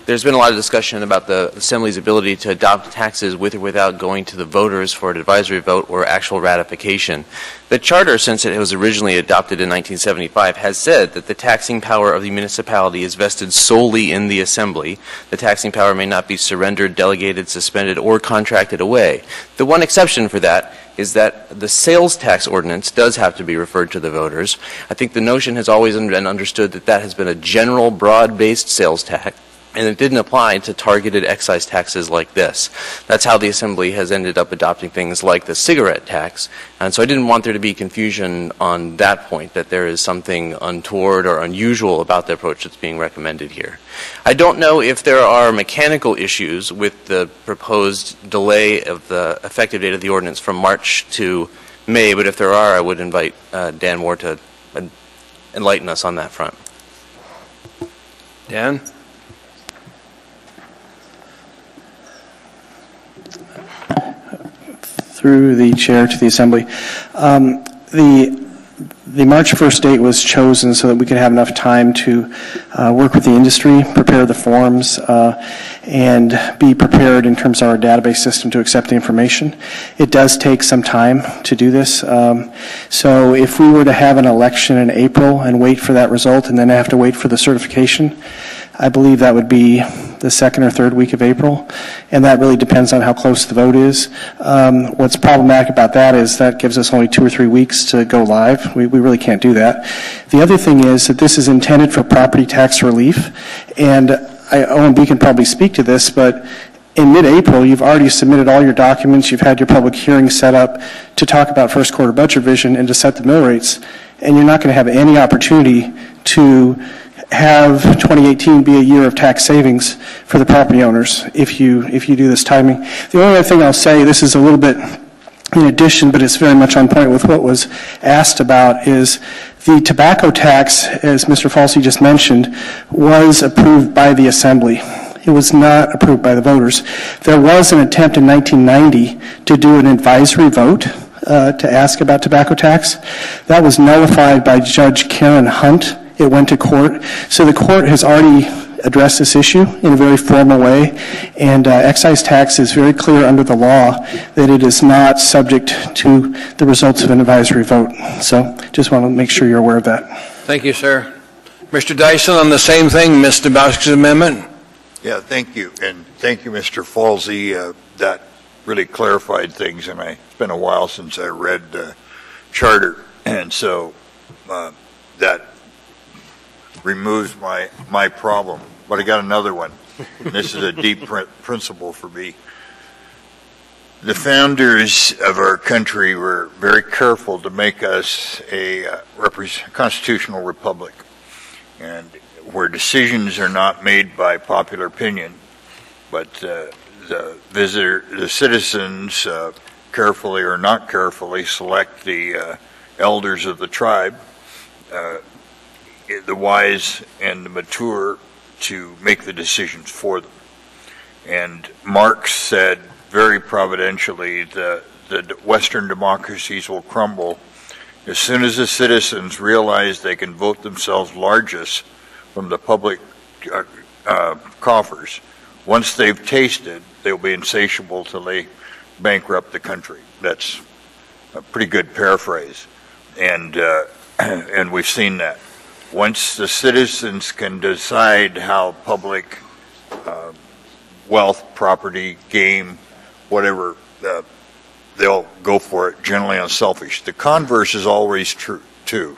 There's been a lot of discussion about the Assembly's ability to adopt taxes with or without going to the voters for an advisory vote or actual ratification. The Charter, since it was originally adopted in 1975, has said that the taxing power of the municipality is vested solely in the Assembly. The taxing power may not be surrendered, delegated, suspended, or contracted away. The one exception for that is that the sales tax ordinance does have to be referred to the voters. I think the notion has always been understood that that has been a general, broad-based sales tax, And it didn't apply to targeted excise taxes like this. That's how the Assembly has ended up adopting things like the cigarette tax. And so I didn't want there to be confusion on that point, that there is something untoward or unusual about the approach that's being recommended here. I don't know if there are mechanical issues with the proposed delay of the effective date of the ordinance from March to May, but if there are, I would invite Dan Moore to enlighten us on that front. Dan? Through the chair to the Assembly. The March 1st date was chosen so that we could have enough time to work with the industry, prepare the forms, and be prepared in terms of our database system to accept the information. It does take some time to do this. So if we were to have an election in April and wait for that result and then have to wait for the certification, I believe that would be the second or third week of April, and that really depends on how close the vote is. What's problematic about that is that gives us only 2 or 3 weeks to go live. We really can't do that. The other thing is that this is intended for property tax relief, and OMB can probably speak to this, but in mid-April, you've already submitted all your documents, you've had your public hearing set up to talk about first quarter budget revision and to set the mill rates, and you're not going to have any opportunity to have 2018 be a year of tax savings for the property owners if you do this timing. The only other thing I'll say, this is a little bit in addition, but it's very much on point with what was asked about, is the tobacco tax, as Mr. Falsey just mentioned, was approved by the Assembly. It was not approved by the voters. There was an attempt in 1990 to do an advisory vote to ask about tobacco tax. That was nullified by Judge Karen Hunt. It went to court. So the court has already addressed this issue in a very formal way, and excise tax is very clear under the law that it is not subject to the results of an advisory vote. So just want to make sure you're aware of that. Thank you, sir. Mr. Dyson, on the same thing, Mr. Dabowski's amendment. Yeah, thank you. And thank you, Mr. Falsey. That really clarified things, and it's been a while since I read the charter, and so that removes my problem. But I got another one. This is a deep principle for me. The founders of our country were very careful to make us a constitutional republic, and where decisions are not made by popular opinion, but the citizens carefully or not carefully select the elders of the tribe, the wise and the mature, to make the decisions for them. And Marx said very providentially that Western democracies will crumble as soon as the citizens realize they can vote themselves largest from the public coffers. Once they've tasted, they'll be insatiable till they bankrupt the country. That's a pretty good paraphrase, and we've seen that. Once the citizens can decide how public wealth, property, game, whatever, they'll go for it, generally unselfish. The converse is always true, too.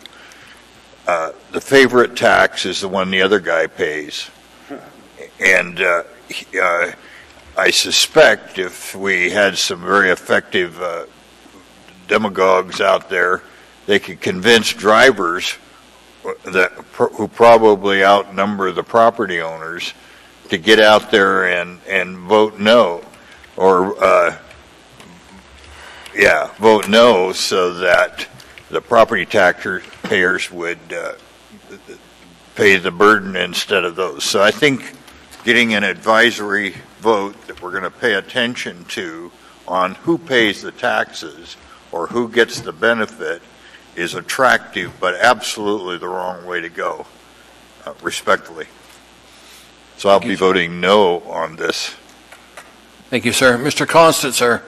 The favorite tax is the one the other guy pays. And I suspect if we had some very effective demagogues out there, they could convince drivers who probably outnumber the property owners to get out there and vote no, or vote no, so that the property taxpayers would pay the burden instead of those. So I think getting an advisory vote that we're going to pay attention to on who pays the taxes or who gets the benefit is attractive, but absolutely the wrong way to go, respectfully. So I'll be voting no on this. Thank you, sir. Mr. Constant, sir.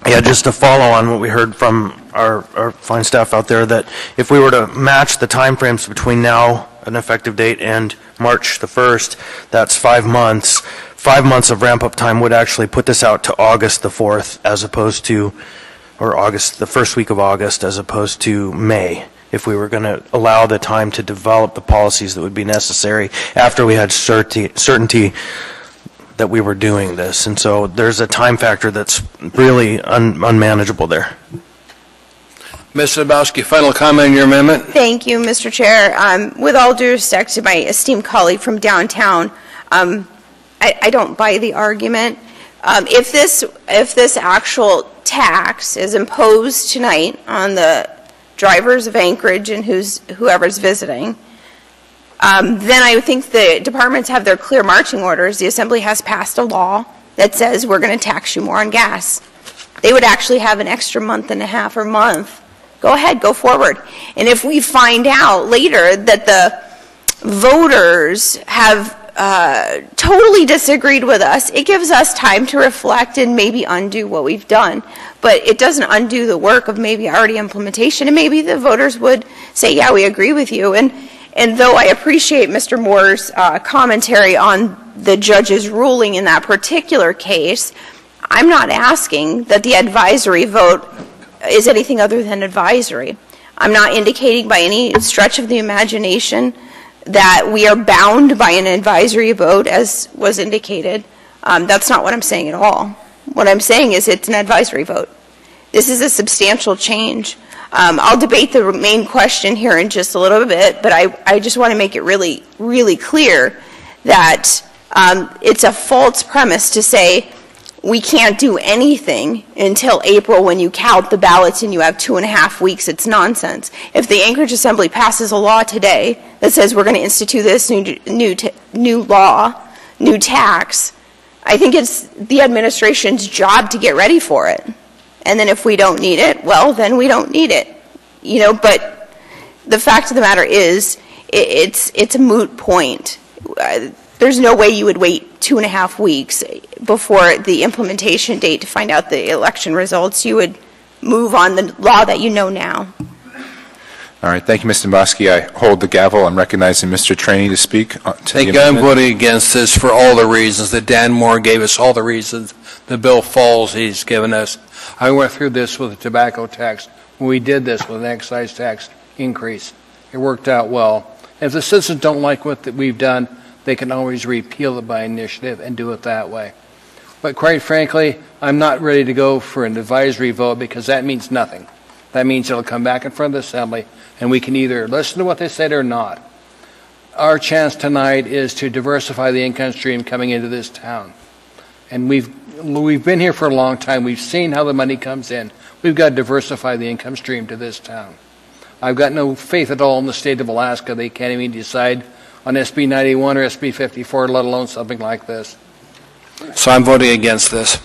Yeah, just to follow on what we heard from our fine staff out there, that if we were to match the timeframes between now, an effective date, and March the 1st, that's 5 months. 5 months of ramp-up time would actually put this out to August the 4th, as opposed to, or August, the first week of August, as opposed to May. if we were going to allow the time to develop the policies that would be necessary after we had certainty that we were doing this. And so there's a time factor that's really unmanageable there. Ms. Lebowski, final comment on your amendment? Thank you, Mr. Chair. With all due respect to my esteemed colleague from downtown, I don't buy the argument. If this actual tax is imposed tonight on the drivers of Anchorage and whoever's visiting, then I think the departments have their clear marching orders. The Assembly has passed a law that says we're going to tax you more on gas. They would actually have an extra month and a half or month. Go ahead, go forward. And if we find out later that the voters have totally disagreed with us, it gives us time to reflect and maybe undo what we've done. But it doesn't undo the work of maybe already implementation, and maybe the voters would say, yeah, we agree with you. And though I appreciate Mr. Moore's commentary on the judge's ruling in that particular case, I'm not asking that the advisory vote is anything other than advisory. I'm not indicating by any stretch of the imagination that we are bound by an advisory vote, as was indicated. That's not what I'm saying at all. What I'm saying is it's an advisory vote. This is a substantial change. I'll debate the main question here in just a little bit, but I just want to make it really, really clear that it's a false premise to say we can't do anything until April when you count the ballots and you have 2.5 weeks. It's nonsense. If the Anchorage Assembly passes a law today that says we're going to institute this new law, new tax, I think it's the administration's job to get ready for it. And then if we don't need it, well, then we don't need it. You know, but the fact of the matter is it's a moot point. There's no way you would wait 2.5 weeks before the implementation date to find out the election results. You would move on the law that you know now. All right. Thank you, Mr. Dombrowski. I hold the gavel. I'm recognizing Mr. Trainee to speak. Thank you. I'm voting against this for all the reasons that Dan Moore gave us, all the reasons the bill falls he's given us. I went through this with a tobacco tax. When we did this with an excise tax increase, it worked out well. If the citizens don't like what we've done, they can always repeal it by initiative and do it that way. But quite frankly, I'm not ready to go for an advisory vote because that means nothing. That means it'll come back in front of the Assembly and we can either listen to what they said or not. Our chance tonight is to diversify the income stream coming into this town. And we've been here for a long time. We've seen how the money comes in. We've got to diversify the income stream to this town. I've got no faith at all in the state of Alaska. They can't even decide on SB 91 or SB 54, let alone something like this. So I'm voting against this.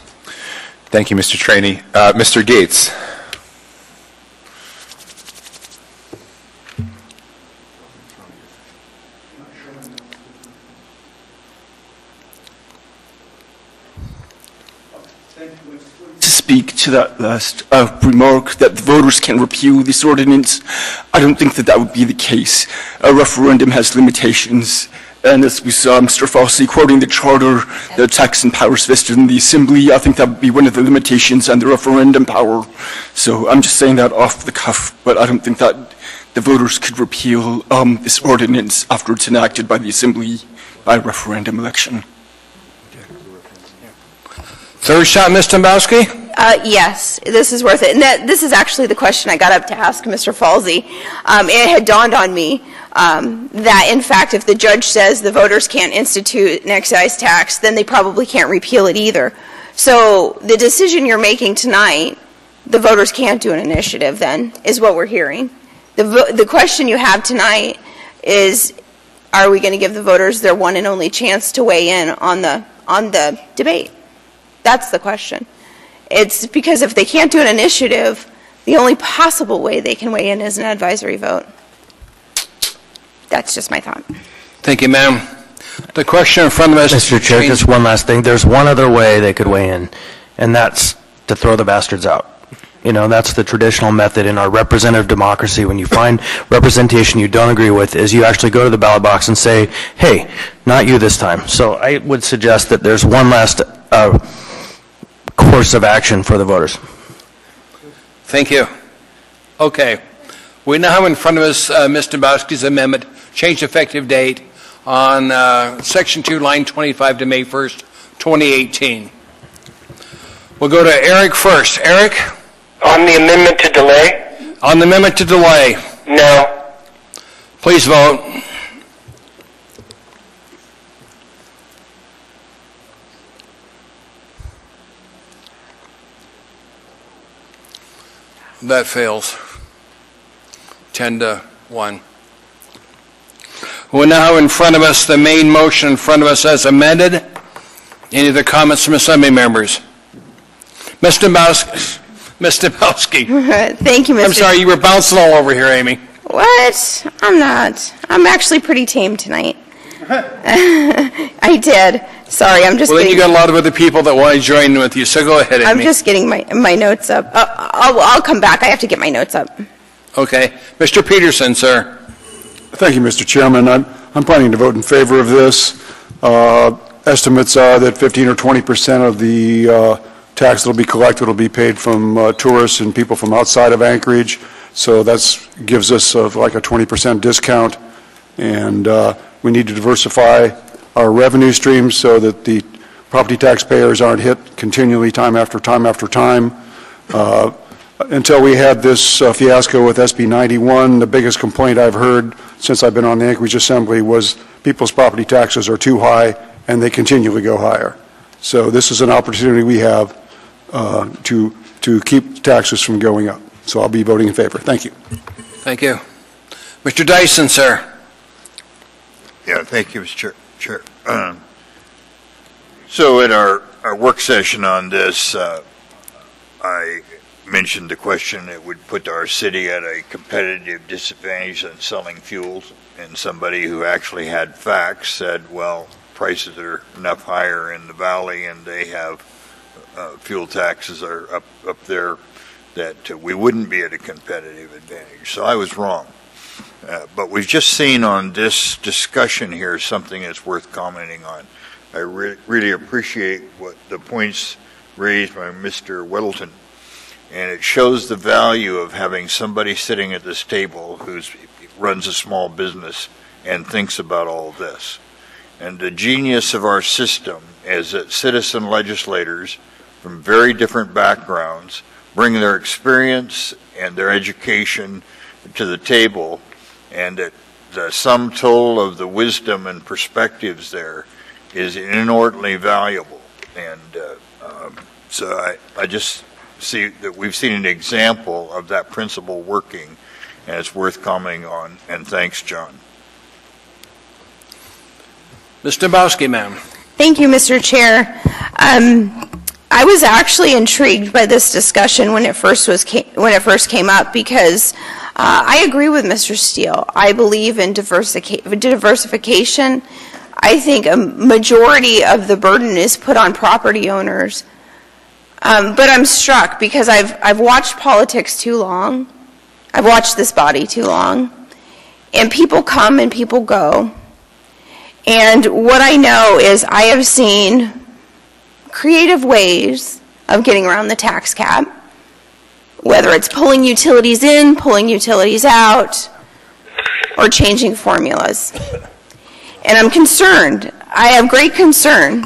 Thank you, Mr. Trainee. Mr. Gates. To speak to that last remark that the voters can repeal this ordinance, I don't think that would be the case. A referendum has limitations, and as we saw Mr. Falsey quoting the charter, the tax and powers vested in the Assembly, I think that would be one of the limitations on the referendum power. So I'm just saying that off the cuff, but I don't think that the voters could repeal this ordinance after it's enacted by the Assembly by referendum election. Third shot, Ms. Dombrowski? Yes, this is worth it. And this is actually the question I got up to ask Mr. Falsey. It had dawned on me that, in fact, if the judge says the voters can't institute an excise tax, then they probably can't repeal it either. So the decision you're making tonight, the voters can't do an initiative then, is what we're hearing. The question you have tonight is, are we going to give the voters their one and only chance to weigh in on the debate? That's the question. It's because if they can't do an initiative, the only possible way they can weigh in is an advisory vote. That's just my thought. Thank you, ma'am. The question in front of us... Mr. Chair, just one last thing. There's one other way they could weigh in, and that's to throw the bastards out. You know, that's the traditional method in our representative democracy. When you find representation you don't agree with, is you actually go to the ballot box and say, hey, not you this time. So I would suggest that there's one last course of action for the voters. Thank you. Okay. We now have in front of us Ms. Dombrowski's amendment, change effective date on Section 2, line 25 to May 1st, 2018. We'll go to Eric first. Eric? On the amendment to delay? On the amendment to delay? No. Please vote. That fails. 10-1. We now have in front of us the main motion in front of us as amended. Any other comments from assembly members? Ms. Dombrowski. Thank you, Mr. I'm sorry, you were bouncing all over here, Amy. What? I'm not. I'm actually pretty tame tonight. I did. Sorry, I'm just. Well, then getting, you got a lot of other people that want to join with you, so go ahead, Amy. I'm just getting my notes up. I'll come back. I have to get my notes up. Okay. Mr. Peterson, sir. Thank you, Mr. Chairman. I'm planning to vote in favor of this. Estimates are that 15 or 20% of the tax that will be collected will be paid from tourists and people from outside of Anchorage. So that gives us like a 20% discount. And we need to diversify our revenue streams so that the property taxpayers aren't hit continually time after time after time. Until we had this fiasco with SB 91, the biggest complaint I've heard since I've been on the Anchorage Assembly was people's property taxes are too high and they continually go higher. So this is an opportunity we have to keep taxes from going up. So I'll be voting in favor. Thank you. Thank you. Mr. Dyson, sir. Yeah, thank you, Mr. Chair. So at our work session on this, I mentioned the question it would put our city at a competitive disadvantage in selling fuels, and somebody who actually had facts said, well, prices are enough higher in the valley and they have fuel taxes are up there that we wouldn't be at a competitive advantage. So I was wrong. But we've just seen on this discussion here something that's worth commenting on. I really appreciate what the points raised by Mr. Weddleton. And it shows the value of having somebody sitting at this table who runs a small business and thinks about all this. And the genius of our system is that citizen legislators from very different backgrounds bring their experience and their education to the table, and that the sum total of the wisdom and perspectives there is inordinately valuable. And so I just see that we've seen an example of that principle working, and it's worth commenting on. And thanks, John. Ms. Dombrowski, ma'am. Thank you, Mr. Chair. I was actually intrigued by this discussion when it first came up because I agree with Mr. Steele. I believe in diversification. I think a majority of the burden is put on property owners. But I'm struck because I've watched politics too long. I've watched this body too long. And people come and people go. And what I know is I have seen creative ways of getting around the tax cap, whether it's pulling utilities in, pulling utilities out, or changing formulas. And I'm concerned. I have great concern.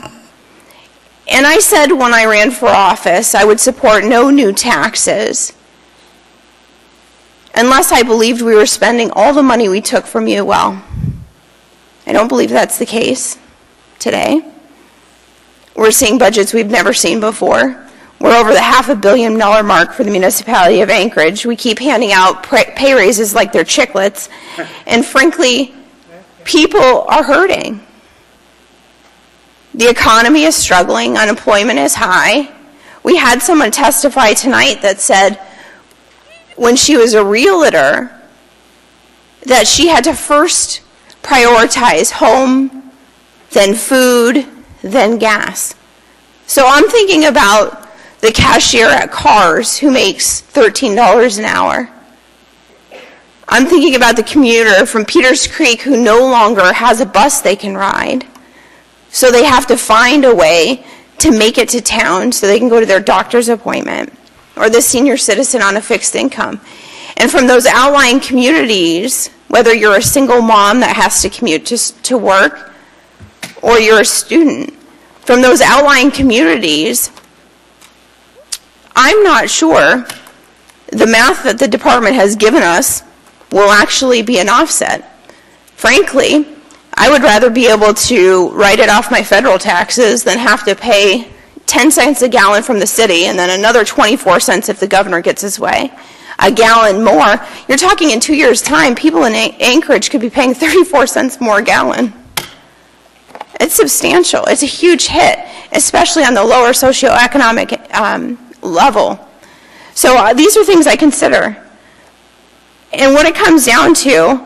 And I said when I ran for office, I would support no new taxes unless I believed we were spending all the money we took from you well. I don't believe that's the case today. We're seeing budgets we've never seen before. We're over the $500 million mark for the municipality of Anchorage. We keep handing out pay raises like they're chiclets. And frankly, people are hurting. The economy is struggling. Unemployment is high. We had someone testify tonight that said when she was a realtor that she had to first prioritize home, then food, then gas. So I'm thinking about the cashier at Cars who makes $13 an hour. I'm thinking about the commuter from Peters Creek who no longer has a bus they can ride. So they have to find a way to make it to town so they can go to their doctor's appointment, or the senior citizen on a fixed income. And from those outlying communities, whether you're a single mom that has to commute to work or you're a student, from those outlying communities, I'm not sure the math that the department has given us will actually be an offset. Frankly, I would rather be able to write it off my federal taxes than have to pay 10 cents a gallon from the city and then another 24 cents if the governor gets his way. A gallon more. You're talking in 2 years' time, people in Anchorage could be paying 34 cents more a gallon. It's substantial. It's a huge hit, especially on the lower socioeconomic level. So these are things I consider. And what it comes down to,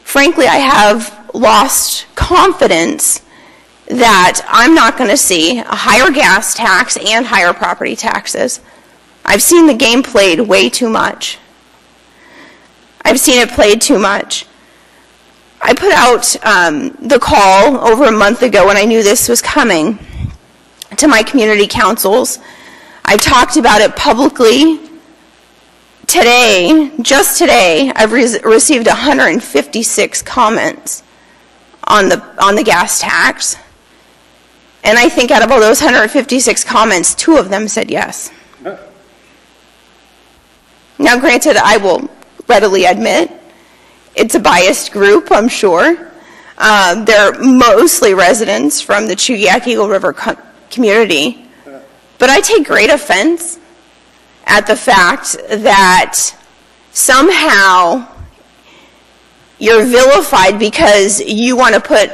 frankly, I have lost confidence that I'm not going to see a higher gas tax and higher property taxes. I've seen the game played way too much. I've seen it played too much. I put out the call over a month ago when I knew this was coming to my community councils. I've talked about it publicly. Today, just today, I've received 156 comments on the gas tax. And I think out of all those 156 comments, 2 of them said yes. Now, granted, I will readily admit it's a biased group, I'm sure. They're mostly residents from the Chugiak Eagle River community. But I take great offense at the fact that somehow you're vilified because you want to put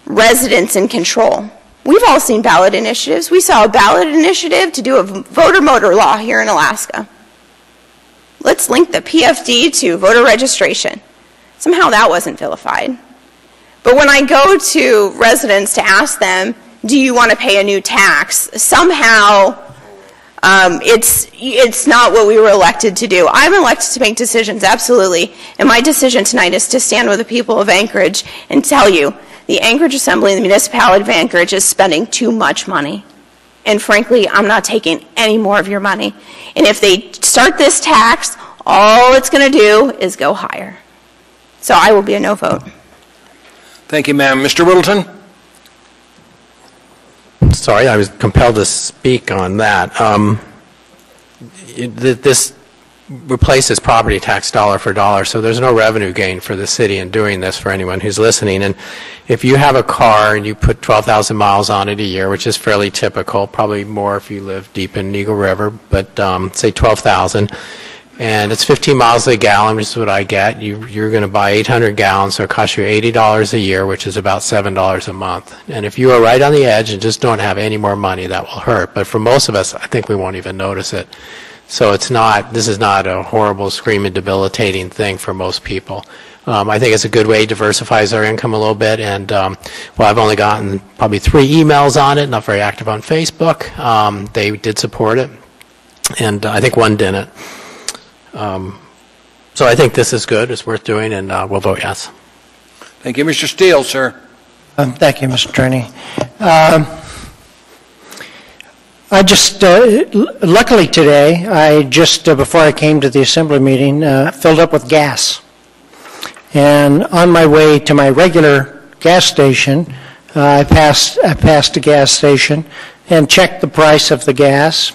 residents in control. We've all seen ballot initiatives. We saw a ballot initiative to do a voter motor law here in Alaska. Let's link the PFD to voter registration. Somehow that wasn't vilified. But when I go to residents to ask them, do you want to pay a new tax? Somehow it's not what we were elected to do. I'm elected to make decisions, absolutely. And my decision tonight is to stand with the people of Anchorage and tell you the Anchorage Assembly and the municipality of Anchorage is spending too much money. And frankly, I'm not taking any more of your money. And if they start this tax, all it's going to do is go higher. So I will be a no vote. Thank you, ma'am. Mr. Whittleton? Sorry, I was compelled to speak on that. This replaces property tax dollar for dollar, so there's no revenue gain for the city in doing this for anyone who's listening. And if you have a car and you put 12,000 miles on it a year, which is fairly typical, probably more if you live deep in Eagle River, but say 12,000, and it's 15 miles a gallon, which is what I get. You're going to buy 800 gallons, so it costs you $80 a year, which is about $7 a month. And if you are right on the edge and just don't have any more money, that will hurt. But for most of us, I think we won't even notice it. So this is not a horrible, screaming, debilitating thing for most people. I think it's a good way, diversifies our income a little bit. And, well, I've only gotten probably 3 emails on it, not very active on Facebook. They did support it, and I think 1 didn't. So I think this is good, it's worth doing, and we'll vote yes. Thank you. Mr. Steele, sir. Thank you, Mr. Attorney. I just, luckily today, I just, before I came to the assembly meeting, filled up with gas. And on my way to my regular gas station, I passed a gas station and checked the price of the gas.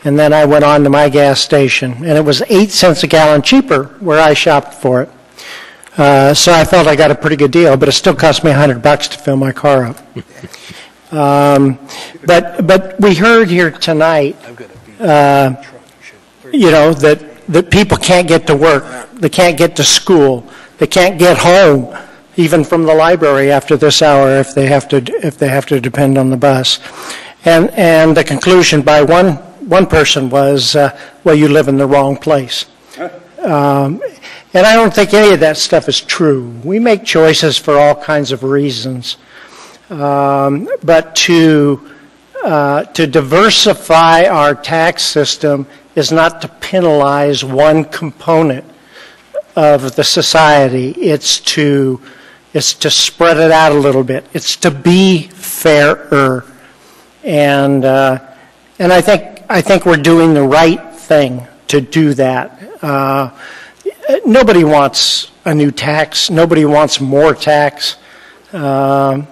And then I went on to my gas station, and it was 8 cents a gallon cheaper where I shopped for it. So I felt I got a pretty good deal, but it still cost me $100 to fill my car up. But we heard here tonight, that people can't get to work, they can't get to school, they can't get home, even from the library after this hour if they have to depend on the bus. And the conclusion by one person was, well, you live in the wrong place. And I don't think any of that stuff is true. We make choices for all kinds of reasons. But to diversify our tax system is not to penalize one component of the society. It's to spread it out a little bit. It's to be fairer. And I think we're doing the right thing to do that. Nobody wants a new tax. Nobody wants more tax. So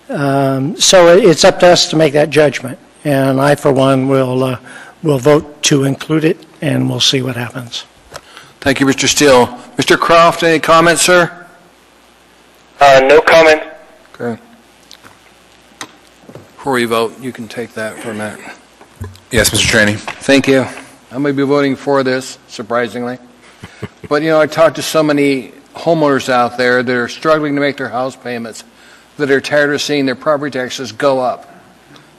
it's up to us to make that judgment. And I, for one, will vote to include it, and we'll see what happens. Thank you, Mr. Steele. Mr. Croft, any comments, sir? No comment. Okay. Before we vote, you can take that for a minute. Yes, Mr. Traney. Thank you. I may be voting for this, surprisingly. But, I talk to so many homeowners out there that are struggling to make their house payments, that are tired of seeing their property taxes go up.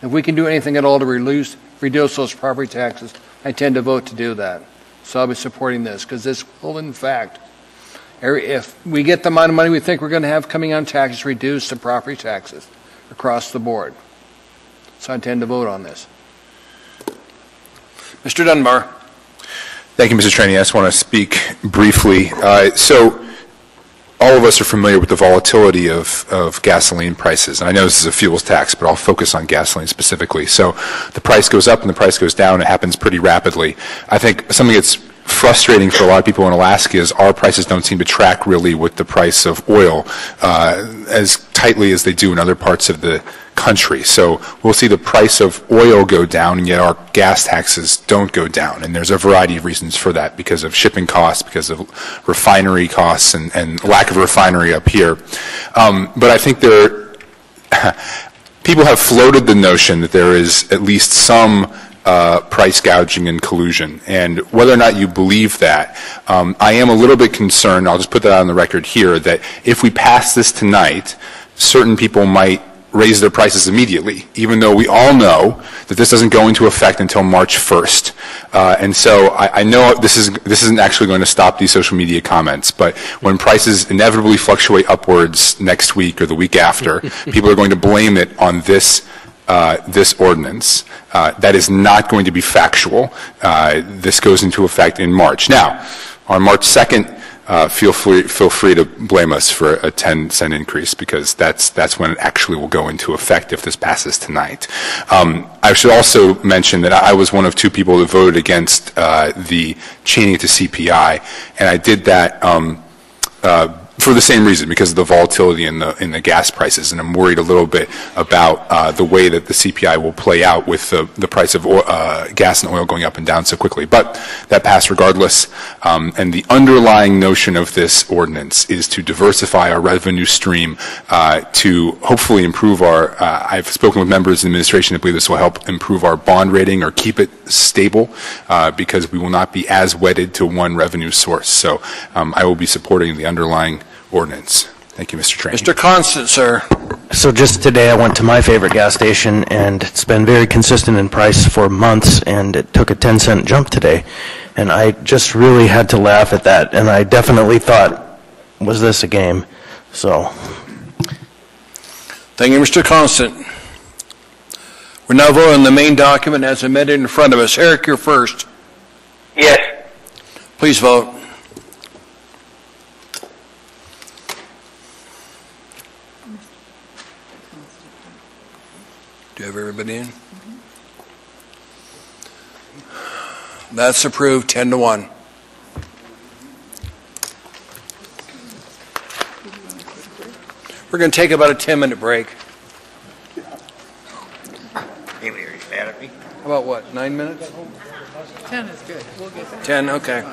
If we can do anything at all to reduce those property taxes, I tend to vote to do that. So I'll be supporting this, because this will, in fact, if we get the amount of money we think we're going to have coming on taxes, reduce the property taxes across the board. So I intend to vote on this. Mr. Dunbar. Thank you, Mr. Traney. I just want to speak briefly. So all of us are familiar with the volatility of gasoline prices. And I know this is a fuels tax, but I'll focus on gasoline specifically. So the price goes up and the price goes down. It happens pretty rapidly. I think something that's frustrating for a lot of people in Alaska is our prices don't seem to track really with the price of oil as tightly as they do in other parts of the country. So we'll see the price of oil go down, and yet our gas taxes don't go down. And there's a variety of reasons for that, because of shipping costs, because of refinery costs, and lack of refinery up here. But I think people have floated the notion that there is at least some price gouging and collusion. And whether or not you believe that, I am a little bit concerned, I'll just put that on the record here, that if we pass this tonight, certain people might raise their prices immediately, even though we all know that this doesn't go into effect until March 1st. And so I know this isn't actually going to stop these social media comments, but when prices inevitably fluctuate upwards next week or the week after, people are going to blame it on this ordinance. That is not going to be factual. This goes into effect in March. Now, on March 2nd, feel free to blame us for a 10-cent increase, because that's when it actually will go into effect if this passes tonight. I should also mention that I was one of two people that voted against the chaining it to CPI, and I did that for the same reason, because of the volatility in the gas prices, and I'm worried a little bit about the way that the CPI will play out with the price of gas and oil going up and down so quickly. But that passed regardless, and the underlying notion of this ordinance is to diversify our revenue stream to hopefully improve our, I've spoken with members of the administration that believe this will help improve our bond rating or keep it stable, because we will not be as wedded to one revenue source. So I will be supporting the underlying ordinance. Thank you, Mr. Traney. Mr. Constant, sir. So just today I went to my favorite gas station, and it's been very consistent in price for months, and it took a 10-cent jump today. And I just really had to laugh at that, and I definitely thought, was this a game? So. Thank you, Mr. Constant. We're now voting on the main document as amended in front of us. Eric, you're first. Yes. Please vote. Do you have everybody in? That's approved, 10-1. We're going to take about a 10-minute break. Amy, are you mad at me? How about what, 9 minutes? 10 is good. We'll get that. 10, okay.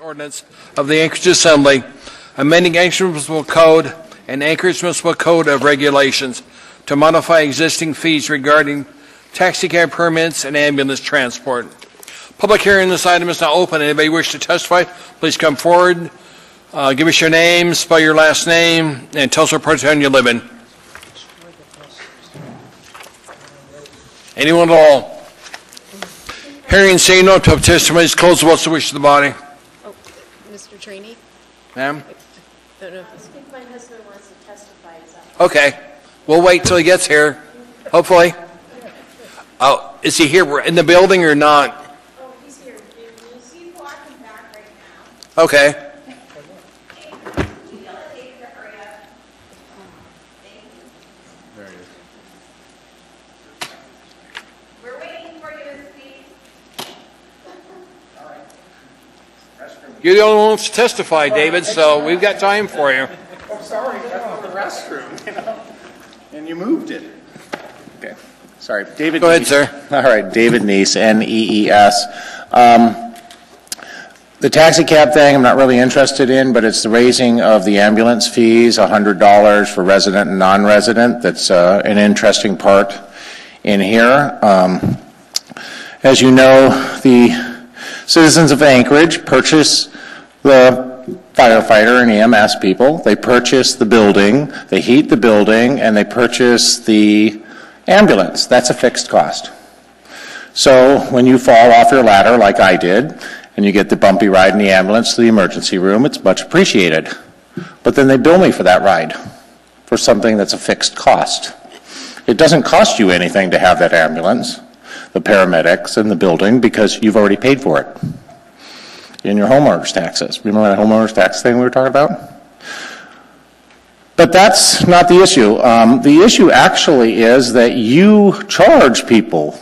Ordinance of the Anchorage Assembly, amending Anchorage Municipal Code and Anchorage Municipal Code of Regulations to modify existing fees regarding taxi cab permits and ambulance transport. Public hearing on this item is now open. Anybody wish to testify, please come forward. Give us your name, spell your last name, and tell us what part of town you live in. Anyone at all? Hearing saying no, to testimony is closed. What's the wish of the body? Mr. Trainee? Ma'am? I don't know if I think my husband wants to testify. Okay. We'll wait till he gets here, hopefully. Oh, is he here in the building or not? Oh, he's here. You see walking back right now. Okay. We're waiting for you to speak. You're the only one who wants to testify, David, so we've got time for you. I'm sorry, that's the restroom, you know, and you moved it. Okay, sorry, David. Go ahead, sir. All right, David Neese, N-E-E-S. The taxi cab thing I'm not really interested in, but it's the raising of the ambulance fees, $100 for resident and non-resident. That's an interesting part in here. As you know, the citizens of Anchorage purchase the firefighter and EMS people. They purchase the building, they heat the building, and they purchase the ambulance. That's a fixed cost. So when you fall off your ladder like I did, and you get the bumpy ride in the ambulance to the emergency room, it's much appreciated. But then they bill me for that ride, for something that's a fixed cost. It doesn't cost you anything to have that ambulance, the paramedics, and the building, because you've already paid for it in your homeowner's taxes. Remember that homeowner's tax thing we were talking about? But that's not the issue. The issue actually is that you charge people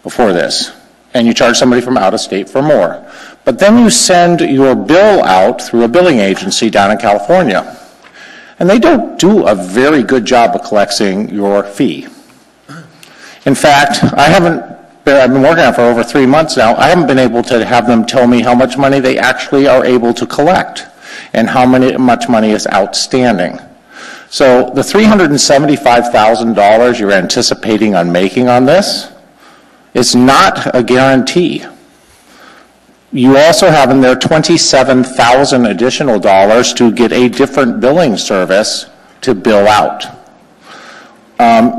for this, and you charge somebody from out of state for more. But then you send your bill out through a billing agency down in California, and they don't do a very good job of collecting your fee. In fact, I've been working on it for over 3 months now. I haven't been able to have them tell me how much money they actually are able to collect and how much money is outstanding. So the $375,000 you're anticipating on making on this is not a guarantee. You also have in there $27,000 additional dollars to get a different billing service to bill out.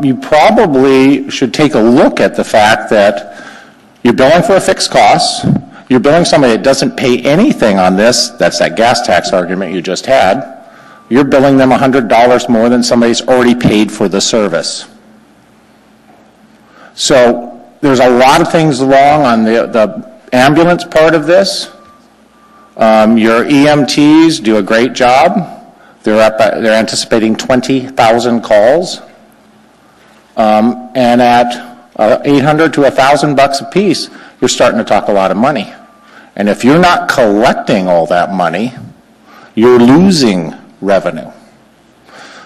You probably should take a look at the fact that you're billing for a fixed cost, you're billing somebody that doesn't pay anything on this, that's that gas tax argument you just had, you're billing them $100 more than somebody's already paid for the service. So there's a lot of things wrong on the ambulance part of this. Your EMTs do a great job. They're anticipating 20,000 calls. And at $800 to $1,000 a piece, you're starting to talk a lot of money. And if you're not collecting all that money, you're losing revenue.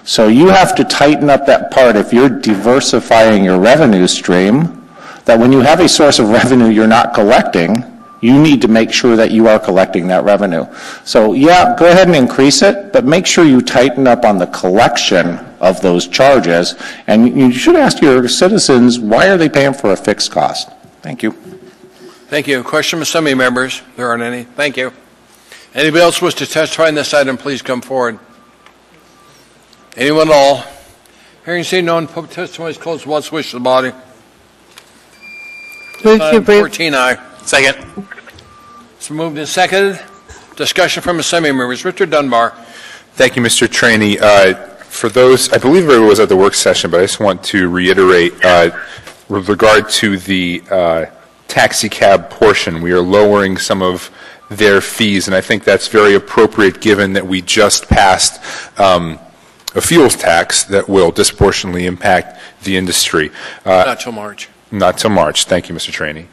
So you have to tighten up that part if you're diversifying your revenue stream, that when you have a source of revenue you're not collecting, you need to make sure that you are collecting that revenue. So yeah, go ahead and increase it, but make sure you tighten up on the collection of those charges. And you should ask your citizens, why are they paying for a fixed cost? Thank you. Thank you. Question from assembly members? There aren't any. Thank you. Anybody else wish to testify on this item, please come forward. Anyone at all? Hearing seen none, public testimony is closed. What's the wish of the body? Move to approve. 14 aye. Second. It's been moved and seconded. Discussion from assembly members. Richard Dunbar. Thank you, Mr. Trainee. For those, I believe it was at the work session, but I just want to reiterate with regard to the taxi cab portion, we are lowering some of their fees, and I think that's very appropriate given that we just passed a fuels tax that will disproportionately impact the industry. Not till March. Not till March. Thank you, Mr. Trainee.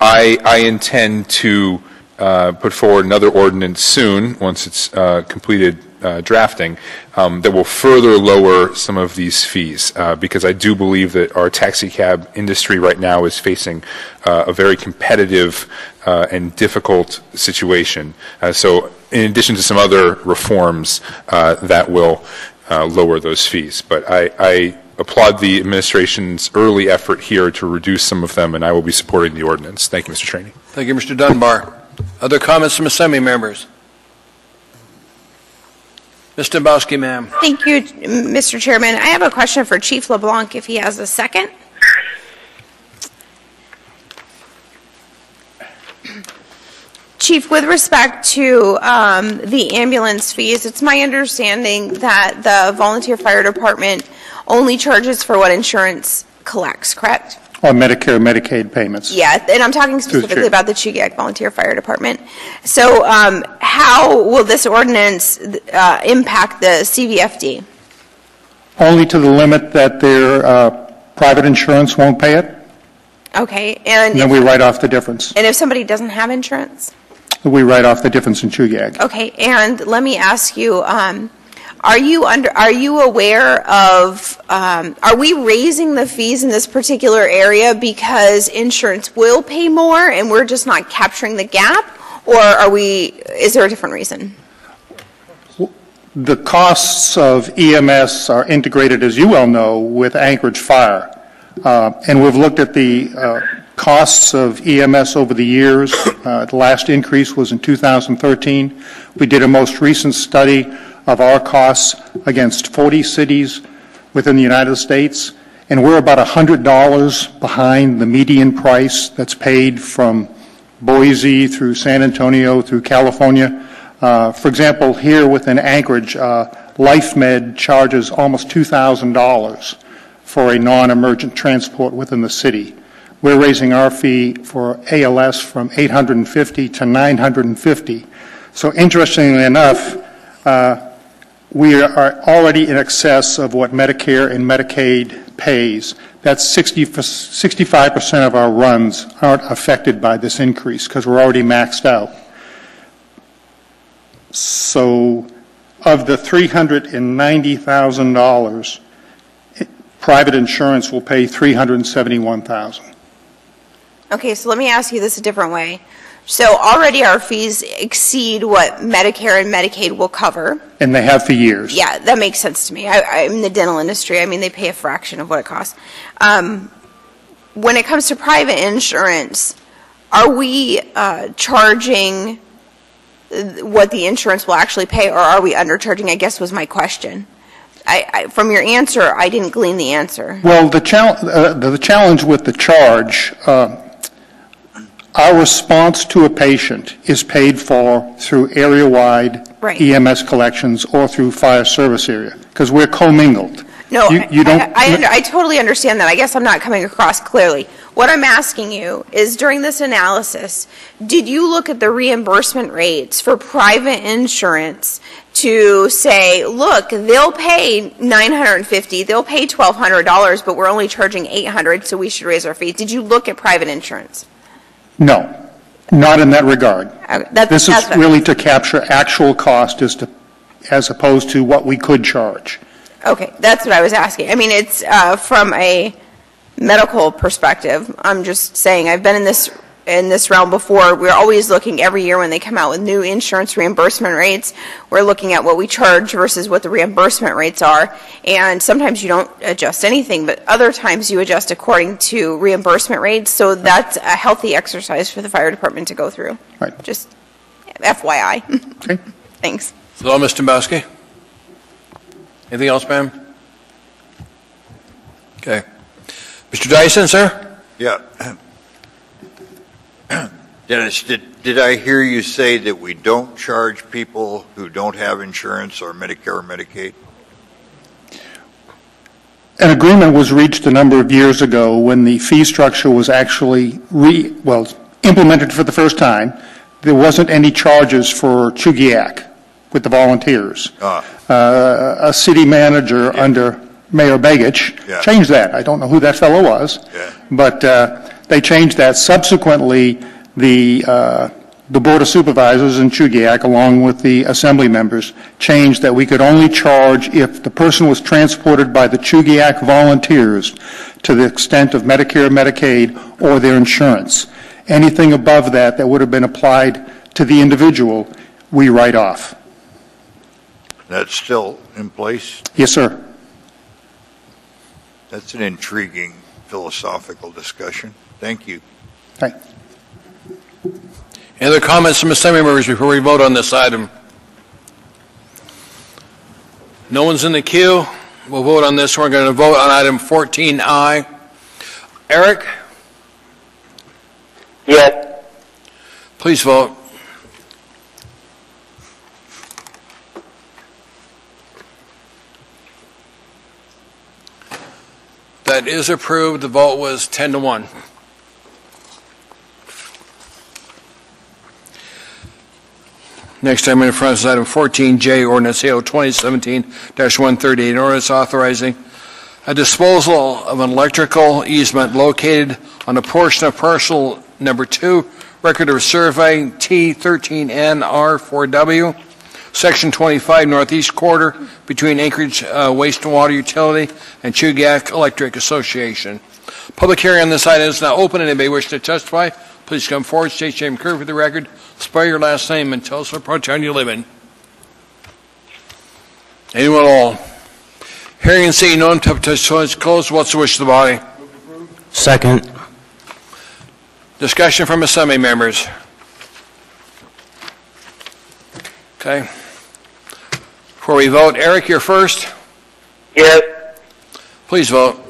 I intend to put forward another ordinance soon, once it's completed drafting that will further lower some of these fees, because I do believe that our taxi cab industry right now is facing a very competitive and difficult situation. So in addition to some other reforms that will lower those fees. But I applaud the administration's early effort here to reduce some of them, and I will be supporting the ordinance. Thank you, Mr. Trainee. Thank you, Mr. Dunbar. Other comments from Assembly members? Ms. Dombrowski, ma'am. Thank you, Mr. Chairman. I have a question for Chief LeBlanc, if he has a second. Chief, with respect to the ambulance fees, it's my understanding that the volunteer fire department only charges for what insurance collects, correct? Or Medicare, Medicaid payments. Yeah, and I'm talking specifically about the Chugach Volunteer Fire Department. So how will this ordinance impact the CVFD? Only to the limit that their private insurance won't pay it, Okay, and then we write off the difference. and if somebody doesn't have insurance? We write off the difference in Chugach. Okay, and let me ask you, are you aware of, are we raising the fees in this particular area because insurance will pay more and we're just not capturing the gap? Or is there a different reason? The costs of EMS are integrated, as you well know, with Anchorage Fire. And we've looked at the costs of EMS over the years. The last increase was in 2013. We did a most recent study of our costs against 40 cities within the United States, and we're about $100 behind the median price that's paid from Boise through San Antonio through California. For example, here within Anchorage, LifeMed charges almost $2,000 for a non-emergent transport within the city. We're raising our fee for ALS from $850 to $950. So interestingly enough, we are already in excess of what Medicare and Medicaid pays. That's 65% of our runs aren't affected by this increase because we're already maxed out. So of the $390,000, private insurance will pay $371,000. Okay, so let me ask you this a different way. So already our fees exceed what Medicare and Medicaid will cover. And they have for years. Yeah, that makes sense to me. I'm in the dental industry. I mean, they pay a fraction of what it costs. When it comes to private insurance, are we charging what the insurance will actually pay, or are we undercharging, I guess was my question. From your answer, I didn't glean the answer. Well, the challenge with the charge, our response to a patient is paid for through area-wide EMS collections or through fire service area, because we're commingled. No, I totally understand that. I guess I'm not coming across clearly. What I'm asking you is, during this analysis, did you look at the reimbursement rates for private insurance to say, look, they'll pay $950, they'll pay $1,200, but we're only charging $800, so we should raise our fees? Did you look at private insurance? No, not in that regard. This is really to capture actual cost as opposed to what we could charge. Okay, that's what I was asking. I mean, it's from a medical perspective. I'm just saying, I've been in this realm before. We're always looking every year when they come out with new insurance reimbursement rates. We're looking at what we charge versus what the reimbursement rates are. And sometimes you don't adjust anything, but other times you adjust according to reimbursement rates. So that's a healthy exercise for the fire department to go through. Right. Just FYI. Okay. Thanks. Hello, Mr. Dombrowski. Anything else, ma'am? Okay. Mr. Dyson, sir? Yeah. Dennis, did I hear you say that we don't charge people who don't have insurance or Medicare or Medicaid? An agreement was reached a number of years ago when the fee structure was actually implemented for the first time. There wasn't any charges for Chugach with the volunteers. A city manager under Mayor Begich changed that. I don't know who that fellow was, but they changed that. Subsequently, the the Board of Supervisors in Chugiak, along with the Assembly members, changed that we could only charge if the person was transported by the Chugiak volunteers to the extent of Medicare, Medicaid, or their insurance. Anything above that that would have been applied to the individual, we write off. That's still in place? Yes, sir. That's an intriguing philosophical discussion. Thank you. Thanks. Any other comments from Assembly members before we vote on this item? No one's in the queue. We'll vote on this. We're going to vote on item 14I. Eric? Yes. Please vote. That is approved. The vote was 10-1. Next item in front is item 14J, ordinance AO 2017-138, an ordinance authorizing a disposal of an electrical easement located on a portion of parcel number 2, record of survey T13NR4W, section 25, northeast quarter, between Anchorage Wastewater Utility and Chugiak Electric Association. Public hearing on this item is now open. Anybody wish to testify, please come forward, state your name clearly for the record, spell your last name, and tell us what town you live in. Anyone at all? Hearing and seeing no one, testimony is closed. What's the wish of the body? Second. Discussion from Assembly members. Okay. Before we vote, Eric, you're first. Yes. Please vote.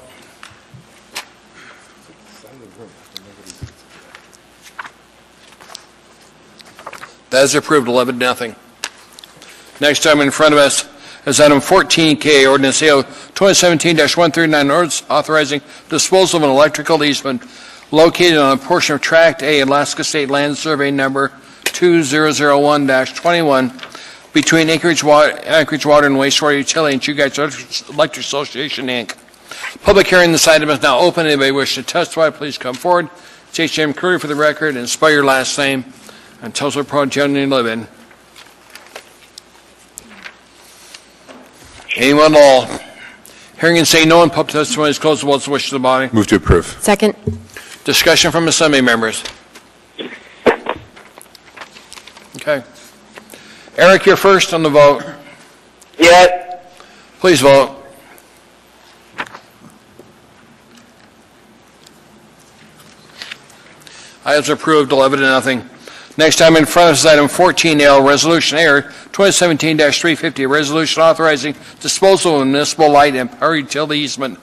That is approved, 11-0. Next item in front of us is item 14K, ordinance AO 2017-139, ordinance authorizing disposal of an electrical easement located on a portion of Tract A, Alaska State Land Survey number 2001-21, between Anchorage Water and Wastewater Utility and Chugiak Electric Association, Inc. Public hearing on this item is now open. Anybody wish to testify, please come forward. State your name clearly for the record and spell your last name and tell us what town you live in. Anyone at all? Hearing and saying no one, public testimony is closed. What's the wish of the body? Move to approve. Second. Discussion from Assembly members. Okay. Eric, you're first on the vote. Yes. Please vote. Items approved, 11-0. Next item in front of us is item 14L, Resolution AIR 2017-350, a resolution authorizing disposal of municipal light and power utility easement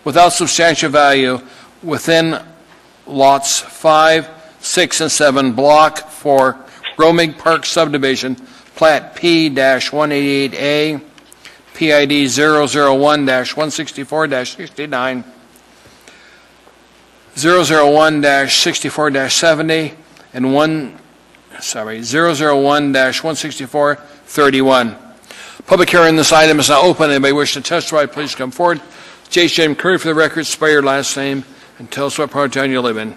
without substantial value within lots 5, 6, and 7, Block 4, Romig Park Subdivision, Plat P-188A, PID 001-164-69, 001-64-70, and 001-164-31. Public hearing on this item is now open. Anybody wish to testify, please come forward. J. James Curry for the record, spell your last name, and tell us what part of town you live in.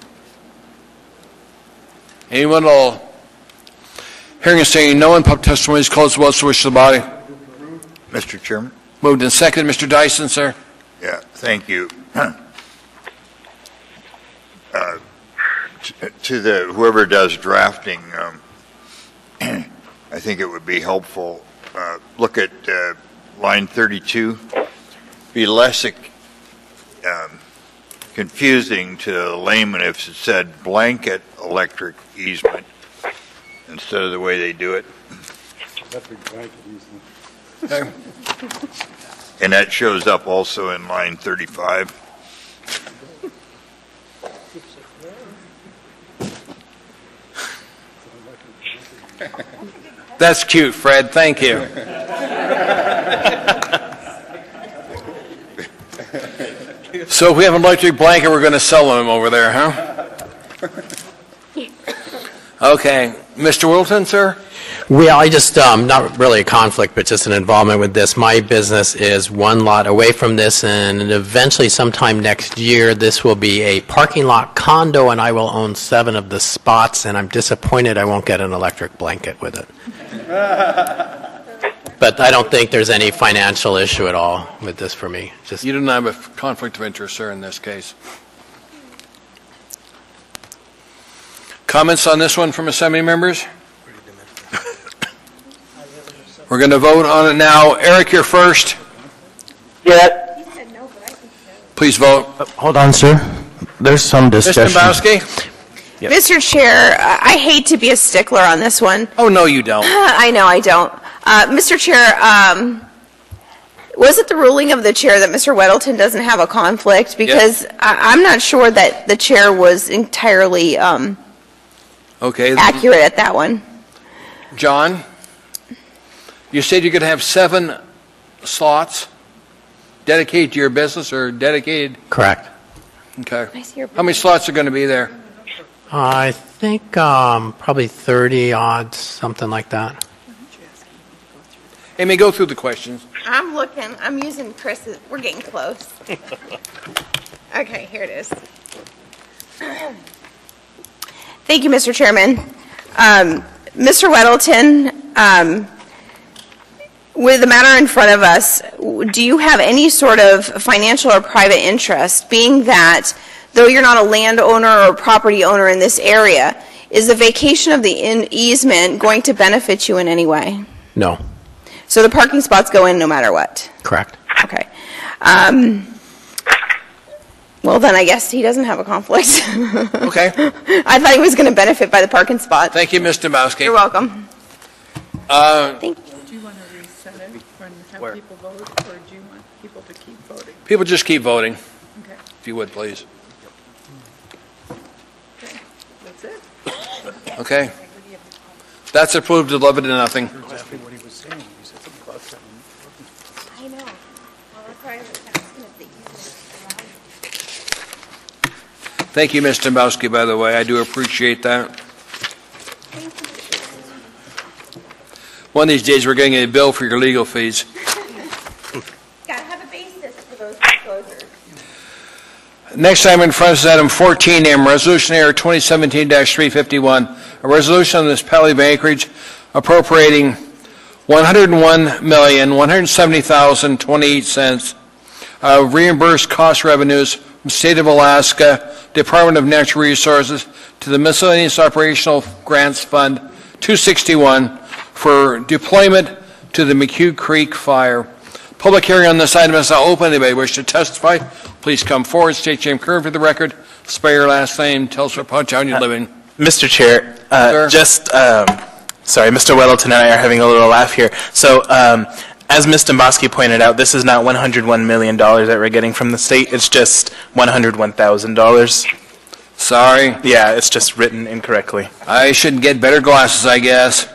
Anyone at all? Hearing and saying no one, public testimony is closed. What's the wish of the body? Mr. Chairman? Moved and second. Mr. Dyson, sir. Yeah, thank you. To the whoever does drafting, I think it would be helpful. Look at line 32. Be less confusing to a layman if it said blanket electric easement instead of the way they do it. Okay. And that shows up also in line 35. That's cute, Fred. Thank you. So if we have an electric blanket, we're going to sell them over there, huh? Okay. Mr. Wilton, sir? Well, I just, not really a conflict, but just an involvement with this. My business is one lot away from this, and eventually sometime next year, this will be a parking lot condo, and I will own 7 of the spots, and I'm disappointed I won't get an electric blanket with it. But I don't think there's any financial issue at all with this for me. Just You don't have a conflict of interest, sir, in this case. Comments on this one from Assembly members? We're going to vote on it now. Eric, you're first. Yes. Please vote. Hold on, sir. There's some discussion. Mr. Dombowski? Yep. Mr. Chair, I hate to be a stickler on this one. Oh, no, you don't. I know I don't. Mr. Chair, was it the ruling of the chair that Mr. Weddleton doesn't have a conflict? Because I'm not sure that the chair was entirely accurate at that one. John, you said you're going to have 7 slots dedicated to your business or dedicated? Correct. Okay. How many slots are going to be there? I think probably 30 odds, something like that. Amy, go through the questions. I'm looking. I'm using Chris's. We're getting close. Okay, here it is. Thank you, Mr. Chairman. Mr. Weddleton, with the matter in front of us, do you have any sort of financial or private interest, being that though you're not a landowner or property owner in this area, is the vacation of the easement going to benefit you in any way? No. So the parking spots go in no matter what? Correct. Okay. Well, then I guess he doesn't have a conflict. Okay. I thought he was going to benefit by the parking spot. Thank you, Mr. Dombowski. You're welcome. Thank you. Do you want to reset it and have people vote, or do you want people to keep voting? People just keep voting. Okay. If you would, please. Okay. That's it. Okay. That's approved 11 to nothing. I know. Well, that's why I was asking if the easement allowed. Thank you, Mr. Dombowski, by the way. I do appreciate that. One of these days, we're getting a bill for your legal fees. Got to have a basis for those disclosures. Next item in front is item 14M, Resolution AR 2017-351, a resolution of the municipality of Anchorage appropriating $101,170,028 of reimbursed cost revenues from the State of Alaska Department of Natural Resources to the Miscellaneous Operational Grants Fund 261 for deployment to the McHugh Creek fire. Public hearing on this item is now open. Anybody wish to testify, please come forward. State your name clearly for the record. Spell your last name. Tell us what town you live in. Mr. Chair, Sir? sorry, Mr. Weddleton and I are having a little laugh here. So, as Ms. Dombowski pointed out, this is not $101 million that we're getting from the state. It's just $101,000. Sorry. Yeah, it's just written incorrectly. I should get better glasses, I guess.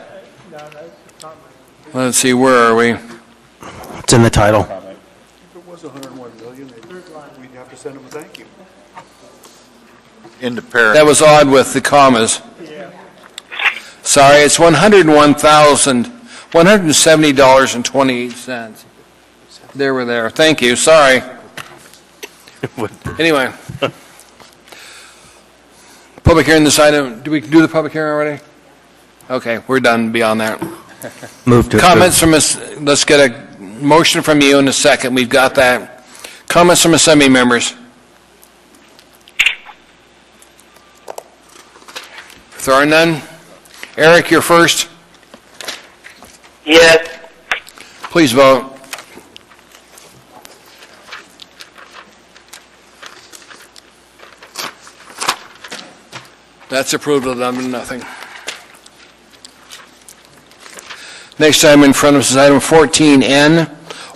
Let's see, where are we? It's in the title. If it was $101 million, we'd have to send them a thank you. In the parent. That was odd with the commas. Sorry, it's $101,170.28. There we're there. Thank you. Sorry. Anyway. Public hearing this item. Do we do the public hearing already? Okay, we're done beyond that. Move to Comments from us. Let's get a motion from you in a second. We've got that. Comments from assembly members. If there are none, Eric, you're first. Yes. Please vote. That's approved 11 to nothing. Next item in front of us is item 14N,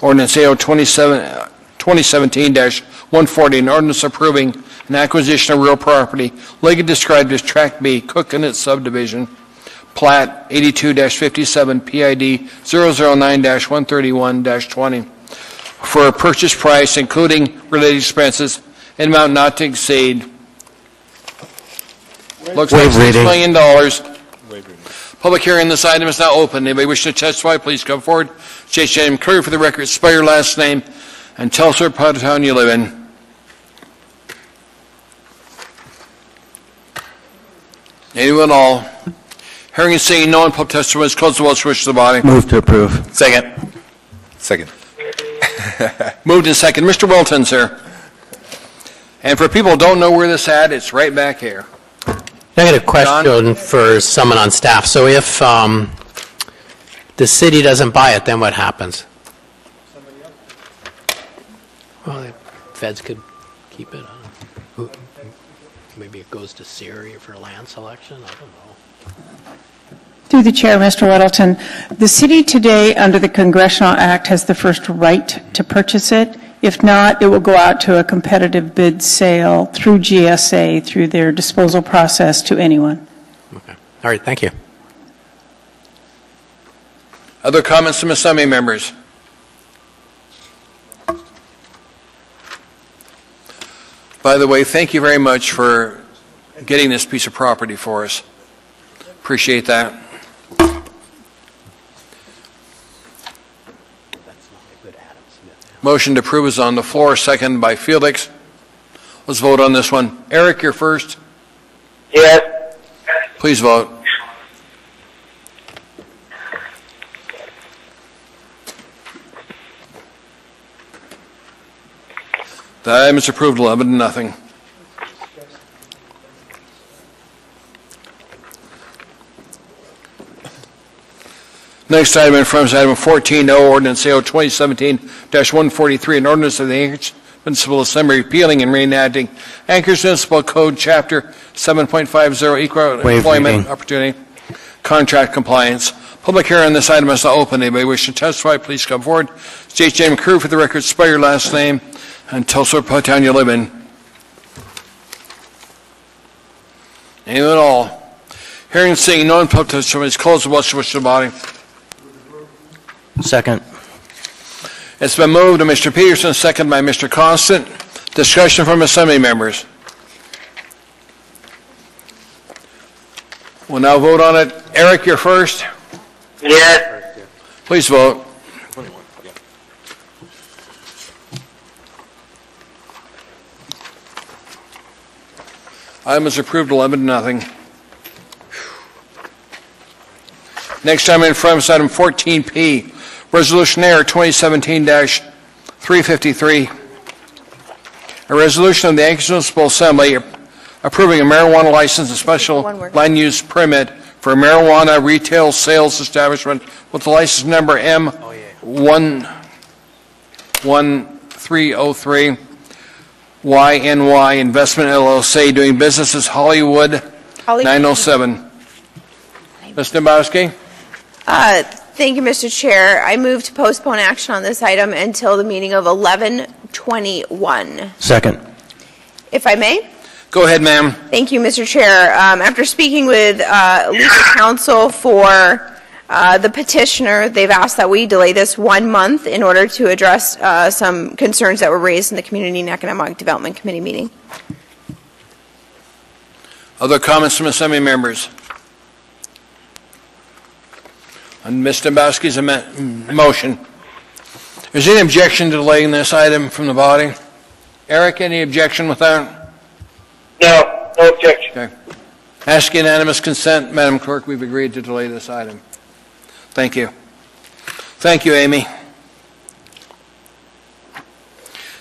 ordinance AO 2017-140, an ordinance approving an acquisition of real property legally described as Tract B, Cook and its subdivision, plat 82-57 PID 009-131-20, for a purchase price including related expenses in amount not to exceed, looks like $6 million, Public hearing on this item is now open. Anybody wishing to testify, please come forward. State your name clearly for the record, spell your last name, and tell us what part of town you live in. Anyone at all? Hearing and seeing no one, public testimony is closed. The votes wish to the body. Move to approve. Second. Second. Moved and second. Mr. Wilton, sir. And for people who don't know where this at, it's right back here. I got a question for someone on staff. So if the city doesn't buy it, then what happens? Well, the feds could keep it. Maybe it goes to Syria for land selection. I don't know. Through the chair, Mr. Weddleton, the city today, under the Congressional Act, has the first right to purchase it. If not, it will go out to a competitive bid sale through GSA, through their disposal process, to anyone. Okay. All right. Thank you. Other comments from Assembly members? By the way, thank you very much for getting this piece of property for us. Appreciate that. Motion to approve is on the floor, second by Felix. Let's vote on this one. Eric, you're first. Yes. Please vote. The item is approved 11-0. Next item in front is item 14O, ordinance AO 2017-143, an ordinance of the Anchorage Municipal Assembly repealing and reenacting Anchorage Municipal Code Chapter 7.50, Equal Employment Opportunity, Contract Compliance. Public hearing on this item is now open. Anybody wishing to testify, please come forward. State your name and crew for the record. Spell your last name and tell us what part of town you live in. Anyone at all? Hearing and seeing no one, public testimony is closed. What's the wish of the body? Second. It's been moved by Mr. Peterson, second by Mr. Constant. Discussion from Assembly members. We'll now vote on it. Eric, you're first. Yes. Please vote. Item is approved 11-0. Next item in front is item 14P, Resolution AR 2017-353, a resolution of the Anchorage Municipal Assembly approving a marijuana license and special land use permit for a marijuana retail sales establishment with the license number M11303 YNY Investment LLC, doing business as Hollywood 907. Ms. Dombrowski? Thank you, Mr. Chair. I move to postpone action on this item until the meeting of 11/21. Second. If I may? Go ahead, ma'am. Thank you, Mr. Chair. After speaking with legal counsel for the petitioner, they've asked that we delay this 1 month in order to address some concerns that were raised in the Community and Economic Development Committee meeting. Other comments from Assembly members? On Ms. Dombrowski's motion. Is there any objection to delaying this item from the body? Eric, any objection with that? No, no objection. Okay. Ask unanimous consent, Madam Clerk, we've agreed to delay this item. Thank you. Thank you, Amy.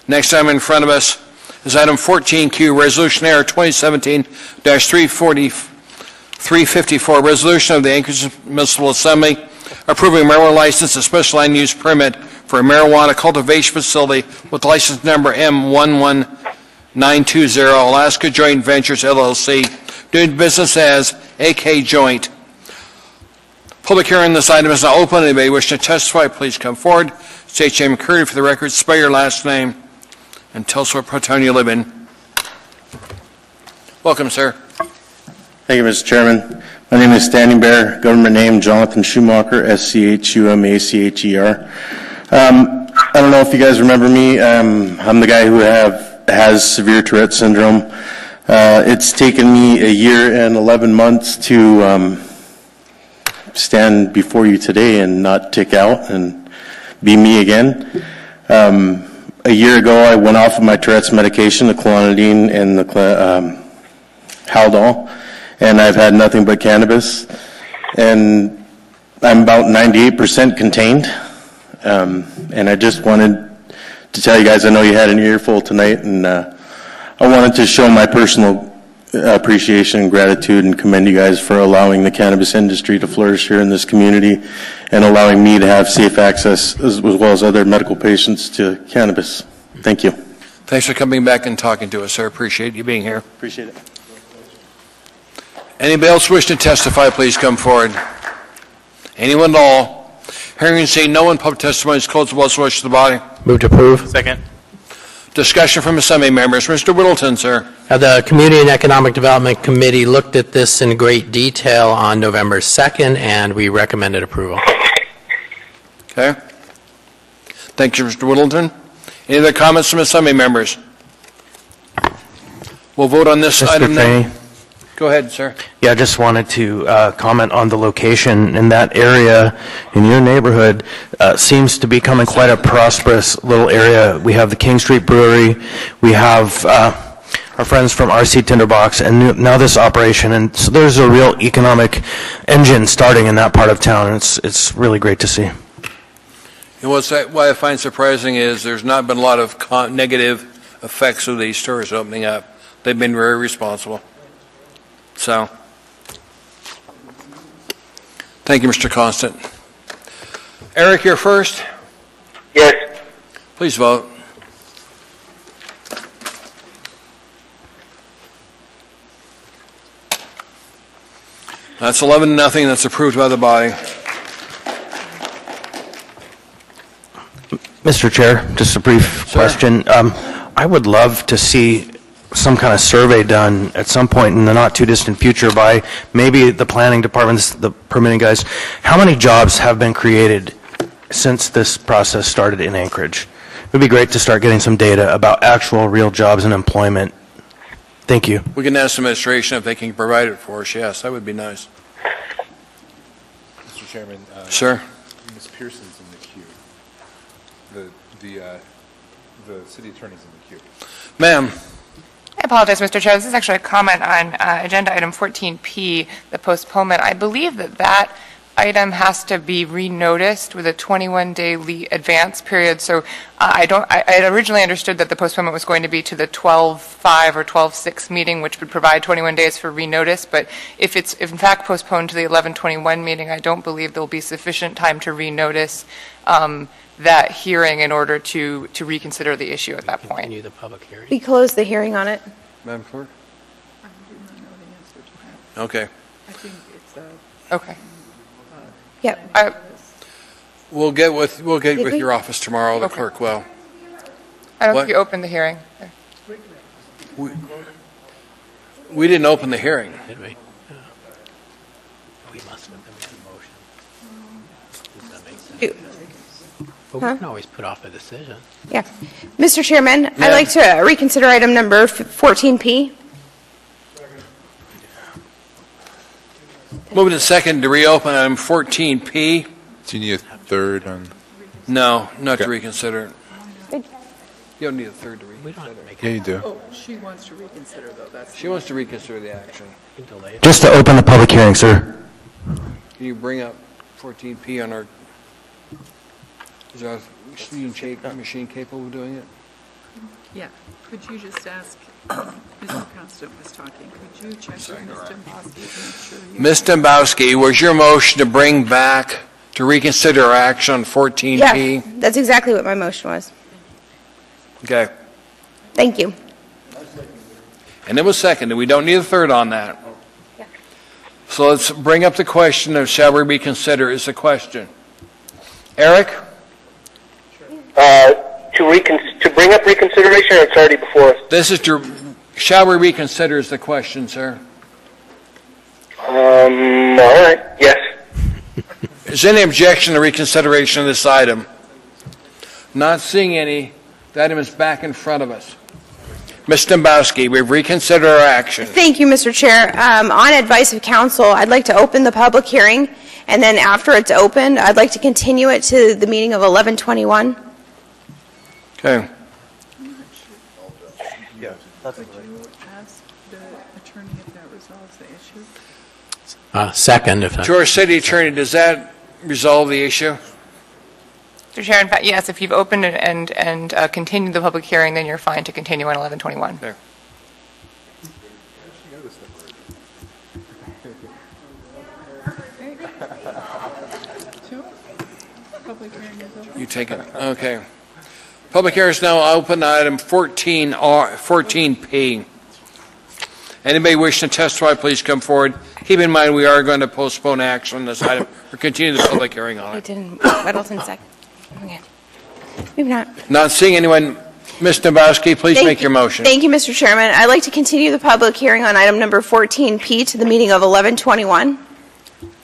Next item in front of us is item 14Q, Resolution AR 2017-354, resolution of the Anchorage Municipal Assembly approving a marijuana license and special land use permit for a marijuana cultivation facility with license number M11920, Alaska Joint Ventures LLC, doing business as AK Joint. Public hearing on this item is now open. Anybody wishing to testify, please come forward. State your name and courtesy for the record. Spell your last name and tell us what part of town you live in. Welcome, sir. Thank you, Mr. Chairman. My name is Standing Bear. Government name Jonathan Schumacher, SCHUMACHER. I don't know if you guys remember me. I'm the guy who has severe Tourette syndrome. It's taken me a year and 11 months to stand before you today and not tick out and be me again. A year ago, I went off of my Tourette's medication, the clonidine and the Haldol, and I've had nothing but cannabis. And I'm about 98% contained. And I just wanted to tell you guys, I know you had an earful tonight, and I wanted to show my personal appreciation and gratitude and commend you guys for allowing the cannabis industry to flourish here in this community and allowing me to have safe access as well as other medical patients to cannabis. Thank you. Thanks for coming back and talking to us, sir. Appreciate you being here. Appreciate it. Anybody else wish to testify, please come forward. Anyone at all? Hearing and seeing no one, public testimony is closed. What's the wish of the body? Move to approve. Second. Discussion from assembly members. Mr. Whittleton, sir. The Community and Economic Development Committee looked at this in great detail on November 2nd, and we recommended approval. Okay. Thank you, Mr. Whittleton. Any other comments from assembly members? We'll vote on this item now. Go ahead, sir. Yeah, I just wanted to comment on the location in that area in your neighborhood. Seems to be becoming quite a prosperous little area. We have the King Street Brewery. We have our friends from RC Tinderbox, and now this operation. And so there's a real economic engine starting in that part of town, and it's really great to see. And what I find surprising is there's not been a lot of negative effects of these stores opening up. They've been very responsible. So, thank you, Mr. Constant. Eric, you're first. Yes. Please vote. That's 11-0. That's approved by the body. Mr. Chair, just a brief question. I would love to see some kind of survey done at some point in the not too distant future by maybe the planning departments, the permitting guys. How many jobs have been created since this process started in Anchorage? It would be great to start getting some data about actual real jobs and employment. Thank you. We can ask the administration if they can provide it for us. Yes, that would be nice. Mr. Chairman. Sir. Ms. Pearson's in the queue. The city attorney's in the queue. Ma'am. I apologize, Mr. Chair. This is actually a comment on agenda item 14P, the postponement. I believe that item has to be renoticed with a 21-day advance period. So I had originally understood that the postponement was going to be to the 12/5 or 12/6 meeting, which would provide 21 days for renotice. But if it's in fact postponed to the 11/21 meeting, I don't believe there will be sufficient time to renotice that hearing in order to reconsider the issue at that point. Continue the public hearing. We closed the hearing on it. Madam Clerk? Okay. I think it's okay. Yep. We'll get with your office tomorrow. The clerk will. I don't think you opened the hearing. We didn't open the hearing. Did we? We must have made a motion. Does that make sense? But we can always put off a decision. Yeah. Mr. Chairman, I'd like to reconsider item number 14P. Moving to second to reopen item 14P. Do you need a third on? No, not to reconsider. You don't need a third to reconsider. Yeah, you do. Oh, she wants to reconsider, though. She wants to reconsider the action. Just to open the public hearing, sir. Can you bring up 14P on our... Is our machine capable of doing it? Yeah. Could you just ask, Mr. Constant was talking, could you check with Ms. Dembowski to make sure... Ms. Dembowski, was your motion to bring back, to reconsider our action on 14P? Yeah, that's exactly what my motion was. Okay. Thank you. And it was seconded. We don't need a third on that. So let's bring up the question of shall we reconsider is the question. Eric? To bring up reconsideration, or it's already before us? This is shall we reconsider is the question, sir. All right, yes. Is there any objection to reconsideration of this item? Not seeing any. The item is back in front of us. Ms. Dembowski, we've reconsidered our action. Thank you, Mr. Chair. On advice of council, I'd like to open the public hearing And then after it's opened, I'd like to continue it to the meeting of 11/21. Okay. Would you ask the attorney if that resolves the issue? Second, if To our city attorney, does that resolve the issue? Mr. Chair, in fact, yes, if you've opened it and continued the public hearing, then you're fine to continue on 11/21. There. Public hearing is over. You take it. Okay. Public hearing is now open. Item 14P. Anybody wishing to testify, please come forward. Keep in mind, we are going to postpone action on this item or continue the public hearing on I it. didn't, Weddleton second. Okay. Maybe not. Not seeing anyone. Ms. Dombrowski, please make your motion. Thank you, Mr. Chairman. I'd like to continue the public hearing on item number 14P to the meeting of 11/21.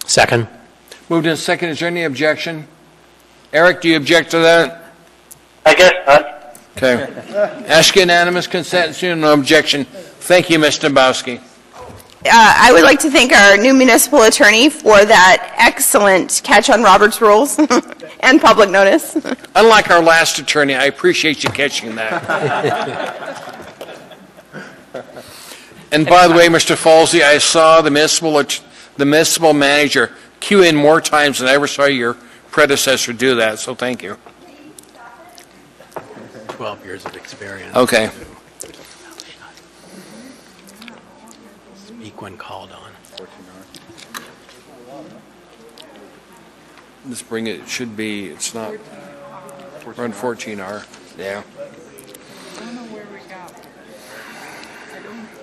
Second. Moved in second. Is there any objection? Eric, do you object to that? I guess not. Okay. Ask unanimous consent. Seeing no objection. Thank you, Ms. Dombrowski. I would like to thank our new municipal attorney for that excellent catch on Robert's rules and public notice. Unlike our last attorney, I appreciate you catching that. And by the way, Mr. Falsey, I saw the municipal manager queue in more times than I ever saw your predecessor do that, so thank you. 12 years of experience. Okay. Speak when called on. Let's bring it, it should be, it's not, we're on 14R. Yeah. I don't know where we got.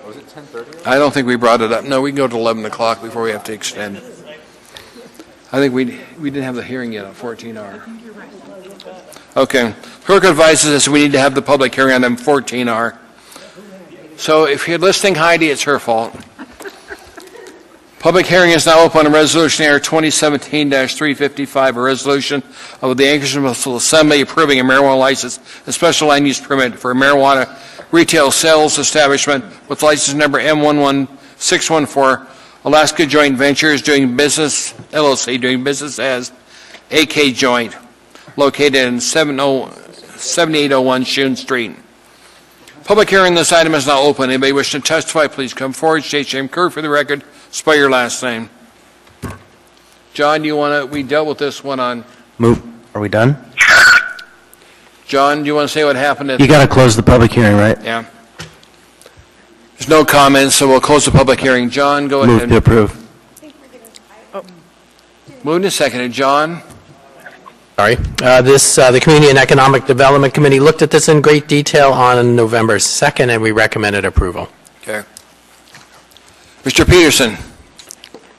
Was it 10:30? I don't think we brought it up. No, we can go to 11 o'clock before we have to extend. I think we didn't have the hearing yet on 14R. Okay. Clerk advises us we need to have the public hearing on 14R. So if you're listening, Heidi, it's her fault. Public hearing is now open on Resolution Air 2017-355, a resolution of the Anchorage Municipal Assembly approving a marijuana license, a special land use permit for a marijuana retail sales establishment with license number M11614, Alaska Joint Ventures doing business, LLC, doing business as AK Joint, located in 7801 Shun Street. Public hearing on this item is now open. Anybody wishing to testify, please come forward. State your name, clear for the record. Spell your last name. John, we dealt with this one on. Move. Are we done? John, do you want to say what happened? You got to close the public hearing, right? Yeah. There's no comments, so we'll close the public hearing. John, go ahead. Move to approve. Moved and seconded. John? Sorry. The Community and Economic Development Committee looked at this in great detail on November 2nd, and we recommended approval. Okay. Mr. Peterson.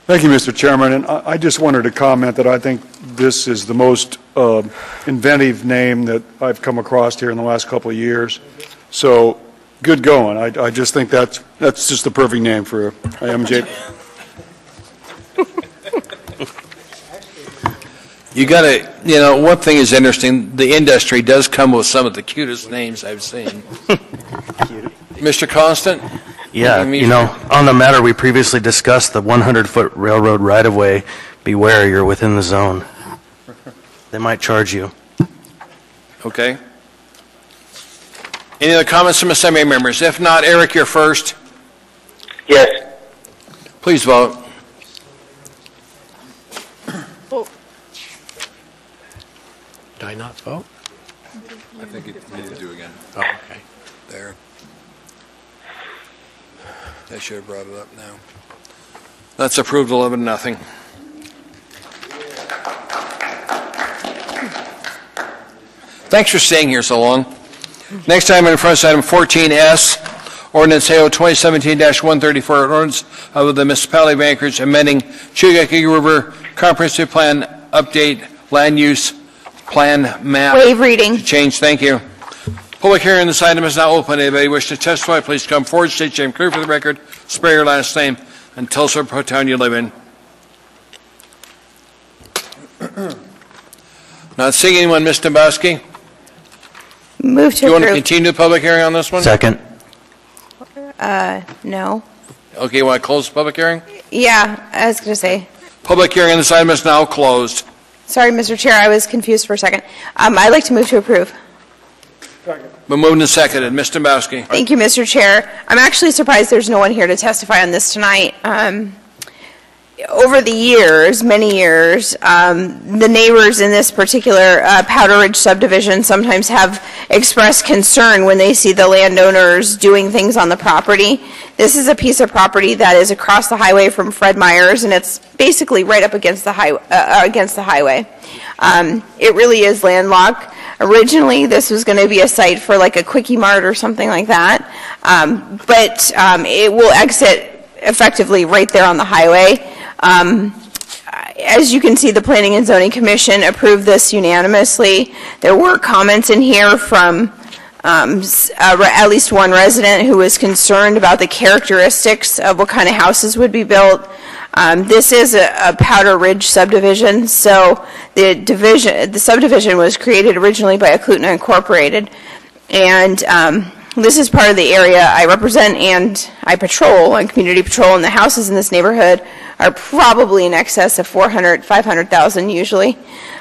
Thank you, Mr. Chairman. And I just wanted to comment that I think this is the most inventive name that I've come across here in the last couple of years. So good going. I just think that's just the perfect name for MJ. You got to, one thing is interesting. The industry does come with some of the cutest names I've seen. Mr. Constant? Yeah, on the matter we previously discussed, the 100-foot railroad right-of-way, beware, you're within the zone. They might charge you. Okay. Any other comments from assembly members? If not, Eric, you're first. Yes. Please vote. Did I not vote? I think it needs to do again. Oh, okay. There. I should have brought it up now. That's approved 11-0. Thanks for staying here so long. Next item in front is item 14S, Ordinance AO 2017-134, ordinance of the municipality of Anchorage amending Chugacki River Comprehensive Plan Update Land Use Plan Map. Waive reading. Change. Thank you. Public hearing on this item is now open. Anybody wish to testify, please come forward. State your name clear for the record. Spare your last name and tell us what town you live in. Not seeing anyone. Ms. Dombrowski? Move to Do you want to approve. continue the public hearing on this one? Second. No. Okay, you want to close the public hearing? Yeah, I was going to say. Public hearing on this item is now closed. Sorry, Mr. Chair, I was confused for a second. I'd like to move to approve. Been moved and seconded. Ms. Dombrowski. Thank you, Mr. Chair. I'm actually surprised there's no one here to testify on this tonight. Over the years, many years, the neighbors in this particular Powder Ridge subdivision sometimes have expressed concern when they see the landowners doing things on the property. This is a piece of property that is across the highway from Fred Meyer's, and it's basically right up against the highway. It really is landlocked. Originally, this was going to be a site for like a Quickie Mart or something like that, but it will exit effectively right there on the highway. As you can see, the Planning and Zoning Commission approved this unanimously. There were comments in here from at least one resident who was concerned about the characteristics of what kind of houses would be built. This is a Powder Ridge subdivision, so the subdivision was created originally by Eklutna Incorporated, and this is part of the area I represent and I patrol on community patrol, and the houses in this neighborhood are probably in excess of 400, 500,000 usually.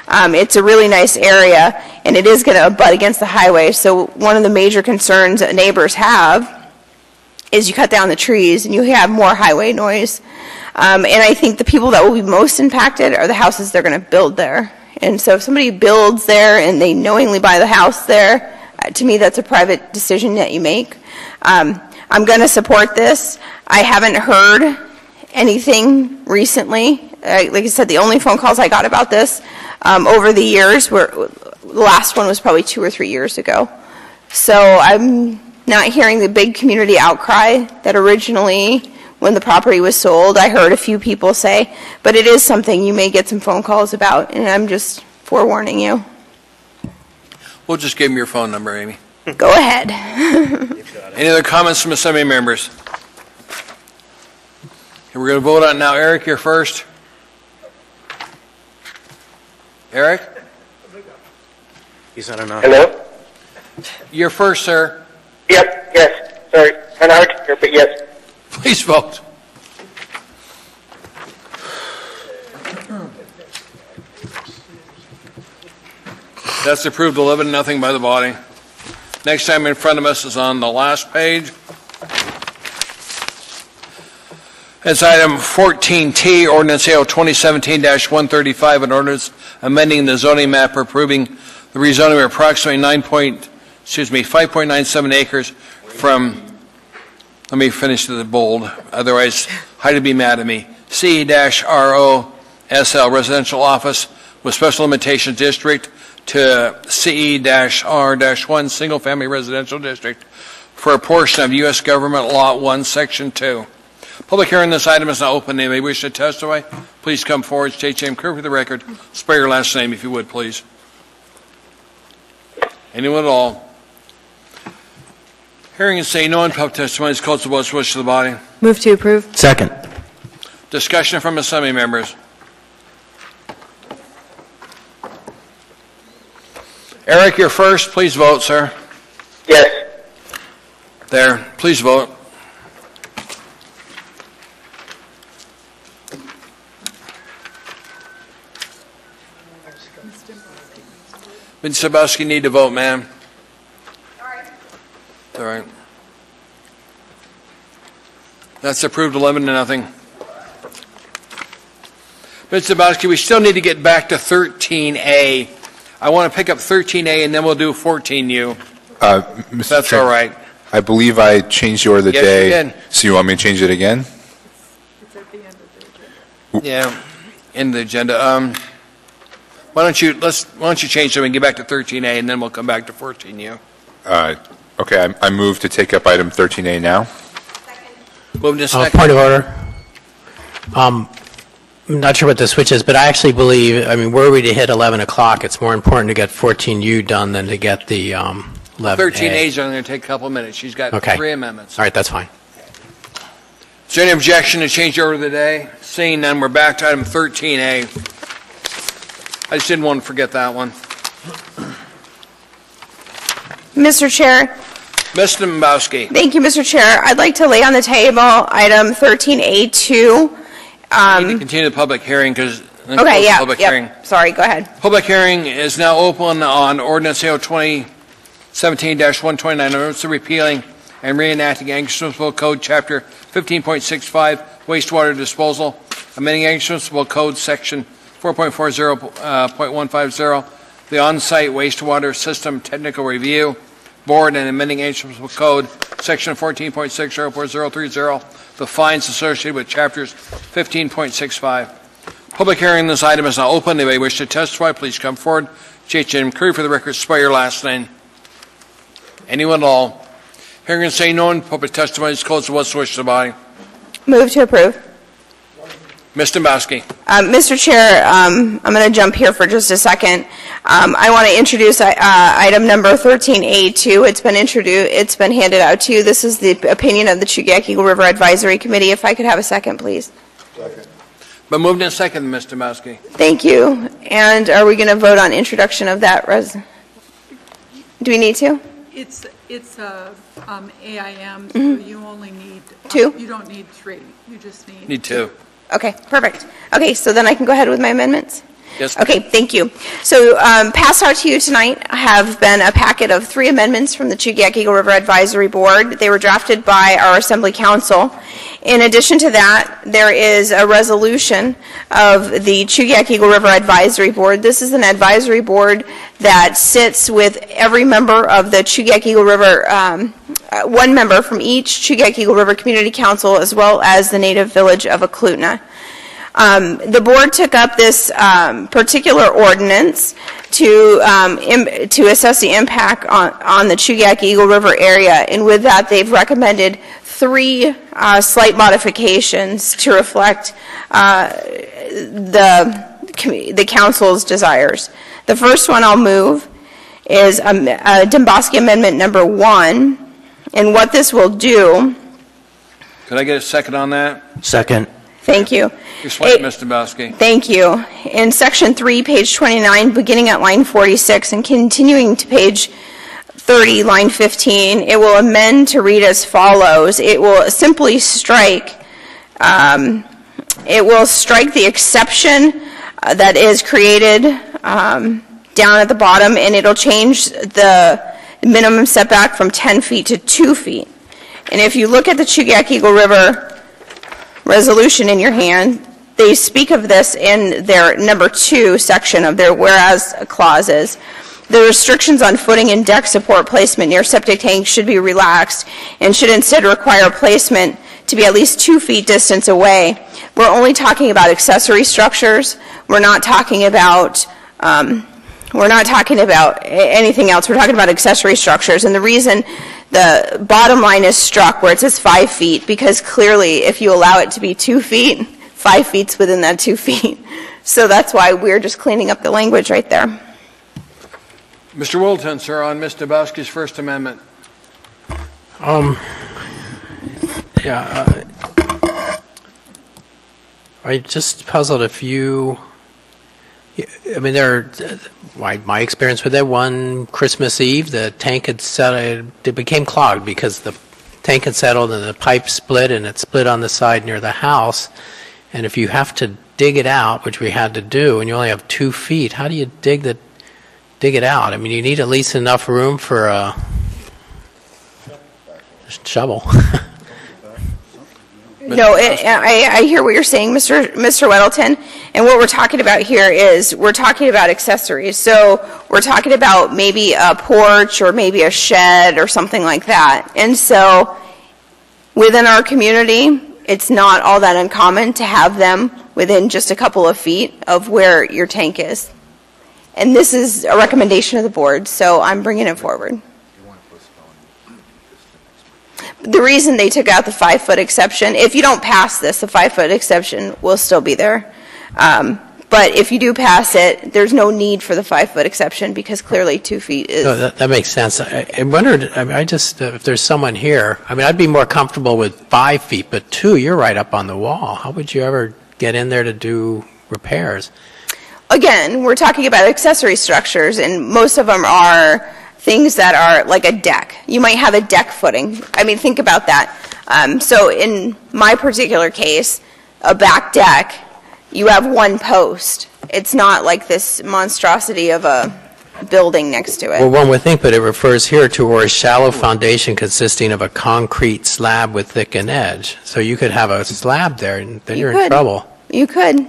It's a really nice area, and it is going to butt against the highway, so one of the major concerns that neighbors have is you cut down the trees and you have more highway noise. And I think the people that will be most impacted are the houses they're going to build there. And so if somebody builds there and they knowingly buy the house there, to me that's a private decision that you make. I'm going to support this. I haven't heard anything recently. Like I said, the only phone calls I got about this over the years were, the last one was probably 2 or 3 years ago. So I'm not hearing the big community outcry that originally, when the property was sold, I heard a few people say, but it is something you may get some phone calls about, and I'm just forewarning you. We'll just give him your phone number, Amy. Go ahead. Any other comments from assembly members? Okay, we're going to vote on it now. Eric, you're first. Eric? He's not enough. Hello? You're first, sir. Yep, yes. Sorry, kind of hard to hear, but yes. Please vote. That's approved 11-0 by the body. Next item in front of us is on the last page. It's item 14T, Ordinance AO 2017-135, an ordinance amending the zoning map approving the rezoning of approximately 5.97 acres from, let me finish the bold, otherwise Heidi will be mad at me, CE-RO-SL Residential Office with Special Limitations District to CE-R-1 Single Family Residential District for a portion of U.S. Government Lot 1, Section 2. Public hearing on this item is now open. Anybody wish to testify? Please come forward, state your name, clear for the record. Spell your last name if you would, please. Anyone at all? Hearing and saying no one, public testimony is called to vote. Wish to the body. Move to approve. Second. Discussion from assembly members. Eric, you're first. Please vote, sir. Yes. There. Please vote. Ms. Dombrowski, need to vote, ma'am. All right. That's approved 11-0. Ms. Dombrowski, we still need to get back to 13A. I want to pick up 13A and then we'll do 14U. Mr. That's Chair, all right. I believe I changed the order of the Yes, day. you did. So you want me to change it again? It's at the end of the agenda. Yeah, in the agenda. Why don't you change it and get back to 13A and then we'll come back to 14U. Okay, I move to take up item 13A now. Move to second. Point of order. I'm not sure what the switch is, but I actually believe, were we to hit 11 o'clock, it's more important to get 14U done than to get the 11A. 13A is only going to take a couple of minutes. She's got 3 amendments. All right, that's fine. Is there any objection to change the order of the day? Seeing none, we're back to item 13A. I just didn't want to forget that one. Mr. Chair. Ms. Dombrowski. Thank you, Mr. Chair. I'd like to lay on the table item 13A2. We need to continue the public hearing because. Okay, yeah, Public hearing. Sorry, go ahead. Public hearing is now open on ordinance AO 2017-129, ordinance repealing and reenacting Anchorage Municipal Code Chapter 15.65, wastewater disposal, amending Anchorage Municipal Code Section 4.40.150, the on-site wastewater system technical review board, and amending Anchorage Municipal Code Section 14.60.030, the fines associated with Chapters 15.65. Public hearing on this item is now open. Anybody wish to testify, please come forward. J.H.M. Curry, for the record, spell your last name. Anyone at all? Hearing and saying no, public testimony is closed. What's the wish of the body? Move to approve. Ms. Dombowski. Mr. Chair, I'm going to jump here for just a second. I want to introduce item number 13A2. It's been handed out to you. This is the opinion of the Chugach Eagle River Advisory Committee. If I could have a second, please. Second. But moved in second, Ms. Dombowski. Thank you. And are we going to vote on introduction of that? Do we need to? It's AIM, so you only need 2. You don't need 3. You just need. Need 2. Okay, perfect. Okay, so then I can go ahead with my amendments? Yes. Okay, thank you. So passed out to you tonight have been a packet of 3 amendments from the Chugach Eagle River Advisory Board. They were drafted by our Assembly Council. In addition to that, there is a resolution of the Chugach Eagle River Advisory Board. This is an advisory board that sits with every member of the Chugach Eagle River, one member from each Chugach Eagle River Community Council, as well as the native village of Eklutna. The board took up this particular ordinance to assess the impact on the Chugach Eagle River area, and with that, they've recommended 3 slight modifications to reflect the council's desires. The first one I'll move is Dombowski Amendment number 1, and what this will do. Could I get a second on that? Second. Thank you. You're sweating, Ms. Dombowski. Thank you. In Section 3, page 29, beginning at line 46 and continuing to page 30, line 15, it will amend to read as follows. It will simply strike, the exception that is created down at the bottom, and it'll change the minimum setback from 10 feet to 2 feet. And if you look at the Chugach Eagle River resolution in your hand, they speak of this in their number 2 section of their whereas clauses. The restrictions on footing and deck support placement near septic tanks should be relaxed and should instead require placement to be at least 2 feet distance away. We're only talking about accessory structures. We're not talking about anything else. We're talking about accessory structures. And the reason the bottom line is struck where it says 5 feet, because clearly if you allow it to be 2 feet, 5 feet's within that 2 feet. So that's why we're just cleaning up the language right there. Mr. Wilton, sir, on Ms. Dombowski's First Amendment. I just puzzled if you. I mean, my experience with it, one Christmas Eve, the tank had settled, it became clogged because the tank had settled and the pipe split, and it split on the side near the house. And if you have to dig it out, which we had to do, and you only have 2 feet, how do you dig it out? I mean, you need at least enough room for a shovel. No, I hear what you're saying, Mr. Weddleton. And what we're talking about here is we're talking about accessories. So we're talking about maybe a porch or maybe a shed or something like that. And so within our community, it's not all that uncommon to have them within just a couple of feet of where your tank is. And this is a recommendation of the board, so I'm bringing it forward. The reason they took out the 5-foot exception, if you don't pass this, the 5-foot exception will still be there. But if you do pass it, there's no need for the 5-foot exception because clearly 2 feet is. No, that makes sense. I wondered, if there's someone here, I'd be more comfortable with 5 feet, but 2, you're right up on the wall. How would you ever get in there to do repairs? Again, we're talking about accessory structures, and most of them are things that are like a deck. You might have a deck footing. I mean, think about that. So in my particular case, a back deck, you have one post. It's not like this monstrosity of a building next to it. Well, one would think, but it refers here to or a shallow foundation consisting of a concrete slab with thickened edge. So you could have a slab there, and then you're in trouble. You could.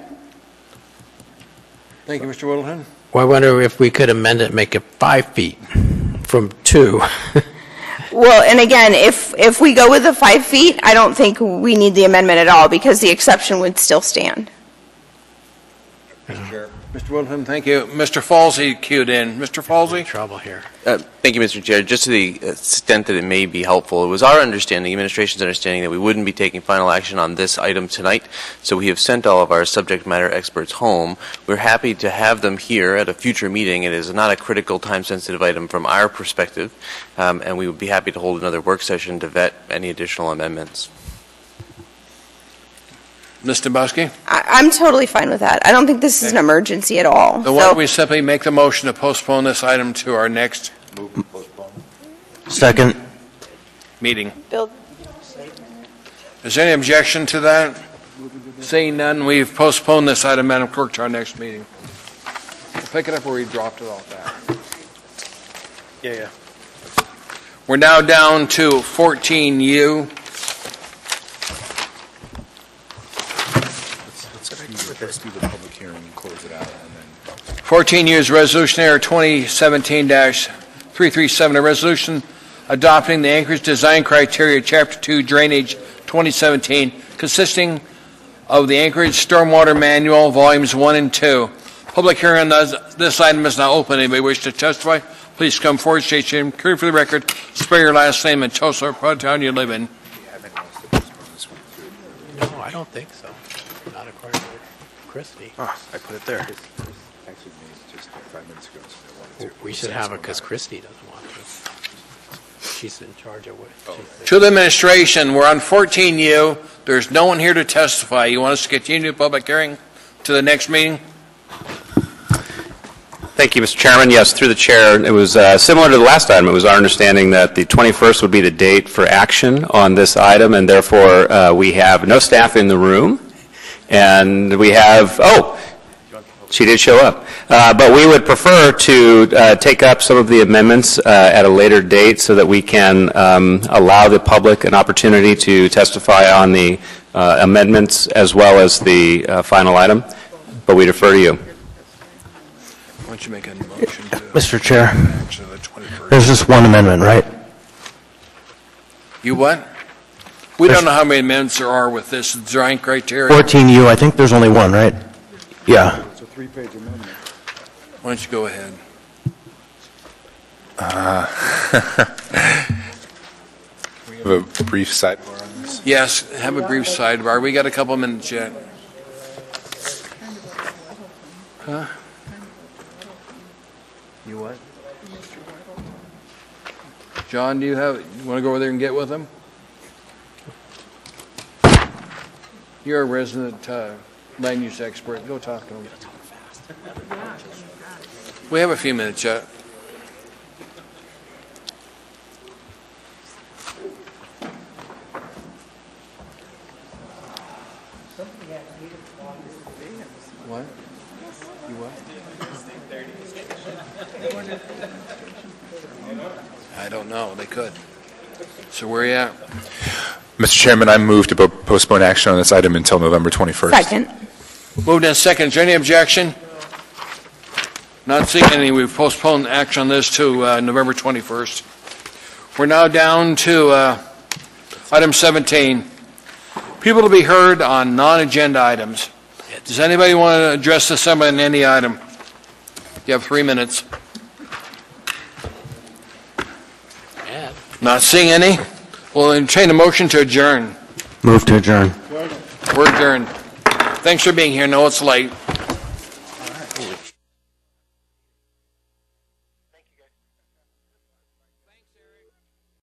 Thank you, Mr. Whittleton. Well, I wonder if we could amend it, make it 5 feet from 2. Well, and again, if we go with the 5 feet, I don't think we need the amendment at all because the exception would still stand. Mr. Chair. Mr. Whittleton, thank you. Mr. Falsey queued in. Mr. Falsey? Trouble here. Thank you, Mr. Chair. Just to the extent that it may be helpful, it was our understanding, administration's understanding, that we wouldn't be taking final action on this item tonight, so we have sent all of our subject matter experts home. We're happy to have them here at a future meeting. It is not a critical, time-sensitive item from our perspective, and we would be happy to hold another work session to vet any additional amendments. Ms. Dombrowski? I'm totally fine with that. I don't think this is an emergency at all. Then why don't we simply make the motion to postpone this item to our next Second. meeting? Bill. Is there any objection to that? Seeing none, we've postponed this item, Madam Clerk, to our next meeting. We'll pick it up where we dropped it off at. Yeah. We're now down to 14U. Let's do the public hearing and close it out. 14 years Resolution Error 2017-337, a resolution adopting the Anchorage Design Criteria Chapter 2 Drainage 2017, consisting of the Anchorage Stormwater Manual, Volumes 1 and 2. Public hearing on this item is now open. Anybody wish to testify? Please come forward, state your name, for the record, spell your last name, and tell us what town you live in. No, I don't think so. Not according to Christie. I put it there. We should have it because Christie doesn't want to. She's in charge of what. To the administration, we're on 14U. There's no one here to testify. You want us to continue the public hearing to the next meeting? Thank you, Mr. Chairman. Yes, through the chair, it was similar to the last item. It was our understanding that the 21st would be the date for action on this item, and therefore we have no staff in the room. And we have, she did show up. But we would prefer to take up some of the amendments at a later date so that we can allow the public an opportunity to testify on the amendments as well as the final item. But we defer to you. Why don't you make a motion to Mr. Chair, to the 21st? there's just one amendment, right? You what? We don't know how many amendments there are with this design criteria. 14U, I think there's only one, right? Yeah. It's a 3-page amendment. Why don't you go ahead? We have a brief sidebar on this. Yes, have a brief sidebar. We got a couple minutes yet. Huh? You what? John, you want to go over there and get with them? You're a resident land use expert. Go talk to them. We have a few minutes yet. What? You what? I don't know. They could. So where are you at? Mr. Chairman, I move to postpone action on this item until November 21st. Second. Moved in second. Is there any objection? Not seeing any. We've postponed action on this to November 21st. We're now down to item 17. People to be heard on non-agenda items. Does anybody want to address this on any item? You have 3 minutes. Not seeing any? We'll entertain a motion to adjourn. Move to adjourn. We're adjourned. Thanks for being here. No, it's late.